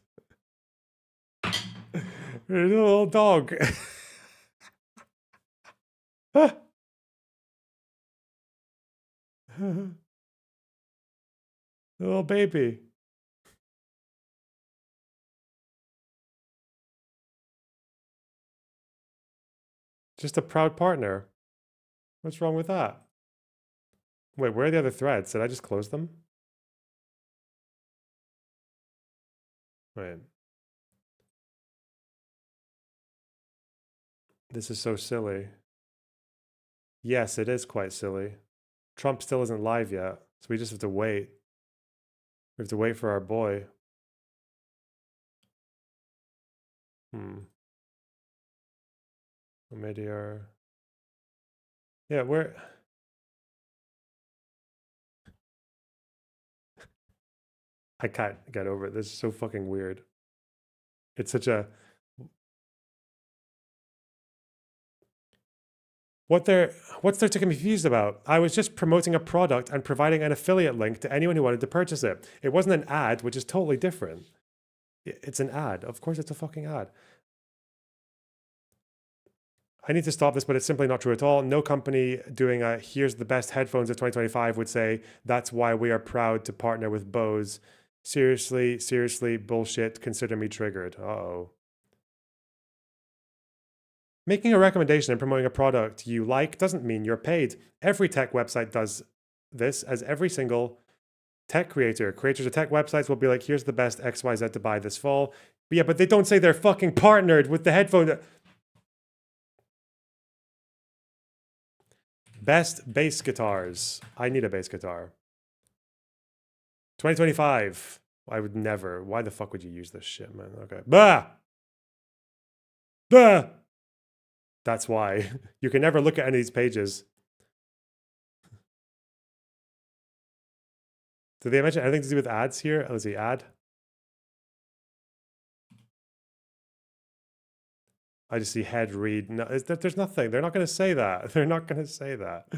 Little dog. Little baby. Just a proud partner. What's wrong with that? Wait, where are the other threads? Did I just close them? Wait. This is so silly. Yes, it is quite silly. Trump still isn't live yet, so we just have to wait. We have to wait for our boy. Meteor. Yeah, where... I can't get over it. This is so fucking weird. It's such a... What's there to get confused about? I was just promoting a product and providing an affiliate link to anyone who wanted to purchase it. It wasn't an ad, which is totally different. It's an ad. Of course it's a fucking ad. I need to stop this, but it's simply not true at all. No company doing a here's the best headphones of 2025 would say that's why we are proud to partner with Bose. Seriously, bullshit. Consider me triggered. Uh-oh. Making a recommendation and promoting a product you like doesn't mean you're paid. Every tech website does this, as every single tech creator. Creators of tech websites will be like, here's the best XYZ to buy this fall. But yeah, but they don't say they're fucking partnered with the headphone. Best bass guitars. I need a bass guitar. 2025. I would never. Why the fuck would you use this shit, man? Okay. Bah! Bah! That's why. You can never look at any of these pages. Did they mention anything to do with ads here? Let's see, ad. I just see head read. No, there's nothing. They're not going to say that. They're not going to say that.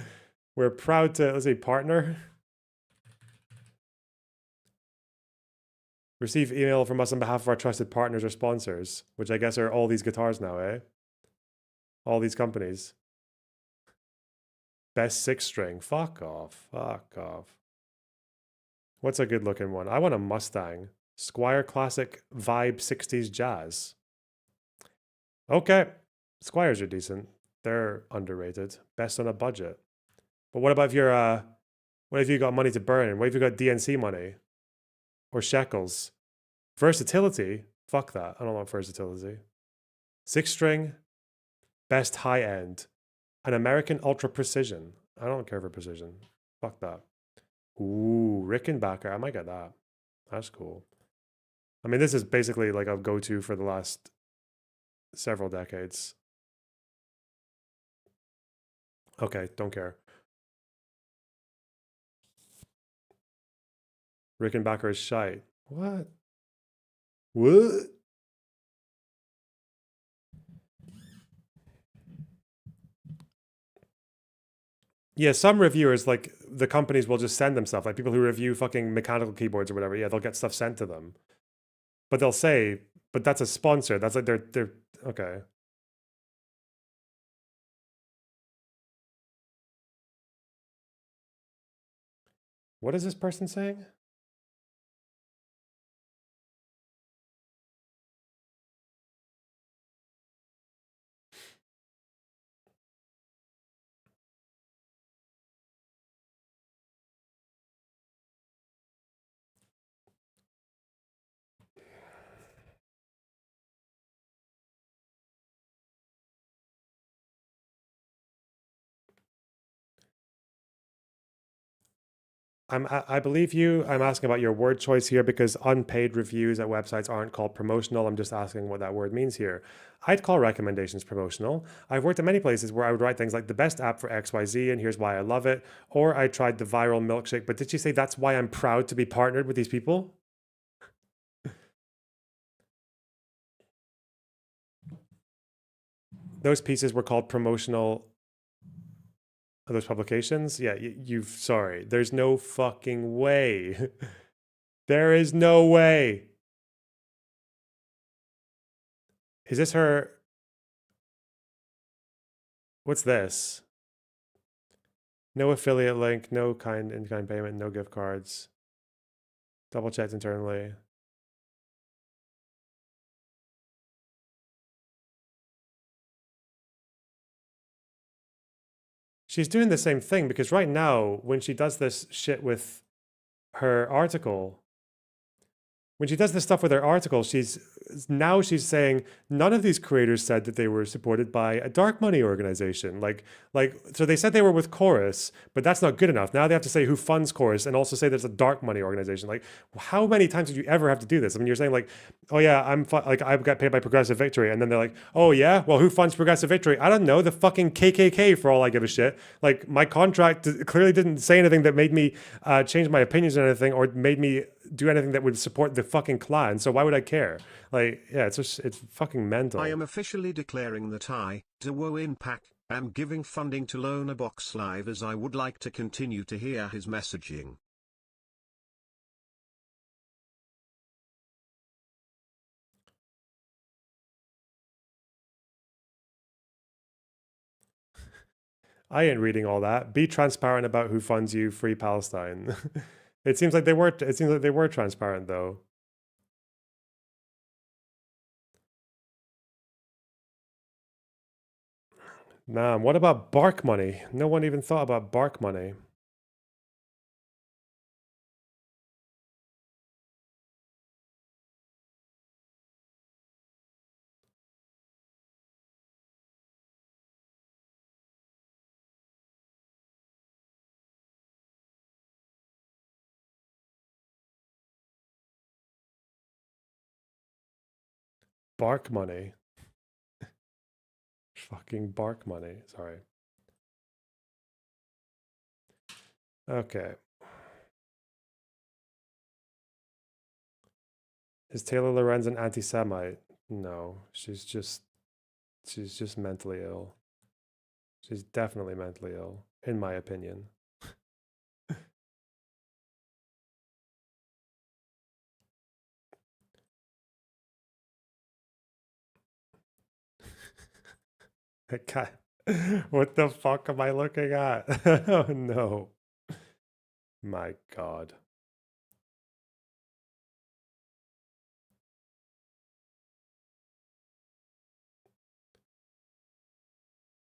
We're proud to, let's say, partner. Receive email from us on behalf of our trusted partners or sponsors, which I guess are all these guitars now, eh? All these companies. Best 6-string. Fuck off. Fuck off. What's a good looking one? I want a Mustang. Squire Classic Vibe 60s Jazz. Okay. Squires are decent. They're underrated. Best on a budget. But what about if you're what if you got money to burn? What if you got DNC money? Or shekels? Versatility? Fuck that. I don't want versatility. 6-string. Best high end. An American Ultra Precision. I don't care for precision. Fuck that. Ooh, Rickenbacker. I might get that. That's cool. I mean, this is basically like a go-to for the last several decades. Okay, don't care. Rickenbacker is shite. What? What? Yeah, some reviewers, like the companies will just send them stuff. Like people who review fucking mechanical keyboards or whatever. Yeah, they'll get stuff sent to them. But they'll say, but that's a sponsor. That's like they're okay. What is this person saying? I believe you. I'm asking about your word choice here because unpaid reviews at websites aren't called promotional. I'm just asking what that word means here. I'd call recommendations promotional. I've worked at many places where I would write things like the best app for XYZ and here's why I love it. Or I tried the viral milkshake. But did she say that's why I'm proud to be partnered with these people? Those pieces were called promotional. Those publications? Yeah, you've, sorry. There's no fucking way. There is no way. Is this her? What's this? No affiliate link, no in-kind payment, no gift cards. Double checked internally. She's doing the same thing because right now, when she does this shit with her article, when she does this stuff with her article, she's saying none of these creators said that they were supported by a dark money organization. So they said they were with Chorus, but that's not good enough. Now they have to say who funds Chorus and also say there's a dark money organization. Like, how many times did you ever have to do this? I mean, you're saying like, oh yeah, I got paid by Progressive Victory, and then they're like, oh yeah, well who funds Progressive Victory? I don't know, the fucking KKK for all I give a shit. Like my contract clearly didn't say anything that made me change my opinions or anything, or made me do anything that would support the fucking Klan. So why would I care? Like, yeah, it's fucking mental. I am officially declaring that I, Dewo Impact, am giving funding to Lona Box Live as I would like to continue to hear his messaging. I ain't reading all that. Be transparent about who funds you. Free Palestine. It seems like they were. It seems like they were transparent though. Nah, what about Bark money? No one even thought about Bark money. Bark money. Fucking bark money. Sorry. Okay. Is Taylor Lorenz an anti-Semite? No, she's just mentally ill. She's definitely mentally ill, in my opinion. I can't. What the fuck am I looking at? Oh no. My God.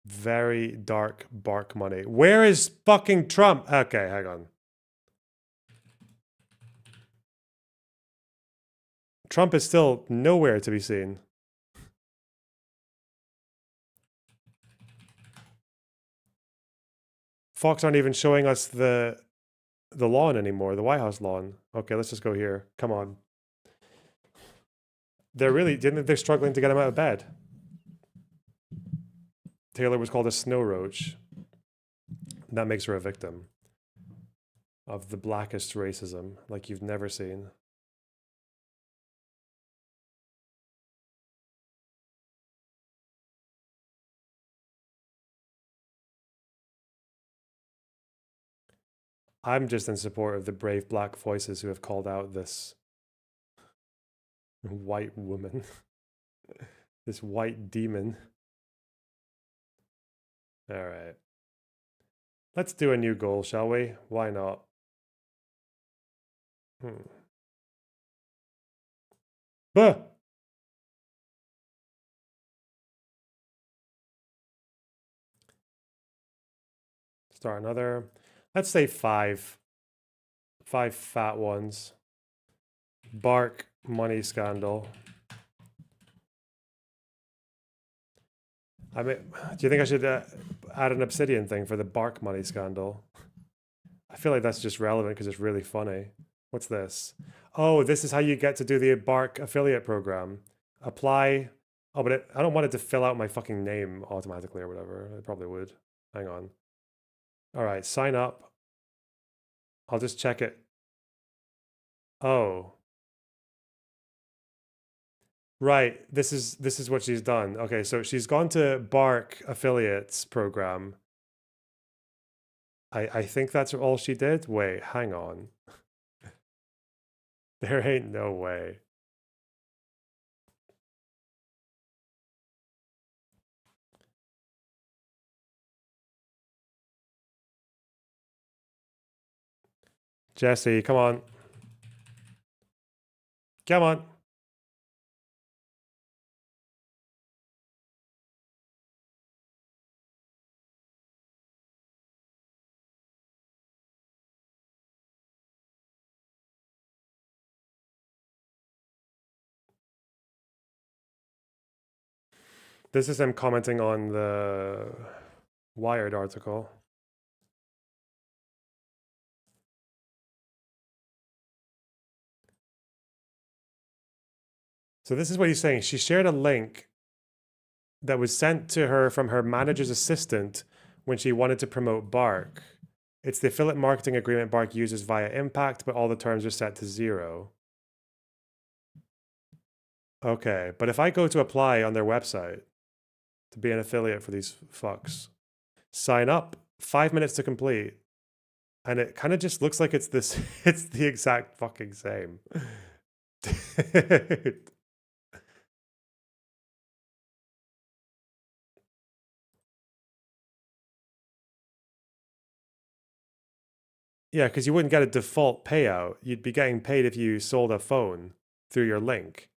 Very dark bark money. Where is fucking Trump? Okay, hang on. Trump is still nowhere to be seen. Fox aren't even showing us the lawn anymore, the White House lawn. Okay, let's just go here. Come on. They're struggling to get him out of bed. Taylor was called a snow roach. That makes her a victim of the blackest racism like you've never seen. I'm just in support of the brave black voices who have called out this white woman, this white demon. All right. Let's do a new goal, shall we? Why not? Bah! Start another. Let's say 5. 5 fat ones. Bark money scandal. I mean, do you think I should add an obsidian thing for the bark money scandal? I feel like that's just relevant because it's really funny. What's this? Oh, this is how you get to do the Bark affiliate program. Apply. Oh, but I don't want it to fill out my fucking name automatically or whatever. It probably would. Hang on. All right, sign up. I'll just check it. Oh. Right. This is what she's done. Okay, so she's gone to Bark affiliates program. I think that's all she did. Wait, hang on. There ain't no way. Jesse, come on. Come on. This is him commenting on the Wired article. So this is what he's saying. She shared a link that was sent to her from her manager's assistant when she wanted to promote Bark. It's the affiliate marketing agreement Bark uses via Impact, but all the terms are set to 0. Okay, but if I go to apply on their website to be an affiliate for these fucks, sign up, 5 minutes to complete, and it kind of just looks like it's this, it's the exact fucking same. Dude. Yeah, because you wouldn't get a default payout. You'd be getting paid if you sold a phone through your link.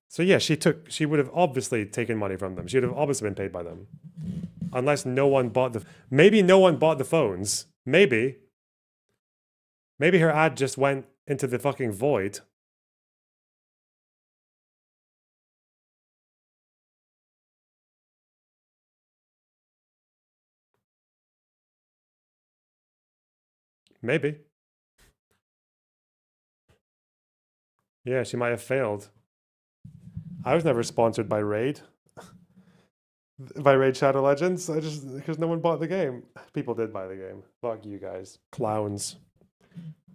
So yeah, she would have obviously taken money from them. She would have obviously been paid by them. Unless no one bought maybe no one bought the phones. Maybe. Maybe her ad just went into the fucking void. Maybe. Yeah, she might have failed. I was never sponsored by Raid. By Raid Shadow Legends. Because no one bought the game. People did buy the game. Fuck you guys. Clowns.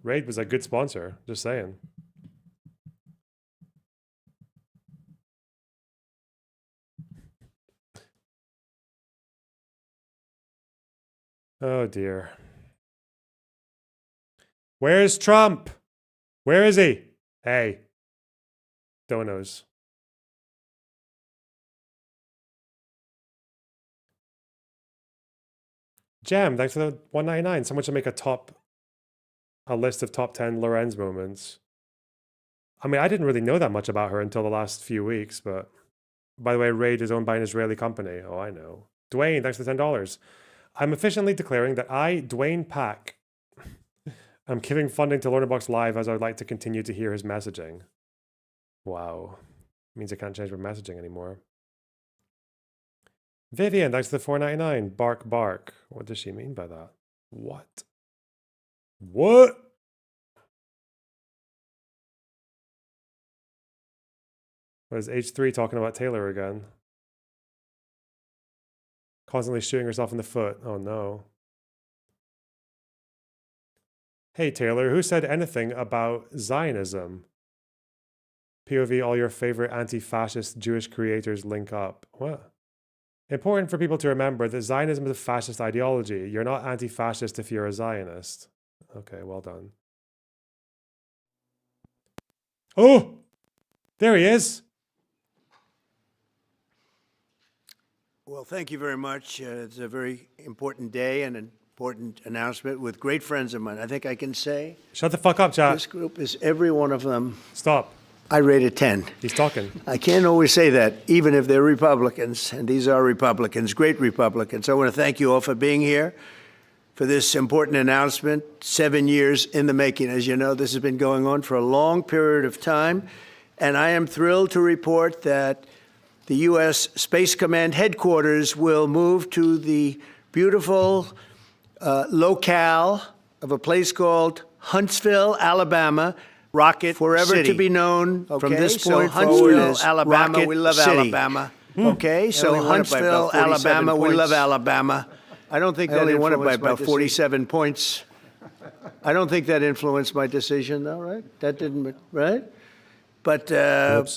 Raid was a good sponsor. Just saying. Oh dear. Where's Trump? Where is he? Hey. Donos. Jam, thanks for the 199. Someone should make a list of top 10 Lorenz moments. I mean, I didn't really know that much about her until the last few weeks, but by the way, Raid is owned by an Israeli company. Oh, I know. Dwayne, thanks for $10. I'm officially declaring that I, Dwayne Pack, am giving funding to Lornabox Live as I would like to continue to hear his messaging. Wow. Means I can't change my messaging anymore. Vivian, thanks to the $4.99. Bark, bark. What does she mean by that? What? What? What is H3 talking about Taylor again? Constantly shooting herself in the foot. Oh no. Hey Taylor, who said anything about Zionism? POV, all your favorite anti-fascist Jewish creators link up. What? Important for people to remember that Zionism is a fascist ideology. You're not anti-fascist if you're a Zionist. Okay, well done. Oh! There he is! Well, thank you very much. It's a very important day and an important announcement with great friends of mine. I think I can say... Shut the fuck up, chat. This group is every one of them. Stop. I rate a 10. He's talking. I can't always say that, even if they're Republicans, and these are Republicans, great Republicans. I want to thank you all for being here for this important announcement, 7 years in the making. As you know, this has been going on for a long period of time, and I am thrilled to report that the U.S. Space Command headquarters will move to the beautiful locale of a place called Huntsville, Alabama. Rocket forever City. To be known from this so point Huntsville, forward. Alabama, Rocket we love City. Alabama. Okay, so only won it by Huntsville, about 47 Alabama, we love points. Alabama. I don't think I that only won it by influenced my about decision. 47 points. I don't think that influenced my decision, though, right? That didn't, right? But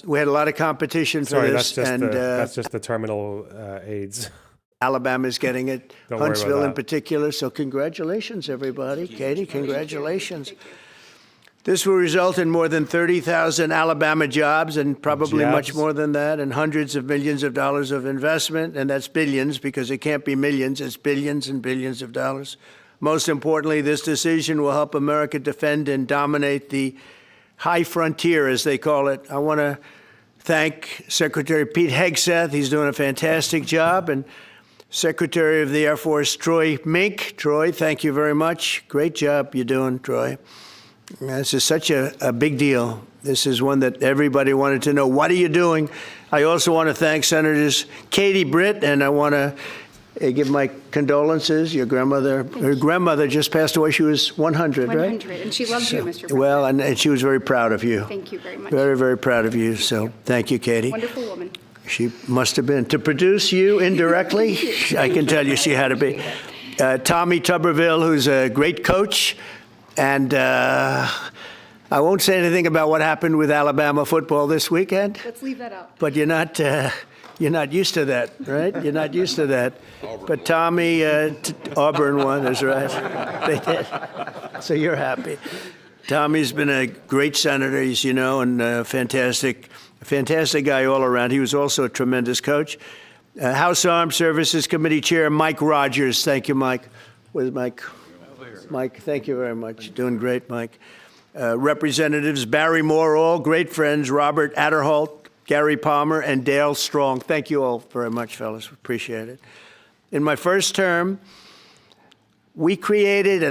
we had a lot of competition for Sorry, this, that's just the terminal AIDS. Alabama's getting it. Don't worry about Huntsville in that. particular. So congratulations, everybody. Katie, congratulations. This will result in more than 30,000 Alabama jobs and probably much Jabs. more than that, and hundreds of millions of dollars of investment, and that's billions because it can't be millions, it's billions and billions of dollars. Most importantly, this decision will help America defend and dominate the high frontier, as they call it. I want to thank Secretary Pete Hegseth. He's doing a fantastic job, and Secretary of the Air Force Troy Mink. Troy, thank you very much. Great job you're doing, Troy. This is such a big deal. This is one that everybody wanted to know. What are you doing? I also want to thank Senators Katie Britt, and I want to give my condolences. Your grandmother, her grandmother just passed away. She was 100, right? 100, and she loves you, Mr. President. Well, and she was very proud of you. Thank you very much. Very, very proud of you. So thank you, Katie. Wonderful woman. She must have been. To produce you indirectly, I can tell you she had to be. Tommy Tuberville, who's a great coach. And I won't say anything about what happened with Alabama football this weekend. Let's leave that out. But you're not used to that, right? You're not used to that. But Tommy, Auburn won, is right. They did. So you're happy. Tommy's been a great senator, as you know, and a fantastic guy all around. He was also a tremendous coach. House Armed Services Committee Chair Mike Rogers. Thank you, Mike. Where's Mike? Mike, thank you very much. Doing great, Mike. Representatives Barry Moore, all great friends, Robert Adderholt, Gary Palmer, and Dale Strong. Thank you all very much, fellas. Appreciate it. In my first term, I created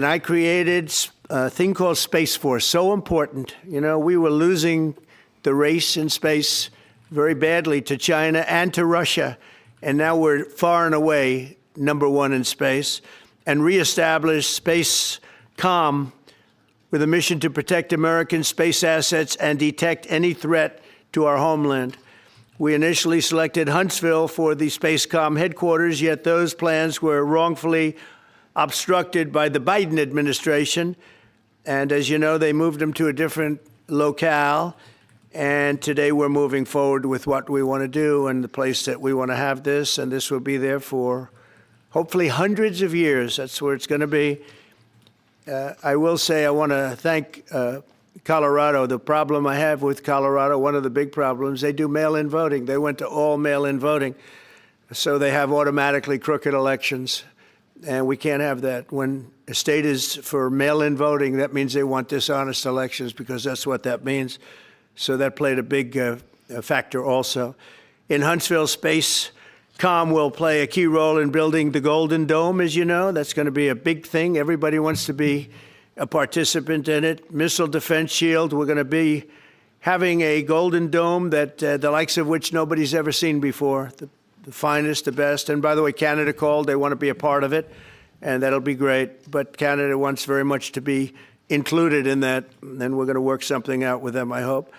a thing called Space Force, so important. You know, we were losing the race in space very badly to China and to Russia, and now we're far and away #1 in space, and reestablish space COM with a mission to protect American space assets and detect any threat to our homeland. We initially selected Huntsville for the SpaceCom headquarters, yet those plans were wrongfully obstructed by the Biden administration. And as you know, they moved them to a different locale. And today we're moving forward with what we want to do and the place that we want to have this. And this will be there for hopefully hundreds of years. That's where it's going to be. I will say I want to thank Colorado. The problem I have with Colorado, one of the big problems, they do mail-in voting. They went to all mail-in voting. So they have automatically crooked elections. And we can't have that. When a state is for mail-in voting, that means they want dishonest elections because that's what that means. So that played a big factor also. In Huntsville, SpaceCom will play a key role in building the Golden Dome, as you know. That's going to be a big thing. Everybody wants to be a participant in it. Missile Defense Shield, we're going to be having a Golden Dome that the likes of which nobody's ever seen before. The finest, the best. And by the way, Canada called. They want to be a part of it, and that'll be great. But Canada wants very much to be included in that, and we're going to work something out with them, I hope.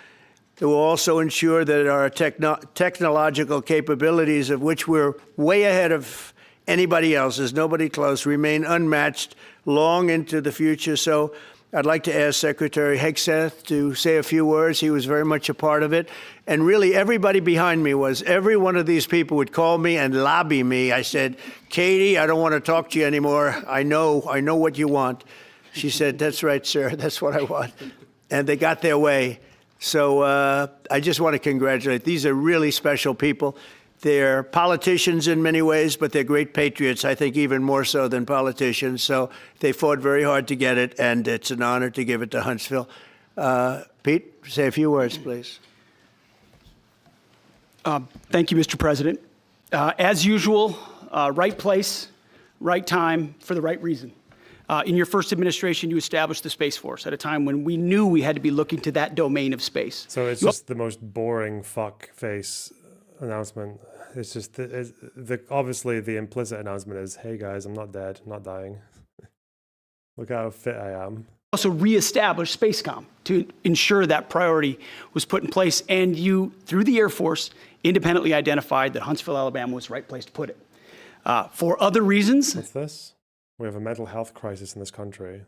It will also ensure that our technological capabilities, of which we're way ahead of anybody else, there's nobody close, remain unmatched long into the future. So I'd like to ask Secretary Hegseth to say a few words. He was very much a part of it. And really, everybody behind me was. Every one of these people would call me and lobby me. I said, Katie, I don't want to talk to you anymore. I know what you want. She said, that's right, sir. That's what I want. And they got their way. So I just want to congratulate. These are really special people. They're politicians in many ways, but they're great patriots, I think even more so than politicians. So they fought very hard to get it, and it's an honor to give it to Huntsville. Pete, say a few words, please. Thank you, Mr. President. As usual, right place, right time, for the right reason. In your first administration, you established the Space Force at a time when we knew we had to be looking to that domain of space. So it's just the most boring fuck face announcement. It's just obviously the implicit announcement is, hey guys, I'm not dead, I'm not dying. Look how fit I am. Also reestablished SpaceCom to ensure that priority was put in place, and you, through the Air Force, independently identified that Huntsville, Alabama was the right place to put it. For other reasons... What's this? We have a mental health crisis in this country.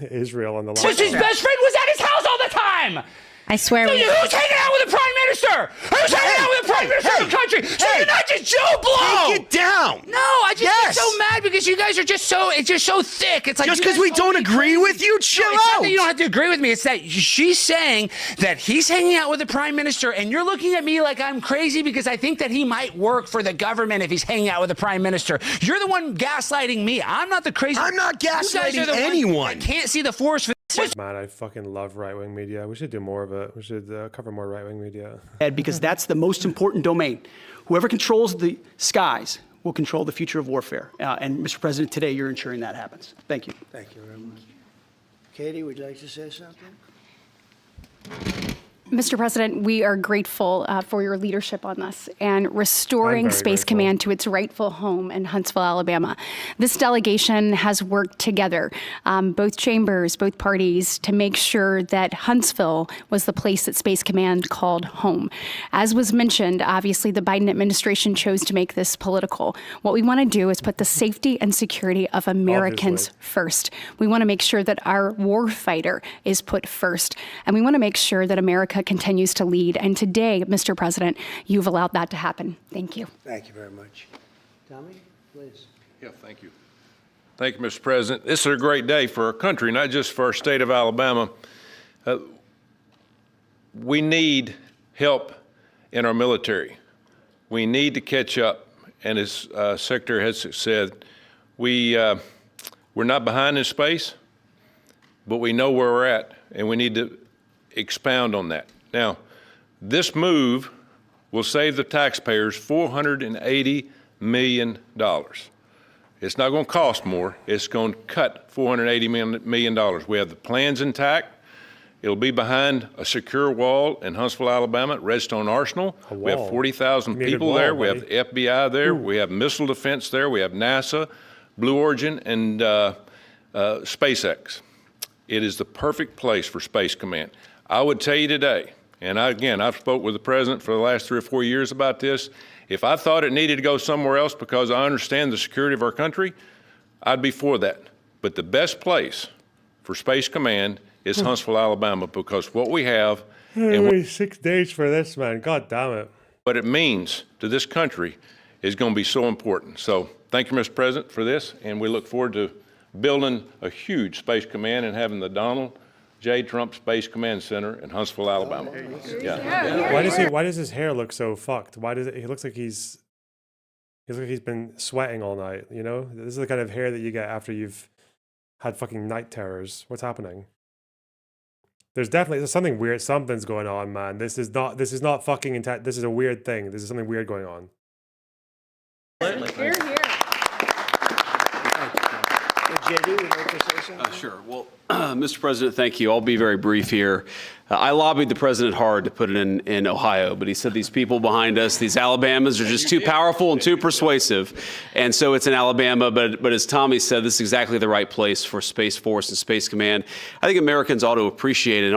Israel on the line. His best friend was at his house all the time! I swear. So who's hanging out with the Prime Minister? Who's hanging out with the Prime Minister of the country? So you're not just Joe Blow! Take it down! No, I just get so mad because you guys are just so, it's just so thick. It's like just because we don't agree with you, chill out! It's not that you don't have to agree with me. It's that she's saying that he's hanging out with the Prime Minister, and you're looking at me like I'm crazy because I think that he might work for the government if he's hanging out with the Prime Minister. You're the one gaslighting me. I'm not the crazy... I'm not gaslighting anyone! I can't see the force for Man, I fucking love right-wing media. We should do more of it. We should cover more right-wing media. Because that's the most important domain. Whoever controls the skies will control the future of warfare. And Mr. President, today you're ensuring that happens. Thank you. Thank you very much. Katie, would you like to say something? Mr. President, we are grateful for your leadership on this and restoring Space Command to its rightful home in Huntsville, Alabama. This delegation has worked together, both chambers, both parties, to make sure that Huntsville was the place that Space Command called home. As was mentioned, obviously the Biden administration chose to make this political. What we want to do is put the safety and security of Americans first. We want to make sure that our war fighter is put first, and we want to make sure that America continues to lead. And today, Mr. President, you've allowed that to happen. Thank you. Thank you very much. Tommy, please. Yeah, thank you. Thank you, Mr. President. This is a great day for our country, not just for our state of Alabama. We need help in our military. We need to catch up. And as Secretary has said, we're not behind in space, but we know where we're at, and we need to expound on that. Now, this move will save the taxpayers $480 million. It's not going to cost more. It's going to cut $480 million. We have the plans intact. It'll be behind a secure wall in Huntsville, Alabama, at Redstone Arsenal. We have 40,000 people there. We have the FBI there. We have missile defense there. We have NASA, Blue Origin, and SpaceX. It is the perfect place for Space Command. I would tell you today, and I've spoke with the president for the last 3 or 4 years about this. If I thought it needed to go somewhere else because I understand the security of our country, I'd be for that. But the best place for Space Command is Huntsville, Alabama, because what we have and Wait 6 days for this, man. God damn it. what it means to this country is going to be so important. So thank you, Mr. President, for this, and we look forward to building a huge Space Command and having the Donald J. Trump Space Command Center in Huntsville, Alabama. Yeah. Why does his hair look so fucked? Why does it? He looks like he's been sweating all night. You know, this is the kind of hair that you get after you've had fucking night terrors. What's happening? There's something weird. Something's going on, man. This is not fucking intact. This is a weird thing. This is something weird going on. Hear, hear. JD, would you like to say something? Sure. Well, Mr. President, thank you. I'll be very brief here. I lobbied the president hard to put it in Ohio, but he said these people behind us, these Alabamas, are just too powerful and too persuasive. And so it's in Alabama, but as Tommy said, this is exactly the right place for Space Force and Space Command. I think Americans ought to appreciate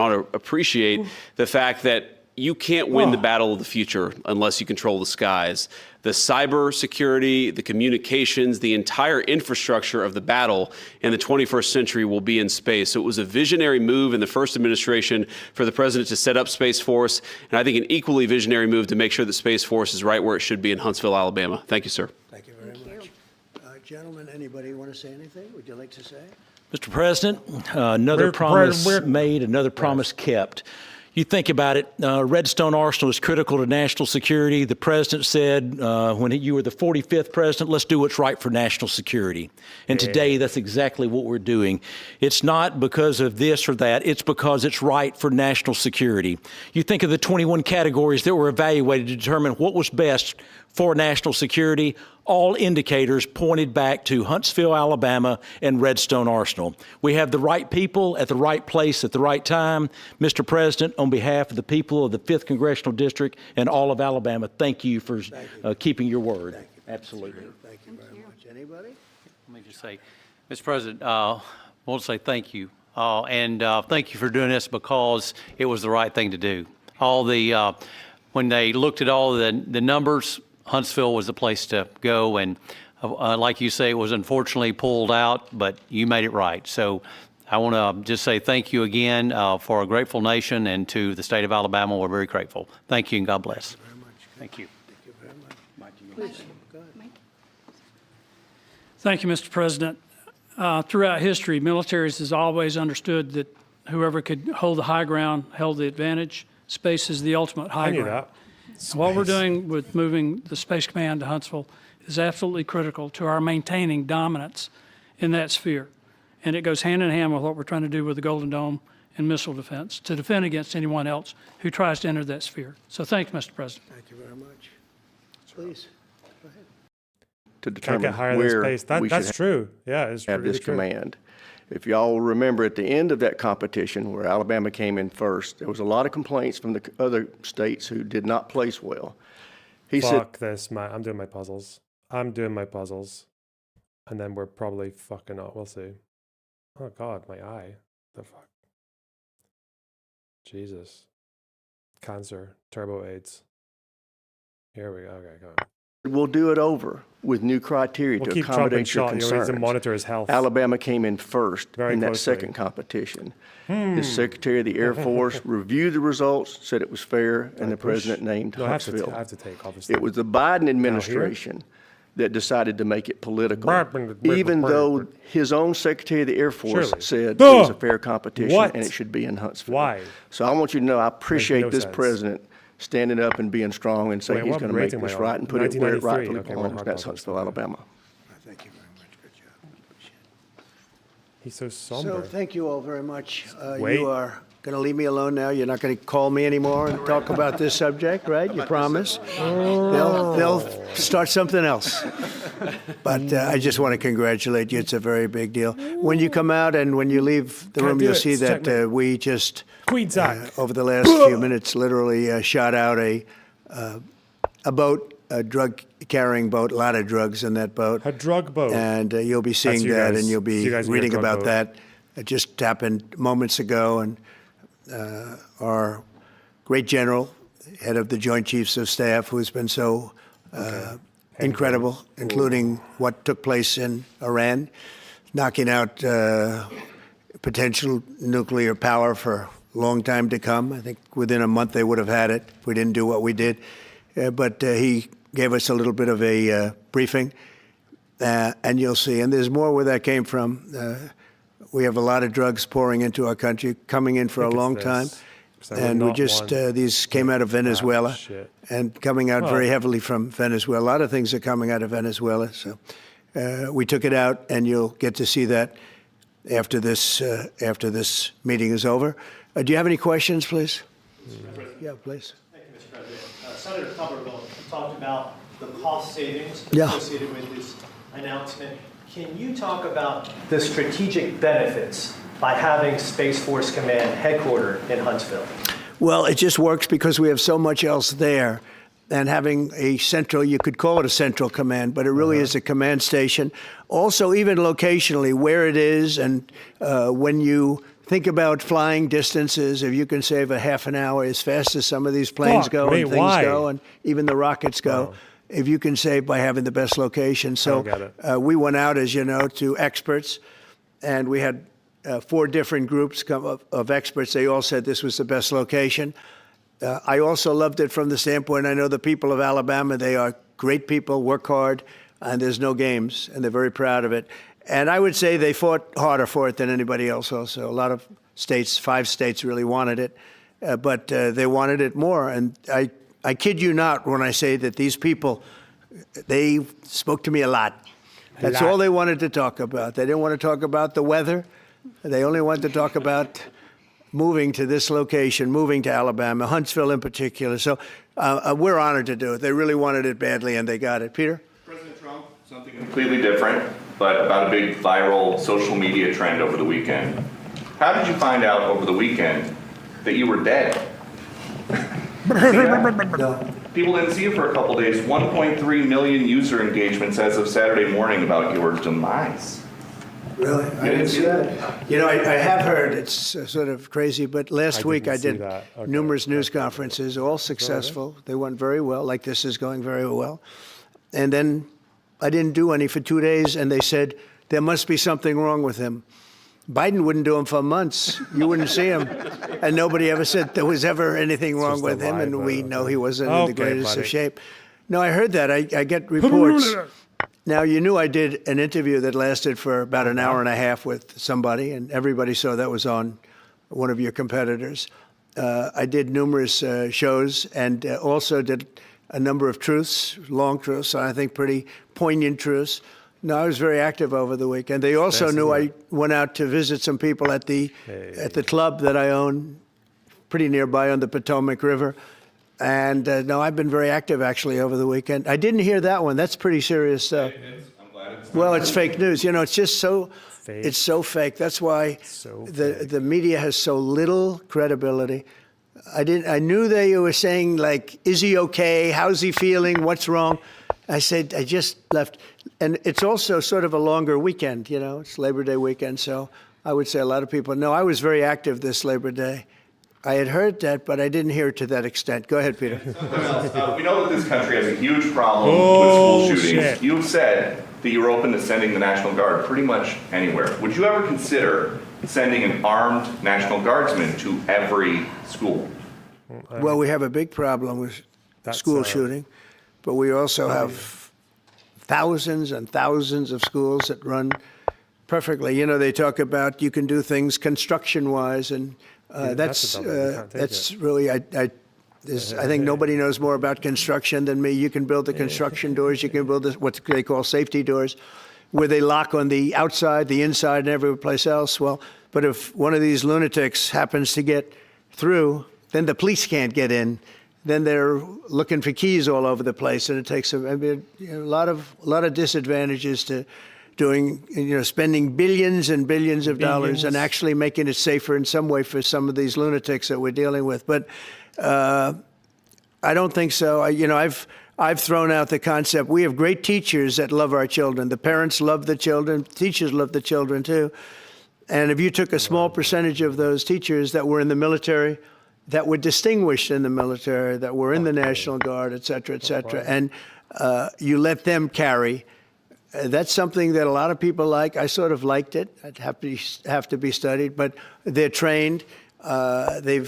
the fact that you can't win the battle of the future unless you control the skies. The cyber security, the communications, the entire infrastructure of the battle in the 21st century will be in space. So it was a visionary move in the first administration for the president to set up Space Force, and I think an equally visionary move to make sure that Space Force is right where it should be in Huntsville, Alabama. Thank you, sir. Thank you very much. Gentlemen, anybody want to say anything? Would you like to say? Mr. President, another promise made, another promise kept. You think about it, Redstone Arsenal is critical to national security. The president said when you were the 45th president, let's do what's right for national security. And today, that's exactly what we're doing. It's not because of this or that. It's because it's right for national security. You think of the 21 categories that were evaluated to determine what was best for national security. All indicators pointed back to Huntsville, Alabama, and Redstone Arsenal. We have the right people at the right place at the right time. Mr. President, on behalf of the people of the 5th Congressional District and all of Alabama, thank you for keeping your word. Thank you. Absolutely. Thank you very much. Anybody? Let me just say, Mr. President, I want to say thank you. And thank you for doing this because it was the right thing to do. When they looked at all the numbers, Huntsville was the place to go, and like you say, it was unfortunately pulled out, but you made it right. So I want to just say thank you again for a grateful nation, and to the state of Alabama, we're very grateful. Thank you, and God bless. Thank you. Thank you. Thank you very much. Please, go ahead. Thank you, Mr. President. Throughout history, militaries has always understood that whoever could hold the high ground held the advantage. Space is the ultimate high ground. What we're doing with moving the Space Command to Huntsville is absolutely critical to our maintaining dominance in that sphere. And it goes hand in hand with what we're trying to do with the Golden Dome and missile defense to defend against anyone else who tries to enter that sphere. So thank you, Mr. President. Thank you very much. Please, go ahead. To Can't determine get higher than where space. we That's should true. Yeah, it's have really this true. command. If y'all remember at the end of that competition where Alabama came in first, there was a lot of complaints from the other states who did not place well. He Fuck this, man. I'm doing my puzzles. And then we're probably fucking up. We'll see. Oh, God, my eye. The fuck? Jesus. Cancer. Turbo AIDS. Here we go. Okay, go on. We'll do it over with new criteria We'll to keep Trump in accommodate your shot. He needs concerns. to monitor his health. Alabama came in first Very in that closely. second competition. The Secretary of the Air Force reviewed the results, said it was fair, and the president named No, I have Huntsville. to take, obviously. It was the Biden administration that decided to make it political, even though his own Secretary of the Air Force Surely. said it was a fair competition What? and it should be in Huntsville. Why? So I want you to know I appreciate no this sense. president standing up and being strong and saying Wait, he's what going to make rating am I this on? right and put it where it 1993. rightfully Okay, belongs. we're That's hard Huntsville, Alabama. Thank you very much. Good job. He's so somber. So thank you all very much. Wait. You are going to leave me alone now. You're not going to call me anymore and talk about this subject, right? You promise? They'll start something else. But I just want to congratulate you. It's a very big deal. When you come out and when you leave the Can't room, do you'll it. see that Checkmate. we just, Queen Zach. over the last few minutes, literally shot out a boat, a drug-carrying boat, a lot of drugs in that boat. A drug boat. And you'll be seeing you that, guys. and you'll You be guys in your reading drug about boat. that It just happened moments ago, and our great general, head of the Joint Chiefs of Staff, who's been so incredible, including what took place in Iran, knocking out potential nuclear power for a long time to come. I think within a month they would have had it if we didn't do what we did. But he gave us a little bit of a briefing, and you'll see. And there's more where that came from. We have a lot of drugs pouring into our country, coming in for a long time. And we just, these came out of Venezuela and coming out very heavily from Venezuela. A lot of things are coming out of Venezuela. So we took it out, and you'll get to see that after this meeting is over. Do you have any questions, please? Yeah, please. Thank you, Mr. President. Senator Tuberville talked about the cost savings Yeah. associated with this announcement. Can you talk about the strategic benefits by having Space Force Command headquartered in Huntsville? Well, it just works because we have so much else there. And having a central, you could call it a central command, but it really is a command station. Also, even locationally, where it is, and when you think about flying distances, if you can save a half an hour as fast as some of these planes go and things go, and even the rockets go, if you can save by having the best location. So we went out, as you know, to experts, and we had 4 different groups of experts. They all said this was the best location. I also loved it from the standpoint, I know the people of Alabama, they are great people, work hard, and there's no games, and they're very proud of it. And I would say they fought harder for it than anybody else also. A lot of states, 5 states really wanted it, but they wanted it more. And I kid you not when I say that these people, they spoke to me a lot. That's all they wanted to talk about. They didn't want to talk about the weather. They only wanted to talk about moving to this location, moving to Alabama, Huntsville in particular. So we're honored to do it. They really wanted it badly, and they got it. Peter? President Trump, something completely different, but about a big viral social media trend over the weekend. How did you find out over the weekend that you were dead? People didn't see you for a couple days. 1.3 million user engagements as of Saturday morning about your demise. Really? I didn't see that. You know, I have heard, it's sort of crazy, but last week I did numerous news conferences, all successful. They went very well, like this is going very well. And then I didn't do any for 2 days, and they said, there must be something wrong with him. Biden wouldn't do them for months. You wouldn't see him. And nobody ever said there was ever anything wrong with him, and we know he wasn't in the greatest of shape. No, I heard that. I get reports. Now, you knew I did an interview that lasted for about an hour and a half with somebody, and everybody saw that was on one of your competitors. I did numerous shows and also did a number of truths, long truths, I think pretty poignant truths. No, I was very active over the weekend. They also knew I went out to visit some people at the club that I own, pretty nearby on the Potomac River. And no, I've been very active actually over the weekend. I didn't hear that one. That's pretty serious stuff. Well, it's fake news. You know, it's just so fake. It's so fake. That's why the media has so little credibility. I knew they were saying like, is he okay? How's he feeling? What's wrong? I said, I just left. And it's also sort of a longer weekend, you know, it's Labor Day weekend. So I would say a lot of people know I was very active this Labor Day. I had heard that, but I didn't hear it to that extent. Go ahead, Peter. We know that this country has a huge problem with school shootings. You've said that you're open to sending the National Guard pretty much anywhere. Would you ever consider sending an armed National Guardsman to every school? Well, we have a big problem with school shooting, but we also have thousands and thousands of schools that run perfectly. You know, they talk about you can do things construction-wise, and that's really, I think nobody knows more about construction than me. You can build the construction doors. You can build what they call safety doors, where they lock on the outside, the inside, and every place else. Well, but if one of these lunatics happens to get through, then the police can't get in. Then they're looking for keys all over the place, and it takes a lot of disadvantages to doing, spending billions and billions of dollars and actually making it safer in some way for some of these lunatics that we're dealing with. But I don't think so. I've thrown out the concept. We have great teachers that love our children. The parents love the children. Teachers love the children too. And if you took a small percentage of those teachers that were in the military, that were distinguished in the military, that were in the National Guard, et cetera, and you let them carry, that's something that a lot of people like. I sort of liked it. I'd have to be studied, but they're trained. They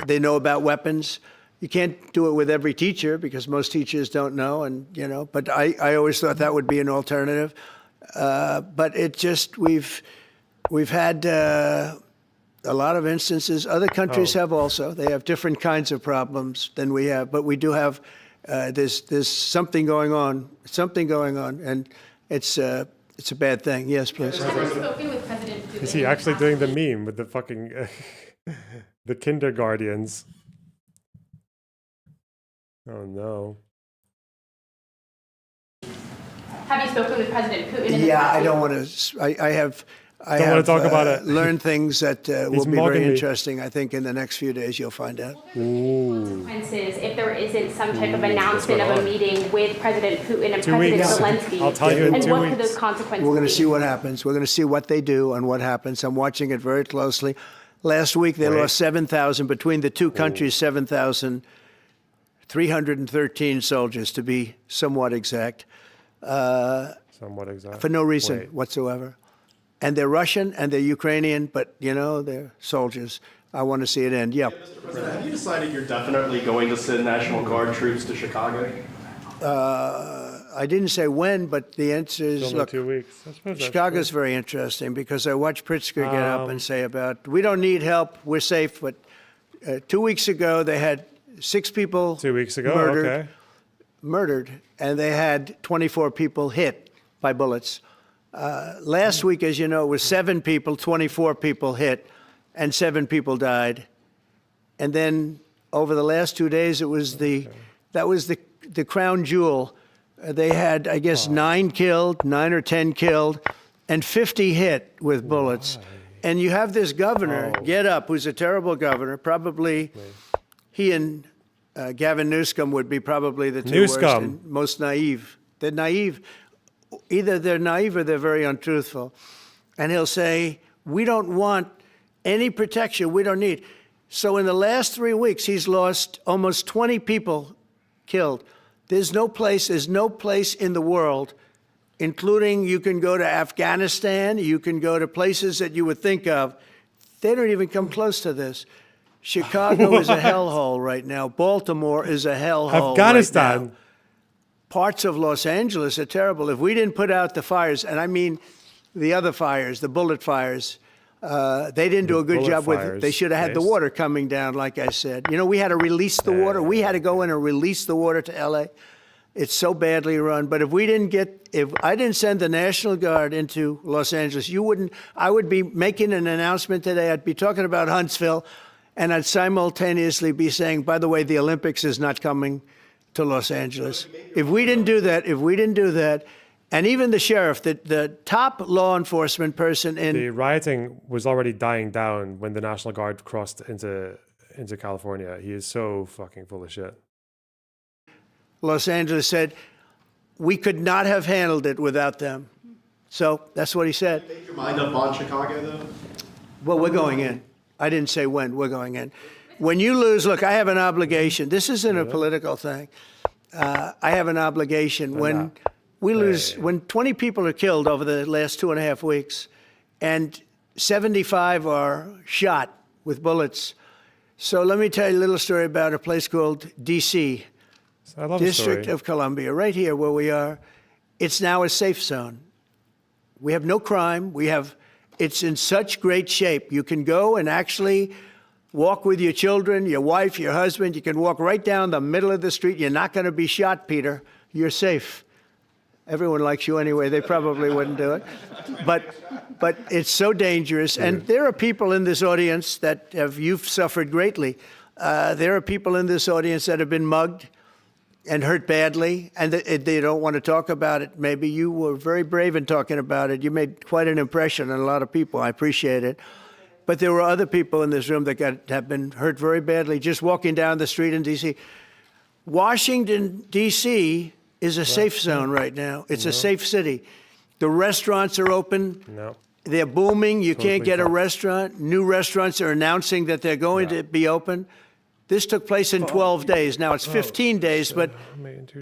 know about weapons. You can't do it with every teacher because most teachers don't know, and But I always thought that would be an alternative. But it just we've had a lot of instances. Other countries have also. They have different kinds of problems than we have, but we do have. There's something going on. And it's a bad thing. Yes, please. Is he actually doing the meme with the fucking the kindergartens? Oh no. Have you spoken with President Putin? Yeah, I don't want to. I have talk about it. Learned things that will be very interesting. I think in the next few days you'll find out. Consequences if there isn't some type of announcement of a meeting with President Putin and 2 President weeks. Zelensky. I'll tell you in 2 and what weeks. could those consequences We're going to be? see what happens. We're going to see what they do and what happens. I'm watching it very closely. Last week they lost 7,000 between the two countries. 7,313 soldiers, to be somewhat exact. For no reason whatsoever. And they're Russian and they're Ukrainian, but, they're soldiers. I want to see it end. Yeah. Mr. President, have you decided you're definitely going to send National Guard troops to Chicago? I didn't say when, but the answer is, Still look, 2 weeks. I suppose that's Chicago's very interesting because I watched Pritzker get up and say we don't need help, we're safe. But 2 weeks ago, they had 6 people 2 weeks ago, murdered, and they had 24 people hit by bullets. Last week, as you know, it was 7 people, 24 people hit, and 7 people died. And then over the last 2 days, that was the crown jewel. They had, I guess, 9 or 10 killed, and 50 hit with bullets. And you have this governor get up, who's a terrible governor. Probably he and Gavin Newsom would be probably the two worst and most naive. They're naive. Either they're naive or they're very untruthful. And he'll say, we don't want any protection. We don't need. So in the last 3 weeks, he's lost almost 20 people killed. There's no place in the world, including you can go to Afghanistan, you can go to places that you would think of. They don't even come close to this. Chicago is a hellhole right now. Baltimore is a hellhole. Afghanistan. Right now. Parts of Los Angeles are terrible. If we didn't put out the fires, and I mean the other fires, the bullet fires, they didn't do a good job with it. They should have had the water coming down, like I said. We had to release the water. We had to go in and release the water to L.A. It's so badly run. But if I didn't send the National Guard into Los Angeles, I would be making an announcement today. I'd be talking about Huntsville, and I'd simultaneously be saying, by the way, the Olympics is not coming to Los Angeles. If we didn't do that, and even the sheriff, the top law enforcement person in... The rioting was already dying down when the National Guard crossed into California. He is so fucking full of shit. Los Angeles said, we could not have handled it without them. So that's what he said. Did you make your mind up on Chicago, though? Well, we're going in. I didn't say when. We're going in. When you lose, look, I have an obligation. This isn't a political thing. I have an obligation. When we lose, when 20 people are killed over the last 2.5 weeks, and 75 are shot with bullets. So let me tell you a little story about a place called D.C., District of Columbia, right here where we are. It's now a safe zone. We have no crime. It's in such great shape. You can go and actually walk with your children, your wife, your husband. You can walk right down the middle of the street. You're not going to be shot, Peter. You're safe. Everyone likes you anyway. They probably wouldn't do it. But it's so dangerous. And there are people in this audience that you've suffered greatly. There are people in this audience that have been mugged and hurt badly, and they don't want to talk about it. Maybe you were very brave in talking about it. You made quite an impression on a lot of people. I appreciate it. But there were other people in this room that have been hurt very badly just walking down the street in D.C. Washington, D.C. is a safe zone right now. It's a safe city. The restaurants are open. They're booming. You can't Totally get a fine. restaurant. New restaurants are announcing that they're going to be open. This took place in 12 days. Now it's 15 days, but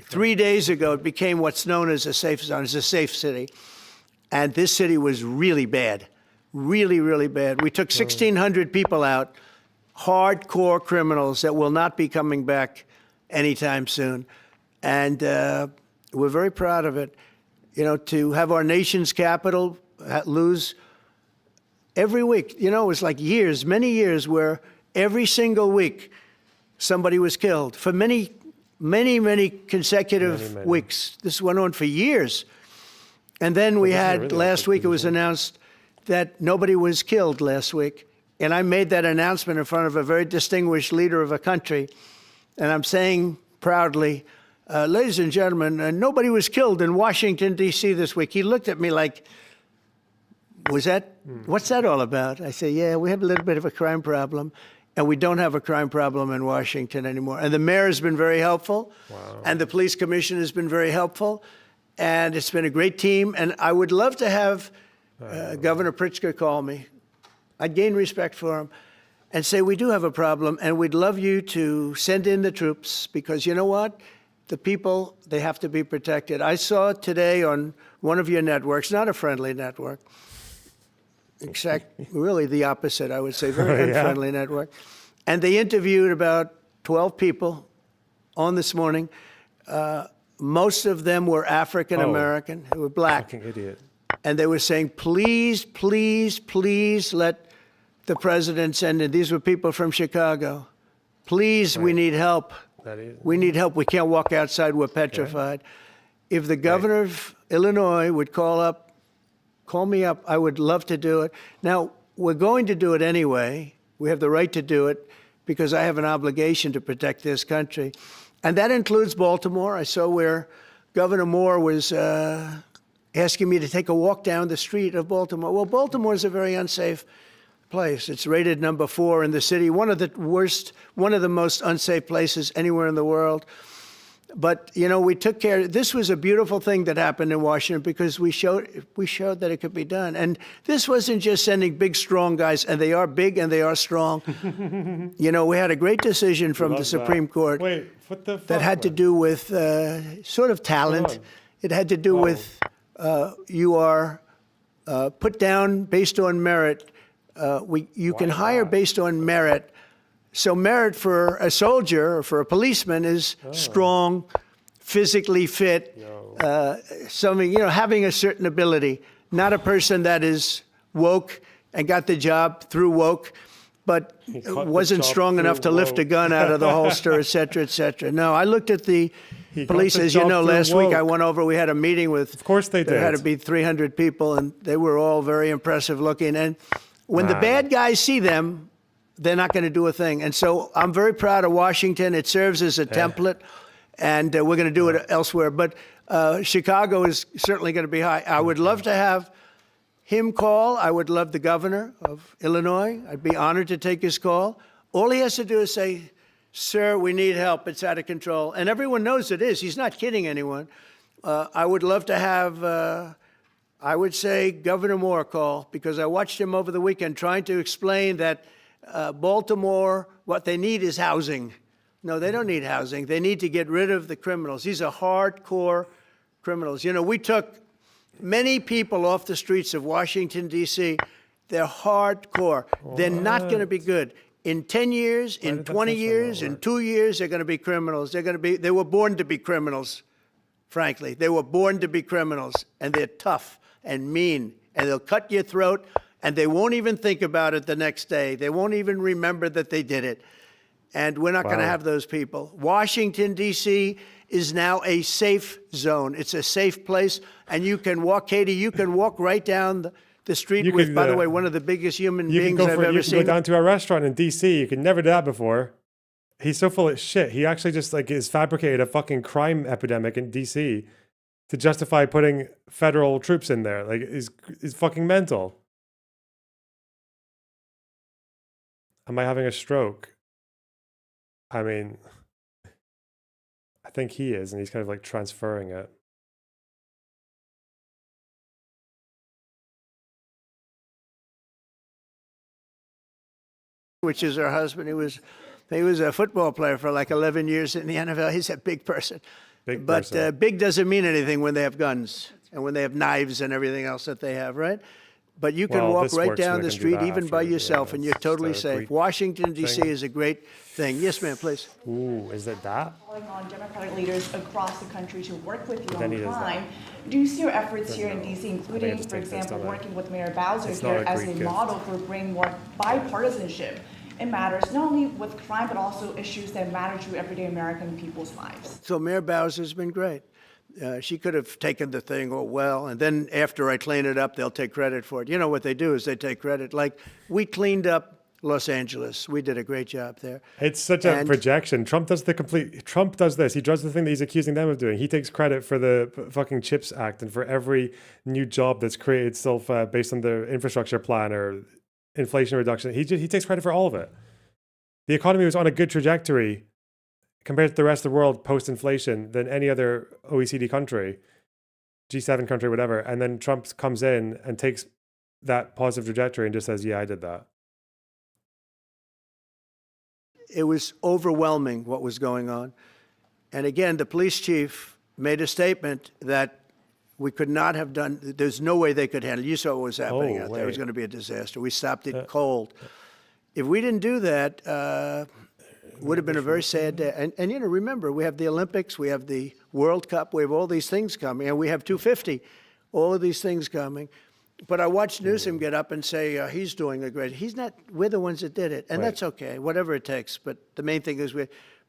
3 days ago it became what's known as a safe zone. It's a safe city. And this city was really bad, really, really bad. We took 1,600 people out, hardcore criminals that will not be coming back anytime soon. And we're very proud of it. You know, to have our nation's capital lose every week. You know, it was like years, many years, where every single week somebody was killed for many consecutive weeks. This went on for years. And then we had, last week it was announced that nobody was killed last week. And I made that announcement in front of a very distinguished leader of a country. And I'm saying proudly, ladies and gentlemen, nobody was killed in Washington, D.C. this week. He looked at me like, what's that all about? I say, yeah, we have a little bit of a crime problem, and we don't have a crime problem in Washington anymore. And the mayor has been very helpful, and the police commission has been very helpful, and it's been a great team. And I would love to have Governor Pritzker call me. I'd gain respect for him and say, we do have a problem, and we'd love you to send in the troops, because you know what? The people, they have to be protected. I saw today on one of your networks, not a friendly network, really the opposite, I would say, very unfriendly network. And they interviewed about 12 people on this morning. Most of them were African American, who were black. Fucking idiot. And they were saying, please, please, please let the president send in. These were people from Chicago. Please, we need help. We need help. We can't walk outside. We're petrified. If the governor of Illinois would call me up, I would love to do it. Now, we're going to do it anyway. We have the right to do it because I have an obligation to protect this country. And that includes Baltimore. I saw where Governor Moore was asking me to take a walk down the street of Baltimore. Well, Baltimore is a very unsafe place. It's rated number 4 in the city, one of the most unsafe places anywhere in the world. But, you know, we took care. This was a beautiful thing that happened in Washington because we showed that it could be done. And this wasn't just sending big, strong guys, and they are big and they are strong. You know, we had a great decision from the Supreme Court that had to do with sort of talent. It had to do with you are put down based on merit. You can hire based on merit. So merit for a soldier or for a policeman is strong, physically fit, having a certain ability, not a person that is woke and got the job through woke, but wasn't strong enough to lift a gun out of the holster, et cetera, et cetera. No, I looked at the police, as you know, last week I went over, we had a meeting with, of course they did. There had to be 300 people, and they were all very impressive looking. And when the bad guys see them, they're not going to do a thing. And so I'm very proud of Washington. It serves as a template, and we're going to do it elsewhere. But Chicago is certainly going to be high. I would love to have him call. I would love the governor of Illinois. I'd be honored to take his call. All he has to do is say, sir, we need help. It's out of control. And everyone knows it is. He's not kidding anyone. I would love to have, I would say, Governor Moore call, because I watched him over the weekend trying to explain that Baltimore, what they need is housing. No, they don't need housing. They need to get rid of the criminals. These are hardcore criminals. You know, we took many people off the streets of Washington, D.C. They're hardcore. They're not going to be good. In 10 years, in 20 years, in 2 years, they're going to be criminals. They were born to be criminals, frankly. They were born to be criminals, and they're tough and mean, and they'll cut your throat, and they won't even think about it the next day. They won't even remember that they did it. And we're not going to have those people. Washington, D.C. is now a safe zone. It's a safe place. And you can walk, Katie, you can walk right down the street with, by the way, one of the biggest human beings I've ever seen. You can go down to a restaurant in D.C. You could never do that before. He's so full of shit. He actually just is fabricated a fucking crime epidemic in D.C. to justify putting federal troops in there. Like, he's fucking mental. Am I having a stroke? I mean, I think he is, and he's kind of like transferring it. which is her husband. He was a football player for like 11 years in the NFL. He's a big person. But big doesn't mean anything when they have guns and when they have knives and everything else that they have, right? But you can walk right down the street, even by yourself, and you're totally safe. Washington, D.C. is a great thing. Yes, ma'am, please. Ooh, is it that? Calling on Democratic leaders across the country to work with you on crime. Do you see your efforts here in D.C., including, for example, working with Mayor Bowser here as a model for bringing more bipartisanship in matters not only with crime, but also issues that matter to everyday American people's lives? So Mayor Bowser's been great. She could have taken the thing, oh, well, and then after I clean it up, they'll take credit for it. You know what they do is they take credit. Like, we cleaned up Los Angeles. We did a great job there. It's such a projection. Trump does this. He does the thing that he's accusing them of doing. He takes credit for the fucking CHIPS Act and for every new job that's created itself based on the infrastructure plan or inflation reduction. He takes credit for all of it. The economy was on a good trajectory compared to the rest of the world post-inflation than any other OECD country, G7 country, whatever. And then Trump comes in and takes that positive trajectory and just says, yeah, I did that. It was overwhelming what was going on. And again, the police chief made a statement that we could not have done, there's no way they could handle it. You saw what was happening out there. It was going to be a disaster. We stopped it cold. If we didn't do that, it would have been a very sad day. And you know, remember, we have the Olympics, we have the World Cup, we have all these things coming, and we have 250, all of these things coming. But I watched Newsom get up and say he's doing a great, he's not, we're the ones that did it. And that's okay, whatever it takes. But the main thing is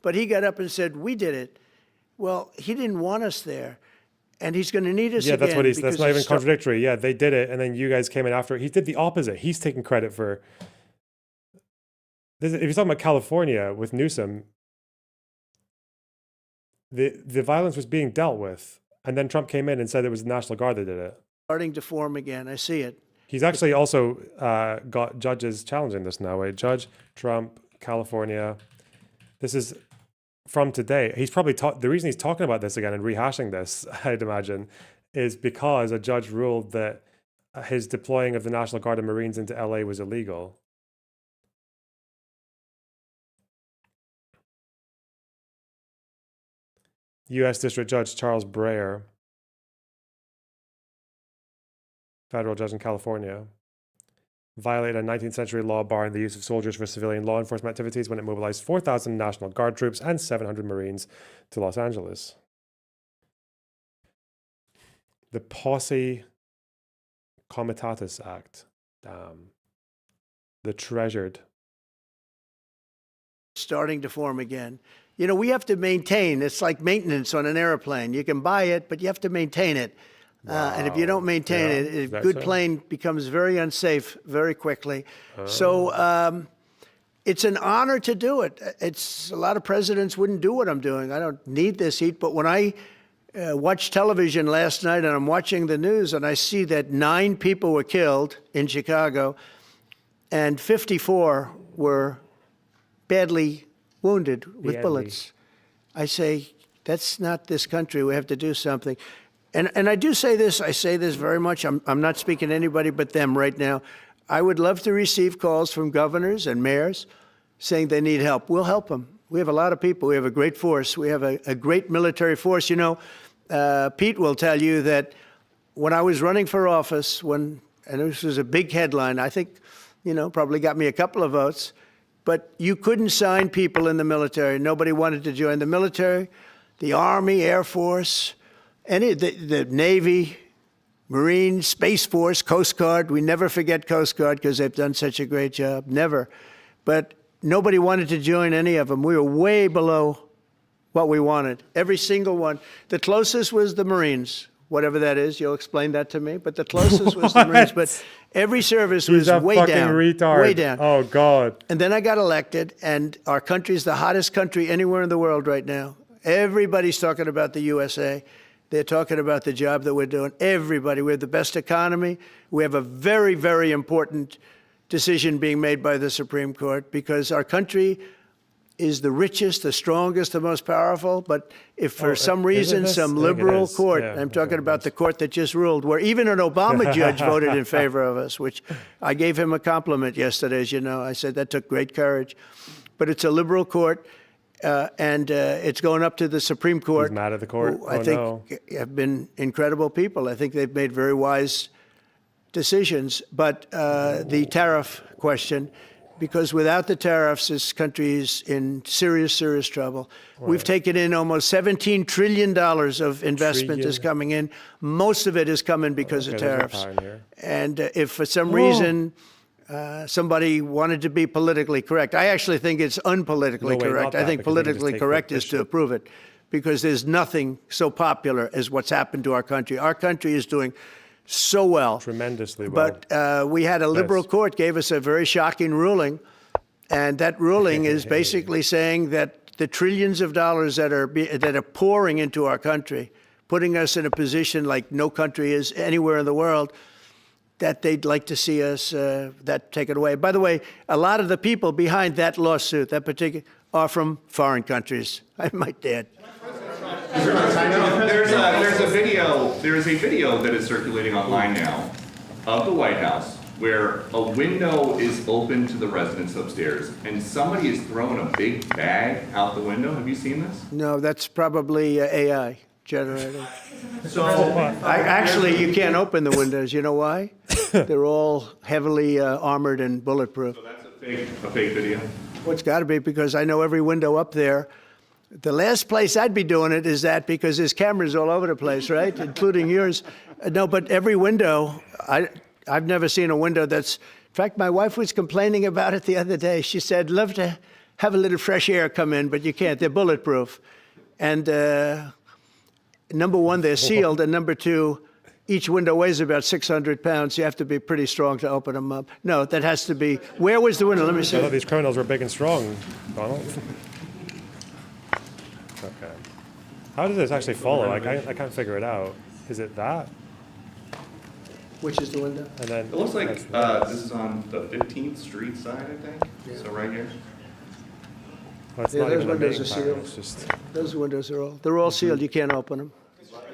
but he got up and said, we did it. Well, he didn't want us there. And he's going to need us again. Yeah, that's not even contradictory. Yeah, they did it, and then you guys came in after. He did the opposite. He's taking credit for... If you're talking about California with Newsom, the violence was being dealt with, and then Trump came in and said it was the National Guard that did it. Starting to form again. I see it. He's actually also got judges challenging this now. Wait, Judge Trump, California. This is from today. He's probably the reason he's talking about this again and rehashing this, I'd imagine, is because a judge ruled that his deploying of the National Guard and Marines into LA was illegal. U.S. District Judge Charles Breyer, federal judge in California, violated a 19th century law barring the use of soldiers for civilian law enforcement activities when it mobilized 4,000 National Guard troops and 700 Marines to Los Angeles. The Posse Comitatus Act. Damn. The treasured. Starting to form again. You know, we have to maintain. It's like maintenance on an airplane. You can buy it, but you have to maintain it. And if you don't maintain it, a good plane becomes very unsafe very quickly. So it's an honor to do it. It's a lot of presidents wouldn't do what I'm doing. I don't need this heat. But when I watched television last night and I'm watching the news and I see that 9 people were killed in Chicago and 54 were badly wounded with bullets, I say, that's not this country. We have to do something. And I do say this, I say this very much. I'm not speaking to anybody but them right now. I would love to receive calls from governors and mayors saying they need help. We'll help them. We have a lot of people. We have a great force. We have a great military force. You know, Pete will tell you that when I was running for office, and this was a big headline, I think, you know, probably got me a couple of votes, but you couldn't sign people in the military. Nobody wanted to join the military, the Army, Air Force, the Navy, Marines, Space Force, Coast Guard. We never forget Coast Guard because they've done such a great job. Never. But nobody wanted to join any of them. We were way below what we wanted. Every single one. The closest was the Marines, whatever that is. You'll explain that to me. But the closest was the Marines. But every service was way down. Retard. Way down. Oh, God. And then I got elected, and our country's the hottest country anywhere in the world right now. Everybody's talking about the USA. They're talking about the job that we're doing. Everybody. We have the best economy. We have a very, very important decision being made by the Supreme Court because our country is the richest, the strongest, the most powerful. But if for some is it reason this? some I think it liberal is. court, Yeah, I'm talking about the court that just ruled, where even an Obama judge voted in favor of us, which I gave him a compliment yesterday, as you know. I said that took great courage. But it's a liberal court, and it's going up to the Supreme Court. He's mad at the court? Who I think have been incredible people. I think they've made very wise decisions. But the tariff question, because without the tariffs, this country is in serious, serious trouble. Right. We've taken in almost $17 trillion of investment is coming in. Most of it is coming because of tariffs. And if for some reason somebody wanted to be politically correct, I actually think it's unpolitically correct. I think politically correct is to approve it, because there's nothing so popular as what's happened to our country. Our country is doing so well. Tremendously well. But we had a liberal court gave us a very shocking ruling, and that ruling is basically saying that the trillions of dollars that are pouring into our country, putting us in a position like no country is anywhere in the world, that they'd like to see us that taken away. By the way, a lot of the people behind that lawsuit, that particular, are from foreign countries, I might add. There's a video that is circulating online now of the White House where a window is open to the residents upstairs and somebody is throwing a big bag out the window. Have you seen this? No, that's probably AI generated. So Actually, you can't open the windows. You know why? They're all heavily armored and bulletproof. So that's a fake video? Well, it's got to be, because I know every window up there. The last place I'd be doing it is that, because there's cameras all over the place, right? Including yours. No, but every window, I've never seen a window that's, in fact, my wife was complaining about it the other day. She said, love to have a little fresh air come in, but you can't. They're bulletproof. And number one, they're sealed. And number two, each window weighs about 600 pounds. You have to be pretty strong to open them up. No, that has to be, where was the window? Let me see. I thought these criminals were big and strong, Donald. Okay. How does this actually follow? I can't figure it out. Is it that? Which is the window? And then it looks like this is on the 15th Street side, I think. Yeah. So right here. Well, it's not those even windows are part, sealed. it's just... Those windows are they're all sealed. You can't open them. What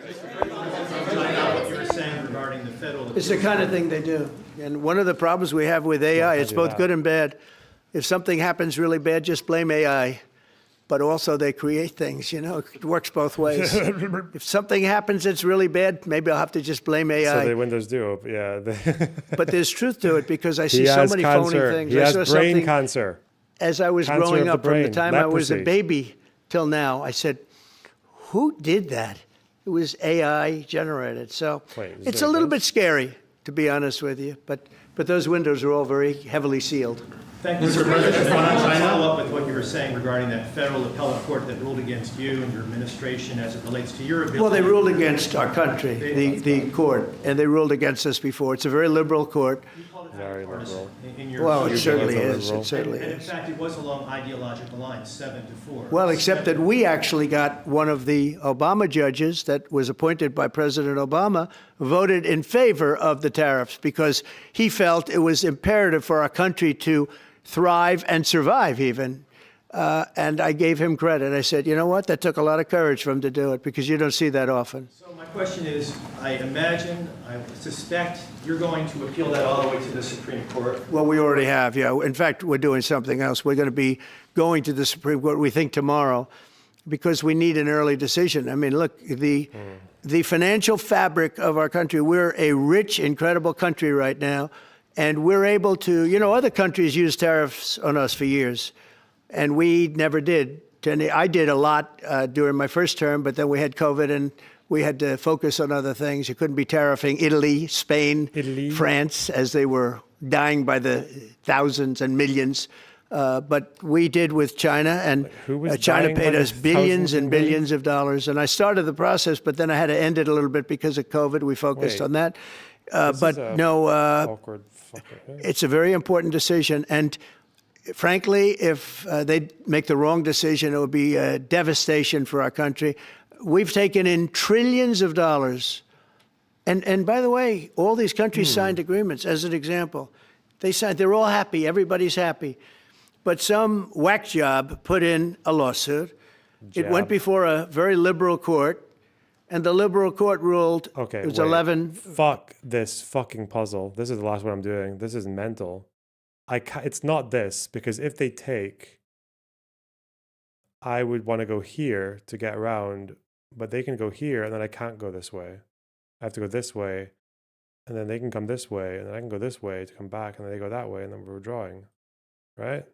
you were saying regarding the federal. It's the kind of thing they do. And one of the problems we have with AI, it's both good and bad. If something happens really bad, just blame AI. But also they create things, you know, it works both ways. If something happens that's really bad, maybe I'll have to just blame AI. So the windows do, yeah. But there's truth to it, because I see so many phony things. He has I saw brain cancer. As I was growing up, from the time I was a baby till now, I said, who did that? It was AI generated. So it's a little bit scary, to be honest with you. But those windows are all very heavily sealed. Thank you, Mr. President. I want to follow up with what you were saying regarding that federal appellate court that ruled against you and your administration as it relates to your ability. Well, they ruled against our country, the court, and they ruled against us before. It's a very liberal court. Very liberal. Well, it certainly is. It certainly is. And in fact, it was along ideological lines, 7-4. Well, except that we actually got one of the Obama judges that was appointed by President Obama voted in favor of the tariffs, because he felt it was imperative for our country to thrive and survive even. And I gave him credit. I said, you know what? That took a lot of courage for him to do it, because you don't see that often. So my question is, I suspect you're going to appeal that all the way to the Supreme Court. Well, we already have, yeah. In fact, we're doing something else. We're going to be going to the Supreme Court, we think, tomorrow, because we need an early decision. I mean, look, the financial fabric of our country, we're a rich, incredible country right now, and we're able to, you know, other countries use tariffs on us for years, and we never did. I did a lot during my first term, but then we had COVID and we had to focus on other things. You couldn't be tariffing Italy, Spain, France, as they were dying by the thousands and millions. But we did with China, and China paid us billions and billions of dollars. And I started the process, but then I had to end it a little bit because of COVID. We focused on that. It's a very important decision. And frankly, if they make the wrong decision, it would be a devastation for our country. We've taken in trillions of dollars. And by the way, all these countries signed agreements, as an example. They're all happy. Everybody's happy. but some whack job put in a lawsuit. It went before a very liberal court, and the liberal court ruled it was 11. Fuck this fucking puzzle. This is the last one I'm doing. This is mental. It's not this, because if they take, I would want to go here to get around, but they can go here, and then I can't go this way. I have to go this way, and then they can come this way, and then I can go this way to come back, and then they go that way, and then we're drawing, right?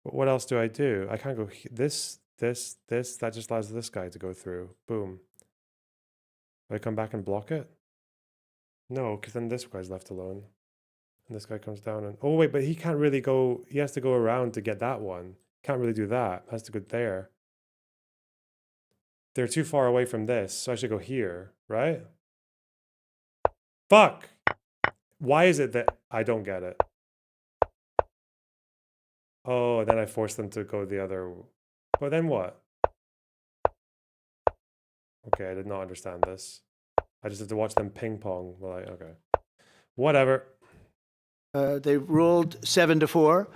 But what else do? I can't go this, that just allows this guy to go through. Boom. Do I come back and block it? No, because then this guy's left alone. And this guy comes down and, oh wait, but he can't really go, he has to go around to get that one. Can't really do that, has to go there. They're too far away from this, so I should go here, right? Fuck! Why is it that I don't get it? Oh, then I force them to go the other, but then what? Okay, I did not understand this. I just have to watch them ping pong. Well, okay. Whatever. They ruled 7-4,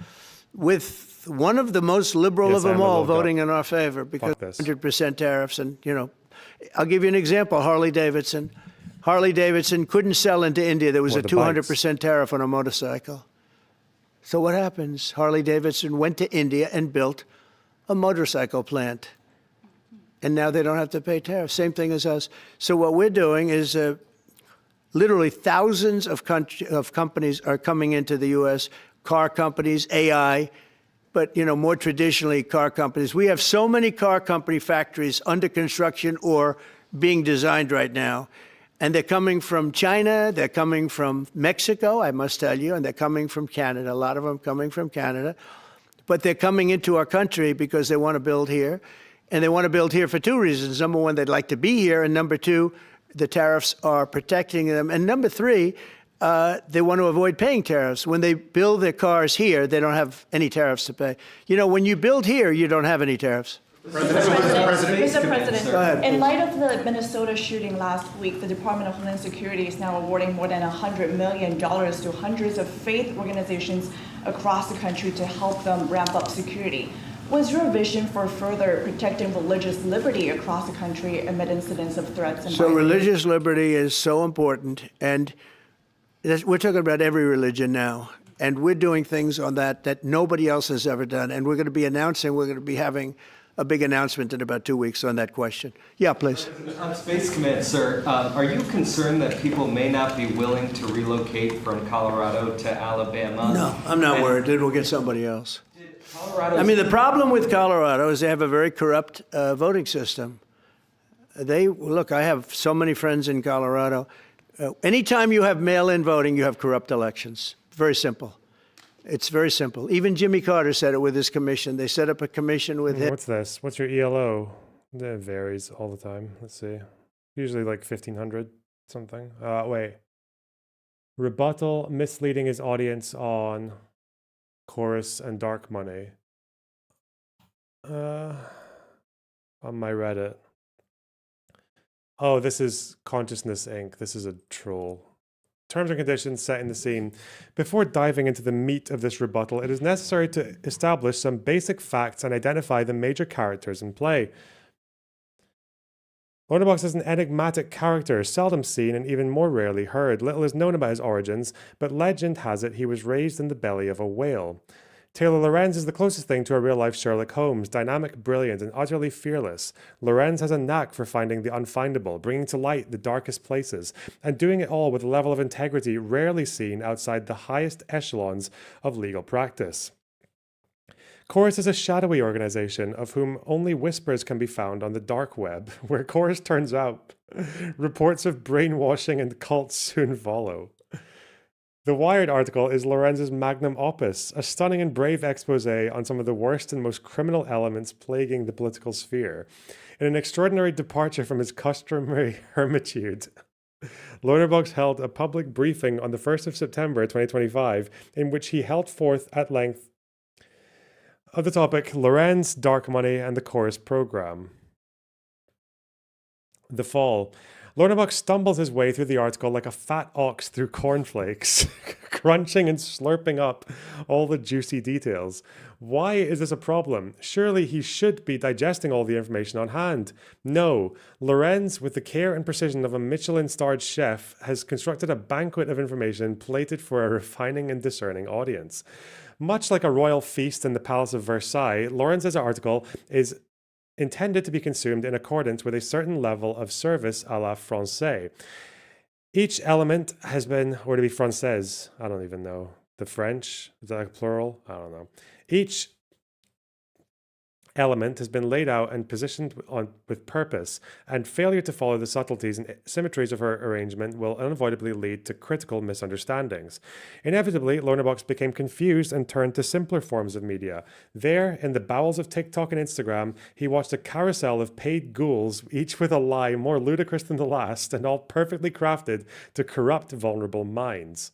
with one of the most liberal of them all voting in our favor because 100% tariffs. And, you know, I'll give you an example. Harley Davidson. Harley Davidson couldn't sell into India. There was a 200% tariff on a motorcycle. So what happens? Harley Davidson went to India and built a motorcycle plant. And now they don't have to pay tariffs. Same thing as us. So what we're doing is literally thousands of companies are coming into the U.S., car companies, AI, but, you know, more traditionally car companies. We have so many car company factories under construction or being designed right now. And they're coming from China, they're coming from Mexico, I must tell you, and they're coming from Canada, a lot of them coming from Canada. But they're coming into our country because they want to build here. And they want to build here for two reasons. Number one, they'd like to be here. And number two, the tariffs are protecting them. And number three, they want to avoid paying tariffs. When they build their cars here, they don't have any tariffs to pay. You know, when you build here, you don't have any tariffs. Mr. President, in light of the Minnesota shooting last week, the Department of Homeland Security is now awarding more than $100 million to hundreds of faith organizations across the country to help them ramp up security. What's your vision for further protecting religious liberty across the country amid incidents of threats and violence? So religious liberty is so important, and we're talking about every religion now, and we're doing things on that nobody else has ever done, and we're going to be having a big announcement in about 2 weeks on that question. Yeah, please. On Space Command, sir, are you concerned that people may not be willing to relocate from Colorado to Alabama? No, I'm not worried. We'll get somebody else. I mean, the problem with Colorado is they have a very corrupt voting system. Look, I have so many friends in Colorado. Anytime you have mail-in voting, you have corrupt elections. Very simple. It's very simple. Even Jimmy Carter said it with his commission. They set up a commission with him. What's this? What's your ELO? That varies all the time. Let's see. Usually like 1,500 something. Wait. Rebuttal misleading his audience on Chorus and Dark Money. On my Reddit. Oh, this is Consciousness Inc. This is a troll. Terms and conditions setting the scene. Before diving into the meat of this rebuttal, it is necessary to establish some basic facts and identify the major characters in play. Loaderbox is an enigmatic character, seldom seen and even more rarely heard. Little is known about his origins, but legend has it he was raised in the belly of a whale. Taylor Lorenz is the closest thing to a real-life Sherlock Holmes, dynamic, brilliant, and utterly fearless. Lorenz has a knack for finding the unfindable, bringing to light the darkest places, and doing it all with a level of integrity rarely seen outside the highest echelons of legal practice. Chorus is a shadowy organization of whom only whispers can be found on the dark web, where Chorus turns out. Reports of brainwashing and cults soon follow. The Wired article is Lorenz's magnum opus, a stunning and brave expose on some of the worst and most criminal elements plaguing the political sphere. In an extraordinary departure from his customary hermitude, Loaderbox held a public briefing on the 1st of September 2025, in which he held forth at length of the topic Lorenz, Dark Money, and the Chorus program. The fall. Lornabox stumbles his way through the article like a fat ox through cornflakes, crunching and slurping up all the juicy details. Why is this a problem? Surely he should be digesting all the information on hand. No, Lorenz, with the care and precision of a Michelin-starred chef, has constructed a banquet of information plated for a refining and discerning audience. Much like a royal feast in the Palace of Versailles, Lorenz's article is intended to be consumed in accordance with a certain level of service à la française. Each element has been, or to be française, I don't even know. The French, is that like plural? I don't know. Each element has been laid out and positioned with purpose, and failure to follow the subtleties and symmetries of her arrangement will unavoidably lead to critical misunderstandings. Inevitably, Lornabox became confused and turned to simpler forms of media. There, in the bowels of TikTok and Instagram, he watched a carousel of paid ghouls, each with a lie more ludicrous than the last, and all perfectly crafted to corrupt vulnerable minds.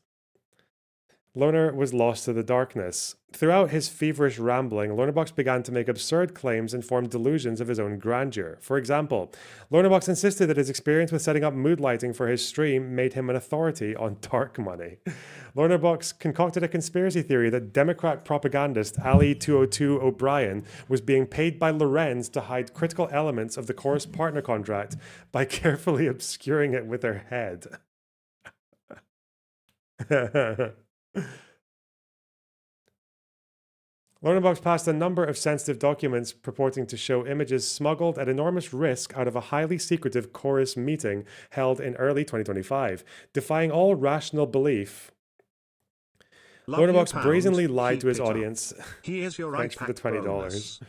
Loner was lost to the darkness. Throughout his feverish rambling, Lornabox began to make absurd claims and form delusions of his own grandeur. For example, Lornabox insisted that his experience with setting up mood lighting for his stream made him an authority on dark money. Lornabox concocted a conspiracy theory that Democrat propagandist Ali 202 O'Brien was being paid by Lorenz to hide critical elements of the chorus partner contract by carefully obscuring it with her head. Lornabox passed a number of sensitive documents purporting to show images smuggled at enormous risk out of a highly secretive chorus meeting held in early 2025. Defying all rational belief, Lornabox brazenly lied to his audience. Here's your Thanks for the $20.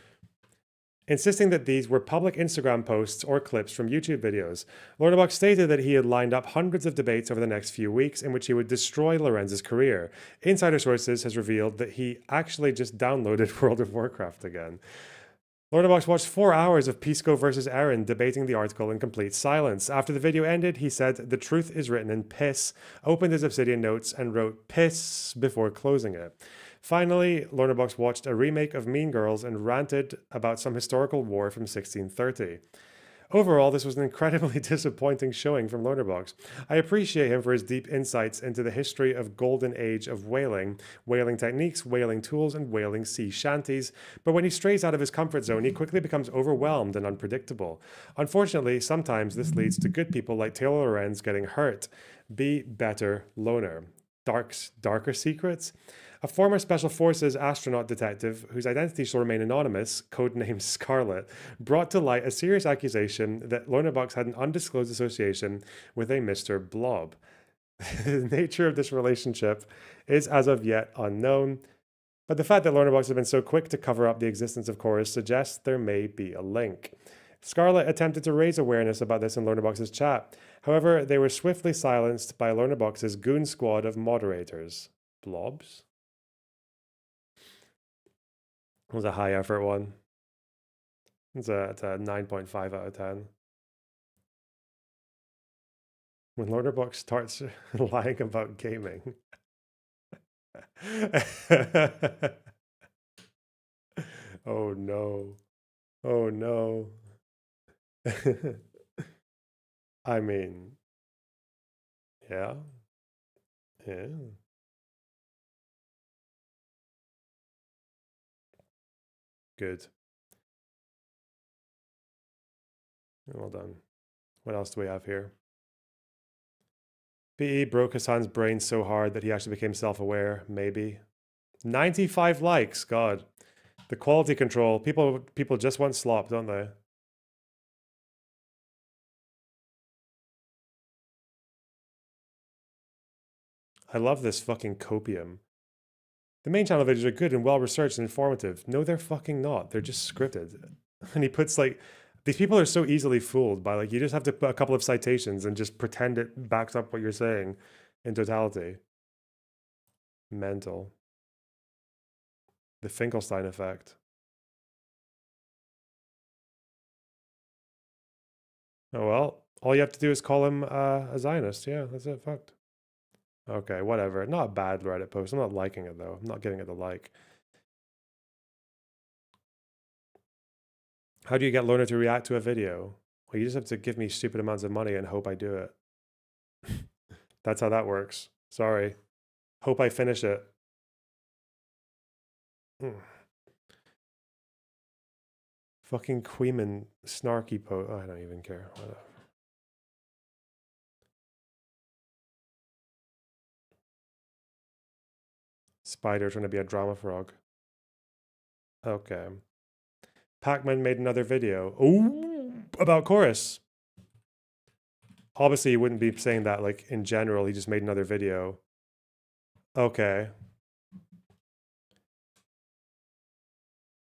Insisting that these were public Instagram posts or clips from YouTube videos. Lornabox stated that he had lined up hundreds of debates over the next few weeks in which he would destroy Lorenz's career. Insider sources has revealed that he actually just downloaded World of Warcraft again. Lornabox watched 4 hours of Pisco versus Aaron debating the article in complete silence. After the video ended, he said, "The truth is written in piss," opened his Obsidian notes and wrote piss before closing it. Finally, Lornabox watched a remake of Mean Girls and ranted about some historical war from 1630. Overall, this was an incredibly disappointing showing from Lornabox. I appreciate him for his deep insights into the history of golden age of whaling, whaling techniques, whaling tools, and whaling sea shanties, but when he strays out of his comfort zone, he quickly becomes overwhelmed and unpredictable. Unfortunately, sometimes this leads to good people like Taylor Lorenz getting hurt. Be better, Loner. Darker secrets? A former Special Forces astronaut detective, whose identity shall remain anonymous, codenamed Scarlet, brought to light a serious accusation that Lornabox had an undisclosed association with a Mr. Blob. The nature of this relationship is as of yet unknown, but the fact that Lornabox has been so quick to cover up the existence of Chorus suggests there may be a link. Scarlet attempted to raise awareness about this in Lornabox's chat. However, they were swiftly silenced by Lornabox's goon squad of moderators. Blobs? It was a high effort one. It's a 9.5 out of 10. When Lornabox starts lying about gaming. Oh no. Oh no. I mean, yeah. Yeah. Good. Well done. What else do we have here? PE broke Hasan's brain so hard that he actually became self-aware. Maybe. 95 likes. God. The quality control. People just want slop, don't they? I love this fucking copium. The main channel videos are good and well-researched and informative. No, they're fucking not. They're just scripted. And he puts like, these people are so easily fooled by like, you just have to put a couple of citations and just pretend it backs up what you're saying in totality. Mental. The Finkelstein effect. Oh well, all you have to do is call him a Zionist. Yeah, that's it. Fucked. Okay, whatever. Not a bad Reddit post. I'm not liking it though. I'm not giving it the like. How do you get Loner to react to a video? Well, you just have to give me stupid amounts of money and hope I do it. That's how that works. Sorry. Hope I finish it. Fucking Queeman snarky I don't even care. Whatever. Spider trying to be a drama frog. Okay. Pac-Man made another video. Ooh, about chorus. Obviously, he wouldn't be saying that like in general. He just made another video. Okay.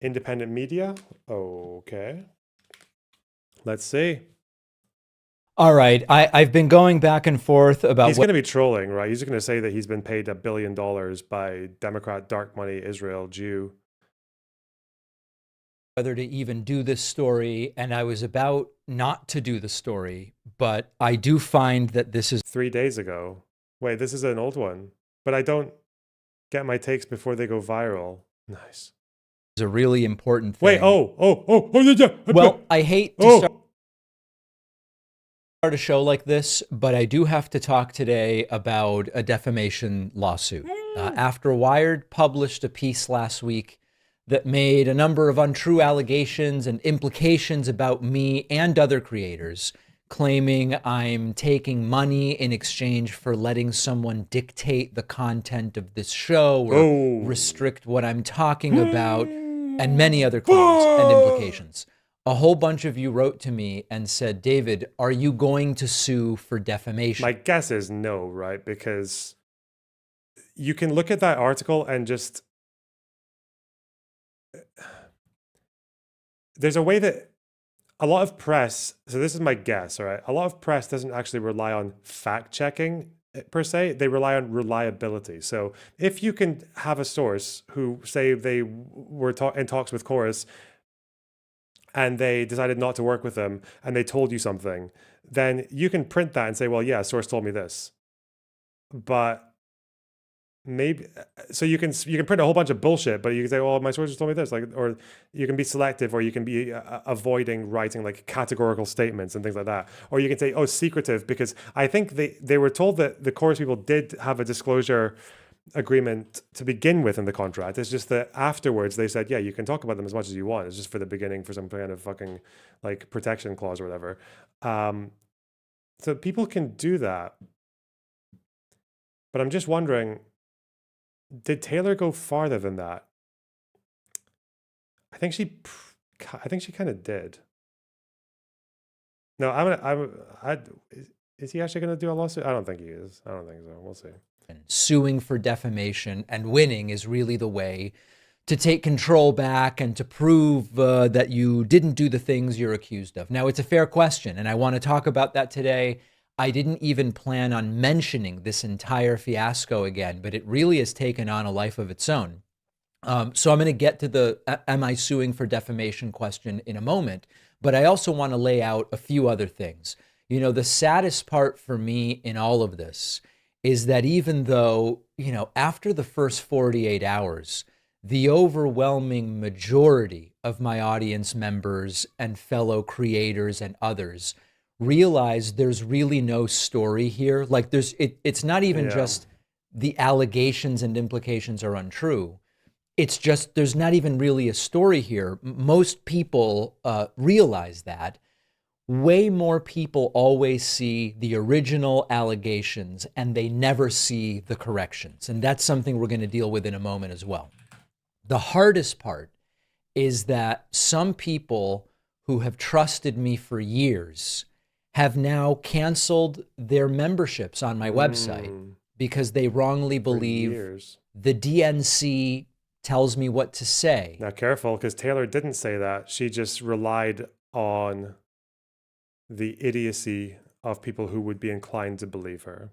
Independent media? Okay. Let's see. All right. I've been going back and forth about He's going to be trolling, right? He's going to say that he's been paid $1 billion by Democrat, dark money, Israel, Jew. whether to even do this story, and I was about not to do the story, but I do find that this is 3 days ago. Wait, this is an old one, but I don't get my takes before they go viral. Nice. a really important thing. Wait, Well, I hate to start a show like this, but I do have to talk today about a defamation lawsuit. After Wired published a piece last week that made a number of untrue allegations and implications about me and other creators, claiming I'm taking money in exchange for letting someone dictate the content of this show or restrict what I'm talking about, and many other claims and implications. A whole bunch of you wrote to me and said, David, are you going to sue for defamation? My guess is no, right? Because you can look at that article and just... There's a way that a lot of press, so this is my guess, all right? A lot of press doesn't actually rely on fact checking per se, they rely on reliability. So if you can have a source who say they were in talks with Chorus and they decided not to work with them and they told you something, then you can print that and say, well, yeah, source told me this. But maybe, so you can print a whole bunch of bullshit, but you can say, oh, my sources told me this, like, or you can be selective, or you can be avoiding writing like categorical statements and things like that. Or you can say, oh, secretive, because I think they were told that the Chorus people did have a disclosure agreement to begin with in the contract. It's just that afterwards they said, yeah, you can talk about them as much as you want. It's just for the beginning for some kind of fucking like protection clause or whatever. So people can do that. But I'm just wondering, did Taylor go farther than that? I think she kind of did. No, is he actually going to do a lawsuit? I don't think he is. I don't think so. We'll see. Suing for defamation and winning is really the way to take control back and to prove that you didn't do the things you're accused of. Now, it's a fair question, and I want to talk about that today. I didn't even plan on mentioning this entire fiasco again, but it really has taken on a life of its own. So I'm going to get to the am I suing for defamation question in a moment, but I also want to lay out a few other things. You know, the saddest part for me in all of this is that even though, you know, after the first 48 hours, the overwhelming majority of my audience members and fellow creators and others realize there's really no story here. Like it's not even just the allegations and implications are untrue. It's just there's not even really a story here. Most people realize that. Way more people always see the original allegations and they never see the corrections. And that's something we're going to deal with in a moment as well. The hardest part is that some people who have trusted me for years have now canceled their memberships on my website because they wrongly believe the DNC tells me what to say. Now, careful, because Taylor didn't say that. She just relied on the idiocy of people who would be inclined to believe her.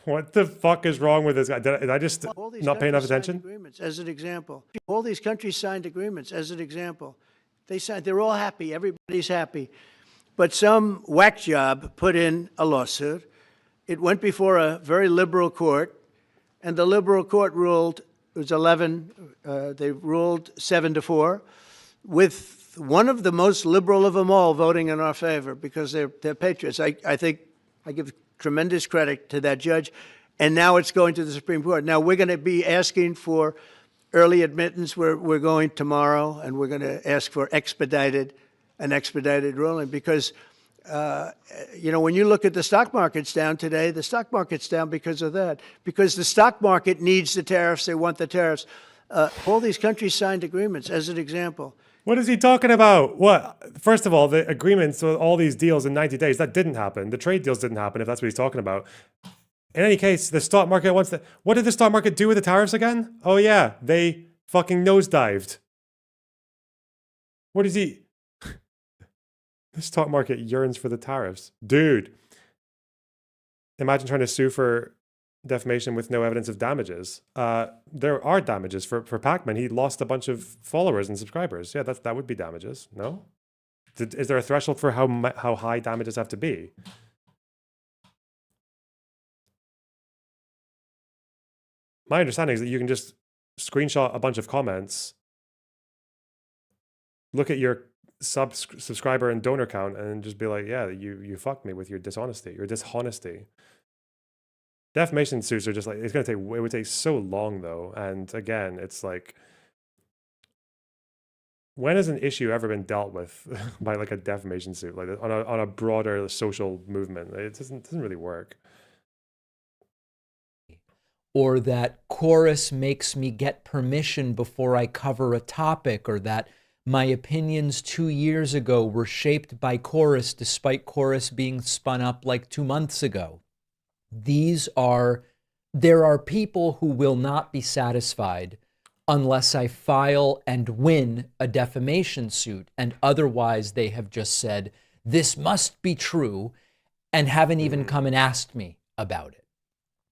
What the fuck is wrong with this guy? Did I just not pay enough attention? Agreements, as an example. All these countries signed agreements, as an example. They're all happy. Everybody's happy. But some whack job put in a lawsuit. It went before a very liberal court, and the liberal court ruled was 11. They ruled 7-4, with one of the most liberal of them all voting in our favor because they're patriots. I think I give tremendous credit to that judge. And now it's going to the Supreme Court. Now we're going to be asking for early admittance. We're going tomorrow, and we're going to ask for an expedited ruling because, when you look at the stock market's down today, the stock market's down because of that, because the stock market needs the tariffs. They want the tariffs. All these countries signed agreements, as an example. What is he talking about? What? First of all, the agreements with all these deals in 90 days, that didn't happen. The trade deals didn't happen, if that's what he's talking about. In any case, the stock market wants to... What did the stock market do with the tariffs again? Oh yeah, they fucking nosedived. What is he... The stock market yearns for the tariffs. Dude. Imagine trying to sue for defamation with no evidence of damages. There are damages for Pac-Man. He lost a bunch of followers and subscribers. Yeah, that would be damages. No? Is there a threshold for how high damages have to be? My understanding is that you can just screenshot a bunch of comments, look at your subscriber and donor count, and just be like, yeah, you fucked me with your dishonesty, your dishonesty. Defamation suits are just like, it would take so long though. And again, it's like, when has an issue ever been dealt with by like a defamation suit, like on a broader social movement? It doesn't really work. Or that chorus makes me get permission before I cover a topic, or that my opinions 2 years ago were shaped by chorus despite chorus being spun up like 2 months ago. There are people who will not be satisfied unless I file and win a defamation suit, and otherwise they have just said, this must be true, and haven't even come and asked me about it.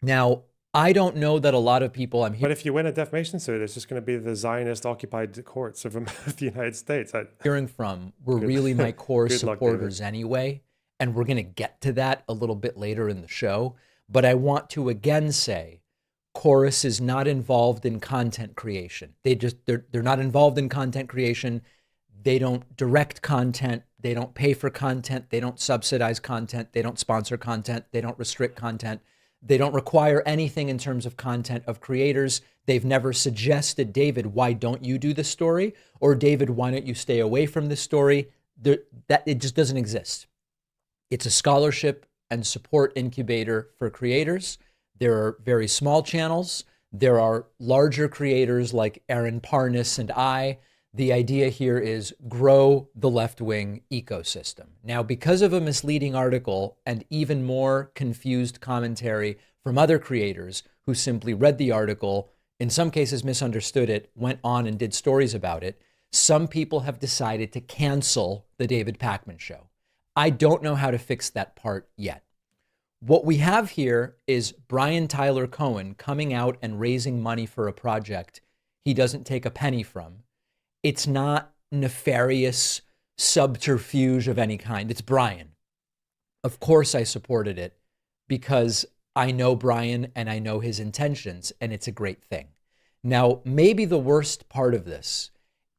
Now, I don't know that a lot of people But if you win a defamation suit, it's just going to be the Zionist-occupied courts of the United States. Hearing from were really my core supporters anyway, and we're going to get to that a little bit later in the show. But I want to again say, Chorus is not involved in content creation. They're not involved in content creation. They don't direct content. They don't pay for content. They don't subsidize content. They don't sponsor content. They don't restrict content. They don't require anything in terms of content of creators. They've never suggested, David, why don't you do this story? Or David, why don't you stay away from this story? It just doesn't exist. It's a scholarship and support incubator for creators. There are very small channels. There are larger creators like Aaron Parnas and I. The idea here is grow the left-wing ecosystem. Now, because of a misleading article and even more confused commentary from other creators who simply read the article, in some cases misunderstood it, went on and did stories about it, some people have decided to cancel the David Pakman Show. I don't know how to fix that part yet. What we have here is Brian Tyler Cohen coming out and raising money for a project he doesn't take a penny from. It's not nefarious subterfuge of any kind. It's Brian. Of course I supported it because I know Brian and I know his intentions, and it's a great thing. Now, maybe the worst part of this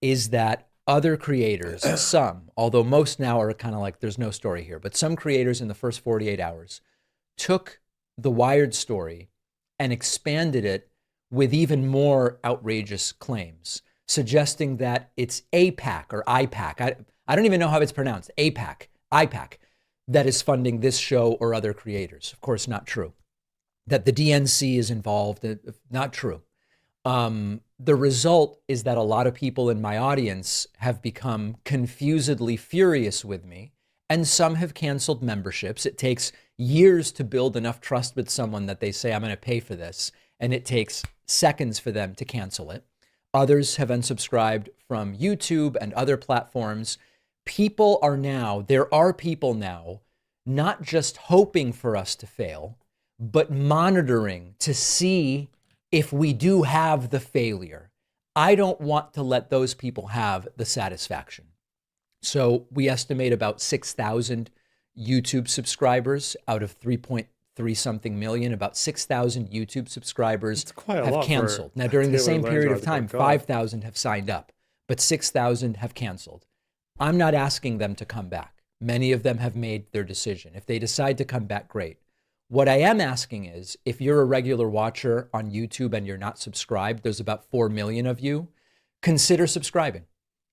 is that other creators, some, although most now are kind of like there's no story here, but some creators in the first 48 hours took the Wired story and expanded it with even more outrageous claims, suggesting that it's AIPAC or IPAC. I don't even know how it's pronounced. IPAC, that is funding this show or other creators. Of course, not true. That the DNC is involved, not true. The result is that a lot of people in my audience have become confusedly furious with me, and some have canceled memberships. It takes years to build enough trust with someone that they say, I'm going to pay for this, and it takes seconds for them to cancel it. Others have unsubscribed from YouTube and other platforms. There are people now not just hoping for us to fail, but monitoring to see if we do have the failure. I don't want to let those people have the satisfaction. So we estimate about 6,000 YouTube subscribers out of 3.3 3-something million, about 6,000 YouTube subscribers quite a have lot for canceled. Now, during the Taylor same period of Lansdowne, time, God. 5,000 have signed up, but 6,000 have canceled. I'm not asking them to come back. Many of them have made their decision. If they decide to come back, great. What I am asking is, if you're a regular watcher on YouTube and you're not subscribed, there's about 4 million of you, consider subscribing.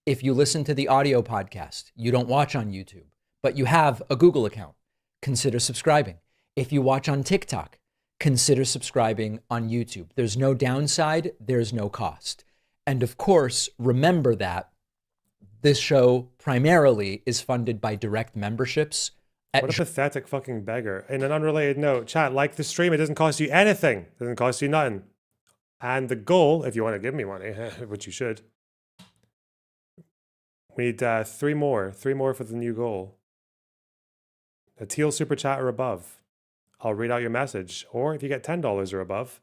If you listen to the audio podcast, you don't watch on YouTube, but you have a Google account, consider subscribing. If you watch on TikTok, consider subscribing on YouTube. There's no downside, there's no cost. And of course, remember that this show primarily is funded by direct memberships. What a pathetic fucking beggar. In an unrelated note, chat, like the stream, it doesn't cost you anything. It doesn't cost you nothing. And the goal, if you want to give me money, which you should, we need 3 more. 3 more for the new goal. A teal super chat or above. I'll read out your message. Or if you get $10 or above,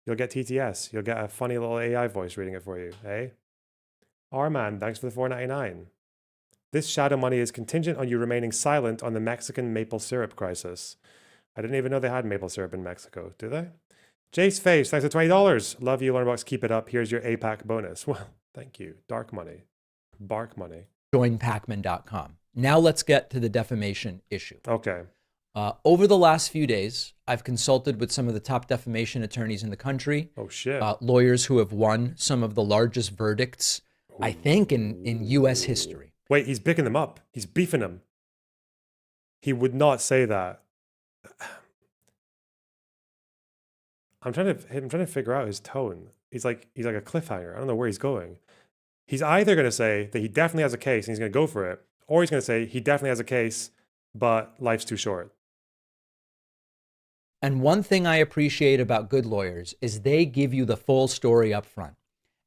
you'll get TTS. You'll get a funny little AI voice reading it for you, eh? R-Man, thanks for the $4.99. This shadow money is contingent on you remaining silent on the Mexican maple syrup crisis. I didn't even know they had maple syrup in Mexico, do they? Jace Face, thanks for $20. Love you, Learnbox. Keep it up. Here's your APAC bonus. Well, thank you. Dark money. Bark money. Joinpacman.com. Now let's get to the defamation issue. Okay. Over the last few days, I've consulted with some of the top defamation attorneys in the country. Oh, shit. Lawyers who have won some of the largest verdicts, I think, in U.S. history. Wait, he's picking them up. He's beefing them. He would not say that. I'm trying to figure out his tone. He's like a cliffhanger. I don't know where he's going. He's either going to say that he definitely has a case and he's going to go for it, or he's going to say he definitely has a case, but life's too short. And one thing I appreciate about good lawyers is they give you the full story up front.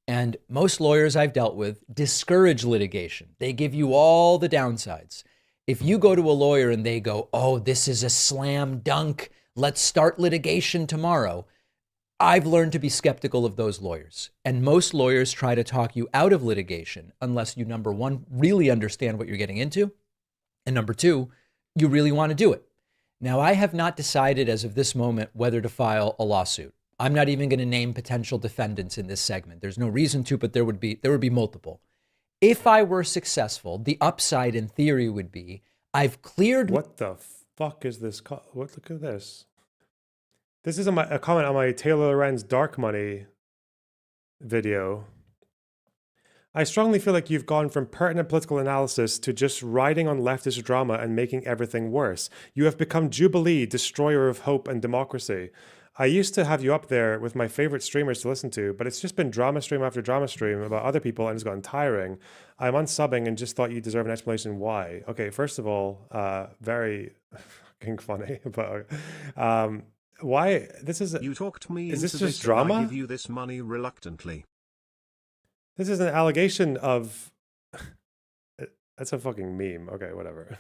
And most lawyers I've dealt with discourage litigation. They give you all the downsides. If you go to a lawyer and they go, oh, this is a slam dunk, let's start litigation tomorrow, I've learned to be skeptical of those lawyers. And most lawyers try to talk you out of litigation unless you, number one, really understand what you're getting into, and number two, you really want to do it. Now, I have not decided as of this moment whether to file a lawsuit. I'm not even going to name potential defendants in this segment. There's no reason to, but there would be multiple. If I were successful, the upside in theory would be I've cleared. What the fuck is this? What? Look at this. This is a comment on my Taylor Lorenz Dark Money video. I strongly feel like you've gone from pertinent political analysis to just riding on leftist drama and making everything worse. You have become Jubilee, destroyer of hope and democracy. I used to have you up there with my favorite streamers to listen to, but it's just been drama stream after drama stream about other people and it's gotten tiring. I'm unsubbing and just thought you deserve an explanation why. Okay, first of all, very fucking funny, but why? This is... You talked me is this into just this, and I drama? give you this money reluctantly. This is an allegation of... That's a fucking meme. Okay, whatever.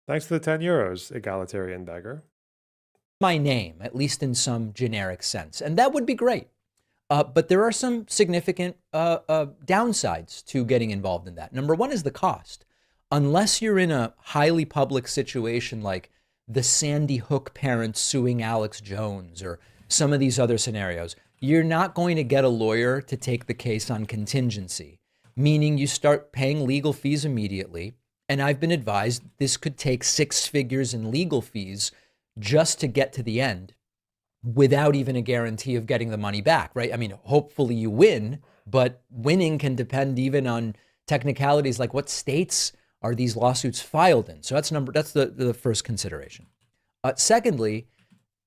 Thanks for the €10, egalitarian beggar. My name, at least in some generic sense, and that would be great. But there are some significant downsides to getting involved in that. Number one is the cost. Unless you're in a highly public situation like the Sandy Hook parents suing Alex Jones or some of these other scenarios, you're not going to get a lawyer to take the case on contingency, meaning you start paying legal fees immediately. And I've been advised this could take 6 figures in legal fees just to get to the end without even a guarantee of getting the money back, right? I mean, hopefully you win, but winning can depend even on technicalities like what states are these lawsuits filed in. So that's the first consideration. Secondly,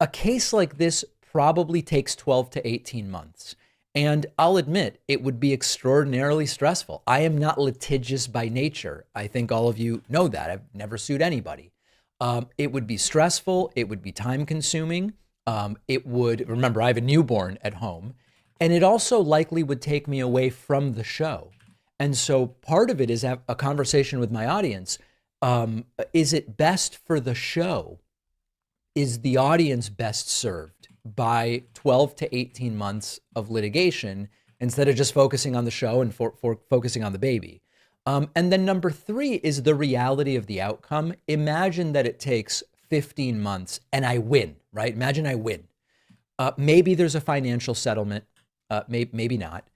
a case like this probably takes 12 to 18 months. And I'll admit, it would be extraordinarily stressful. I am not litigious by nature. I think all of you know that. I've never sued anybody. It would be stressful. It would be time consuming. Remember, I have a newborn at home. And it also likely would take me away from the show. And so part of it is a conversation with my audience. Is it best for the show? Is the audience best served by 12 to 18 months of litigation instead of just focusing on the show and focusing on the baby? And then number 3 is the reality of the outcome. Imagine that it takes 15 months and I win, right? Imagine I win. Maybe there's a financial settlement, maybe not.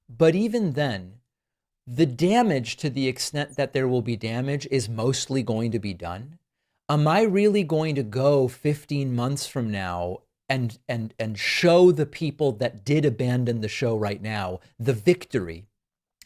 But even then, the damage, to the extent that there will be damage, is mostly going to be done. Am I really going to go 15 months from now and show the people that did abandon the show right now the victory?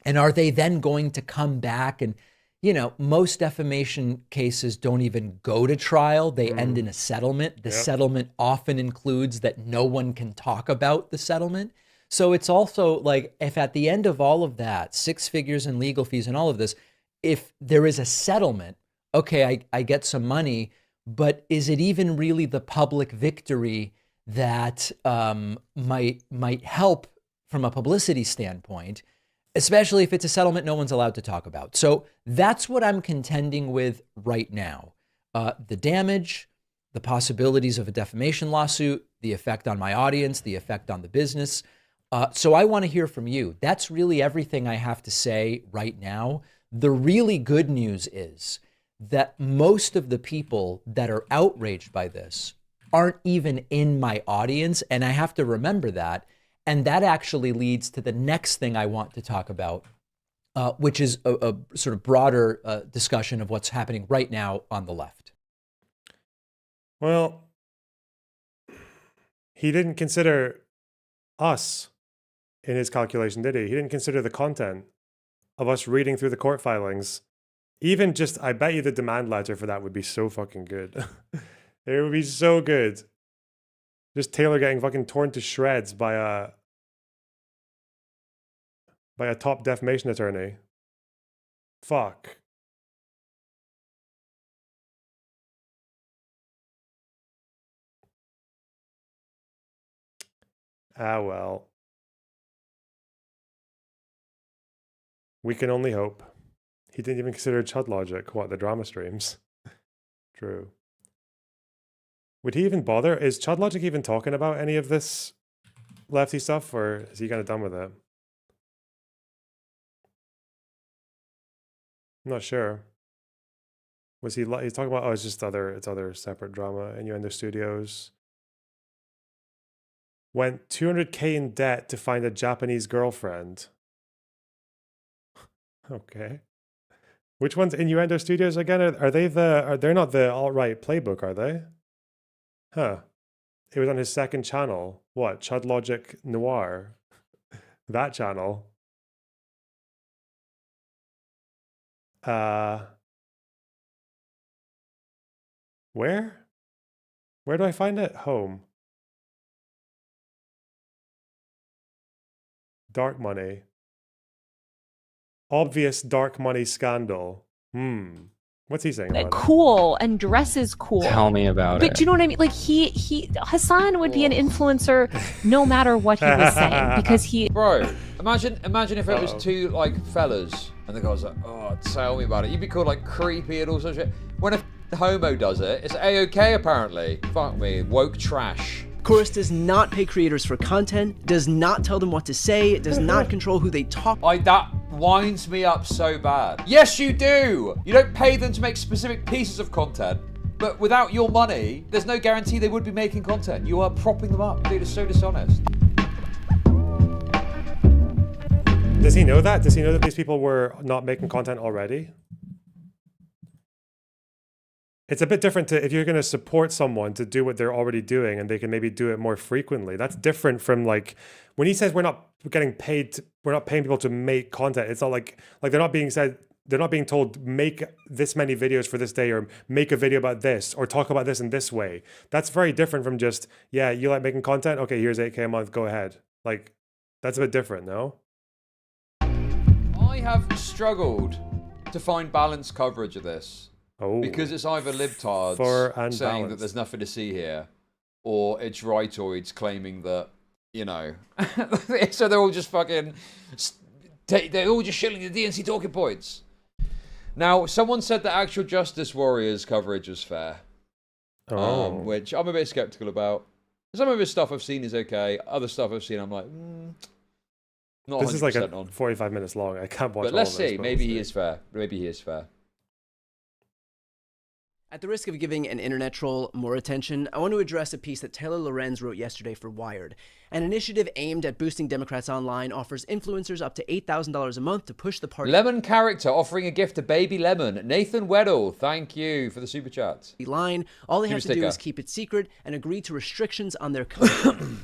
And are they then going to come back? And, you know, most defamation cases don't even go to trial. They end in a settlement. The settlement often includes that no one can talk about the settlement. So it's also like, if at the end of all of that, 6 figures in legal fees and all of this, if there is a settlement, okay, I get some money, but is it even really the public victory that might help from a publicity standpoint, especially if it's a settlement no one's allowed to talk about? So that's what I'm contending with right now. The damage, the possibilities of a defamation lawsuit, the effect on my audience, the effect on the business. So I want to hear from you. That's really everything I have to say right now. The really good news is that most of the people that are outraged by this aren't even in my audience, and I have to remember that. And that actually leads to the next thing I want to talk about, which is a sort of broader discussion of what's happening right now on the left. Well, he didn't consider us in his calculation, did he? He didn't consider the content of us reading through the court filings. Even just, I bet you the demand letter for that would be so fucking good. It would be so good. Just Taylor getting fucking torn to shreds by a top defamation attorney. Fuck. Ah, well. We can only hope. He didn't even consider Chud Logic. What, the drama streams? True. Would he even bother? Is Chud Logic even talking about any of this lefty stuff, or is he kind of done with it? I'm not sure. Was he's talking about, oh, it's just other separate drama. Innuendo Studios went 200K in debt to find a Japanese girlfriend. Okay. Which one's Innuendo Studios again? They're not the alt-right playbook, are they? Huh. It was on his second channel. What? Chud Logic Noir. That channel. Where? Where do I find it? Home. Dark money. Obvious dark money scandal. What's he saying about it? Cool and dresses cool. Tell me about it. But do you know what I mean? Like Hasan would be an influencer no matter what he was saying, because he. Bro, imagine if it was two like fellas and the guy was like, oh, tell me about it. You'd be called like creepy and all sorts of shit. When a homo does it, it's A-OK apparently. Fuck me, woke trash. Chorus does not pay creators for content, does not tell them what to say, does not control who they talk. That winds me up so bad. Yes, you do. You don't pay them to make specific pieces of content, but without your money, there's no guarantee they would be making content. You are propping them up. Dude, it's so dishonest. Does he know that? Does he know that these people were not making content already? It's a bit different to if you're going to support someone to do what they're already doing and they can maybe do it more frequently. That's different from like when he says we're not getting paid, we're not paying people to make content. It's not like they're not being told make this many videos for this day or make a video about this or talk about this in this way. That's very different from just, yeah, you like making content? Okay, here's 8K a month, go ahead. Like, that's a bit different, no? I have struggled to find balanced coverage of this. Oh, because it's either libtards saying that there's nothing to see here, or it's rightoids claiming that, you know, so they're all just fucking, they're all just shilling the DNC talking points. Now, someone said that Actual Justice Warriors coverage was fair, which I'm a bit skeptical about. Some of his stuff I've seen is okay. Other stuff I've seen, I'm like, Not This is like 100% on. 45 minutes long. I can't watch But all let's of this, see. but Maybe we'll he see. is fair. Maybe he is fair. At the risk of giving an internet troll more attention, I want to address a piece that Taylor Lorenz wrote yesterday for Wired. An initiative aimed at boosting Democrats online offers influencers up to $8,000 a month to push the party. Lemon character offering a gift to baby Lemon. Nathan Weddle, thank you for the super chat. Line. All they have to do is keep it secret and agree to restrictions on their content.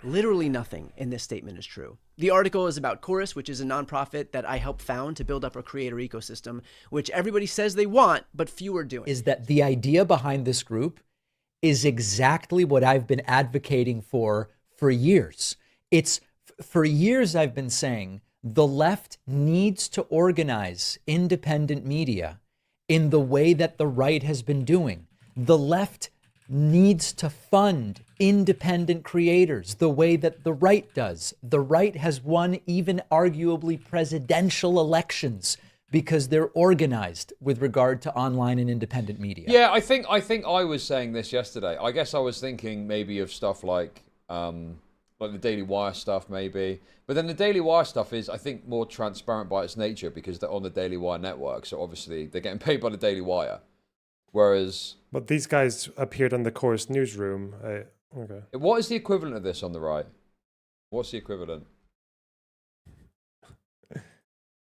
Literally nothing in this statement is true. The article is about Chorus, which is a nonprofit that I helped found to build up a creator ecosystem, which everybody says they want, but few are doing. Is that the idea behind this group is exactly what I've been advocating for years. It's for years I've been saying the left needs to organize independent media in the way that the right has been doing. The left needs to fund independent creators the way that the right does. The right has won even arguably presidential elections because they're organized with regard to online and independent media. Yeah, I think I was saying this yesterday. I guess I was thinking maybe of stuff like the Daily Wire stuff maybe. But then the Daily Wire stuff is, I think, more transparent by its nature because they're on the Daily Wire network. So obviously they're getting paid by the Daily Wire. Whereas... But these guys appeared on the Chorus newsroom. Okay. What is the equivalent of this on the right? What's the equivalent?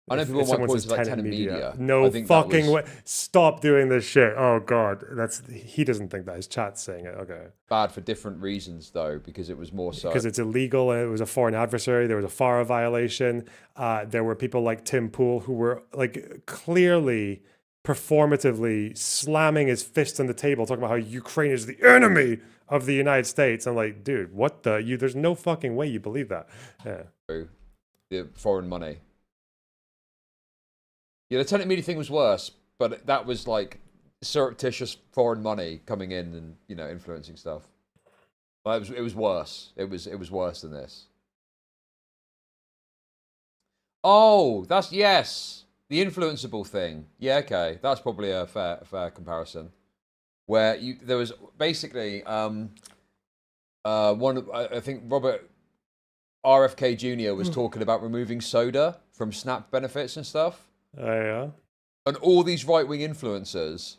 I know people might point to like Tenet Media. No fucking way. Stop doing this shit. Oh God, he doesn't think that. His chat's saying it. Okay. Bad for different reasons though, because it was more so. Because it's illegal and it was a foreign adversary. There was a FARA violation. There were people like Tim Pool who were like clearly, performatively slamming his fist on the table, talking about how Ukraine is the enemy of the United States. I'm like, dude, what the? There's no fucking way you believe that. Yeah. The foreign money. Yeah, the Tenet Media thing was worse, but that was like surreptitious foreign money coming in and, you know, influencing stuff. Well, it was worse. It was worse than this. Oh, that's yes, the influenceable thing. Yeah, okay, that's probably a fair comparison. Where there was basically I think Robert RFK Jr. was talking about removing soda from SNAP benefits and stuff. Oh, yeah. And all these right-wing influencers,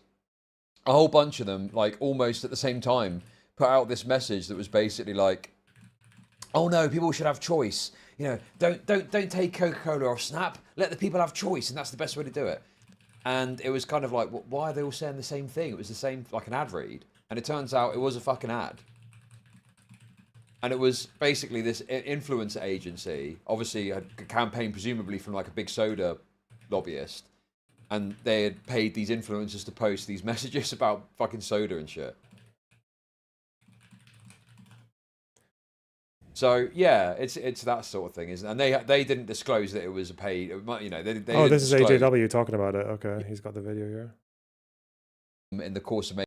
a whole bunch of them, like almost at the same time, put out this message that was basically like, "Oh no, people should have choice. You know, don't take Coca-Cola off Snap. Let the people have choice, and that's the best way to do it." And it was kind of like, why are they all saying the same thing? It was the same, like an ad read, and it turns out it was a fucking ad. And it was basically this influencer agency, obviously a campaign presumably from like a big soda lobbyist, and they had paid these influencers to post these messages about fucking soda and shit. So yeah, it's that sort of thing, isn't it? And they didn't disclose that it was a paid, you know, they oh, this is AJW talking about it. Okay, he's got the video here. In the course of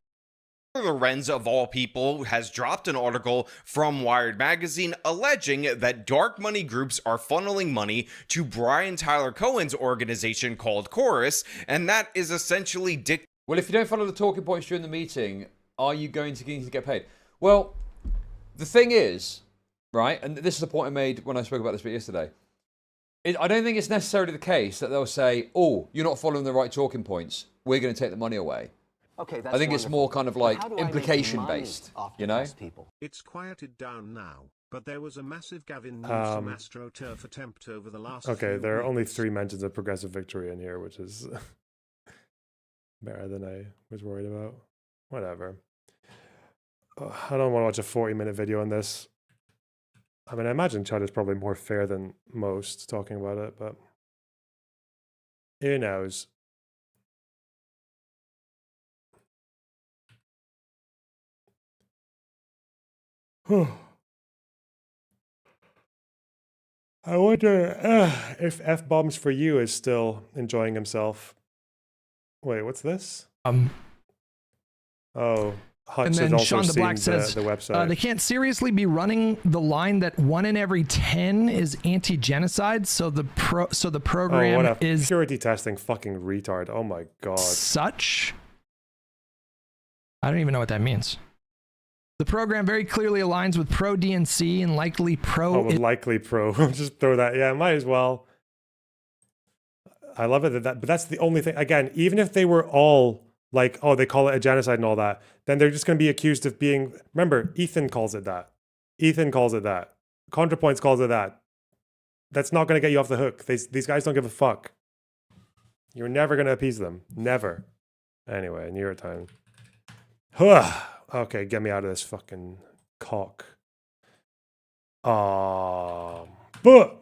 Lorenz, of all people, has dropped an article from Wired magazine alleging that dark money groups are funneling money to Brian Tyler Cohen's organization called Chorus, and that is essentially Well, if you don't follow the talking points during the meeting, are you going to get paid? Well, the thing is, right, and this is the point I made when I spoke about this bit yesterday, I don't think it's necessarily the case that they'll say, "Oh, you're not following the right talking points, we're going to take the money away." Okay, that's I think it's wonderful. more kind of like implication based, you know? It's quieted down now, but there was a massive Gavin Newsom AstroTurf attempt over the last Okay, few there are only weeks. 3 mentions of progressive victory in here, which is better than I was worried about. Whatever. I don't want to watch a 40-minute video on this. I mean, I imagine Chad is probably more fair than most talking about it, but who knows? I wonder if F-Bombs for You is still enjoying himself. Wait, what's this? Oh, Hutch And has then also Sean the seen Black says, the website. they can't seriously be running the line that 1 in every 10 is anti-genocide. So the program what a is purity testing fucking retard. Oh my god. such. I don't even know what that means. The program very clearly aligns with pro-DNC and likely pro... likely pro. Just throw that. Yeah, might as well. I love it but that's the only thing. Again, even if they were all like, oh, they call it a genocide and all that, then they're just going to be accused of being... Remember, Ethan calls it that. Ethan calls it that. ContraPoints calls it that. That's not going to get you off the hook. These guys don't give a fuck. You're never going to appease them. Never. Anyway, New York Times. Okay, get me out of this fucking cock. But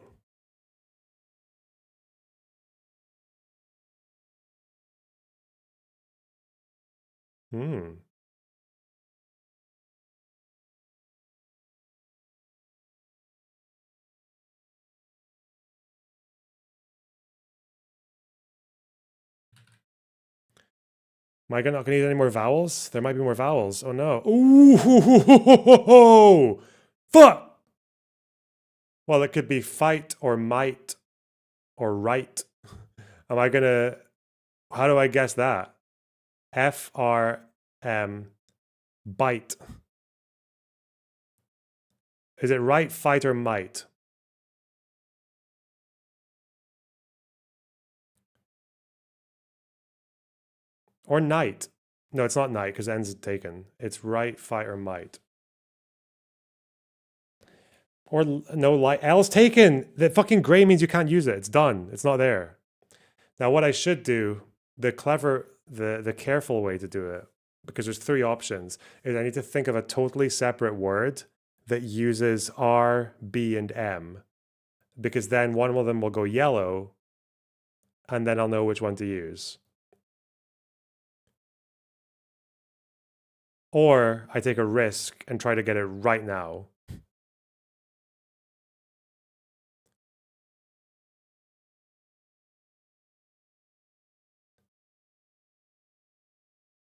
Am I not going to need any more vowels? There might be more vowels. Oh no. Ooh, fuck. Well, it could be fight or might or right. Am I going to... How do I guess that? FRM. Bite. Is it right, fight, or might? Or night. No, it's not night because end's taken. It's right, fight, or might. Or no, light. L's taken. The fucking gray means you can't use it. It's done. It's not there. Now, what I should do, the careful way to do it, because there's 3 options, is I need to think of a totally separate word that uses R, B, and M. Because then one of them will go yellow, and then I'll know which one to use. Or I take a risk and try to get it right now.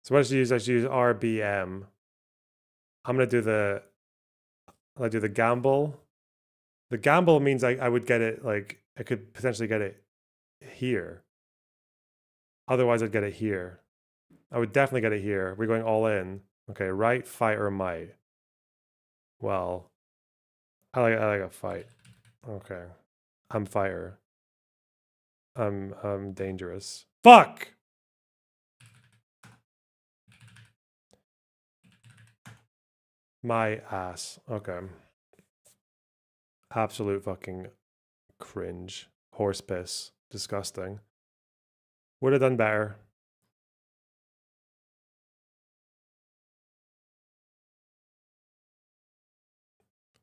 So what I should use? I should use RBM. I'm gonna do the gamble. The gamble means I would get it, like, I could potentially get it here. Otherwise I'd get it here. I would definitely get it here. We're going all in. Okay, right, fight, or might. Well, I like a fight. Okay. I'm fire. I'm dangerous. Fuck! My ass. Okay. Absolute fucking cringe. Horse piss. Disgusting. Would have done better.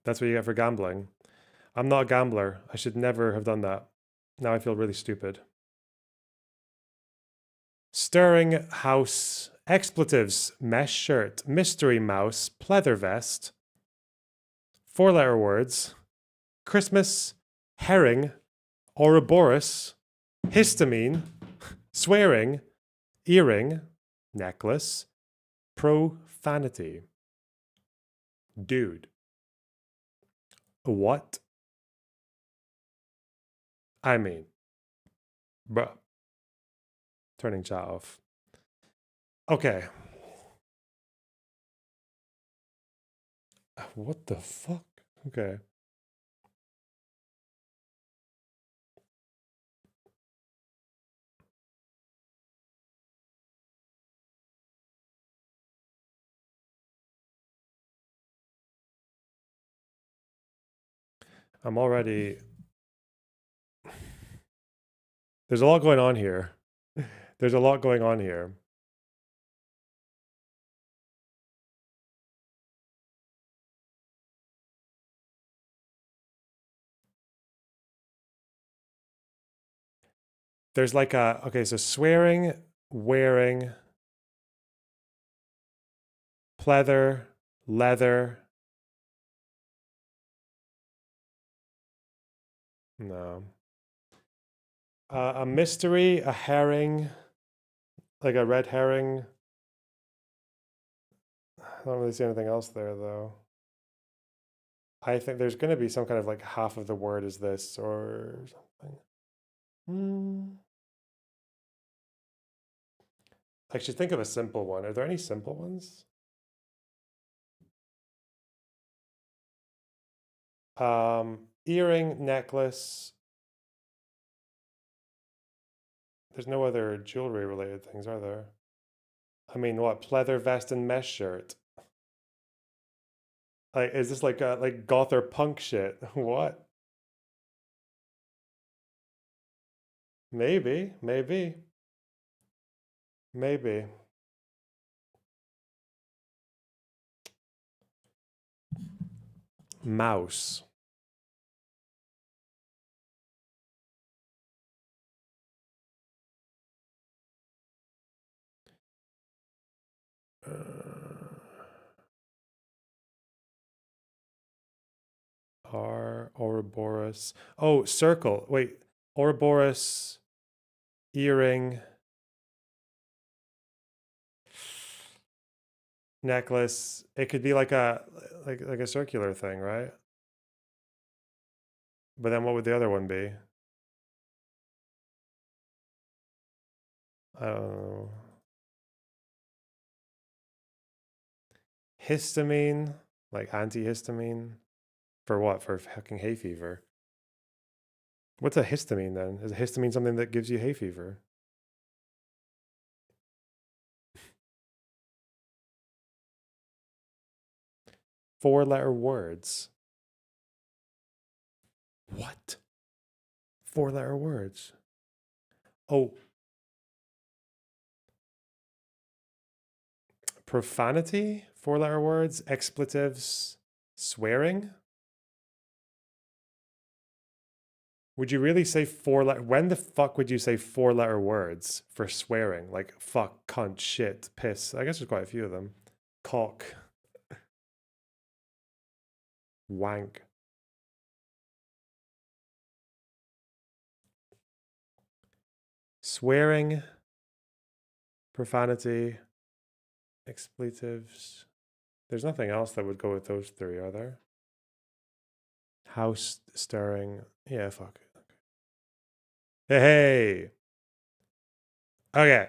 That's what you get for gambling. I'm not a gambler. I should never have done that. Now I feel really stupid. Stirring house. Expletives. Mesh shirt. Mystery mouse. Pleather vest. 4-letter words. Christmas. Herring. Ouroboros. Histamine. Swearing. Earring. Necklace. Profanity. Dude. What? I mean, bruh. Turning chat off. Okay. What the fuck? Okay. I'm already... There's a lot going on here. There's a lot going on here. There's like a... Okay, so swearing, wearing, pleather, leather. No. A mystery, a herring, like a red herring. I don't really see anything else there, though. I think there's going to be some kind of like half of the word is this or something. I should think of a simple one. Are there any simple ones? Earring, necklace. There's no other jewelry related things, are there? I mean, what? Pleather vest and mesh shirt. Like, is this like goth or punk shit? What? Maybe. Mouse. Ouroboros. Oh, circle. Wait, Ouroboros, earring, necklace. It could be like a circular thing, right? But then what would the other one be? I don't know. Histamine, like antihistamine. For what? For fucking hay fever. What's a histamine then? Is a histamine something that gives you hay fever? Four-letter words. What? Four-letter words. Oh. Profanity? Four-letter words. Expletives. Swearing? Would you really say four-letter? When the fuck would you say four-letter words for swearing? Like fuck, cunt, shit, piss. I guess there's quite a few of them. Cock. Wank. Swearing. Profanity. Expletives. There's nothing else that would go with those three, are there? House stirring. Yeah, fuck it. Okay. Hey. Okay.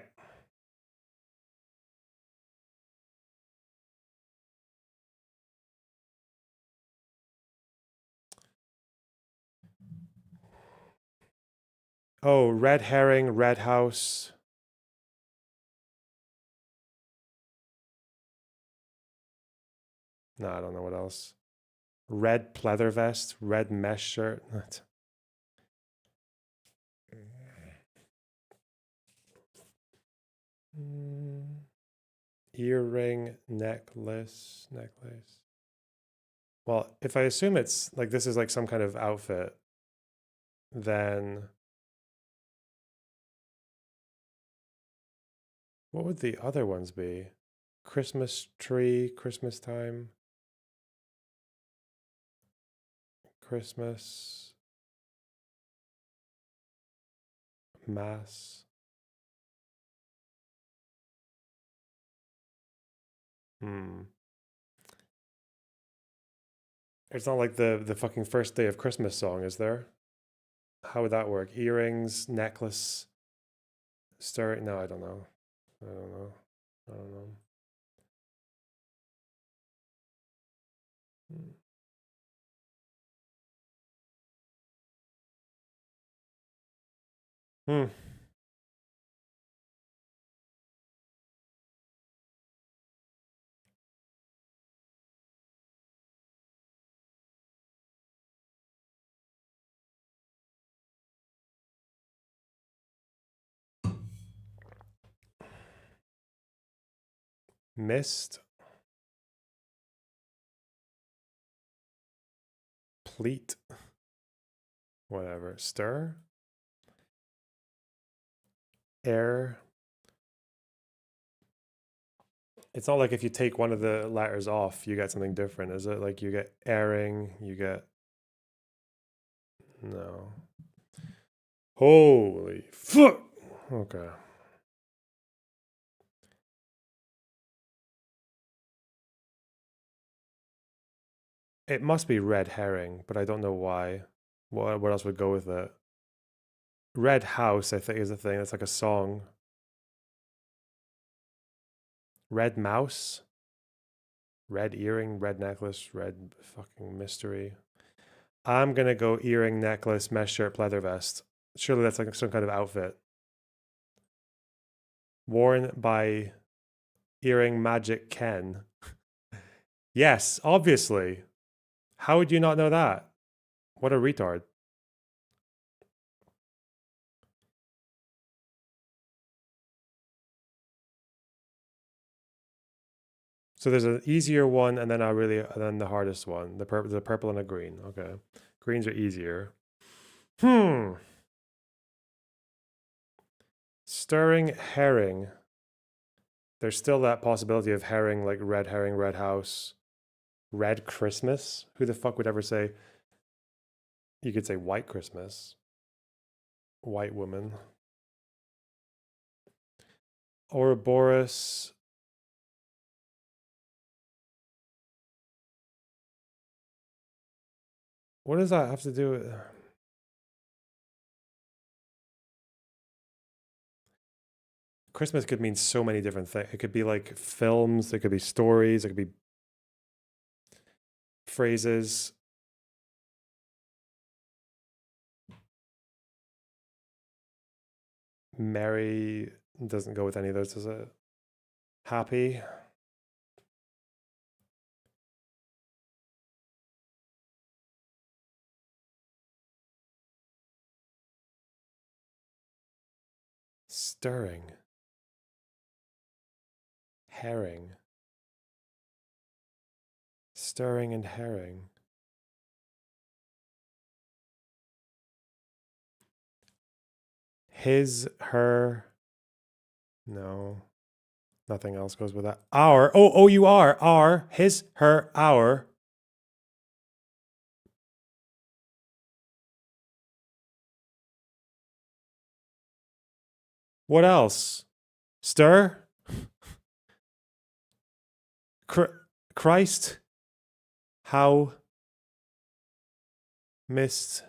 Oh, red herring, red house. No, I don't know what else. Red pleather vest, red mesh shirt. Earring, necklace. Well, if I assume it's like this is like some kind of outfit, then what would the other ones be? Christmas tree, Christmas time. Christmas. Mass. It's not like the fucking first day of Christmas song, is there? How would that work? Earrings, necklace, stir. No, I don't know. I don't know. Mist. Pleat. Whatever. Stir. Air. It's not like if you take one of the letters off, you get something different, is it? Like you get airing, you get... No. Holy fuck! Okay. It must be red herring, but I don't know why. What else would go with it? Red house, I think, is a thing. It's like a song. Red mouse? Red earring, red necklace, red fucking mystery. I'm gonna go earring, necklace, mesh shirt, pleather vest. Surely that's like some kind of outfit. Worn by earring magic Ken. Yes, obviously. How would you not know that? What a retard. So there's an easier one and then then the hardest one. The purple and a green. Okay. Greens are easier. Stirring herring. There's still that possibility of herring, like red herring, red house, red Christmas. Who the fuck would ever say? You could say white Christmas. White woman. Ouroboros. What does that have to do with... Christmas could mean so many different things. It could be like films, it could be stories, it could be phrases. Merry doesn't go with any of those, does it? Happy. Stirring. Herring. Stirring and herring. His, her. No. Nothing else goes with that. Our. Oh, you are. Our. His, her, our. What else? Stir? Christ? How? Missed?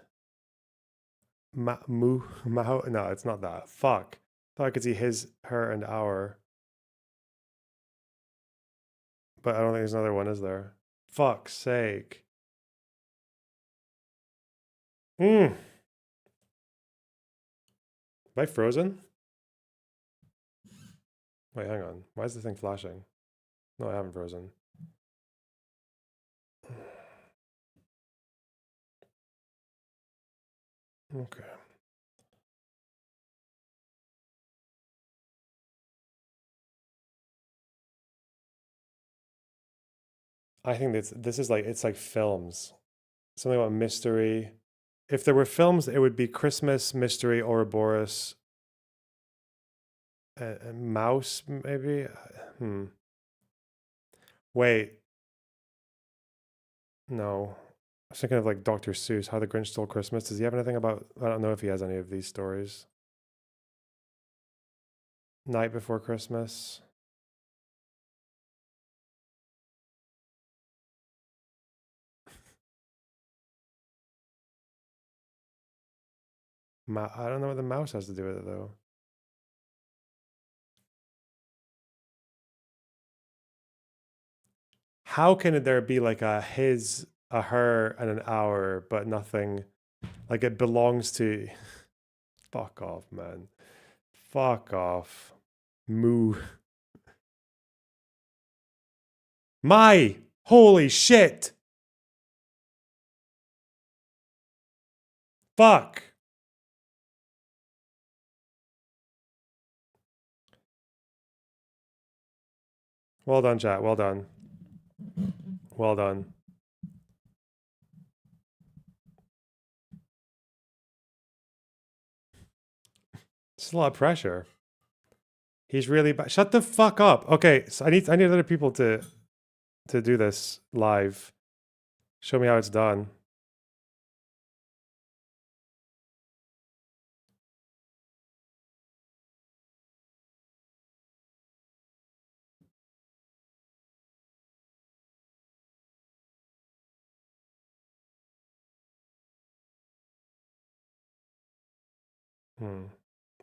No, it's not that. Fuck. Thought I could see his, her, and our. But I don't think there's another one, is there? Fuck's sake. Am I frozen? Wait, hang on. Why is the thing flashing? No, I haven't frozen. Okay. I think this is like, it's like films. Something about mystery. If there were films, it would be Christmas, mystery, Ouroboros, mouse, maybe? Wait. No. I was thinking of like Dr. Seuss, How the Grinch Stole Christmas. Does he have anything about... I don't know if he has any of these stories. Night Before Christmas. I don't know what the mouse has to do with it, though. How can there be like a his, a her, and an our, but nothing... Like it belongs to... Fuck off, man. Fuck off. Moo. My holy shit. Fuck. Well done, chat. Well done. Well done. It's a lot of pressure. He's really bad. Shut the fuck up. Okay, so I need other people to do this live. Show me how it's done.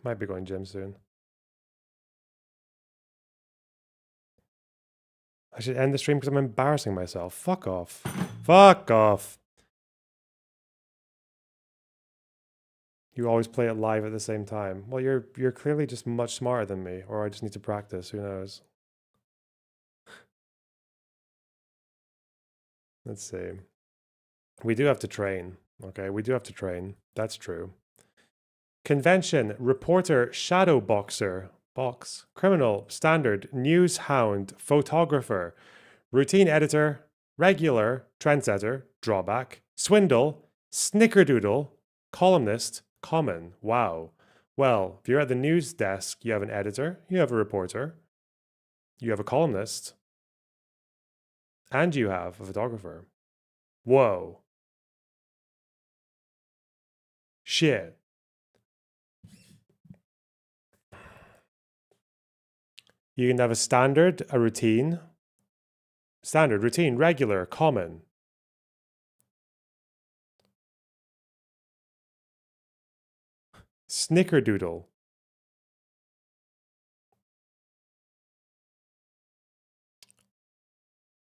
Might be going gym soon. I should end the stream because I'm embarrassing myself. Fuck off. Fuck off. You always play it live at the same time. Well, you're clearly just much smarter than me, or I just need to practice. Who knows? Let's see. We do have to train. Okay, we do have to train. That's true. Convention, reporter, shadow boxer, box, criminal, standard, news hound, photographer, routine editor, regular, trendsetter, drawback, swindle, snickerdoodle, columnist, common. Wow. Well, if you're at the news desk, you have an editor, you have a reporter, you have a columnist, and you have a photographer. Whoa. Shit. You can have a standard, a routine. Standard, routine, regular, common. Snickerdoodle.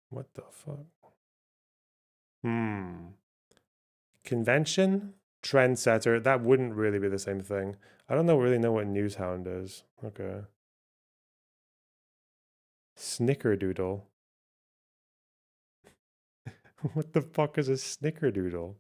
What the fuck? Convention, trendsetter. That wouldn't really be the same thing. I don't really know what newshound is. Okay. Snickerdoodle. What the fuck is a snickerdoodle?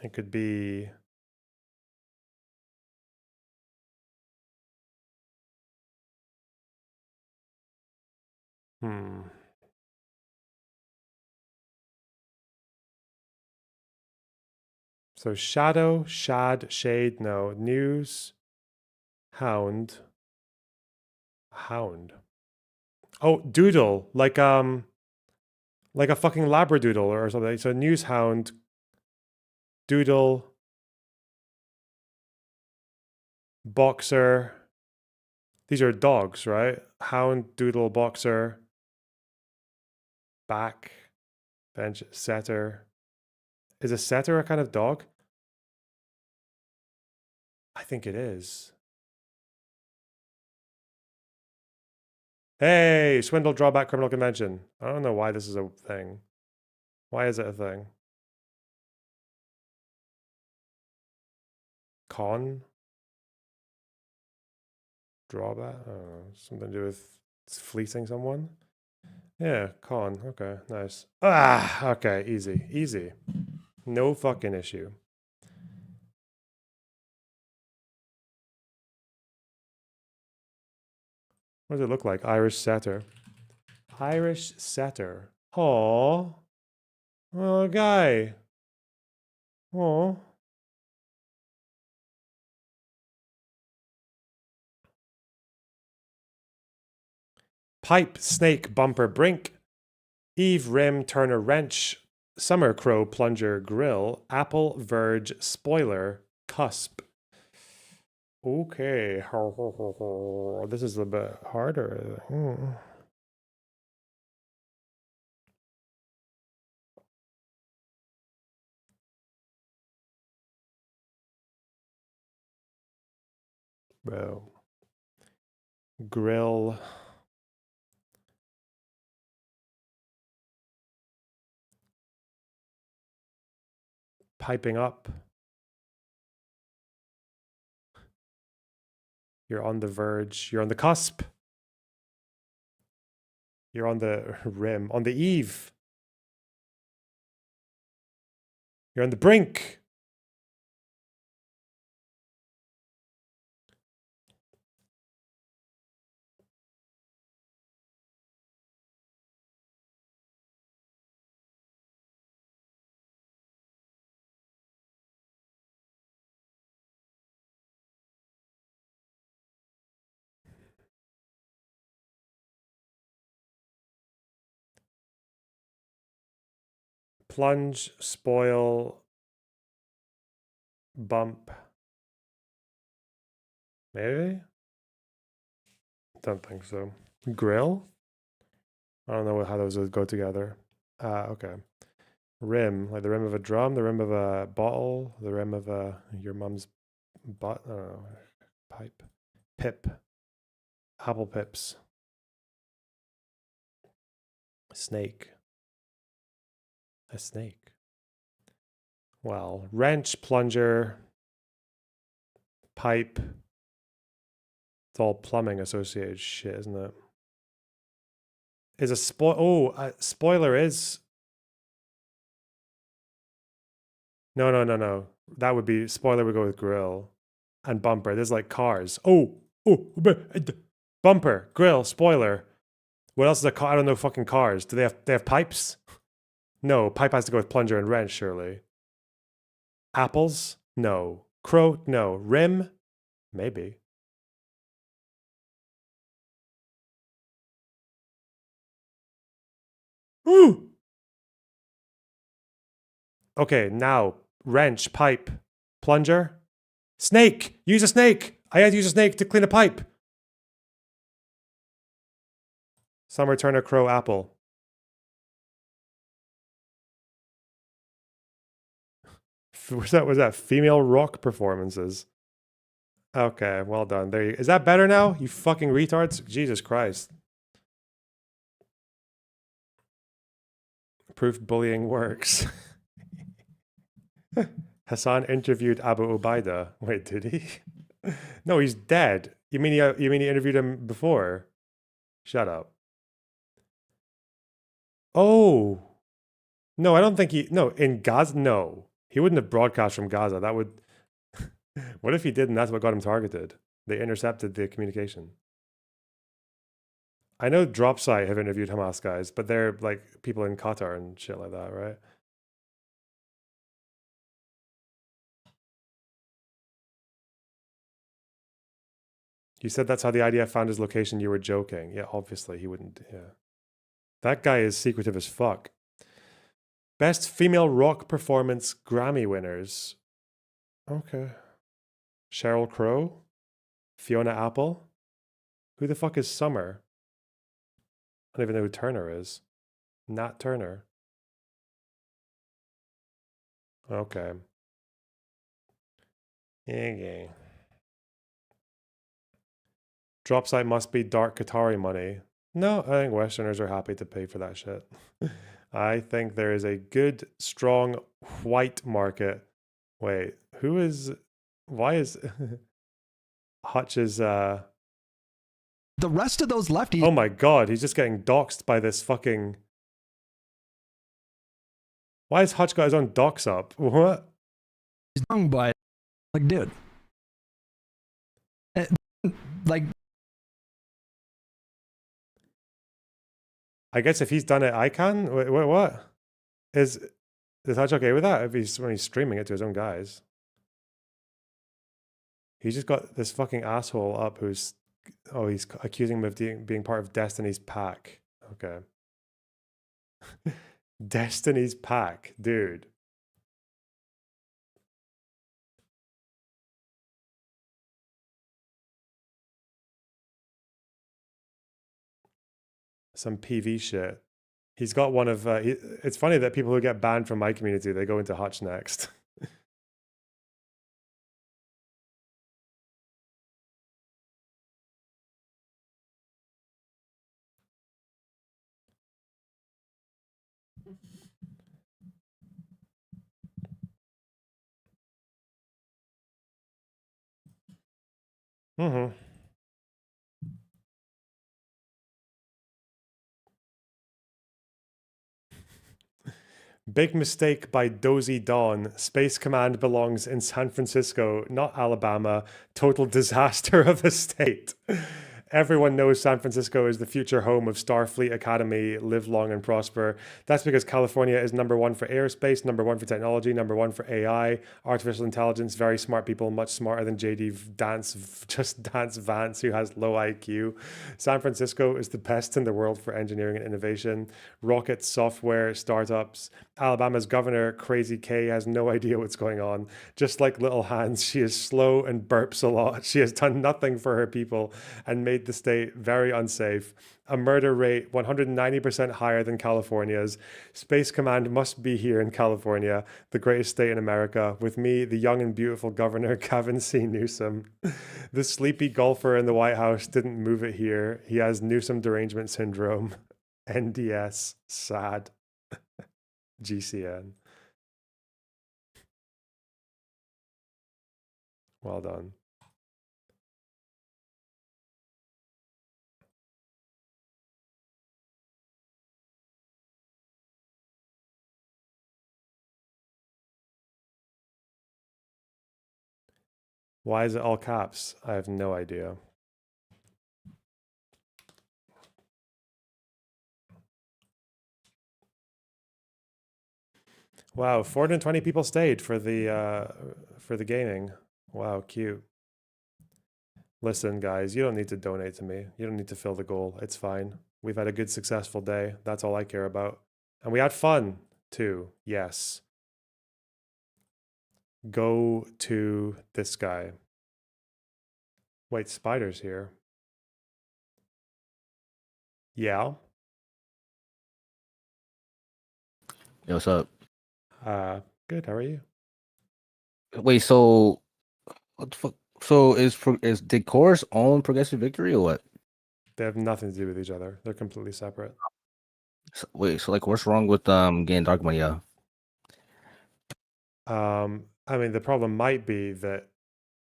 It could be So shadow, shad, shade, no. News, hound. Hound. Oh, doodle, like a fucking labradoodle or something. So news hound, doodle, boxer. These are dogs, right? Hound, doodle, boxer, back, bench, setter. Is a setter a kind of dog? I think it is. Hey, swindle, drawback, criminal convention. I don't know why this is a thing. Why is it a thing? Con? Drawback? I don't know. Something to do with fleecing someone? Yeah, con. Okay, nice. Ah, okay, easy. Easy. No fucking issue. What does it look like? Irish setter. Irish setter. Aw. Oh, guy. Aw. Pipe, snake, bumper, brink. Eve, rim, turner, wrench. Summer crow, plunger, grill. Apple, verge, spoiler, cusp. Okay. This is a bit harder. Bro. Grill. Piping up. You're on the verge. You're on the cusp. You're on the rim. On the eve. You're on the brink. Plunge, spoil, bump. Maybe? Don't think so. Grill? I don't know how those would go together. Okay. Rim, like the rim of a drum, the rim of a bottle, the rim of your mum's butt. I don't know. Pipe. Pip. Apple pips. Snake. A snake. Well, wrench, plunger, pipe. It's all plumbing associated shit, isn't it? Is a spoiler is. No. That would be spoiler would go with grill and bumper. There's like cars. Bumper, grill, spoiler. What else is a car? I don't know fucking cars. Do they have pipes? No, pipe has to go with plunger and wrench, surely. Apples? No. Crow? No. Rim? Maybe. Ooh! Okay, now wrench, pipe, plunger, snake. Use a snake. I had to use a snake to clean a pipe. Summer Turner, crow, apple. Was that female rock performances? Okay, well done. There you. Is that better now? You fucking retards. Jesus Christ. Proof bullying works. Hasan interviewed Abu Ubaidah. Wait, did he? No, he's dead. You mean he interviewed him before? Shut up. Oh. No, I don't think he... No, in Gaza? No. He wouldn't have broadcast from Gaza. That would... What if he did and that's what got him targeted? They intercepted the communication. I know Dropsite have interviewed Hamas guys, but they're like people in Qatar and shit like that, right? You said that's how the IDF found his location. You were joking. Yeah, obviously he wouldn't. Yeah. That guy is secretive as fuck. Best female rock performance Grammy winners. Okay. Sheryl Crow? Fiona Apple? Who the fuck is Summer? I don't even know who Turner is. Nat Turner. Okay. Okay. Dropsite must be dark Qatari money. No, I think Westerners are happy to pay for that shit. I think there is a good, strong white market. Wait, who is... Why is... Hutch's... The rest of those lefties... Oh my god, he's just getting doxxed by this fucking... Why has Hutch got his own dox up? What? He's wrong, but... Like, dude. Like... I guess if he's done it, I can? Wait, what? Is Hutch okay with that? When he's streaming it to his own guys? He's just got this fucking asshole up who's... Oh, he's accusing him of being part of Destiny's pack. Okay. Destiny's pack, dude. Some PV shit. He's got one of... it's funny that people who get banned from my community, they go into Hutch next. Mm-hmm. Big mistake by Dozy Dawn. Space Command belongs in San Francisco, not Alabama. Total disaster of a state. Everyone knows San Francisco is the future home of Starfleet Academy. Live long and prosper. That's because California is #1 for aerospace, #1 for technology, #1 for AI, artificial intelligence, very smart people, much smarter than Dance Vance, who has low IQ. San Francisco is the best in the world for engineering and innovation. Rockets, software, startups. Alabama's governor, Crazy K, has no idea what's going on. Just like Little Hans, she is slow and burps a lot. She has done nothing for her people and made made the state very unsafe. A murder rate 190% higher than California's. Space Command must be here in California, the greatest state in America. With me, the young and beautiful Governor Gavin C. Newsom. The sleepy golfer in the White House didn't move it here. He has Newsom derangement syndrome. NDS. Sad. GCN. Well done. Why is it all caps? I have no idea. Wow, 420 people stayed for the gaming. Wow, cute. Listen, guys, you don't need to donate to me. You don't need to fill the goal. It's fine. We've had a good, successful day. That's all I care about. And we had fun, too. Yes. Go to this guy. Wait, Spider's here. Yeah. Yo, what's up? Good. How are you? Wait, so what the fuck? So is Decor's own Progressive Victory or what? They have nothing to do with each other. They're completely separate. Wait, so like what's wrong with getting dark money out? I mean, the problem might be that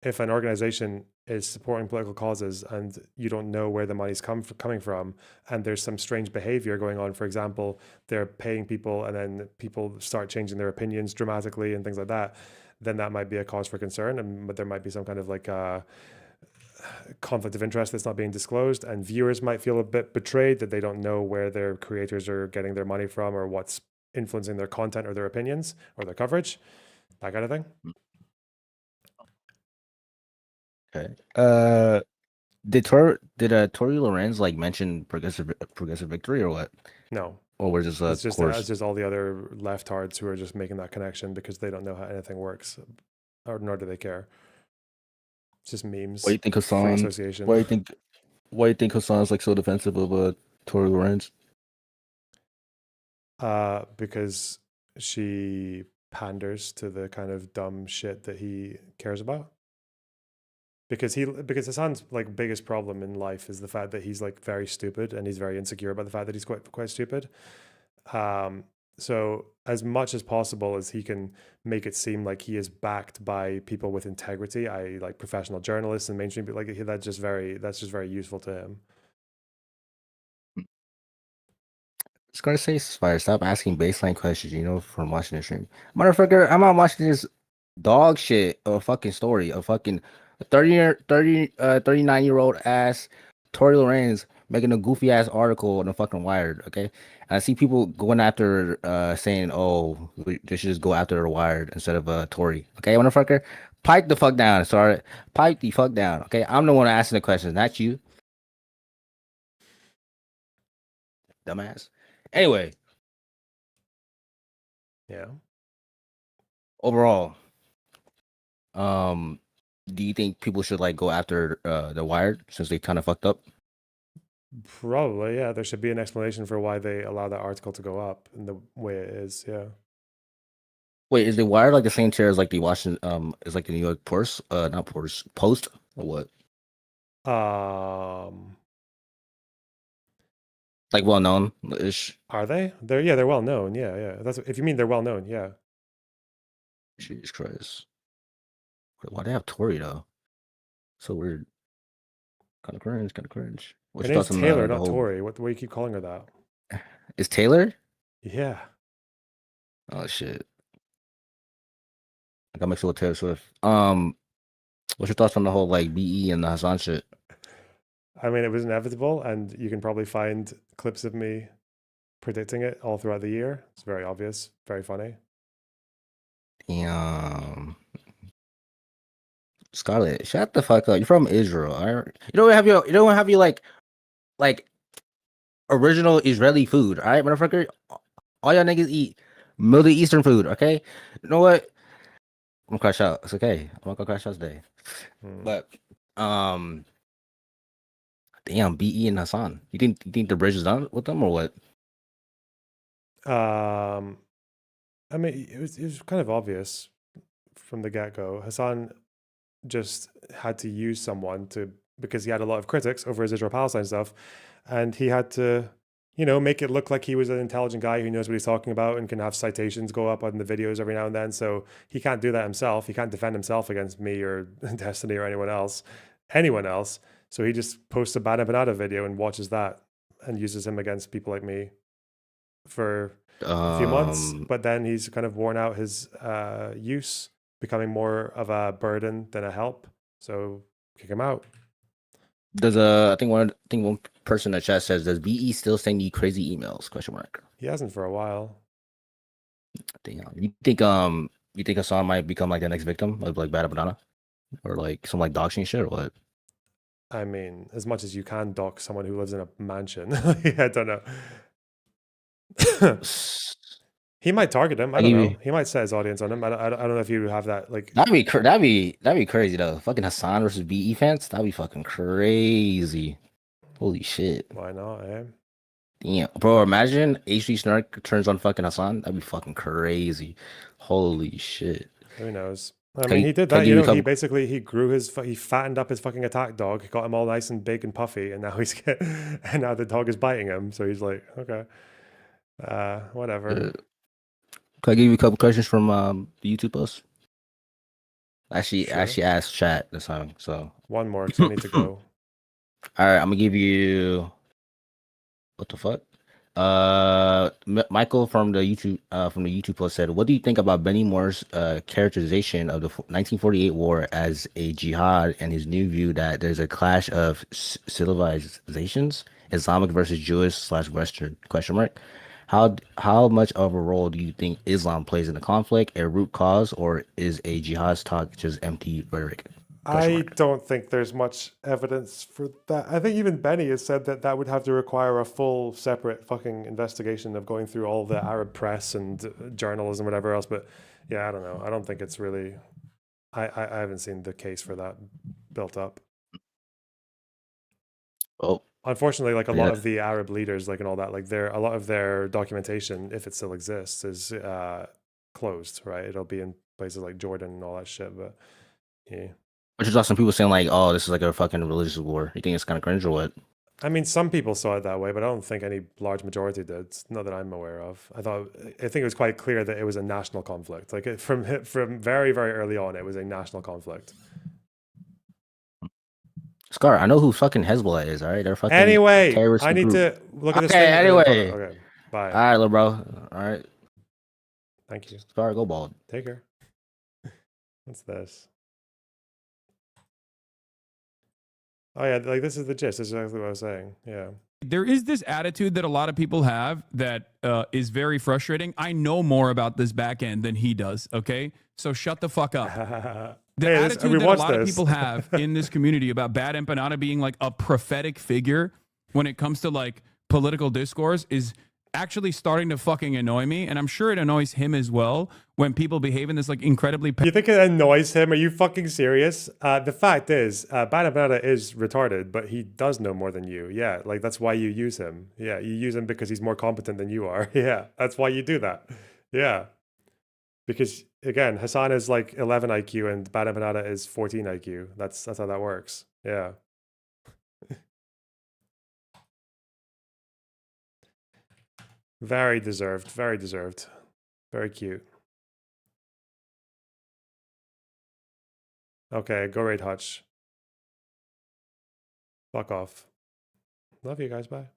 if an organization is supporting political causes and you don't know where the money's coming from, and there's some strange behavior going on, for example, they're paying people and then people start changing their opinions dramatically and things like that, then that might be a cause for concern. But there might be some kind of like conflict of interest that's not being disclosed, and viewers might feel a bit betrayed that they don't know where their creators are getting their money from or what's influencing their content or their opinions or their coverage, that kind of thing. Okay. Did Tory Lorenz like mention Progressive Victory or what? No. Or was this it's just all the other leftards who are just making that connection because they don't know how anything works, or nor do they care. It's just memes. What do you think, Hasan? Free association. Why do you think Hasan's like so defensive of Tory Lorenz? Because she panders to the kind of dumb shit that he cares about. Because Hasan's like biggest problem in life is the fact that he's like very stupid, and he's very insecure about the fact that he's quite stupid. So as much as possible as he can make it seem like he is backed by people with integrity, i.e. like professional journalists and mainstream people, like that's just very useful to him. Scarface is fire. Stop asking baseline questions, from watching the stream. Motherfucker, I'm not watching this dog shit of a fucking story of fucking 39-year-old ass Tory Lorenz making a goofy ass article on the fucking Wired, okay? And I see people going after saying, oh, they should just go after the Wired instead of Tory. Okay, motherfucker? Pipe the fuck down, sorry. Pipe the fuck down, okay? I'm the one asking the questions, not you. Dumbass. Anyway. Yeah. Overall, do you think people should like go after the Wired since they kind of fucked up? Probably, yeah. There should be an explanation for why they allow that article to go up in the way it is. Yeah. Wait, is the Wired like the same tier as like the Washington? Is like the New York Post, not Post or what? Like well known ish. Are they? They're well known. Yeah. That's if you mean they're well known. Yeah. Jesus Christ. Why do they have Tory though? So weird. Kind of cringe. Her name's Taylor, not Tory. What do you keep calling her that? Is Taylor? Yeah. Oh shit. I got mixed with Taylor Swift. What's your thoughts on the whole like BE and the Hasan shit? I mean, it was inevitable, and you can probably find clips of me predicting it all throughout the year. It's very obvious, very funny. Damn. Scarlett, shut the fuck up. You're from Israel. You don't have your like original Israeli food, all right, motherfucker? All y'all niggas eat Middle Eastern food, okay? You know what? I'm gonna crash out. It's okay. I'm not gonna crash out today. But Damn, BE and Hasan. You think the bridge is done with them or what? I mean, it was kind of obvious from the get-go. Hasan just had to use someone because he had a lot of critics over his Israel-Palestine stuff, and he had to, make it look like he was an intelligent guy who knows what he's talking about and can have citations go up on the videos every now and then. So he can't do that himself. He can't defend himself against me or Destiny or anyone else. So he just posts a Bad Empanada video and watches that and uses him against people like me for a few months. But then he's kind of worn out his use, becoming more of a burden than a help. So kick him out. Does I think one person in the chat says, does BE still send you crazy emails? Question mark. He hasn't for a while. Damn. You think Hasan might become like the next victim of like Bad Banana? Or like some like doxing shit or what? I mean, as much as you can dox someone who lives in a mansion. I don't know. He might target him. I don't know. He might set his audience on him. I don't know if you have that. Like that'd be crazy though. Fucking Hasan versus BE fans. That'd be fucking crazy. Holy shit. Why not? Eh? Damn, bro. Imagine HD Snark turns on fucking Hasan. That'd be fucking crazy. Holy shit. Who knows? I mean, he did that. He he fattened up his fucking attack dog, got him all nice and big and puffy, and now now the dog is biting him. So he's like, okay, whatever. Can I give you a couple questions from the YouTube post? Actually asked chat this time. So one more, because I need to go. All right, I'm gonna give you. What the fuck? Michael from the YouTube post said, "What do you think about Benny Moore's characterization of the 1948 war as a jihad and his new view that there's a clash of civilizations, Islamic versus Jewish/Western? Question mark. How much of a role do you think Islam plays in the conflict, a root cause, or is a jihad's talk just empty rhetoric?" I don't think there's much evidence for that. I think even Benny has said that would have to require a full separate fucking investigation of going through all the Arab press and journals and whatever else. But yeah, I don't know. I don't think it's really, I haven't seen the case for that built up. Oh, unfortunately, like a lot of the Arab leaders, like and all that, like a lot of their documentation, if it still exists, is closed, right? It'll be in places like Jordan and all that shit. But yeah. Which is awesome. People saying like, "Oh, this is like a fucking religious war." You think it's kind of cringe or what? I mean, some people saw it that way, but I don't think any large majority did. Not that I'm aware of. I think it was quite clear that it was a national conflict. Like from very, very early on, it was a national conflict. Scar, I know who fucking Hezbollah is. All right, they're fucking. Anyway, I need to look at this. Okay, anyway. Okay, bye. All right, little bro. All right. Thank you. Scar, go bald. Take care. What's this? Oh yeah, like this is the gist. This is exactly what I was saying. Yeah. There is this attitude that a lot of people have that is very frustrating. I know more about this back end than he does. Okay, so shut the fuck up. The attitude that a lot of people have in this community about Bad Empanada being like a prophetic figure when it comes to like political discourse is actually starting to fucking annoy me, and I'm sure it annoys him as well when people behave in this like incredibly. You think it annoys him? Are you fucking serious? The fact is, Bad Empanada is retarded, but he does know more than you. Yeah, like that's why you use him. Yeah, you use him because he's more competent than you are. Yeah, that's why you do that. Yeah, because again, Hasan is like 11 IQ and Bad Empanada is 14 IQ. That's how that works. Yeah. Very deserved. Very deserved. Very cute. Okay, go raid Hutch. Fuck off. Love you guys. Bye.